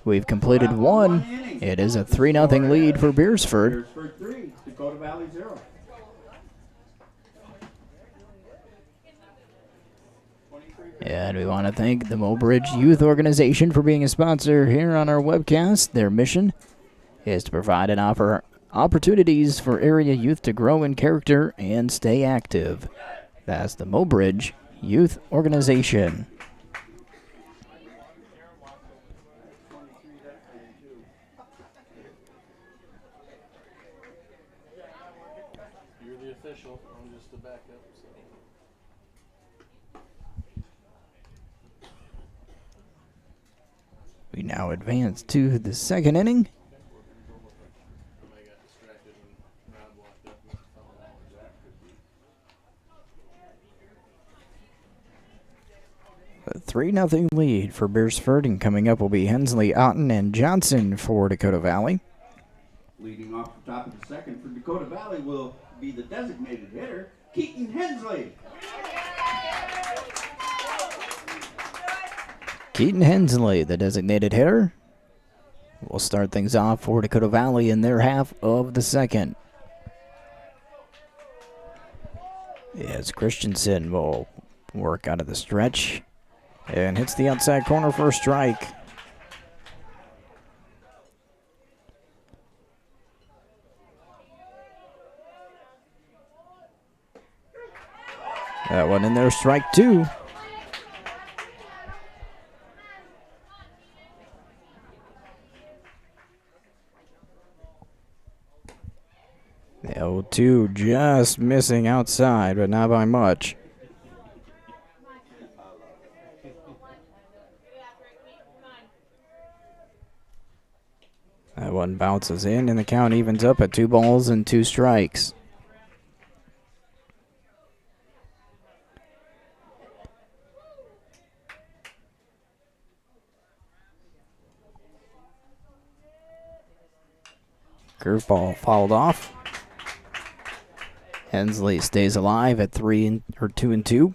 We've completed 1. It is a 3-0 lead for Beresford. Beresford 3, Dakota Valley 0. And we want to thank the Mobridge Youth Organization for being a sponsor here on our webcast. Their mission is to provide and offer opportunities for area youth to grow in character and stay active. That's the Mobridge Youth Organization. You're the official. I'm just the backup. So. We now advance to the second inning. I got distracted when Rob walked up and fell A 3-0 lead for Beresford, and coming up will be Hensley, Otten, and Johnson for Dakota Valley. Leading off the top of the second for Dakota Valley will be the designated hitter, Keaton Hensley. Keaton Hensley, the designated hitter, will start things off for Dakota Valley in their half of the second. As Christensen will work out of the stretch and hits the outside corner for a strike. That one in there, strike 2. The 0-2 just missing outside, but not by much. That one bounces in, and the count evens up at 2 balls and 2 strikes. Curveball fouled off. Hensley stays alive at 2-2.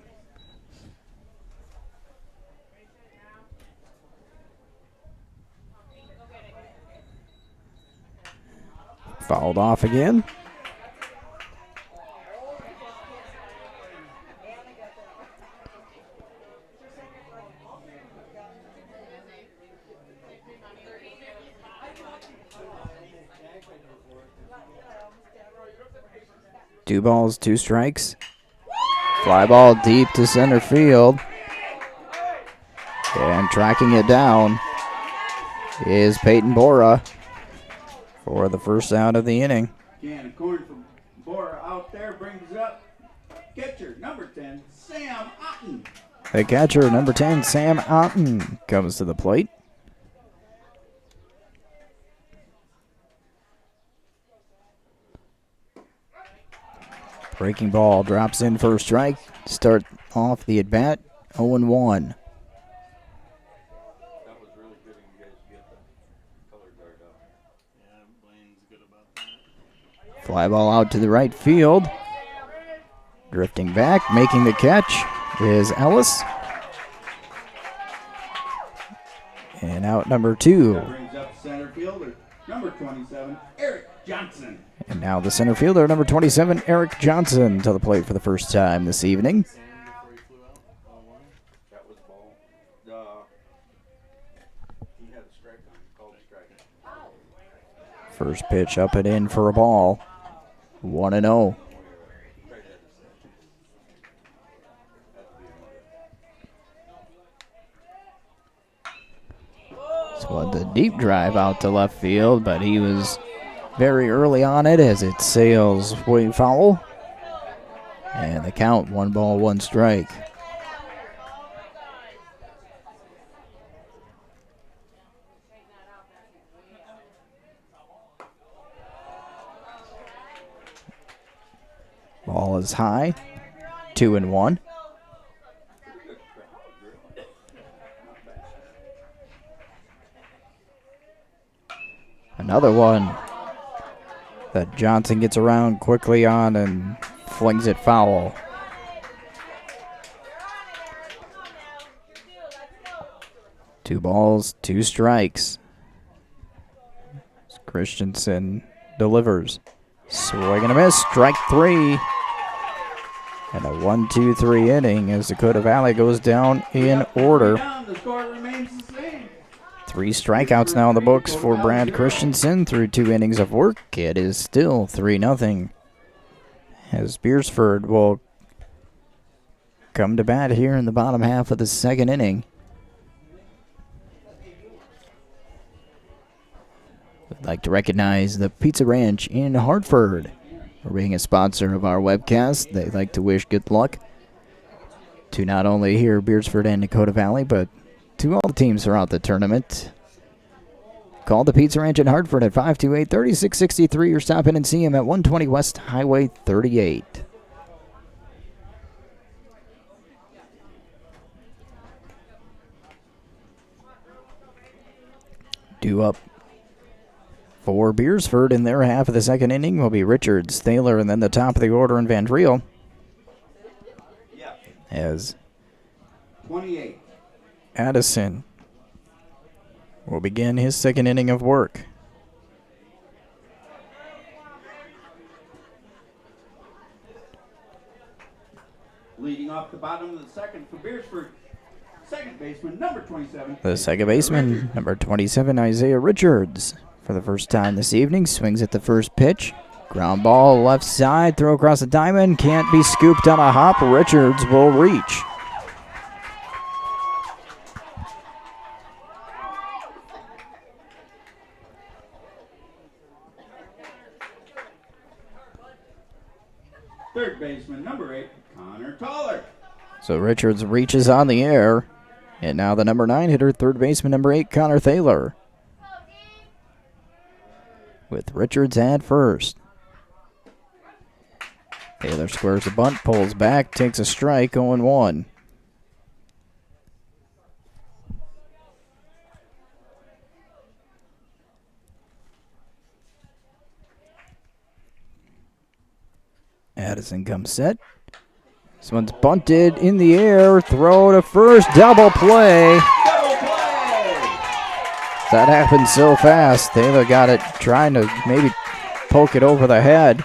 Fouled off again. Two balls, two strikes. Fly ball deep to center field. And tracking it down is Peyton Bora for the first out of the inning. Can of corn from Bora out there brings up catcher number 10, Sam Otten. The catcher, number 10, Sam Otten, comes to the plate. Breaking ball drops in for a strike. Start off the at-bat, 0-1. Fly ball out to the right field. Drifting back, making the catch is Ellis. And out number 2. That brings up center fielder number 27, Eric Johnson. And now the center fielder, number 27, Eric Johnson, to the plate for the first time this evening. That was ball. He had a strike on him, called a strike. First pitch up and in for a ball. 1-0. This was a deep drive out to left field, but he was very early on it as it sails way foul. And the count, 1 ball, 1 strike. Ball is high, 2-1. Another one that Johnson gets around quickly on and flings it foul. Two balls, 2 strikes. Christensen delivers. Swing and a miss, strike 3. And a 1-2-3 inning as Dakota Valley goes down in order. The score remains the same. 3 strikeouts now in the books for Brad Christensen through 2 innings of work. It is still 3-0. As Beresford will come to bat here in the bottom half of the second inning. I'd like to recognize the Pizza Ranch in Hartford for being a sponsor of our webcast. They'd like to wish good luck to not only here Beresford and Dakota Valley, but to all the teams throughout the tournament. Call the Pizza Ranch in Hartford at 528-3663 or stop in and see him at 120 West Highway 38. Due up for Beresford in their half of the second inning will be Richards, Thaler, and then the top of the order in Van Driel. As 28. Madison will begin his second inning of work. Leading off the bottom of the second for Beresford, second baseman, number 27. The second baseman, number 27, Isaiah Richards. For the first time this evening, swings at the first pitch. Ground ball left side, throw across the diamond, can't be scooped on a hop. Richards will reach. Third baseman, number 8, Connor Toller. So Richards reaches on the air. And now the number 9 hitter, third baseman, number 8, Connor Thaler. With Richards at first. Thaler squares the bunt, pulls back, takes a strike, 0-1. Madison comes set. This one's bunted in the air, throw to first, double play. That happened so fast. Thaler got it, trying to maybe poke it over the head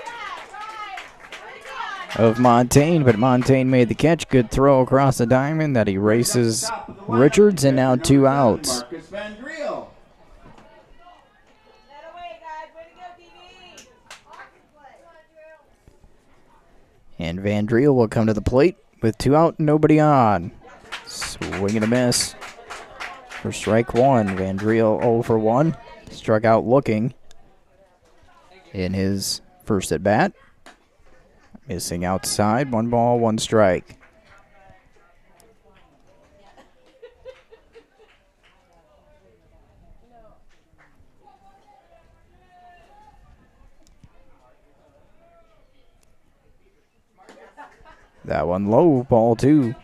of Montaigne, but Montaigne made the catch. Good throw across the diamond that erases Richards, and now 2 outs. Marcus Van Driel. And Van Driel will come to the plate with 2 out, nobody on. Swing and a miss for strike 1. Van Driel 0 for 1. Struck out looking in his first at bat. Missing outside. 1 ball, 1 strike. That one low, ball 2.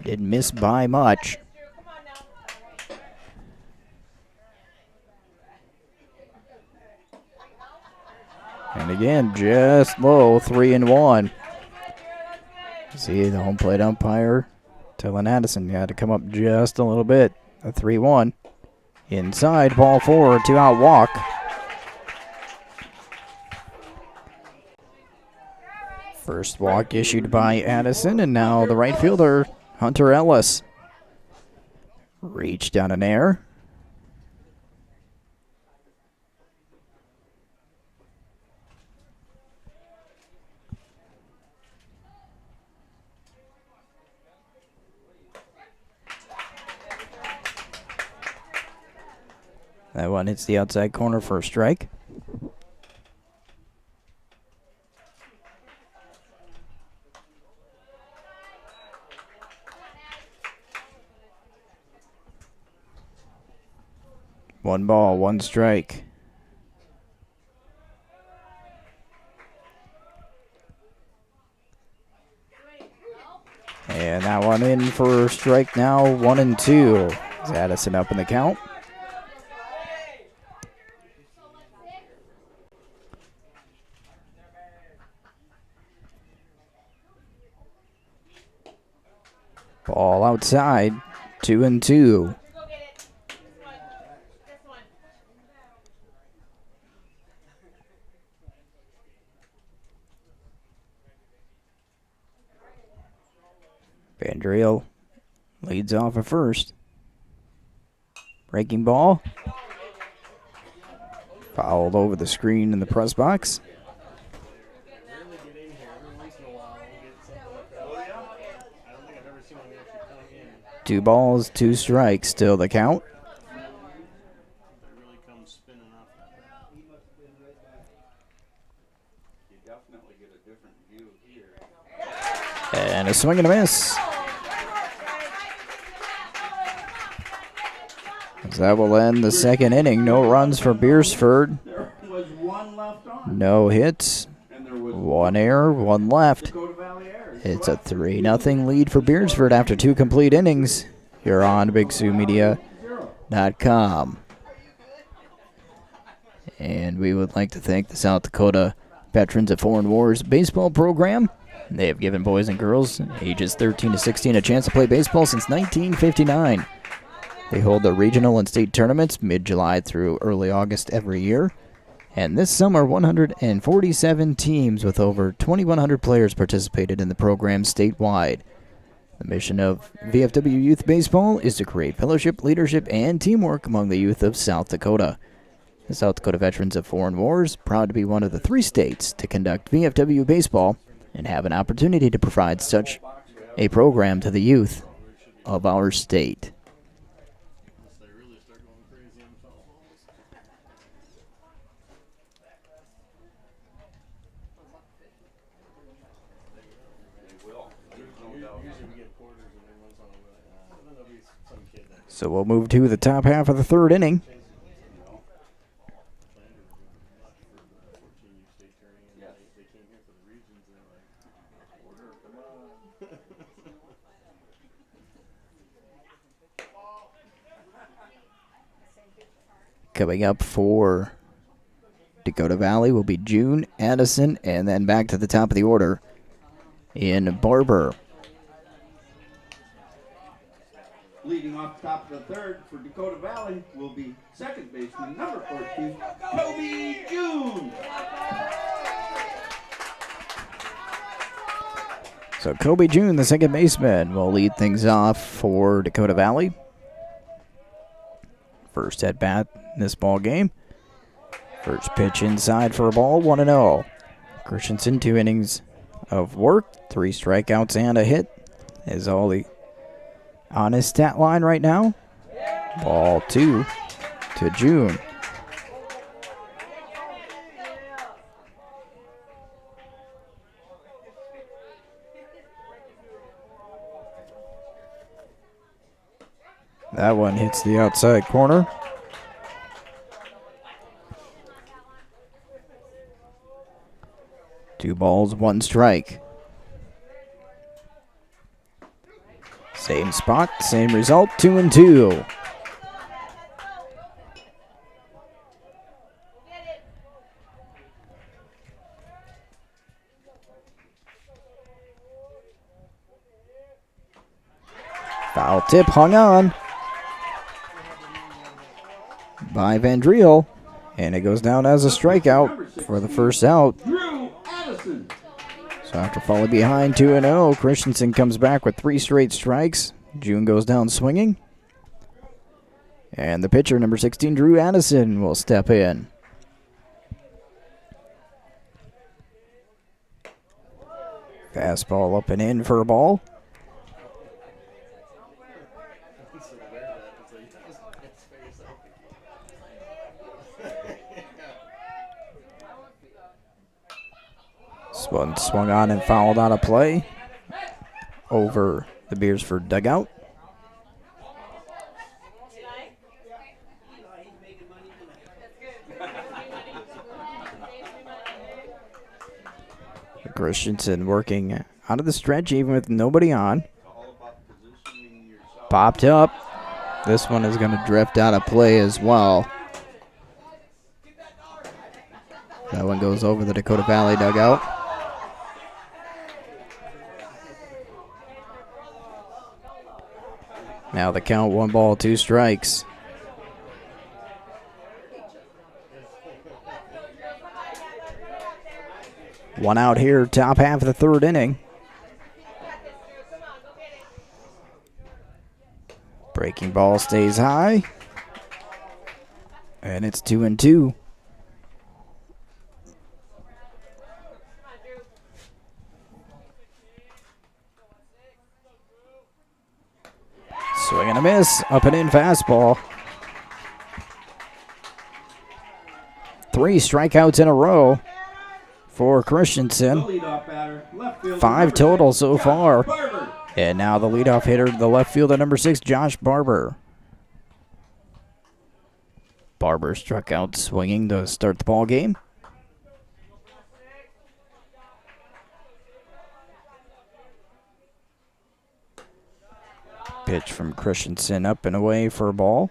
Didn't miss by much. And again, just low, 3-1. See the home plate umpire telling Madison you had to come up just a little bit. A 3-1. Inside, ball 4, 2 out walk. First walk issued by Addison, and now the right fielder, Hunter Ellis. Reach down in air. That one hits the outside corner for a strike. One ball, 1 strike. And that one in for strike now, 1-2. Is Addison up in the count? Ball outside, 2-2. Van Driel leads off at first. Breaking ball. Fouled over the screen in the press box. 2 balls, 2 strikes, still the count. And a swing and a miss. So that will end the second inning. No runs for Beresford. No hits. 1 error, 1 left. It's a 3-0 lead for Beresford after 2 complete innings. Here on BigSouMedia.com. And we would like to thank the South Dakota Veterans of Foreign Wars baseball program. They have given boys and girls ages 13 to 16 a chance to play baseball since 1959. They hold the regional and state tournaments mid-July through early August every year. And this summer, 147 teams with over 2,100 players participated in the program statewide. The mission of VFW Youth Baseball is to create fellowship, leadership, and teamwork among the youth of South Dakota. The South Dakota Veterans of Foreign Wars, proud to be one of the 3 states to conduct VFW baseball and have an opportunity to provide such a program to the youth of our state. So we'll move to the top half of the 3rd inning. Coming up for Dakota Valley will be June, Addison, and then back to the top of the order in Barber. Leading off top of the third for Dakota Valley will be second baseman number 14, Kobe June. So Kobe June, the second baseman, will lead things off for Dakota Valley. First at bat in this ball game. First pitch inside for a ball, 1-0. Christensen, 2 innings of work, 3 strikeouts and a hit is all he on his stat line right now. Ball 2 to June. That one hits the outside corner. Two balls, 1 strike. Same spot, same result, 2-2. Foul tip hung on by Vandriel, and it goes down as a strikeout for the first out. So after falling behind 2-0, Christensen comes back with 3 straight strikes. June goes down swinging. And the pitcher, number 16, Drew Addison, will step in. Fastball up and in for a ball. This one swung on and fouled out of play over the Beresford dugout. Christensen working out of the stretch even with nobody on. Popped up. This one is going to drift out of play as well. That one goes over the Dakota Valley dugout. Now the count, 1 ball, 2 strikes. One out here, top half of the third inning. Breaking ball stays high. And it's 2-2. Swing and a miss, up and in fastball. 3 strikeouts in a row for Christensen. 5 total so far. And now the leadoff hitter, the left fielder, number 6, Josh Barber. Barber struck out swinging to start the ball game. Pitch from Christensen up and away for a ball.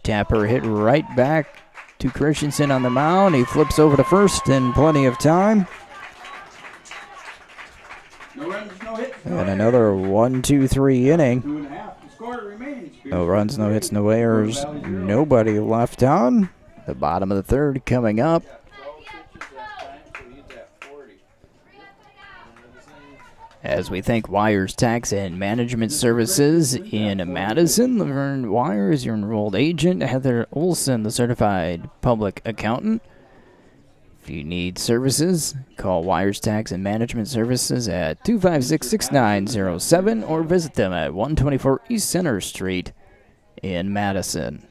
Tapper hit right back to Christensen on the mound. He flips over to first in plenty of time. No runs, no hits, and another 1-2-3 inning. 2.5 to score remains. No runs, no hits, no errors. Nobody left on. The bottom of the third coming up. As we thank Wires Tax and Management Services in Madison. Laverne Wires, your enrolled agent. Heather Olson, the certified public accountant. If you need services, call Wires Tax and Management Services at 256-6907 or visit them at 124 East Center Street in Madison.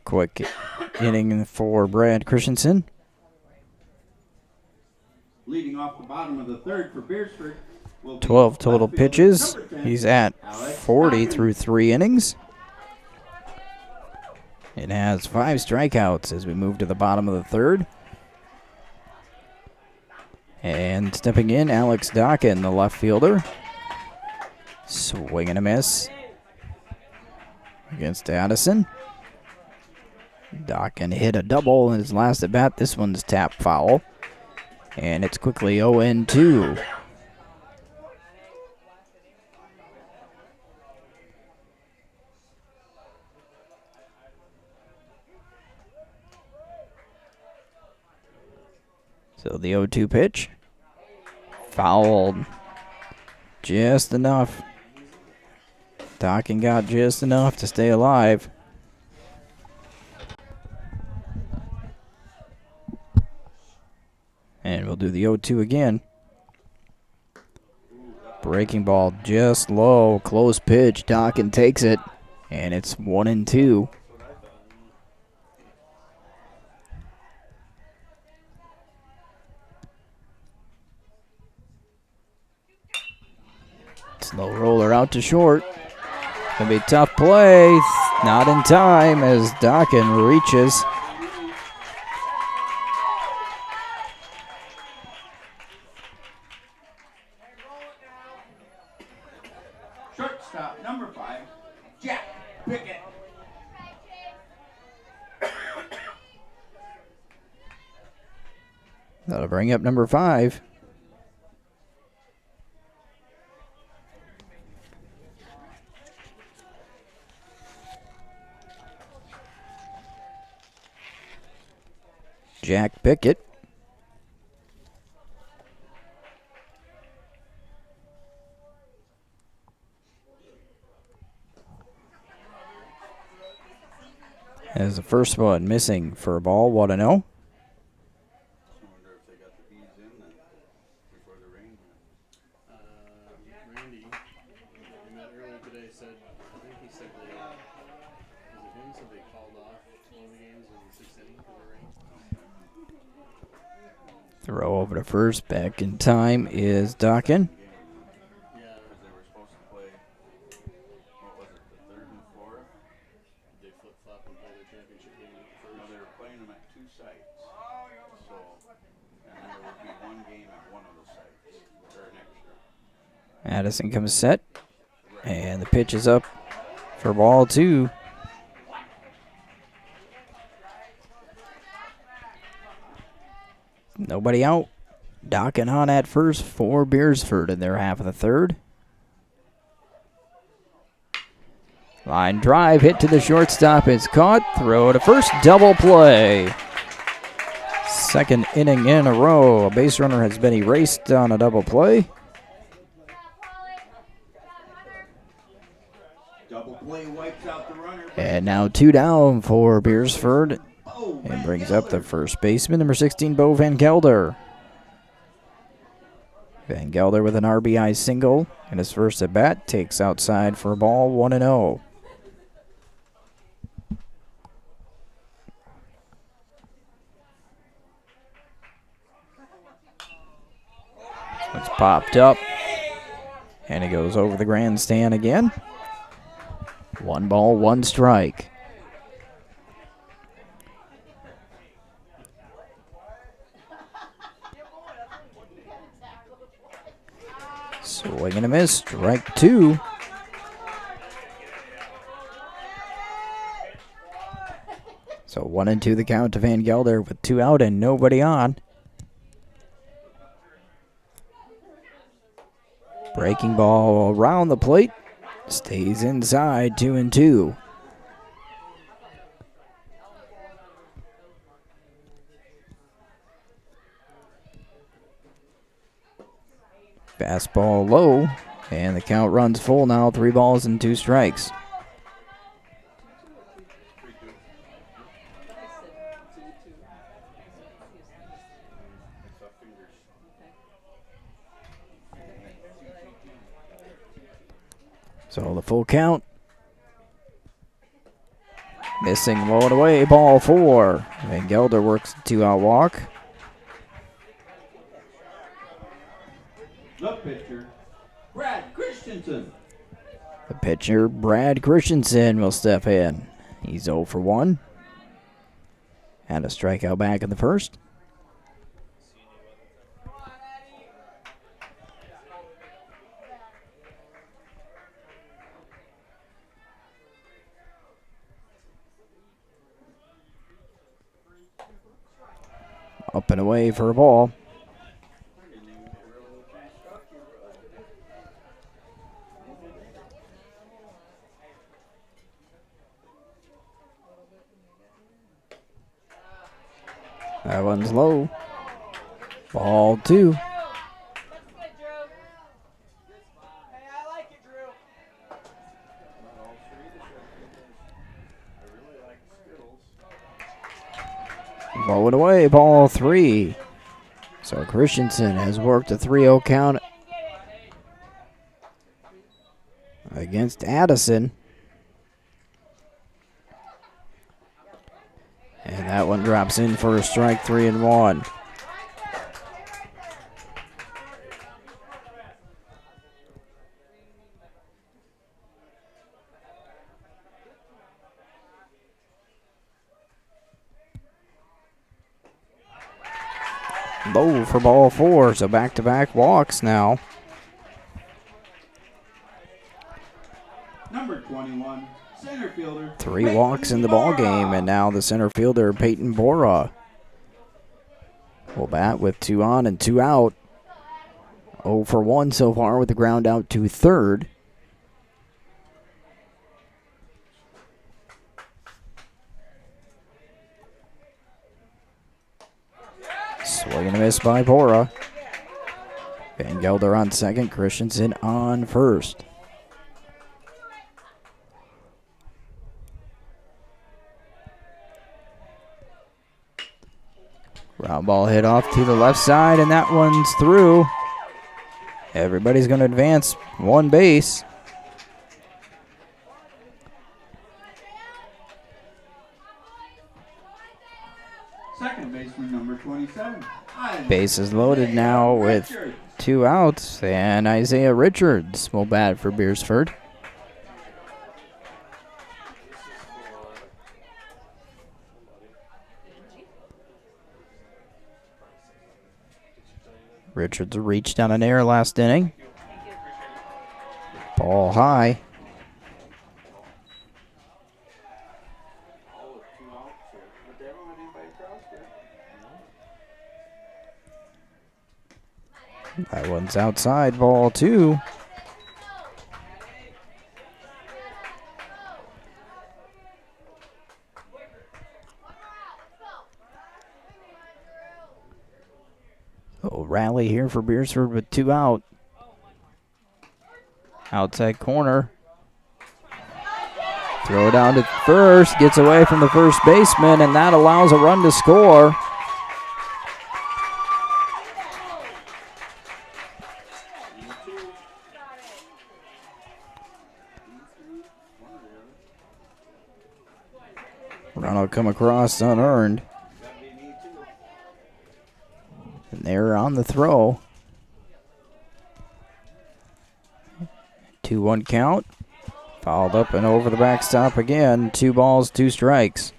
Quick inning for Brad Christensen. Leading off the bottom of the third for Beresford. 12 total pitches. He's at 40 through 3 innings. It has 5 strikeouts as we move to the bottom of the third. And stepping in, Alex Dockin, the left fielder. Swing and a miss against Madison. Dockin hit a double in his last at bat. This one's tap foul. And it's quickly 0-2. So the 0-2 pitch. Fouled. Just enough. Dockin got just enough to stay alive. And we'll do the 0-2 again. Breaking ball just low. Close pitch. Dockin takes it. And it's 1-2. Slow roller out to short. Gonna be a tough play. Not in time as Dockin reaches. Shortstop, number 5, Jack Pickett. That'll bring up number 5. Jack Pickett. As the first one missing for a ball, 1-0. I wonder if they got the beads in then before the rain. Randy, we met earlier today, said, I think he said they, was it him, said they called off one of the games in the 6th inning because of rain? Throw over to first. Back in time is Dockin. Yeah, because they were supposed to play, what was it, the 3rd and 4th? They flip-flop and play their championship game first. No, they were playing them at 2 sites. So, and then there would be one game at one of the sites for an extra. Madison comes set. And the pitch is up for ball 2. Nobody out. Dockin on at first for Beresford in their half of the third. Line drive hit to the shortstop. It's caught. Throw to first. Double play. Second inning in a row. A base runner has been erased on a double play. Double play wipes out the runner. And now 2 down for Beresford. And brings up the first baseman, number 16, Bo Van Gelder. Van Gelder with an RBI single in his first at bat. Takes outside for a ball, 1-0. It's popped up. And it goes over the grandstand again. 1 ball, 1 strike. Swing and a miss, strike 2. So 1-2 the count to Van Gelder with 2 out and nobody on. Breaking ball around the plate. Stays inside, 2-2. Fastball low, and the count runs full now, 3 balls and 2 strikes. So the full count. Missing, low and away, ball 4. Van Gelder works a 2-out walk. The pitcher, Brad Christensen. The pitcher, Brad Christensen, will step in. He's 0 for 1. Had a strikeout back in the first. Up and away for a ball. That one's low. Ball 2. Blow it away, ball 3. So Christensen has worked a 3-0 count against Addison. And that one drops in for a strike, 3-1. Low for ball 4, so back-to-back walks now. Number 21, center fielder. 3 walks in the ball game, and now the center fielder, Peyton Bora, will bat with 2 on and 2 out. 0 for 1 so far with the ground out to third. Swing and a miss by Bora. Van Gelder on second, Christensen on first. Ground ball hit off to the left side, and that one's through. Everybody's going to advance 1 base. Second baseman, number 27. Bases loaded now with 2 outs, and Isaiah Richards will bat for Beresford. Richards reached on an error last inning. Ball high. That one's outside, ball 2. Oh, rally here for Beresford with 2 out. Outside corner. Throw it down to first, gets away from the first baseman, and that allows a run to score. Run will come across unearned. And they're on the throw. 2-1 count. Fouled up and over the backstop again. 2 balls, 2 strikes.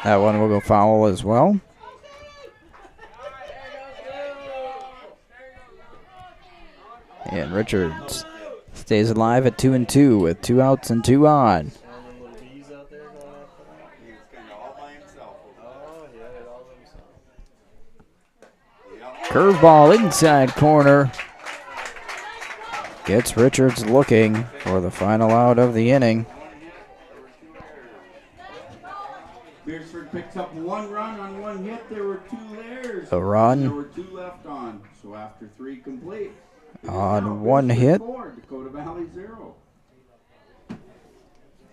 That one will go foul as well. And Richards stays alive at 2-2 with 2 outs and 2 on. Curveball inside corner. Gets Richards looking for the final out of the inning. Beresford picks up 1 run on 1 hit. There were 2 layers. A run. There were 2 left on. So after 3 complete. On 1 hit. 4, Dakota Valley 0.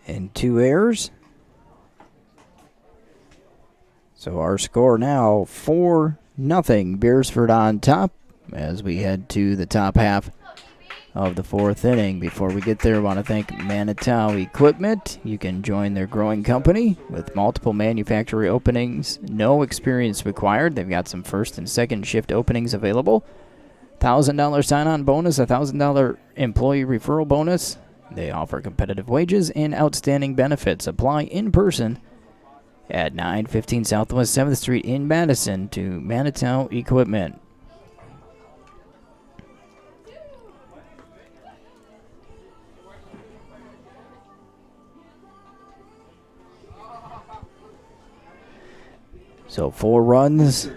And 2 errors. So our score now 4-0. Beresford on top as we head to the top half of the 4th inning. Before we get there, I want to thank Manitow Equipment. You can join their growing company with multiple manufacturer openings. No experience required. They've got some first and second shift openings available. $1,000 sign-on bonus, $1,000 employee referral bonus. They offer competitive wages and outstanding benefits. Apply in person at 915 Southwest 7th Street in Madison to Manitow Equipment. So 4 runs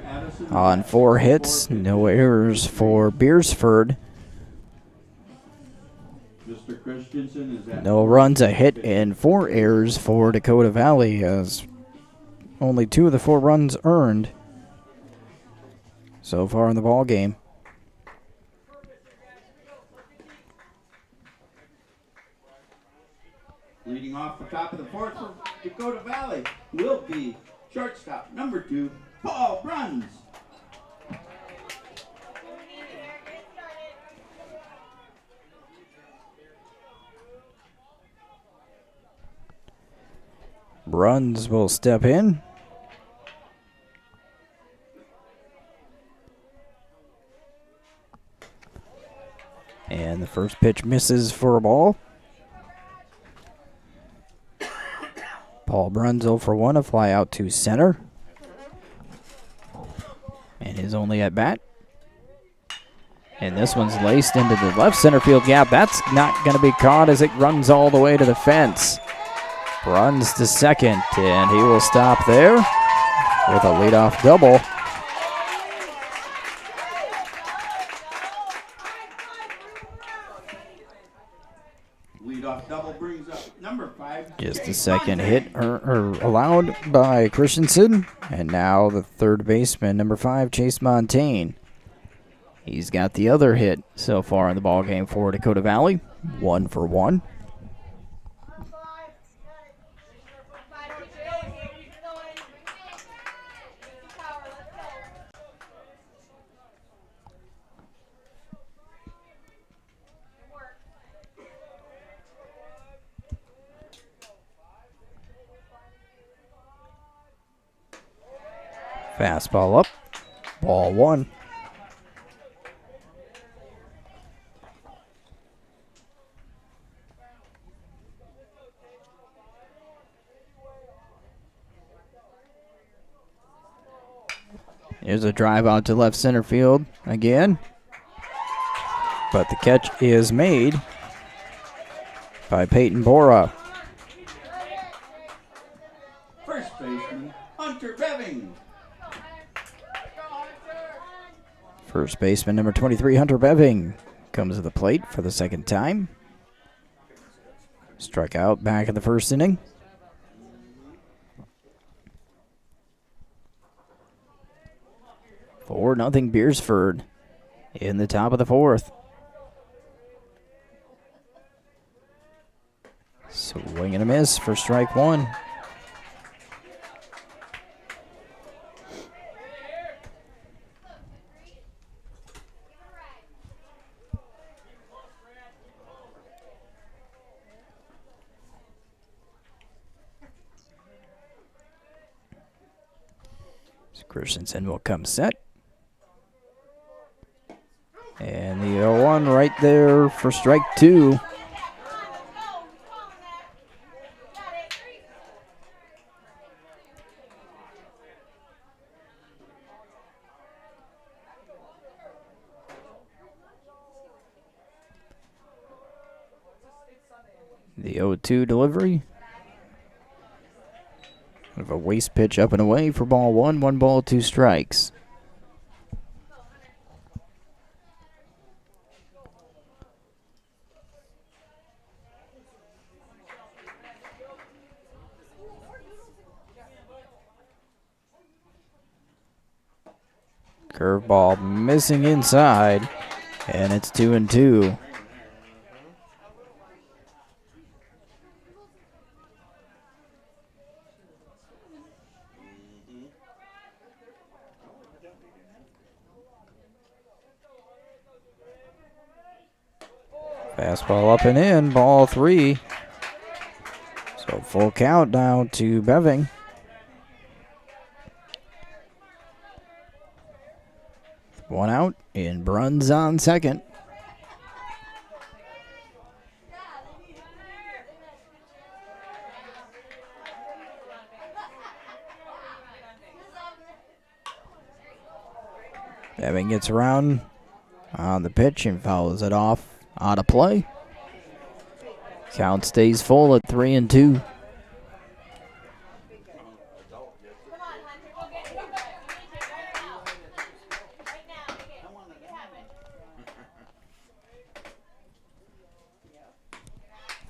on 4 hits, no errors for Beresford. Mr. Christensen is at No runs, a hit, and 4 errors for Dakota Valley, as only 2 of the 4 runs earned so far in the ball game. Leading off the top of the 4th for Dakota Valley will be shortstop number 2, Paul Bruns. Bruns will step in. And the first pitch misses for a ball. Paul Bruns 0 for 1, a fly out to center. And his only at bat. And this one's laced into the left center field gap. That's not going to be caught as it runs all the way to the fence. Runs to second, and he will stop there with a leadoff double. Leadoff double brings up number 5. Just a second hit allowed by Christensen. And now the third baseman, number 5, Chase Montaigne. He's got the other hit so far in the ball game for Dakota Valley. 1 for 1. Fastball up. Ball 1. Here's a drive out to left center field again. But the catch is made by Peyton Bora. First baseman, Hunter Beving. First baseman number 23, Hunter Beving, comes to the plate for the second time. Struck out back in the first inning. For nothing Beresford in the top of the 4th. Swing and a miss for strike 1. Christensen will come set. And the 0-1 right there for strike 2. The 0-2 delivery. Of a waste pitch up and away for ball 1. 1 ball, 2 strikes. Curveball missing inside, and it's 2-2. Fastball up and in, ball 3. So full count down to Beving. One out, and Bruns on second. Beving gets around on the pitch and fouls it off out of play. Count stays full at 3-2.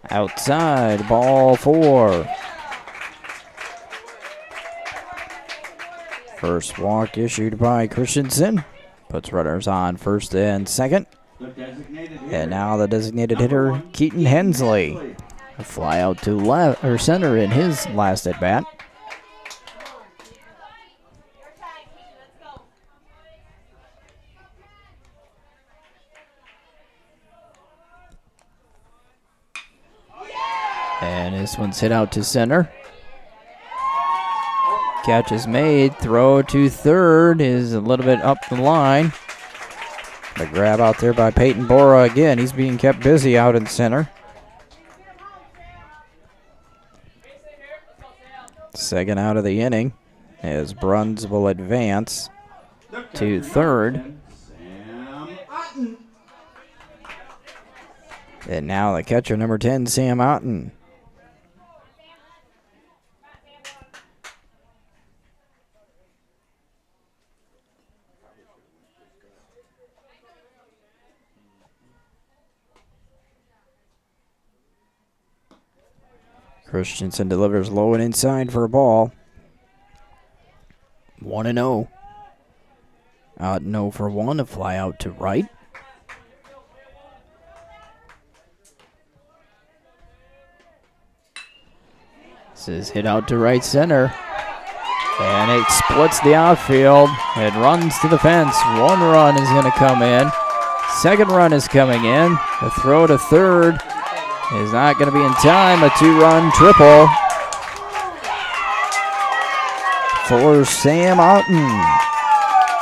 Outside, ball 4. First walk issued by Christensen. Puts runners on first and second. And now the designated hitter, Keaton Hensley. A fly out to left or center in his last at bat. And this one's hit out to center. Catch is made. Throw to third is a little bit up the line. The grab out there by Peyton Bora again. He's being kept busy out in center. Second out of the inning as Bruns will advance to third. And now the catcher, number 10, Sam Otten. Christensen delivers low and inside for a ball. 1-0. Out 0 for 1, a fly out to right. This is hit out to right center. And it splits the outfield. It runs to the fence. One run is going to come in. Second run is coming in. The throw to third is not going to be in time. A 2-run triple for Sam Otten.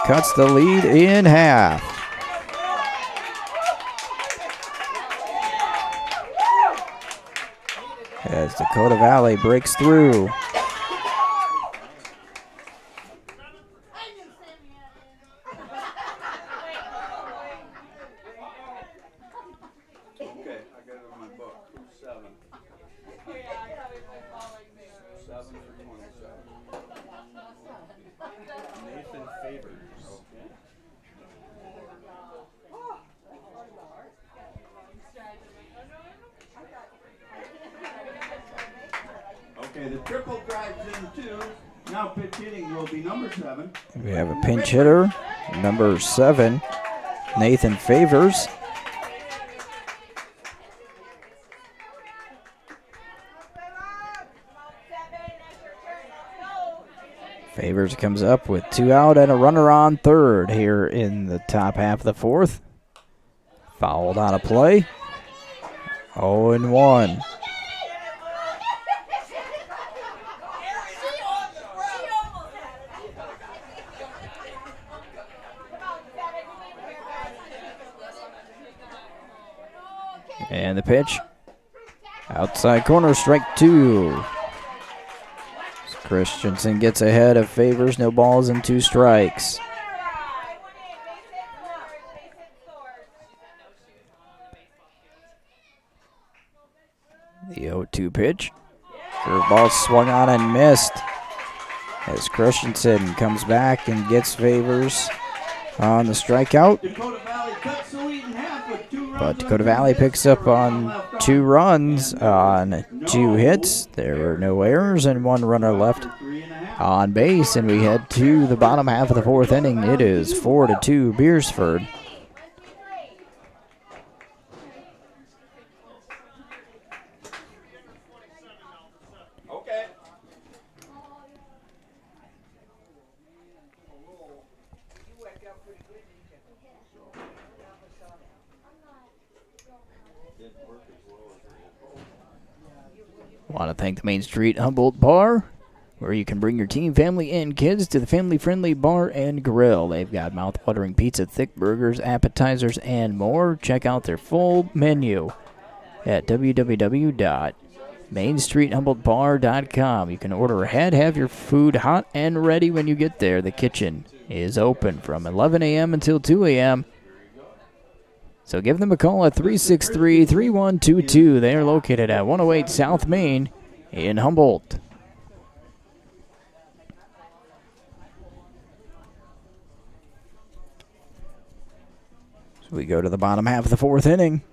Cuts the lead in half. As Dakota Valley breaks through. The triple drives in 2. Now pitch hitting will be number 7. We have a pinch hitter, number 7, Nathan Favors. Favors comes up with 2 out and a runner on third here in the top half of the 4th. Fouled out of play. 0-1. And the pitch. Outside corner, strike 2. Christensen gets ahead of Favors. No balls and 2 strikes. The 0-2 pitch. Curveball swung on and missed. As Christensen comes back and gets Favors on the strikeout. But Dakota Valley picks up on 2 runs on 2 hits. There were no errors and 1 runner left on base. And we head to the bottom half of the 4th inning. It is 4-2 Beresford. Want to thank the Main Street Humboldt Bar, where you can bring your team, family, and kids to the family-friendly bar and grill. They've got mouth-watering pizza, thick burgers, appetizers, and more. Check out their full menu at www.mainstreethumboldtbar.com. You can order ahead, have your food hot and ready when you get there. The kitchen is open from 11 a.m. until 2 a.m. So give them a call at 363-3122. They are located at 108 South Main in Humboldt. So we go to the bottom half of the fourth inning.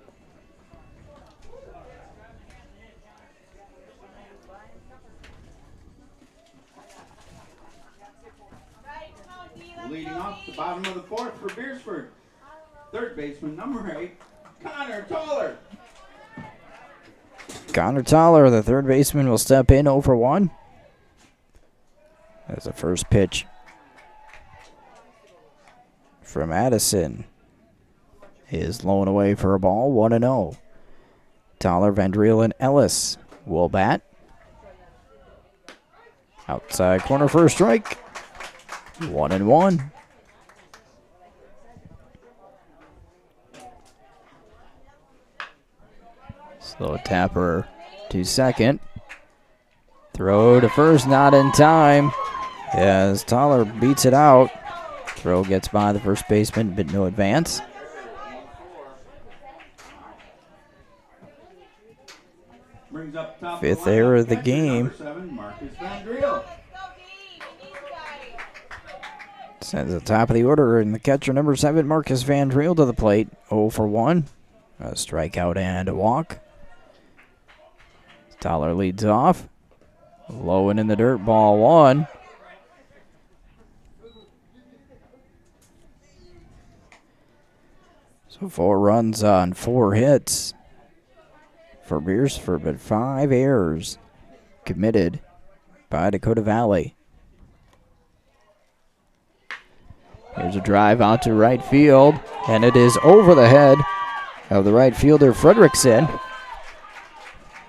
Leading off the bottom of the fourth for Beresford, third baseman number 8, Connor Toller. Connor Toller, the third baseman, will step in 0 for 1. As the first pitch from Madison is low and away for a ball, 1-0. Toller, Vandriel, and Ellis will bat. Outside corner for a strike. 1-1. Slow tapper to second. Throw to first, not in time. As Toller beats it out. Throw gets by the first baseman, but no advance. Brings up top Fifth of the lineup, error of the catcher game. number 7, Marcus Vandriel. Sends the top of the order, and the catcher number 7, Marcus Vandriel, to the plate. 0 for 1. A strikeout and a walk. Toller leads off. Low and in the dirt, ball 1. So 4 runs on 4 hits for Beresford, but 5 errors committed by Dakota Valley. Here's a drive out to right field, and it is over the head of the right fielder, Fredrickson.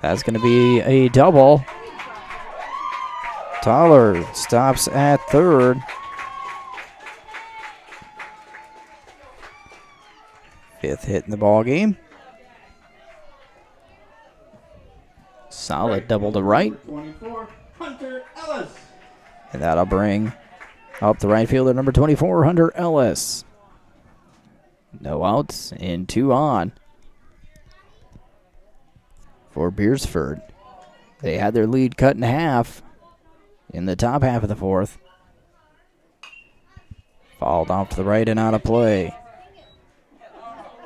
That's going to be a double. Toller stops at third. Fifth hit in the ball game. Solid double to right. 24, Hunter Ellis. And that'll bring up the right fielder, number 24, Hunter Ellis. No outs and 2 on for Beresford. They had their lead cut in half in the top half of the fourth. Fouled off to the right and out of play.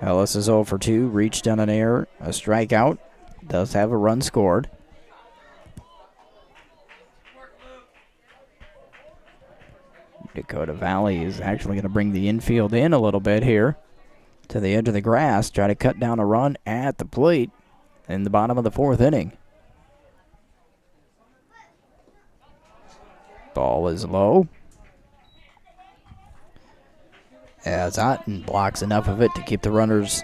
Ellis is 0 for 2, reached on an error, a strikeout. Does have a run scored. Dakota Valley is actually going to bring the infield in a little bit here to the edge of the grass, try to cut down a run at the plate in the bottom of the fourth inning. Ball is low. As Otten blocks enough of it to keep the runners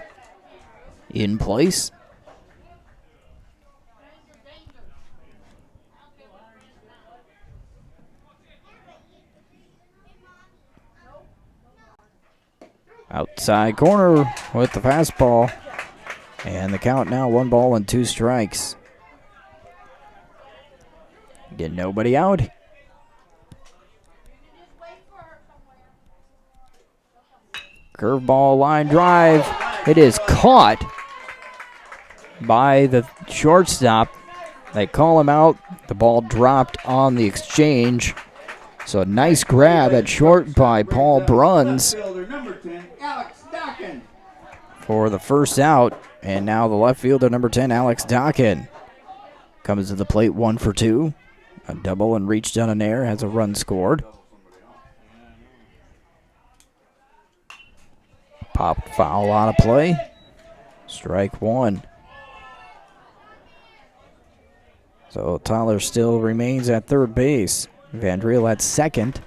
in place. Outside corner with the fastball. And the count now 1 ball and 2 strikes. Get nobody out. Curveball line drive. It is caught by the shortstop. They call him out. The ball dropped on the exchange. So a nice grab at short by Paul Bruns for the first out. And now the left fielder, number 10, Alex Dockin, comes to the plate 1 for 2. A double and reached on an air, has a run scored. Popped foul out of play. Strike 1. So Tyler still remains at third base. Vandriel at second.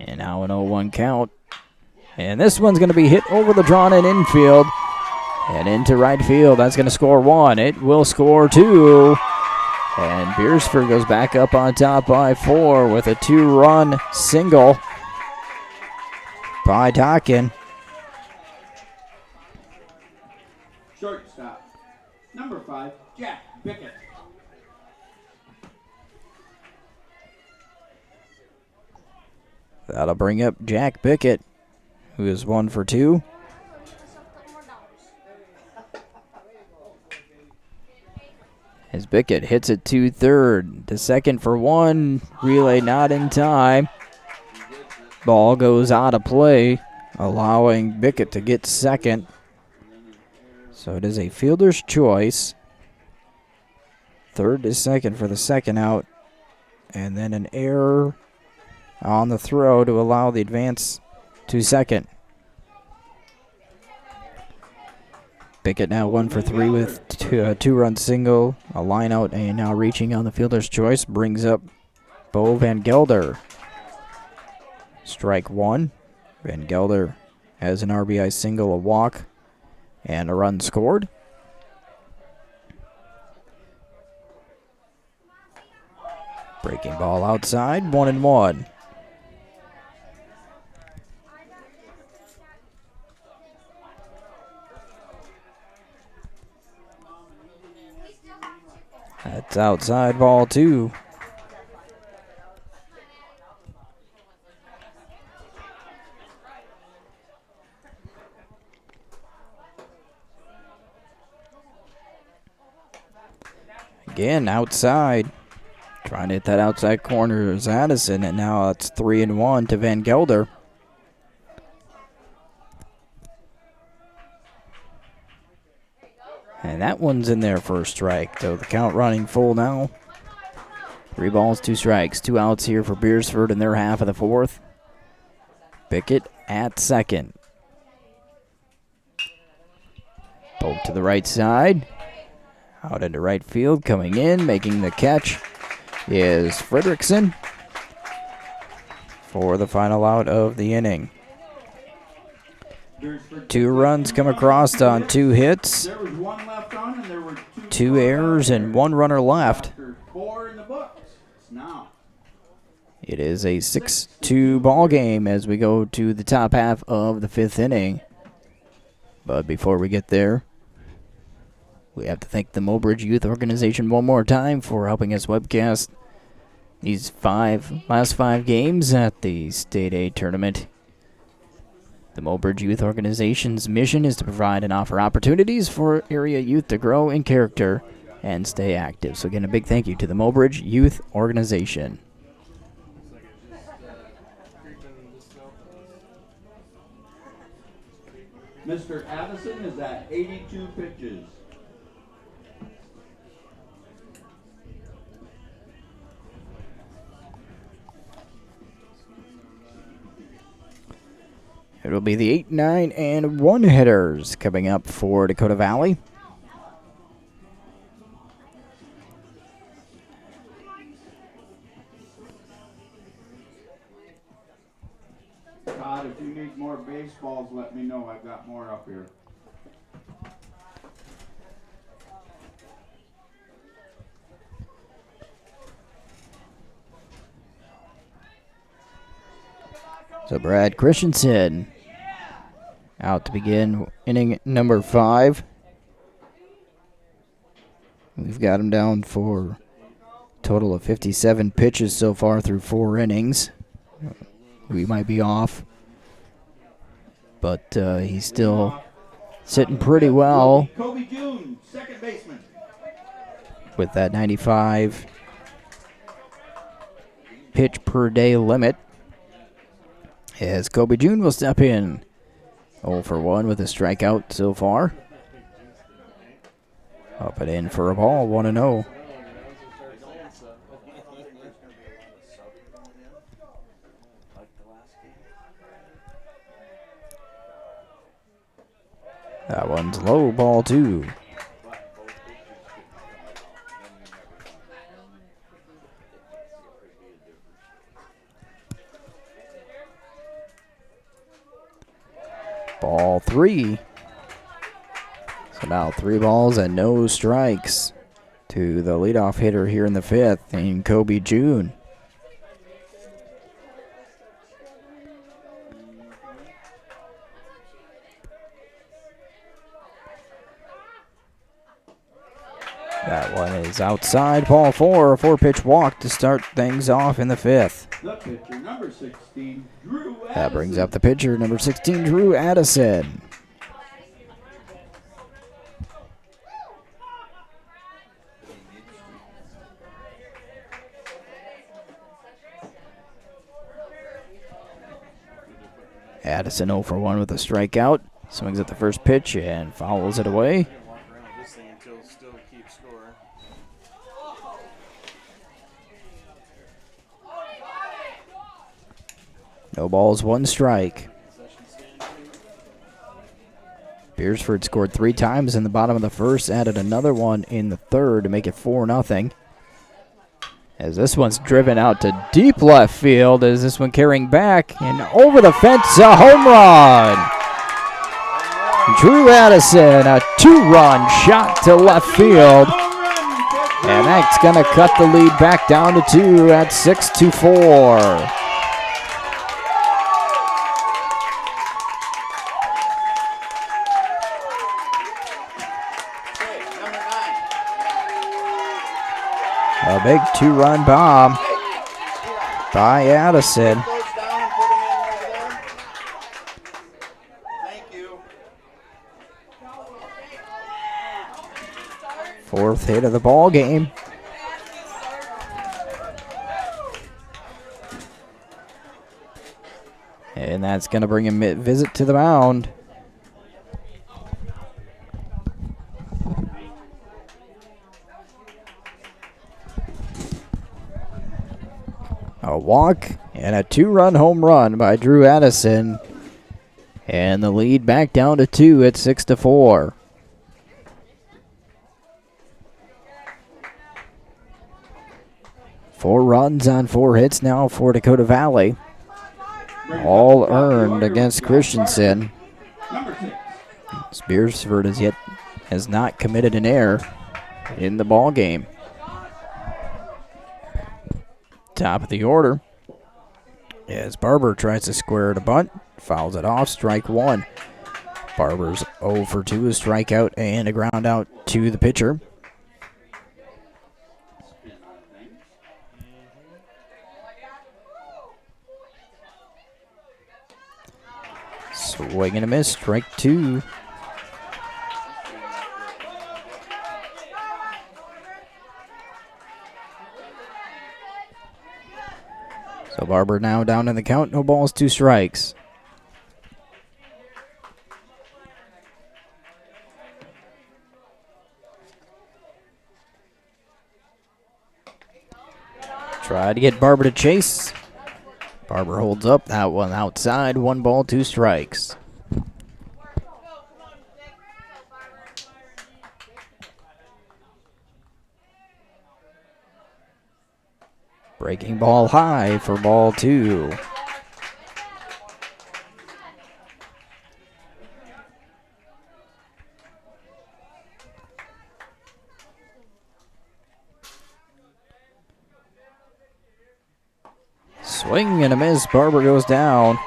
And now an 0-1 count And this one's going to be hit over the drawn in infield and into right field. That's going to score 1. It will score 2. And Beresford goes back up on top by 4 with a 2-run single by Dockin. Shortstop, number 5, Jack Bickett. That'll bring up Jack Bickett, who is 1 for 2. As Bickett hits it to third, to second for 1. Relay not in time. Ball goes out of play, allowing Bickett to get second. So it is a fielder's choice. Third to second for the second out. And then an error on the throw to allow the advance to second. Bickett now 1 for 3 with a 2-run single, a line out, and now reaching on the fielder's choice brings up Bo Van Gelder. Strike 1. Van Gelder has an RBI single, a walk, and a run scored. Breaking ball outside, 1-1. That's outside ball 2. Again, outside. Trying to hit that outside corner is Madison, and now it's 3-1 to Van Gelder. And that one's in there for a strike. So the count running full now. 3 balls, 2 strikes. 2 outs here for Beresford in their half of the 4th. Bickett at second. Poke to the right side. Out into right field. Coming in, making the catch is Fredrickson for the final out of the inning. 2 runs come across on 2 hits, 2 errors, and 1 runner left. It is a 6-2 ball game as we go to the top half of the 5th inning. But before we get there, we have to thank the Mobridge Youth Organization one more time for helping us webcast these last 5 games at the State A tournament. The Mobridge Youth Organization's mission is to provide and offer opportunities for area youth to grow in character and stay active. So again, a big thank you to the Mobridge Youth Organization. Mr. Addison is at 82 pitches. It'll be the 8, 9, and 1 hitters coming up for Dakota Valley. Todd, if you need more baseballs, let me know. I've got more up here. So Brad Christensen out to begin inning number 5. We've got him down for a total of 57 pitches so far through 4 innings. We might be off, but he's still sitting pretty well Kobe June, second baseman. with that 95 pitch per day limit. As Kobe June will step in 0 for 1 with a strikeout so far. Up and in for a ball, 1-0. That one's low, ball 2. Ball 3. So now 3 balls and no strikes to the leadoff hitter here in the 5th, in Kobe June. That one is outside, ball 4, a 4-pitch walk to start things off in the 5th. The pitcher, number 16, Drew Addison. That brings up the pitcher, number 16, Drew Addison. Addison 0 for 1 with a strikeout. Swings at the first pitch and fouls it away. Walk around this thing until still keep score. No balls, 1 strike. Beresford scored 3 times in the bottom of the 1st, added another one in the 3rd to make it 4-0. As this one's driven out to deep left field, as this one carrying back and over the fence, a home run. Drew Addison, a 2-run shot to left field. And that's going to cut the lead back down to 2 at 6-4. A big 2-run bomb by Addison. Fourth hit of the ball game. And that's going to bring him a visit to the mound. A walk and a 2-run home run by Drew Addison. And the lead back down to 2 at 6-4. Four runs on 4 hits now for Dakota Valley. All earned against Christensen. Beresford has not committed an error in the ball game. Top of the order as Barber tries to square it a bunt, fouls it off, strike 1. Barber's 0 for 2, a strikeout and a ground out to the pitcher. Swing and a miss, strike 2. So Barber now down in the count, no balls, 2 strikes. Try to get Barber to chase. Barber holds up, that one outside, 1 ball, 2 strikes. Breaking ball high for ball 2. Swing and a miss. Barber goes down.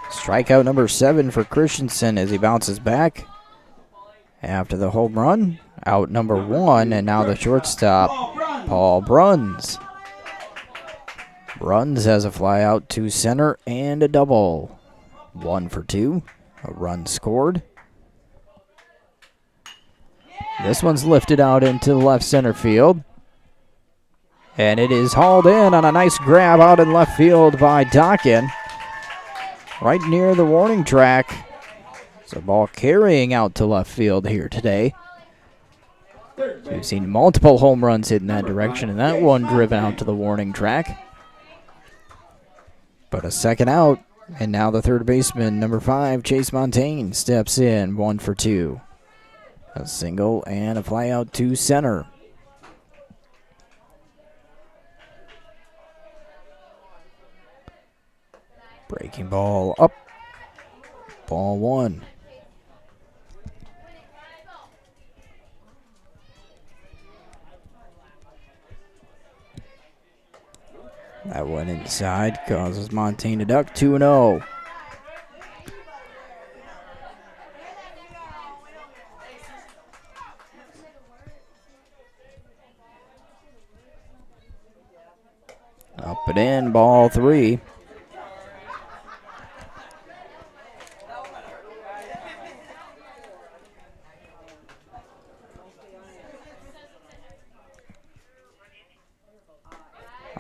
Strikeout number 7 for Christensen as he bounces back after the home run. Out number 1, and now the shortstop, Paul Bruns. Bruns has a fly out to center and a double. 1 for 2. A run scored. This one's lifted out into the left center field. And it is hauled in on a nice grab out in left field by Dockin. Right near the warning track. It's a ball carrying out to left field here today. We've seen multiple home runs hit in that direction, and that one driven out to the warning track. But a second out, and now the third baseman, number 5, Chase Montaigne, steps in, 1 for 2. A single and a fly out to center. Breaking ball up Ball 1. That one inside causes Montaigne to duck 2-0. Up and in, ball 3.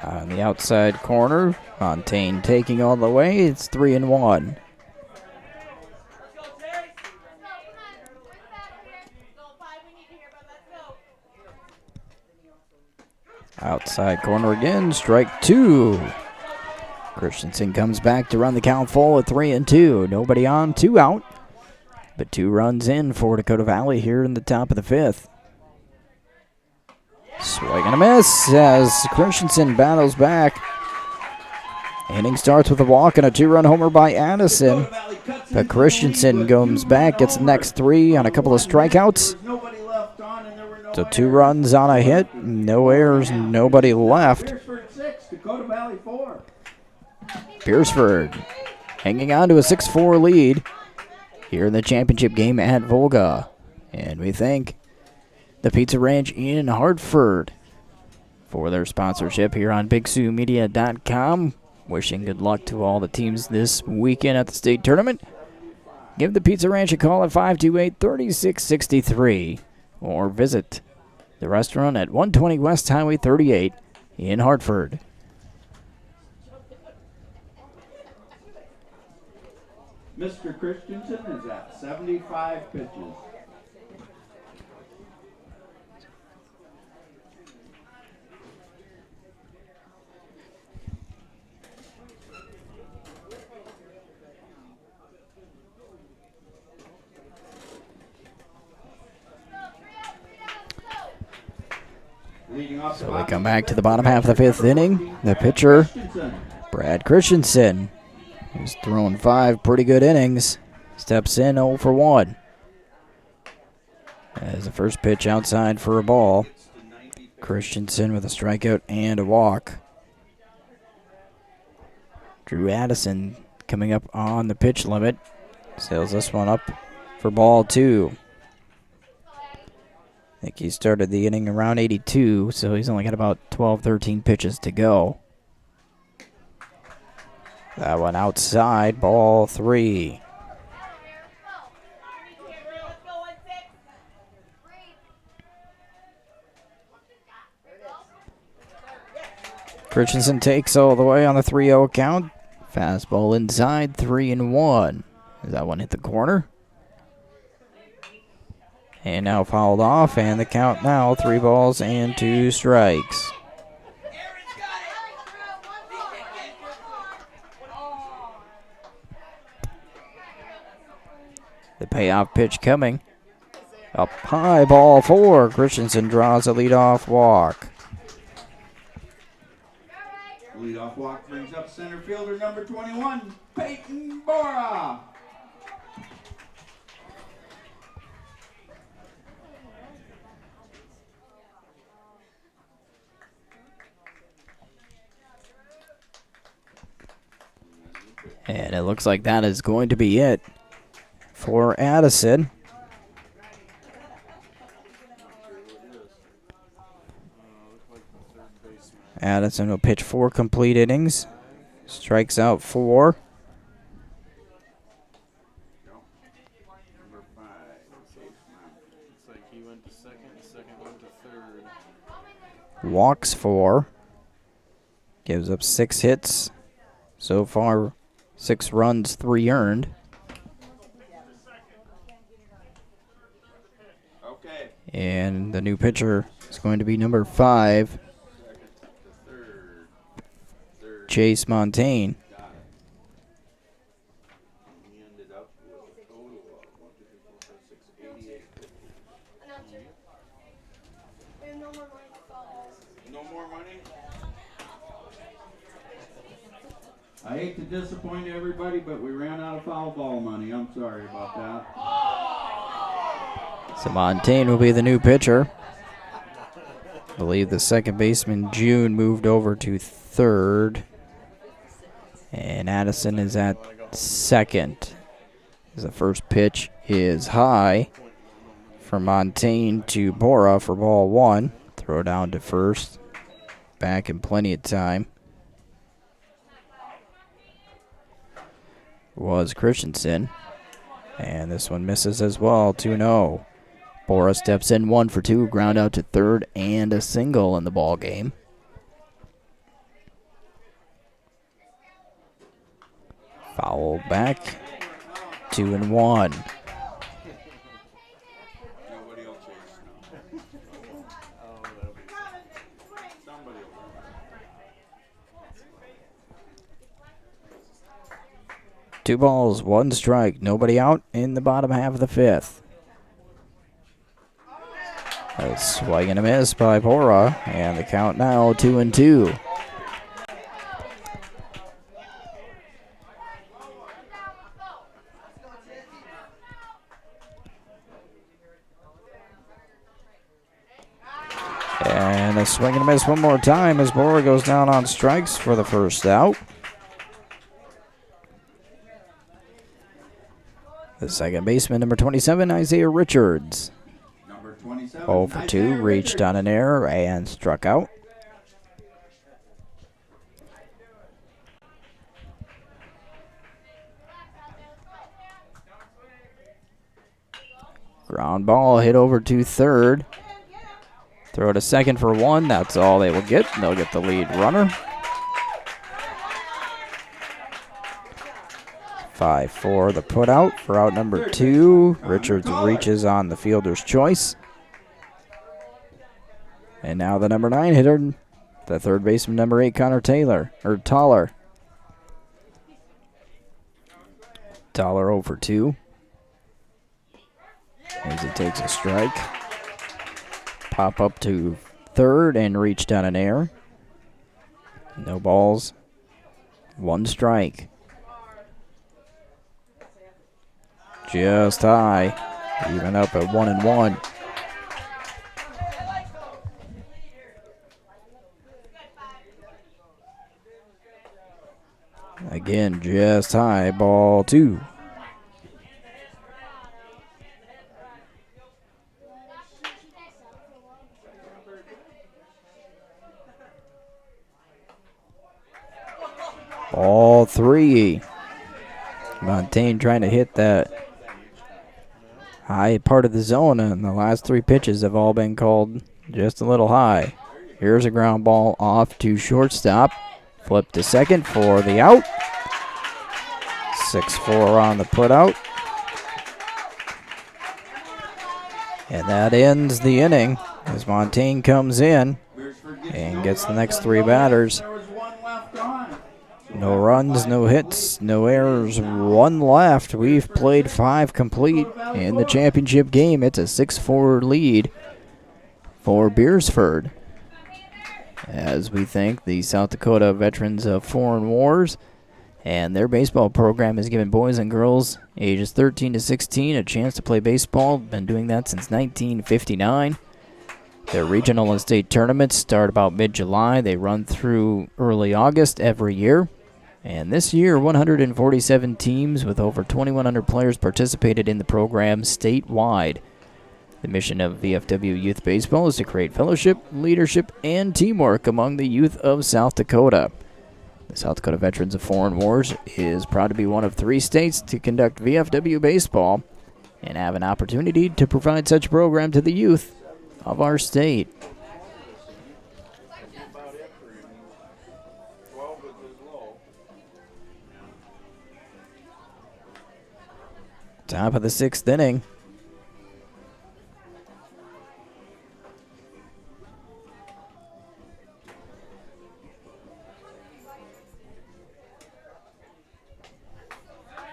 On the outside corner, Montaigne taking all the way. It's 3-1. Outside corner again, strike 2. Christensen comes back to run the count full at 3-2. Nobody on, 2 out. But 2 runs in for Dakota Valley here in the top of the 5th. Swing and a miss as Christensen battles back. Inning starts with a walk and a 2-run homer by Addison. But Christensen comes back, gets the next 3 on a couple of strikeouts. So 2 runs on a hit, no errors, nobody left. Beresford hanging on to a 6-4 lead here in the championship game at Volga. And we thank the Pizza Ranch in Hartford for their sponsorship here on BigSiouMedia.com. Wishing good luck to all the teams this weekend at the state tournament. Give the Pizza Ranch a call at 528-3663 or visit the restaurant at 120 West Highway 38 in Hartford. Mr. Christensen is at 75 pitches. So we come back to the bottom half of the 5th inning. The pitcher, Brad Christensen, who's thrown 5 pretty good innings, steps in 0 for 1. As the first pitch outside for a ball. Christensen with a strikeout and a walk. Drew Addison coming up on the pitch limit. Sails this one up for ball 2. I think he started the inning around 82, so he's only got about 12, 13 pitches to go. That one outside, ball 3. Christensen takes all the way on the 3-0 count. Fastball inside, 3-1. Does that one hit the corner? And now fouled off, and the count now 3 balls and 2 strikes. The payoff pitch coming. Up high, ball 4. Christensen draws a leadoff walk. Leadoff walk brings up center fielder number 21, Peyton Bora. And it looks like that is going to be it for Addison. Addison will pitch 4 complete innings. Strikes out 4. Walks 4. Gives up 6 hits. So far, 6 runs, 3 earned. Okay. And the new pitcher is going to be number 5, Chase Montaigne. He ended up with a total of 1, 2, 3, 4, 5, 6, 88. No more money? I hate to disappoint everybody, but we ran out of foul ball money. I'm sorry about that. So Montaigne will be the new pitcher. I believe the second baseman, June, moved over to third. And Addison is at second. The first pitch is high from Montaigne to Bora for ball one. Throw down to first. Back in plenty of time. Was Christensen. And this one misses as well, 2-0. Bora steps in 1 for 2, ground out to third, and a single in the ball game. Foul back, 2-1. Nobody will chase now. Somebody will. 2 balls, 1 strike, nobody out in the bottom half of the fifth. A swing and a miss by Bora, and the count now 2-2. And a swing and a miss one more time as Bora goes down on strikes for the first out. The second baseman, number 27, Isaiah Richards. Number 27. 0 for 2, reached on an error and struck out. Ground ball hit over to third. Throw to second for 1. That's all they will get. They'll get the lead runner. 5-4 the put out for out number 2. Richards reaches on the fielder's choice. And now the number 9 hitter, the third baseman, number 8, Connor Taylor, or Toller. Toller 0 for 2. As he takes a strike. Pop up to third and reach down an error. No balls. 1 strike. Just high. Even up at 1-1. Again, just high. Ball 2. Ball 3. Montaigne trying to hit that high part of the zone, and the last 3 pitches have all been called just a little high. Here's a ground ball off to shortstop. Flip to second for the out. 6-4 on the put out. And that ends the inning as Montaigne comes in and gets the next 3 batters. No runs, no hits, no errors, 1 left. We've played 5 complete in the championship game. It's a 6-4 lead for Beresford, as we thank the South Dakota Veterans of Foreign Wars. And their baseball program has given boys and girls ages 13 to 16 a chance to play baseball. Been doing that since 1959. Their regional and state tournaments start about mid-July. They run through early August every year. And this year, 147 teams with over 2,100 players participated in the program statewide. The mission of VFW Youth Baseball is to create fellowship, leadership, and teamwork among the youth of South Dakota. The South Dakota Veterans of Foreign Wars is proud to be one of 3 states to conduct VFW baseball and have an opportunity to provide such a program to the youth of our state. Top of the 6th inning.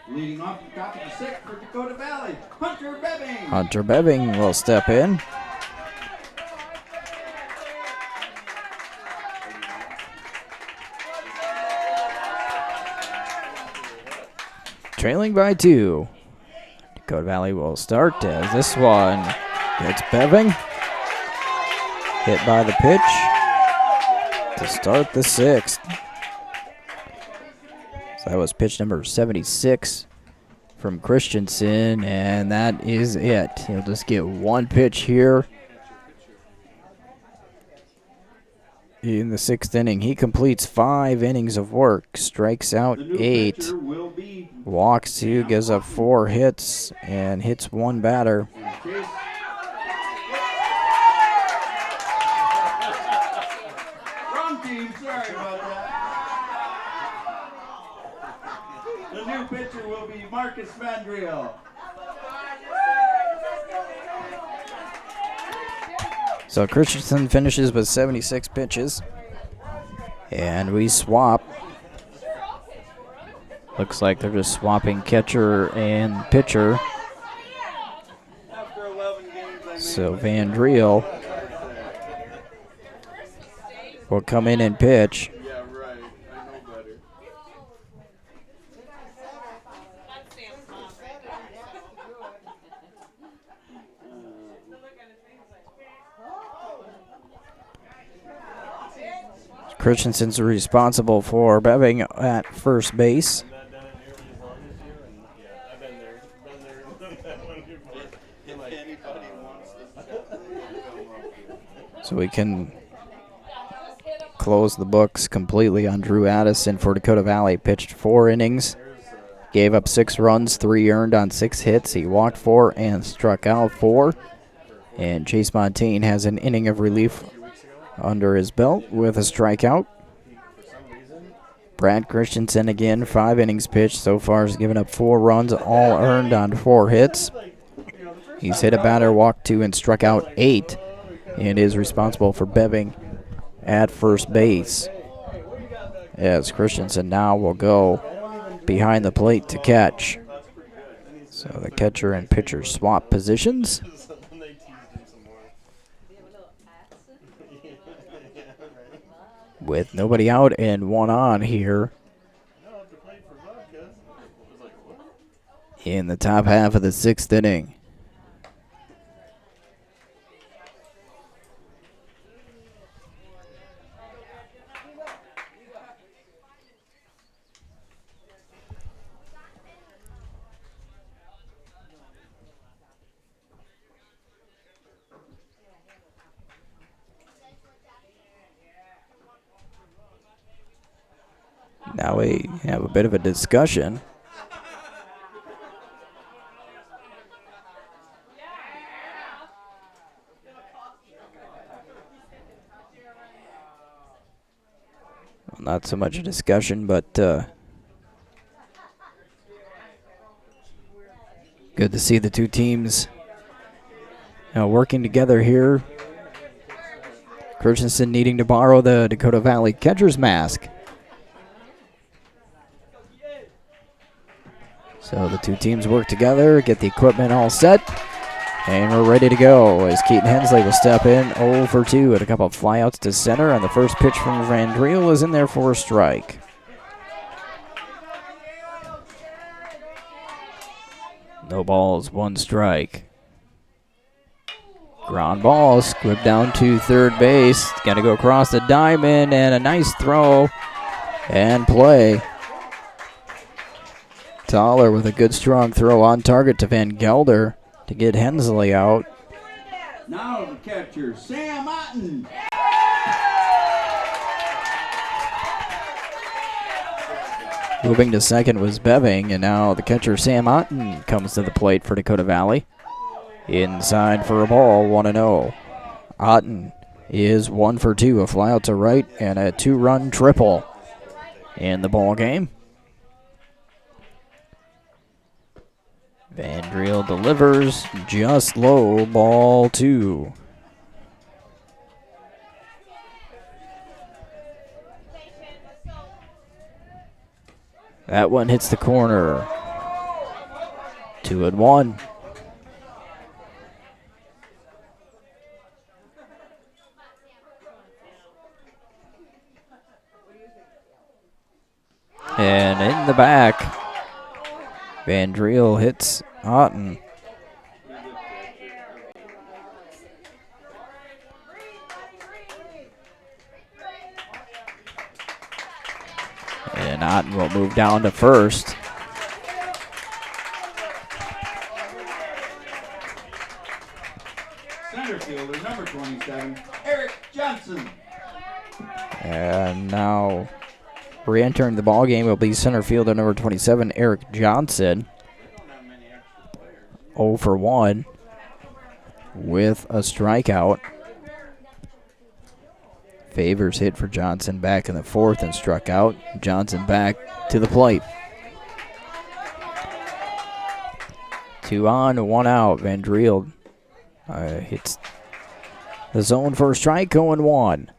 Leading off the top of the 6th for Dakota Valley, Hunter Bebbing. Hunter Bebbing will step in. trailing by 2. Dakota Valley will start as this one gets Beving. Hit by the pitch to start the 6th. So that was pitch number 76 from Christensen, and that is it. He'll just get one pitch here in the 6th inning. He completes 5 innings of work, strikes out 8, walks 2, gives up 4 hits, and hits 1 batter. Wrong team, sorry about that. The new pitcher will be Marcus Vandriel. So Christensen finishes with 76 pitches. And we swap. Looks like they're just swapping catcher and pitcher. So Vandriel will come in and pitch. Yeah, right. I know better. Christensen's responsible for Beving at first base. So we can close the books completely on Drew Addison for Dakota Valley. Pitched 4 innings, gave up 6 runs, 3 earned on 6 hits. He walked 4 and struck out 4. And Chase Montaigne has an inning of relief under his belt with a strikeout. Brad Christensen again, 5 innings pitched. So far has given up 4 runs, all earned on 4 hits. He's hit a batter, walked 2, and struck out 8. And is responsible for Beving at first base. As Christensen now will go behind the plate to catch. So the catcher and pitcher swap positions. With nobody out and 1 on here in the top half of the 6th inning. Now we have a bit of a discussion. Well, not so much a discussion, but good to see the two teams working together here. Christensen needing to borrow the Dakota Valley catcher's mask. So the two teams work together, get the equipment all set, and we're ready to go as Keaton Hensley will step in 0 for 2 at a couple of flyouts to center, and the first pitch from Vandriel is in there for a strike. No balls, 1 strike. Ground ball, squibbed down to third base. Got to go across the diamond, and a nice throw and play. Toller with a good strong throw on target to Van Gelder to get Hensley out. Now the catcher, Sam Otten. Moving to second was Beving, and now the catcher Sam Otten comes to the plate for Dakota Valley. Inside for a ball, 1-0. Otten is 1 for 2, a flyout to right and a 2-run triple in the ball game. Vandriel delivers just low, ball 2. That one hits the corner. 2-1. And in the back Van Driel hits Otten. And Otten will move down to first. Center fielder number 27, Eric Johnson. And now re-entering the ball game will be center fielder number 27, Eric Johnson. 0 for 1 with a strikeout. Favors hit for Johnson back in the fourth and struck out. Johnson back to the plate. 2 on, 1 out. Van Driel hits the zone for a strike, 0-1.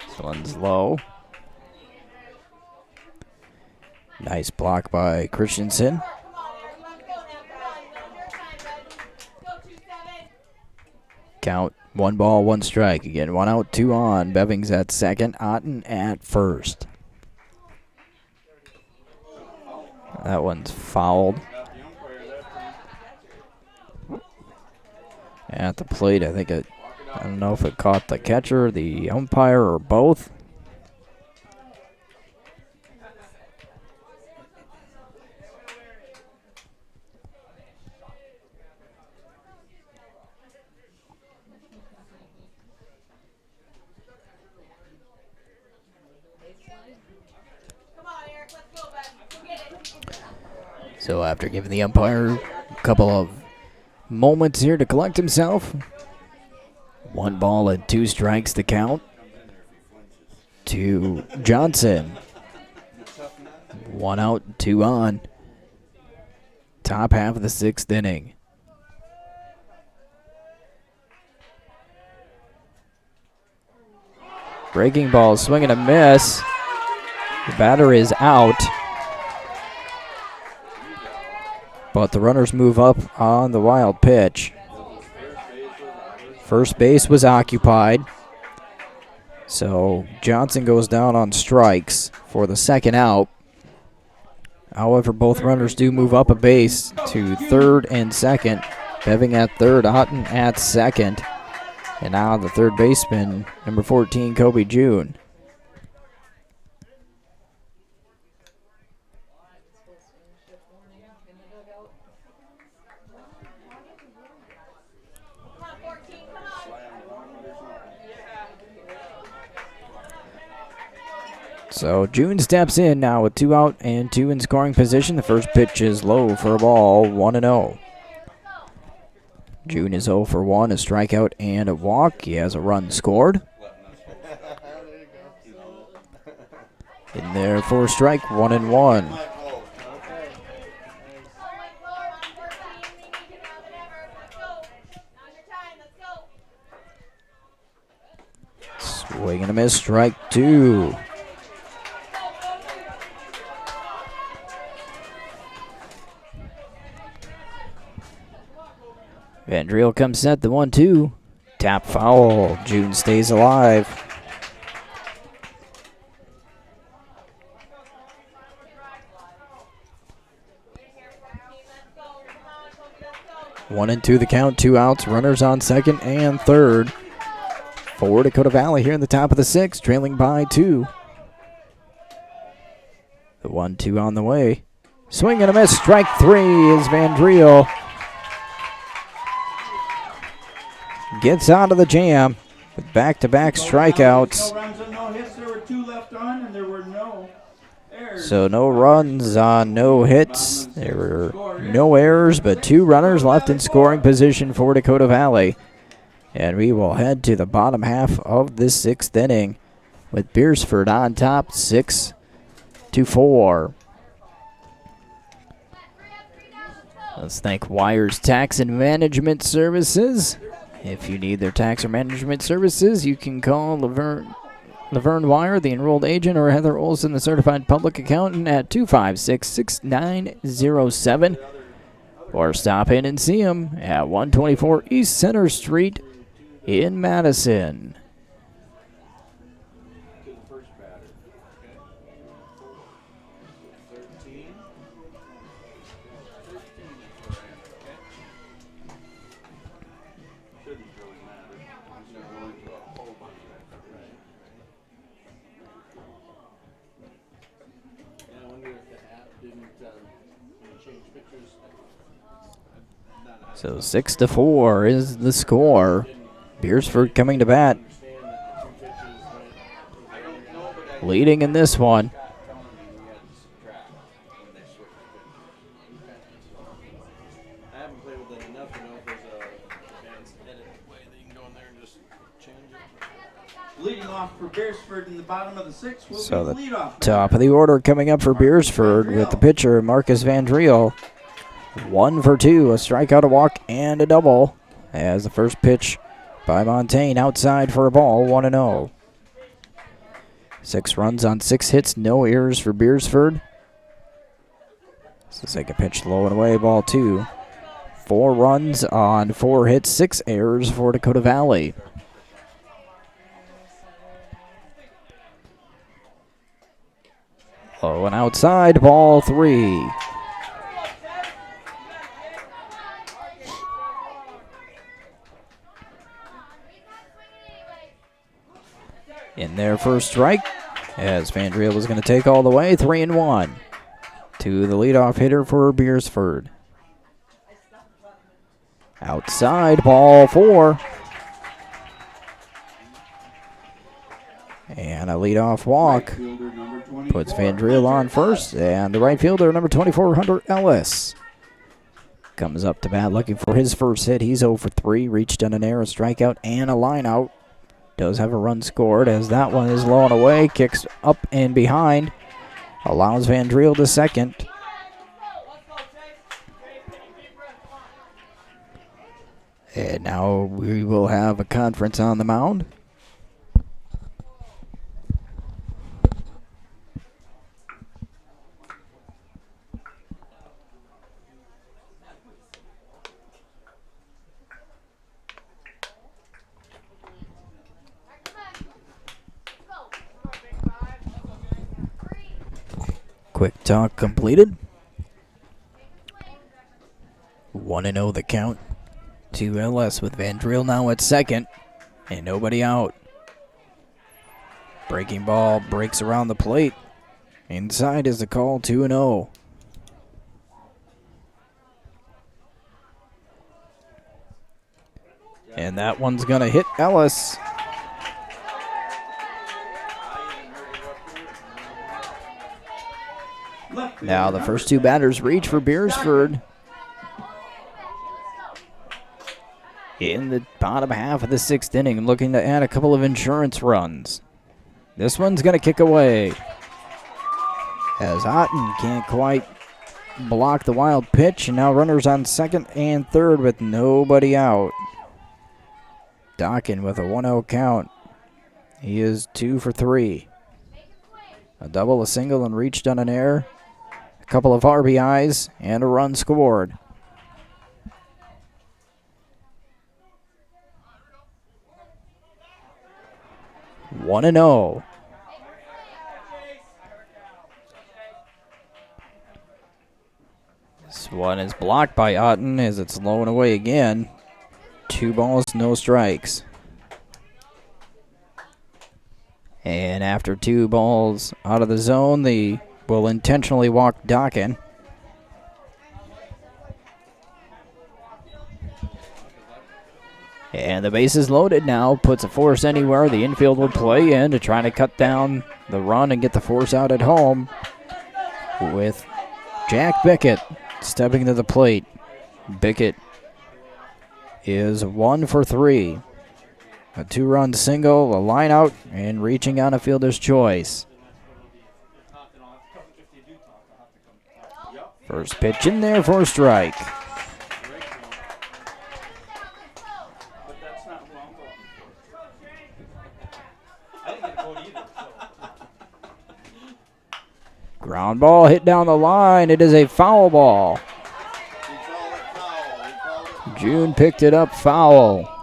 This one's low. Nice block by Christensen. Count 1 ball, 1 strike. Again, 1 out, 2 on. Bevings at second, Otten at first. That one's fouled. At the plate, I think I don't know if it caught the catcher, the umpire, or both. So after giving the umpire a couple of moments here to collect himself, 1 ball and 2 strikes to count to Johnson. 1 out, 2 on. Top half of the 6th inning. Breaking ball, swing and a miss. The batter is out. But the runners move up on the wild pitch. First base was occupied. So Johnson goes down on strikes for the second out. However, both runners do move up a base to third and second. Beving at third, Otten at second. And now the third baseman, number 14, Kobe June. So June steps in now with 2 out and 2 in scoring position. The first pitch is low for a ball, 1-0. June is 0 for 1, a strikeout and a walk. He has a run scored. In there for a strike, 1-1. Swing and a miss, strike 2. Van Driel comes set, the 1-2. Tap foul. June stays alive. One and 2 the count, 2 outs, runners on second and third. For Dakota Valley here in the top of the 6th, trailing by 2. The 1-2 on the way. Swing and a miss, strike 3 is Van Driel. Gets out of the jam with back-to-back strikeouts. No runs and no hits. There were 2 left on, and there were no errors. So no runs on no hits. There were no errors, but 2 runners left in scoring position for Dakota Valley. And we will head to the bottom half of this 6th inning with Beresford on top, 6-4. Let's thank Wires Tax and Management Services. If you need their tax or management services, you can call Laverne Wire, the enrolled agent, or Heather Olson, the certified public accountant, at 256-6907. Or stop in and see them at 124 East Center Street in Madison. So 6-4 is the score. Beresford coming to bat, leading in this one. I haven't played with it enough to know if there's a advanced edit way that you can go in there and just change it. Leading off for Beresford in the bottom of the sixth will So be the leadoff top of the order coming up for Beresford with the pitcher Marcus Vandriel. 1 for 2, a strikeout, a walk, and a double. As the first pitch by Montaigne outside for a ball, 1-0. 6 runs on 6 hits, no errors for Beresford. It's the second pitch low and away, ball 2. 4 runs on 4 hits, 6 errors for Dakota Valley. Low and outside, ball 3. In their first strike, as Vandriel was going to take all the way, 3-1 to the leadoff hitter for Beresford. Outside, ball 4. And a leadoff walk puts Vandriel on first, and the right fielder, number 24, Hunter Ellis, comes up to bat looking for his first hit. He's 0 for 3, reached on an error, strikeout, and a line out. Does have a run scored as that one is low and away, kicks up and behind, allows Vandriel to second. And now we will have a conference on the mound. Quick talk completed. 1-0 the count to LS with Vandriel now at second and nobody out. Breaking ball breaks around the plate. Inside is the call, 2-0. And that one's going to hit Ellis. Now the first 2 batters reach for Beresford in the bottom half of the 6th inning, looking to add a couple of insurance runs. This one's going to kick away as Otten can't quite block the wild pitch, and now runners on second and third with nobody out. Dockin with a 1-0 count. He is 2 for 3. A double, a single, and reached on an error. A couple of RBIs and a run scored. One and 0. This one is blocked by Otten as it's low and away again. 2 balls, no strikes. And after 2 balls out of the zone, they will intentionally walk Dockin. And the base is loaded now, puts a force anywhere. The infield will play in to try to cut down the run and get the force out at home with Jack Bickett stepping to the plate. Bickett is 1 for 3. A 2-run single, a line out, and reaching on a fielder's choice. First pitch in there for a strike. Ground ball hit down the line. It is a foul ball. June picked it up foul.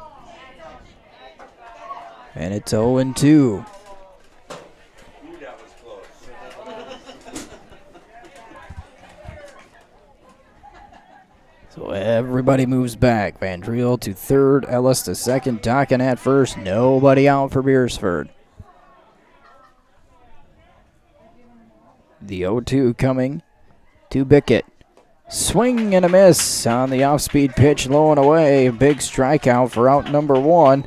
And it's 0-2. So everybody moves back. Vandriel to third, Ellis to second, Dockin at first. Nobody out for Beresford. The 0-2 coming to Bickett. Swing and a miss on the off-speed pitch, low and away. Big strikeout for out number 1.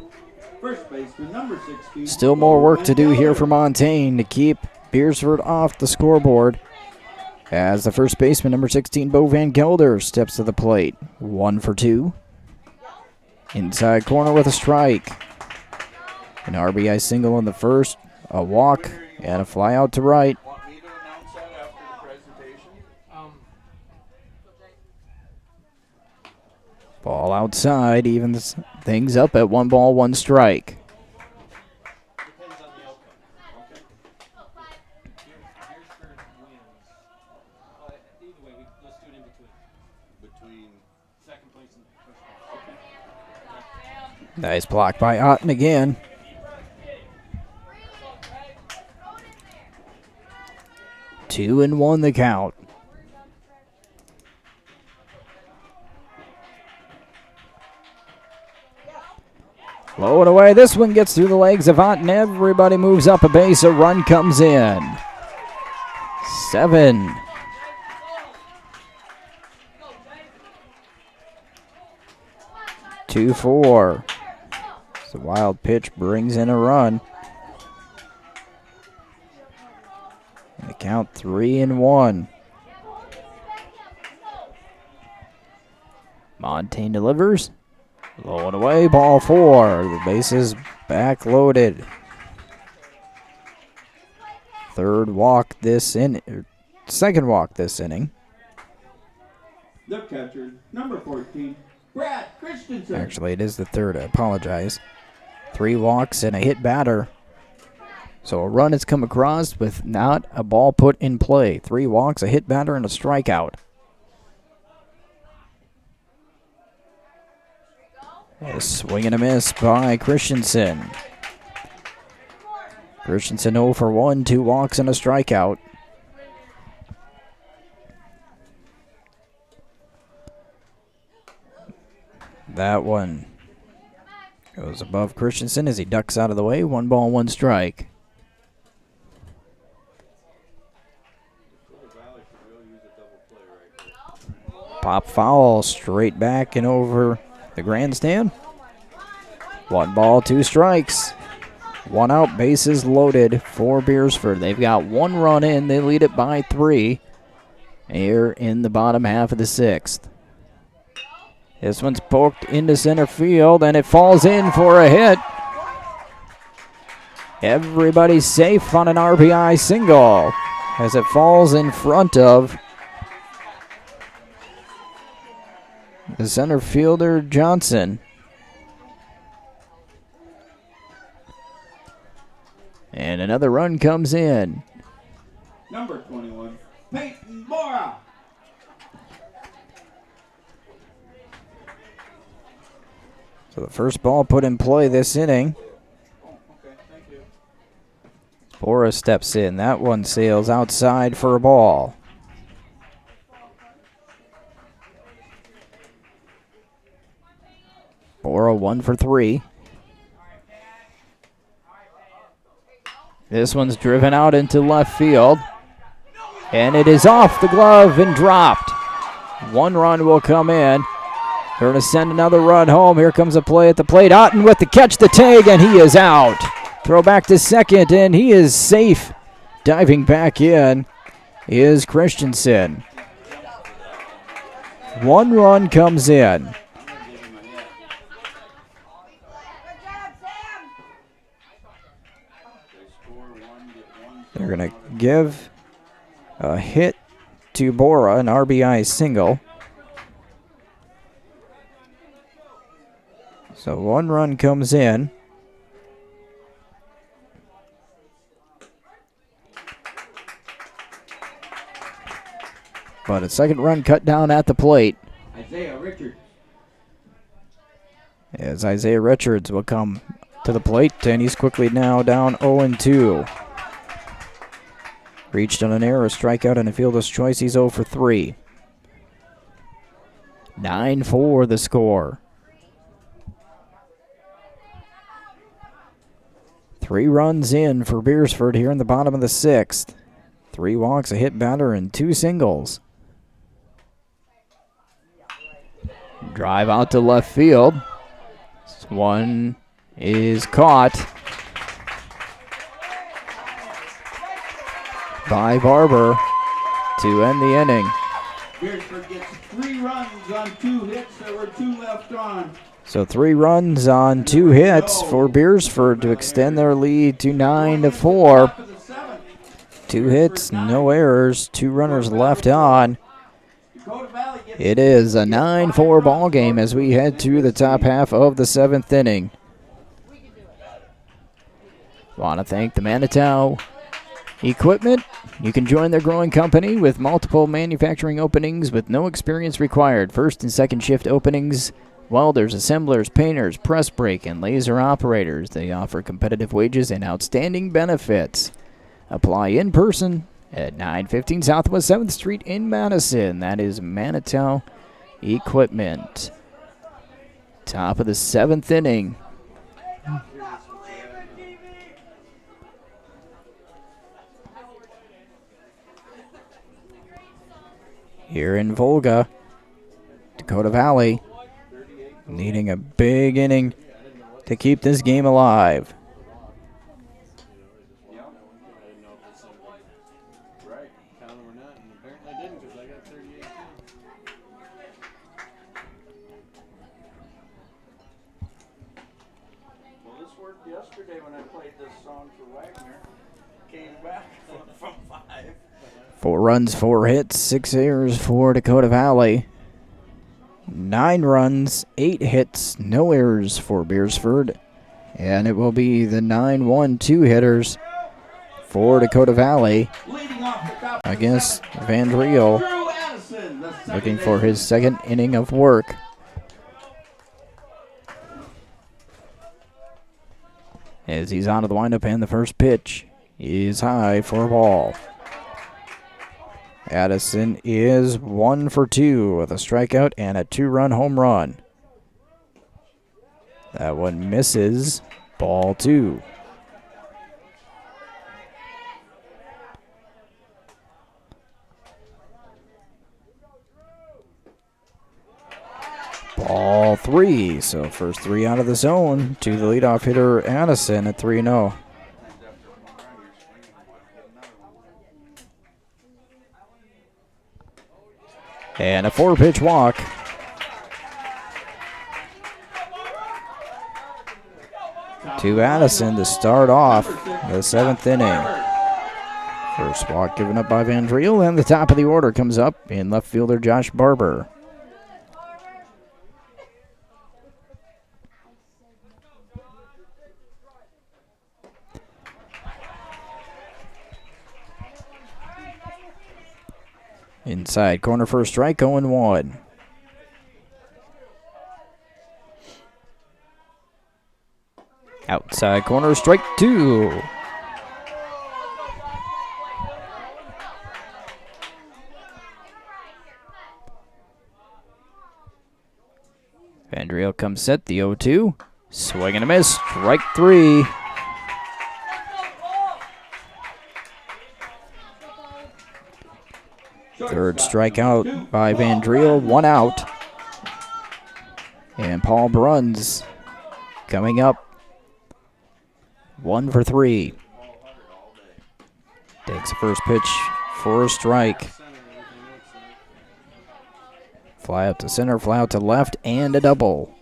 First baseman, number 16. Still more work to do here for Montaigne to keep Beresford off the scoreboard. As the first baseman, number 16, Bo Van Gelder, steps to the plate. 1 for 2. Inside corner with a strike. An RBI single in the first, a walk, and a fly out to right. Want me to announce that after the presentation? Ball outside, evens things up at 1 ball, 1 strike. Depends on the outcome. Beresford wins. Either way, let's do it in between. Between Second place and first place. Nice block by Otten again. Two and 1 the count. Low and away. This one gets through the legs of Otten. Everybody moves up a base. A run comes in. 7. Two, 4. The wild pitch brings in a run. And the count 3 and 1. Montaigne delivers. Low and away, ball 4. The base is back loaded. Second walk this inning. The catcher, number 14, Brad Christensen. Actually, it is the third. I apologize. 3 walks and a hit batter. So a run has come across with not a ball put in play. 3 walks, a hit batter, and a strikeout. A swing and a miss by Christensen. Christensen 0 for 1, 2 walks and a strikeout. That one goes above Christensen as he ducks out of the way. 1 ball, 1 strike. Pop foul straight back and over the grandstand. 1 ball, 2 strikes. 1 out, bases loaded for Beresford. They've got 1 run in. They lead it by 3 here in the bottom half of the 6th. This one's poked into center field, and it falls in for a hit. Everybody's safe on an RBI single as it falls in front of the center fielder, Johnson. And another run comes in. Number 21, Peyton Bora. So the first ball put in play this inning. Okay, thank you. Bora steps in. That one sails outside for a ball. Bora 1 for 3. This one's driven out into left field. And it is off the glove and dropped. 1 run will come in. They're going to send another run home. Here comes a play at the plate. Otten with the catch, the tag, and he is out. Throw back to second, and he is safe. Diving back in is Christensen. 1 run comes in. They're going to give a hit to Bora, an RBI single. So 1 run comes in. But a second run cut down at the plate. Isaiah Richards. As Isaiah Richards will come to the plate, and he's quickly now down 0-2. Reached on an error, strikeout, and a fielder's choice. He's 0 for 3. 9-4 the score. 3 runs in for Beresford here in the bottom of the 6th. 3 walks, a hit batter, and 2 singles. Drive out to left field. This one is caught by Barber to end the inning. Beresford gets 3 runs on 2 hits. There were 2 left on. So 3 runs on 2 hits for Beresford to extend their lead to 9-4. 2 hits, no errors, 2 runners left on. It is a 9-4 ball game as we head to the top half of the 7th inning. Want to thank the Manitou Equipment. You can join their growing company with multiple manufacturing openings with no experience required. First and second shift openings, welders, assemblers, painters, press brake, and laser operators. They offer competitive wages and outstanding benefits. Apply in person at 915 Southwest 7th Street in Madison. That is Manitou Equipment. Top of the 7th inning. Here in Volga, Dakota Valley needing a big inning to keep this game alive. Yesterday when I played this song for Wagner, came back from 5. 4 runs, 4 hits, 6 errors for Dakota Valley. 9 runs, 8 hits, no errors for Beresford. And it will be the 9-1 2-hitters for Dakota Valley against Van Driel, looking for his 2nd inning of work. As he's out of the windup, and the first pitch is high for a ball. Madison is 1 for 2 with a strikeout and a 2-run home run. That one misses. Ball 2. Ball 3. So first 3 out of the zone to the leadoff hitter Addison at 3-0. And a 4-pitch walk. To Addison to start off the 7th inning. First walk given up by Van Driel, and the top of the order comes up in left fielder Josh Barber. Inside corner for a strike, 0-1. Outside corner, strike 2. Van Driel comes set, the 0-2. Swing and a miss, strike 3. Third strikeout by Van Driel, 1 out. And Paul Bruns coming up, 1 for 3. Takes the first pitch for a strike. Fly out to center, fly out to left, and a double.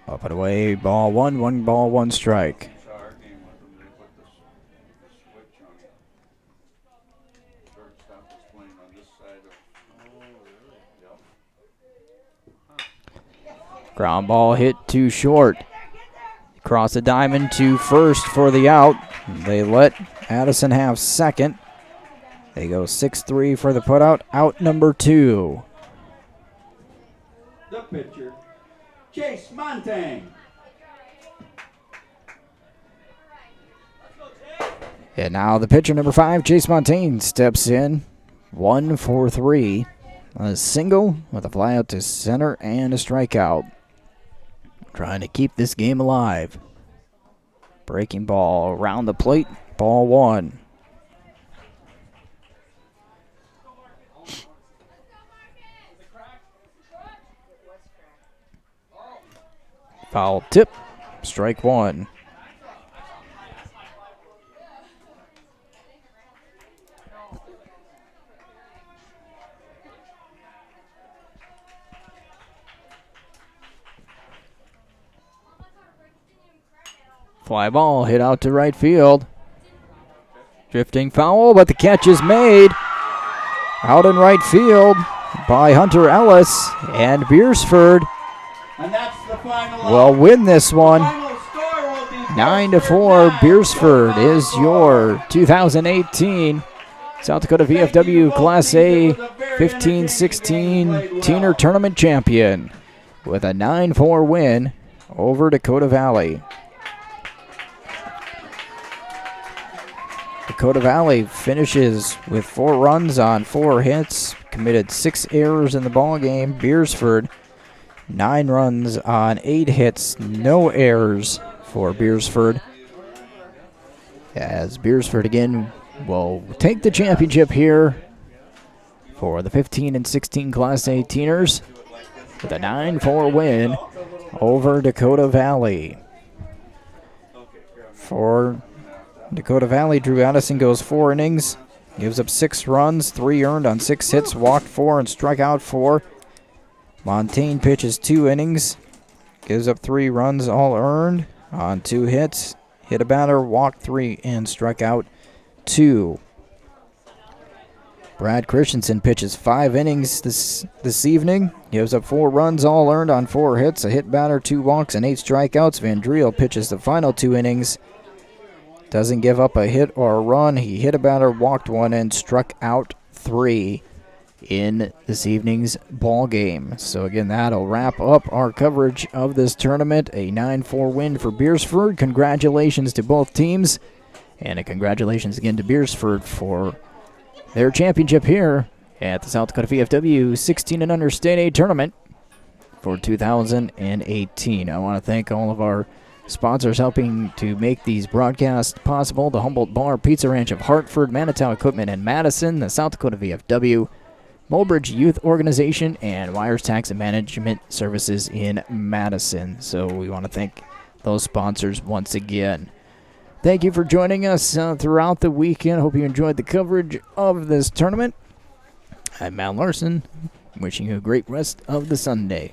Up and away, ball 1, 1 ball, 1 strike. Ground ball hit too short. Cross the diamond to first for the out. They let Addison have second. They go 6-3 for the putout. Out number 2. The pitcher, Chase Montang. And now the pitcher, number 5, Chase Montaigne, steps in. 1 for 3. A single with a fly out to center and a strikeout. Trying to keep this game alive. Breaking ball around the plate. Ball 1. Foul tip. Strike one. Fly ball hit out to right field. Drifting foul, but the catch is made. Out in right field by Hunter Ellis, and Beresford And that's the final will out. win this one. Final score will be 9-4. Beresford is your 2018 South Dakota VFW Class A 15-16 Teener Tournament champion with a 9-4 win over Dakota Valley. Dakota Valley finishes with 4 runs on 4 hits, committed 6 errors in the ball game. Beresford 9 runs on 8 hits, no errors for Beresford. As Beresford again will take the championship here for the 15 and 16 Class A Teeners with a 9-4 win over Dakota Valley. For Dakota Valley, Drew Madison goes 4 innings, gives up 6 runs, 3 earned on 6 hits, walked 4 and struck out 4. Montaigne pitches 2 innings, gives up 3 runs, all earned on 2 hits, hit a batter, walked 3 and struck out 2. Brad Christensen pitches 5 innings this evening, gives up 4 runs, all earned on 4 hits, a hit batter, 2 walks, and 8 strikeouts. Van Driel pitches the final 2 innings. Doesn't give up a hit or a run. He hit a batter, walked 1, and struck out 3 in this evening's ball game. So again, that'll wrap up our coverage of this tournament. A 9-4 win for Beresford. Congratulations to both teams. And a congratulations again to Beresford for their championship here at the South Dakota VFW 16 and under State A tournament for 2018. I want to thank all of our sponsors helping to make these broadcasts possible: the Humboldt Bar, Pizza Ranch of Hartford, Manitow Equipment in Madison, the South Dakota VFW, Mulbridge Youth Organization, and Wires Tax and Management Services in Madison. So we want to thank those sponsors once again. Thank you for joining us throughout the weekend. Hope you enjoyed the coverage of this tournament. I'm Matt Larson, wishing you a great rest of the Sunday.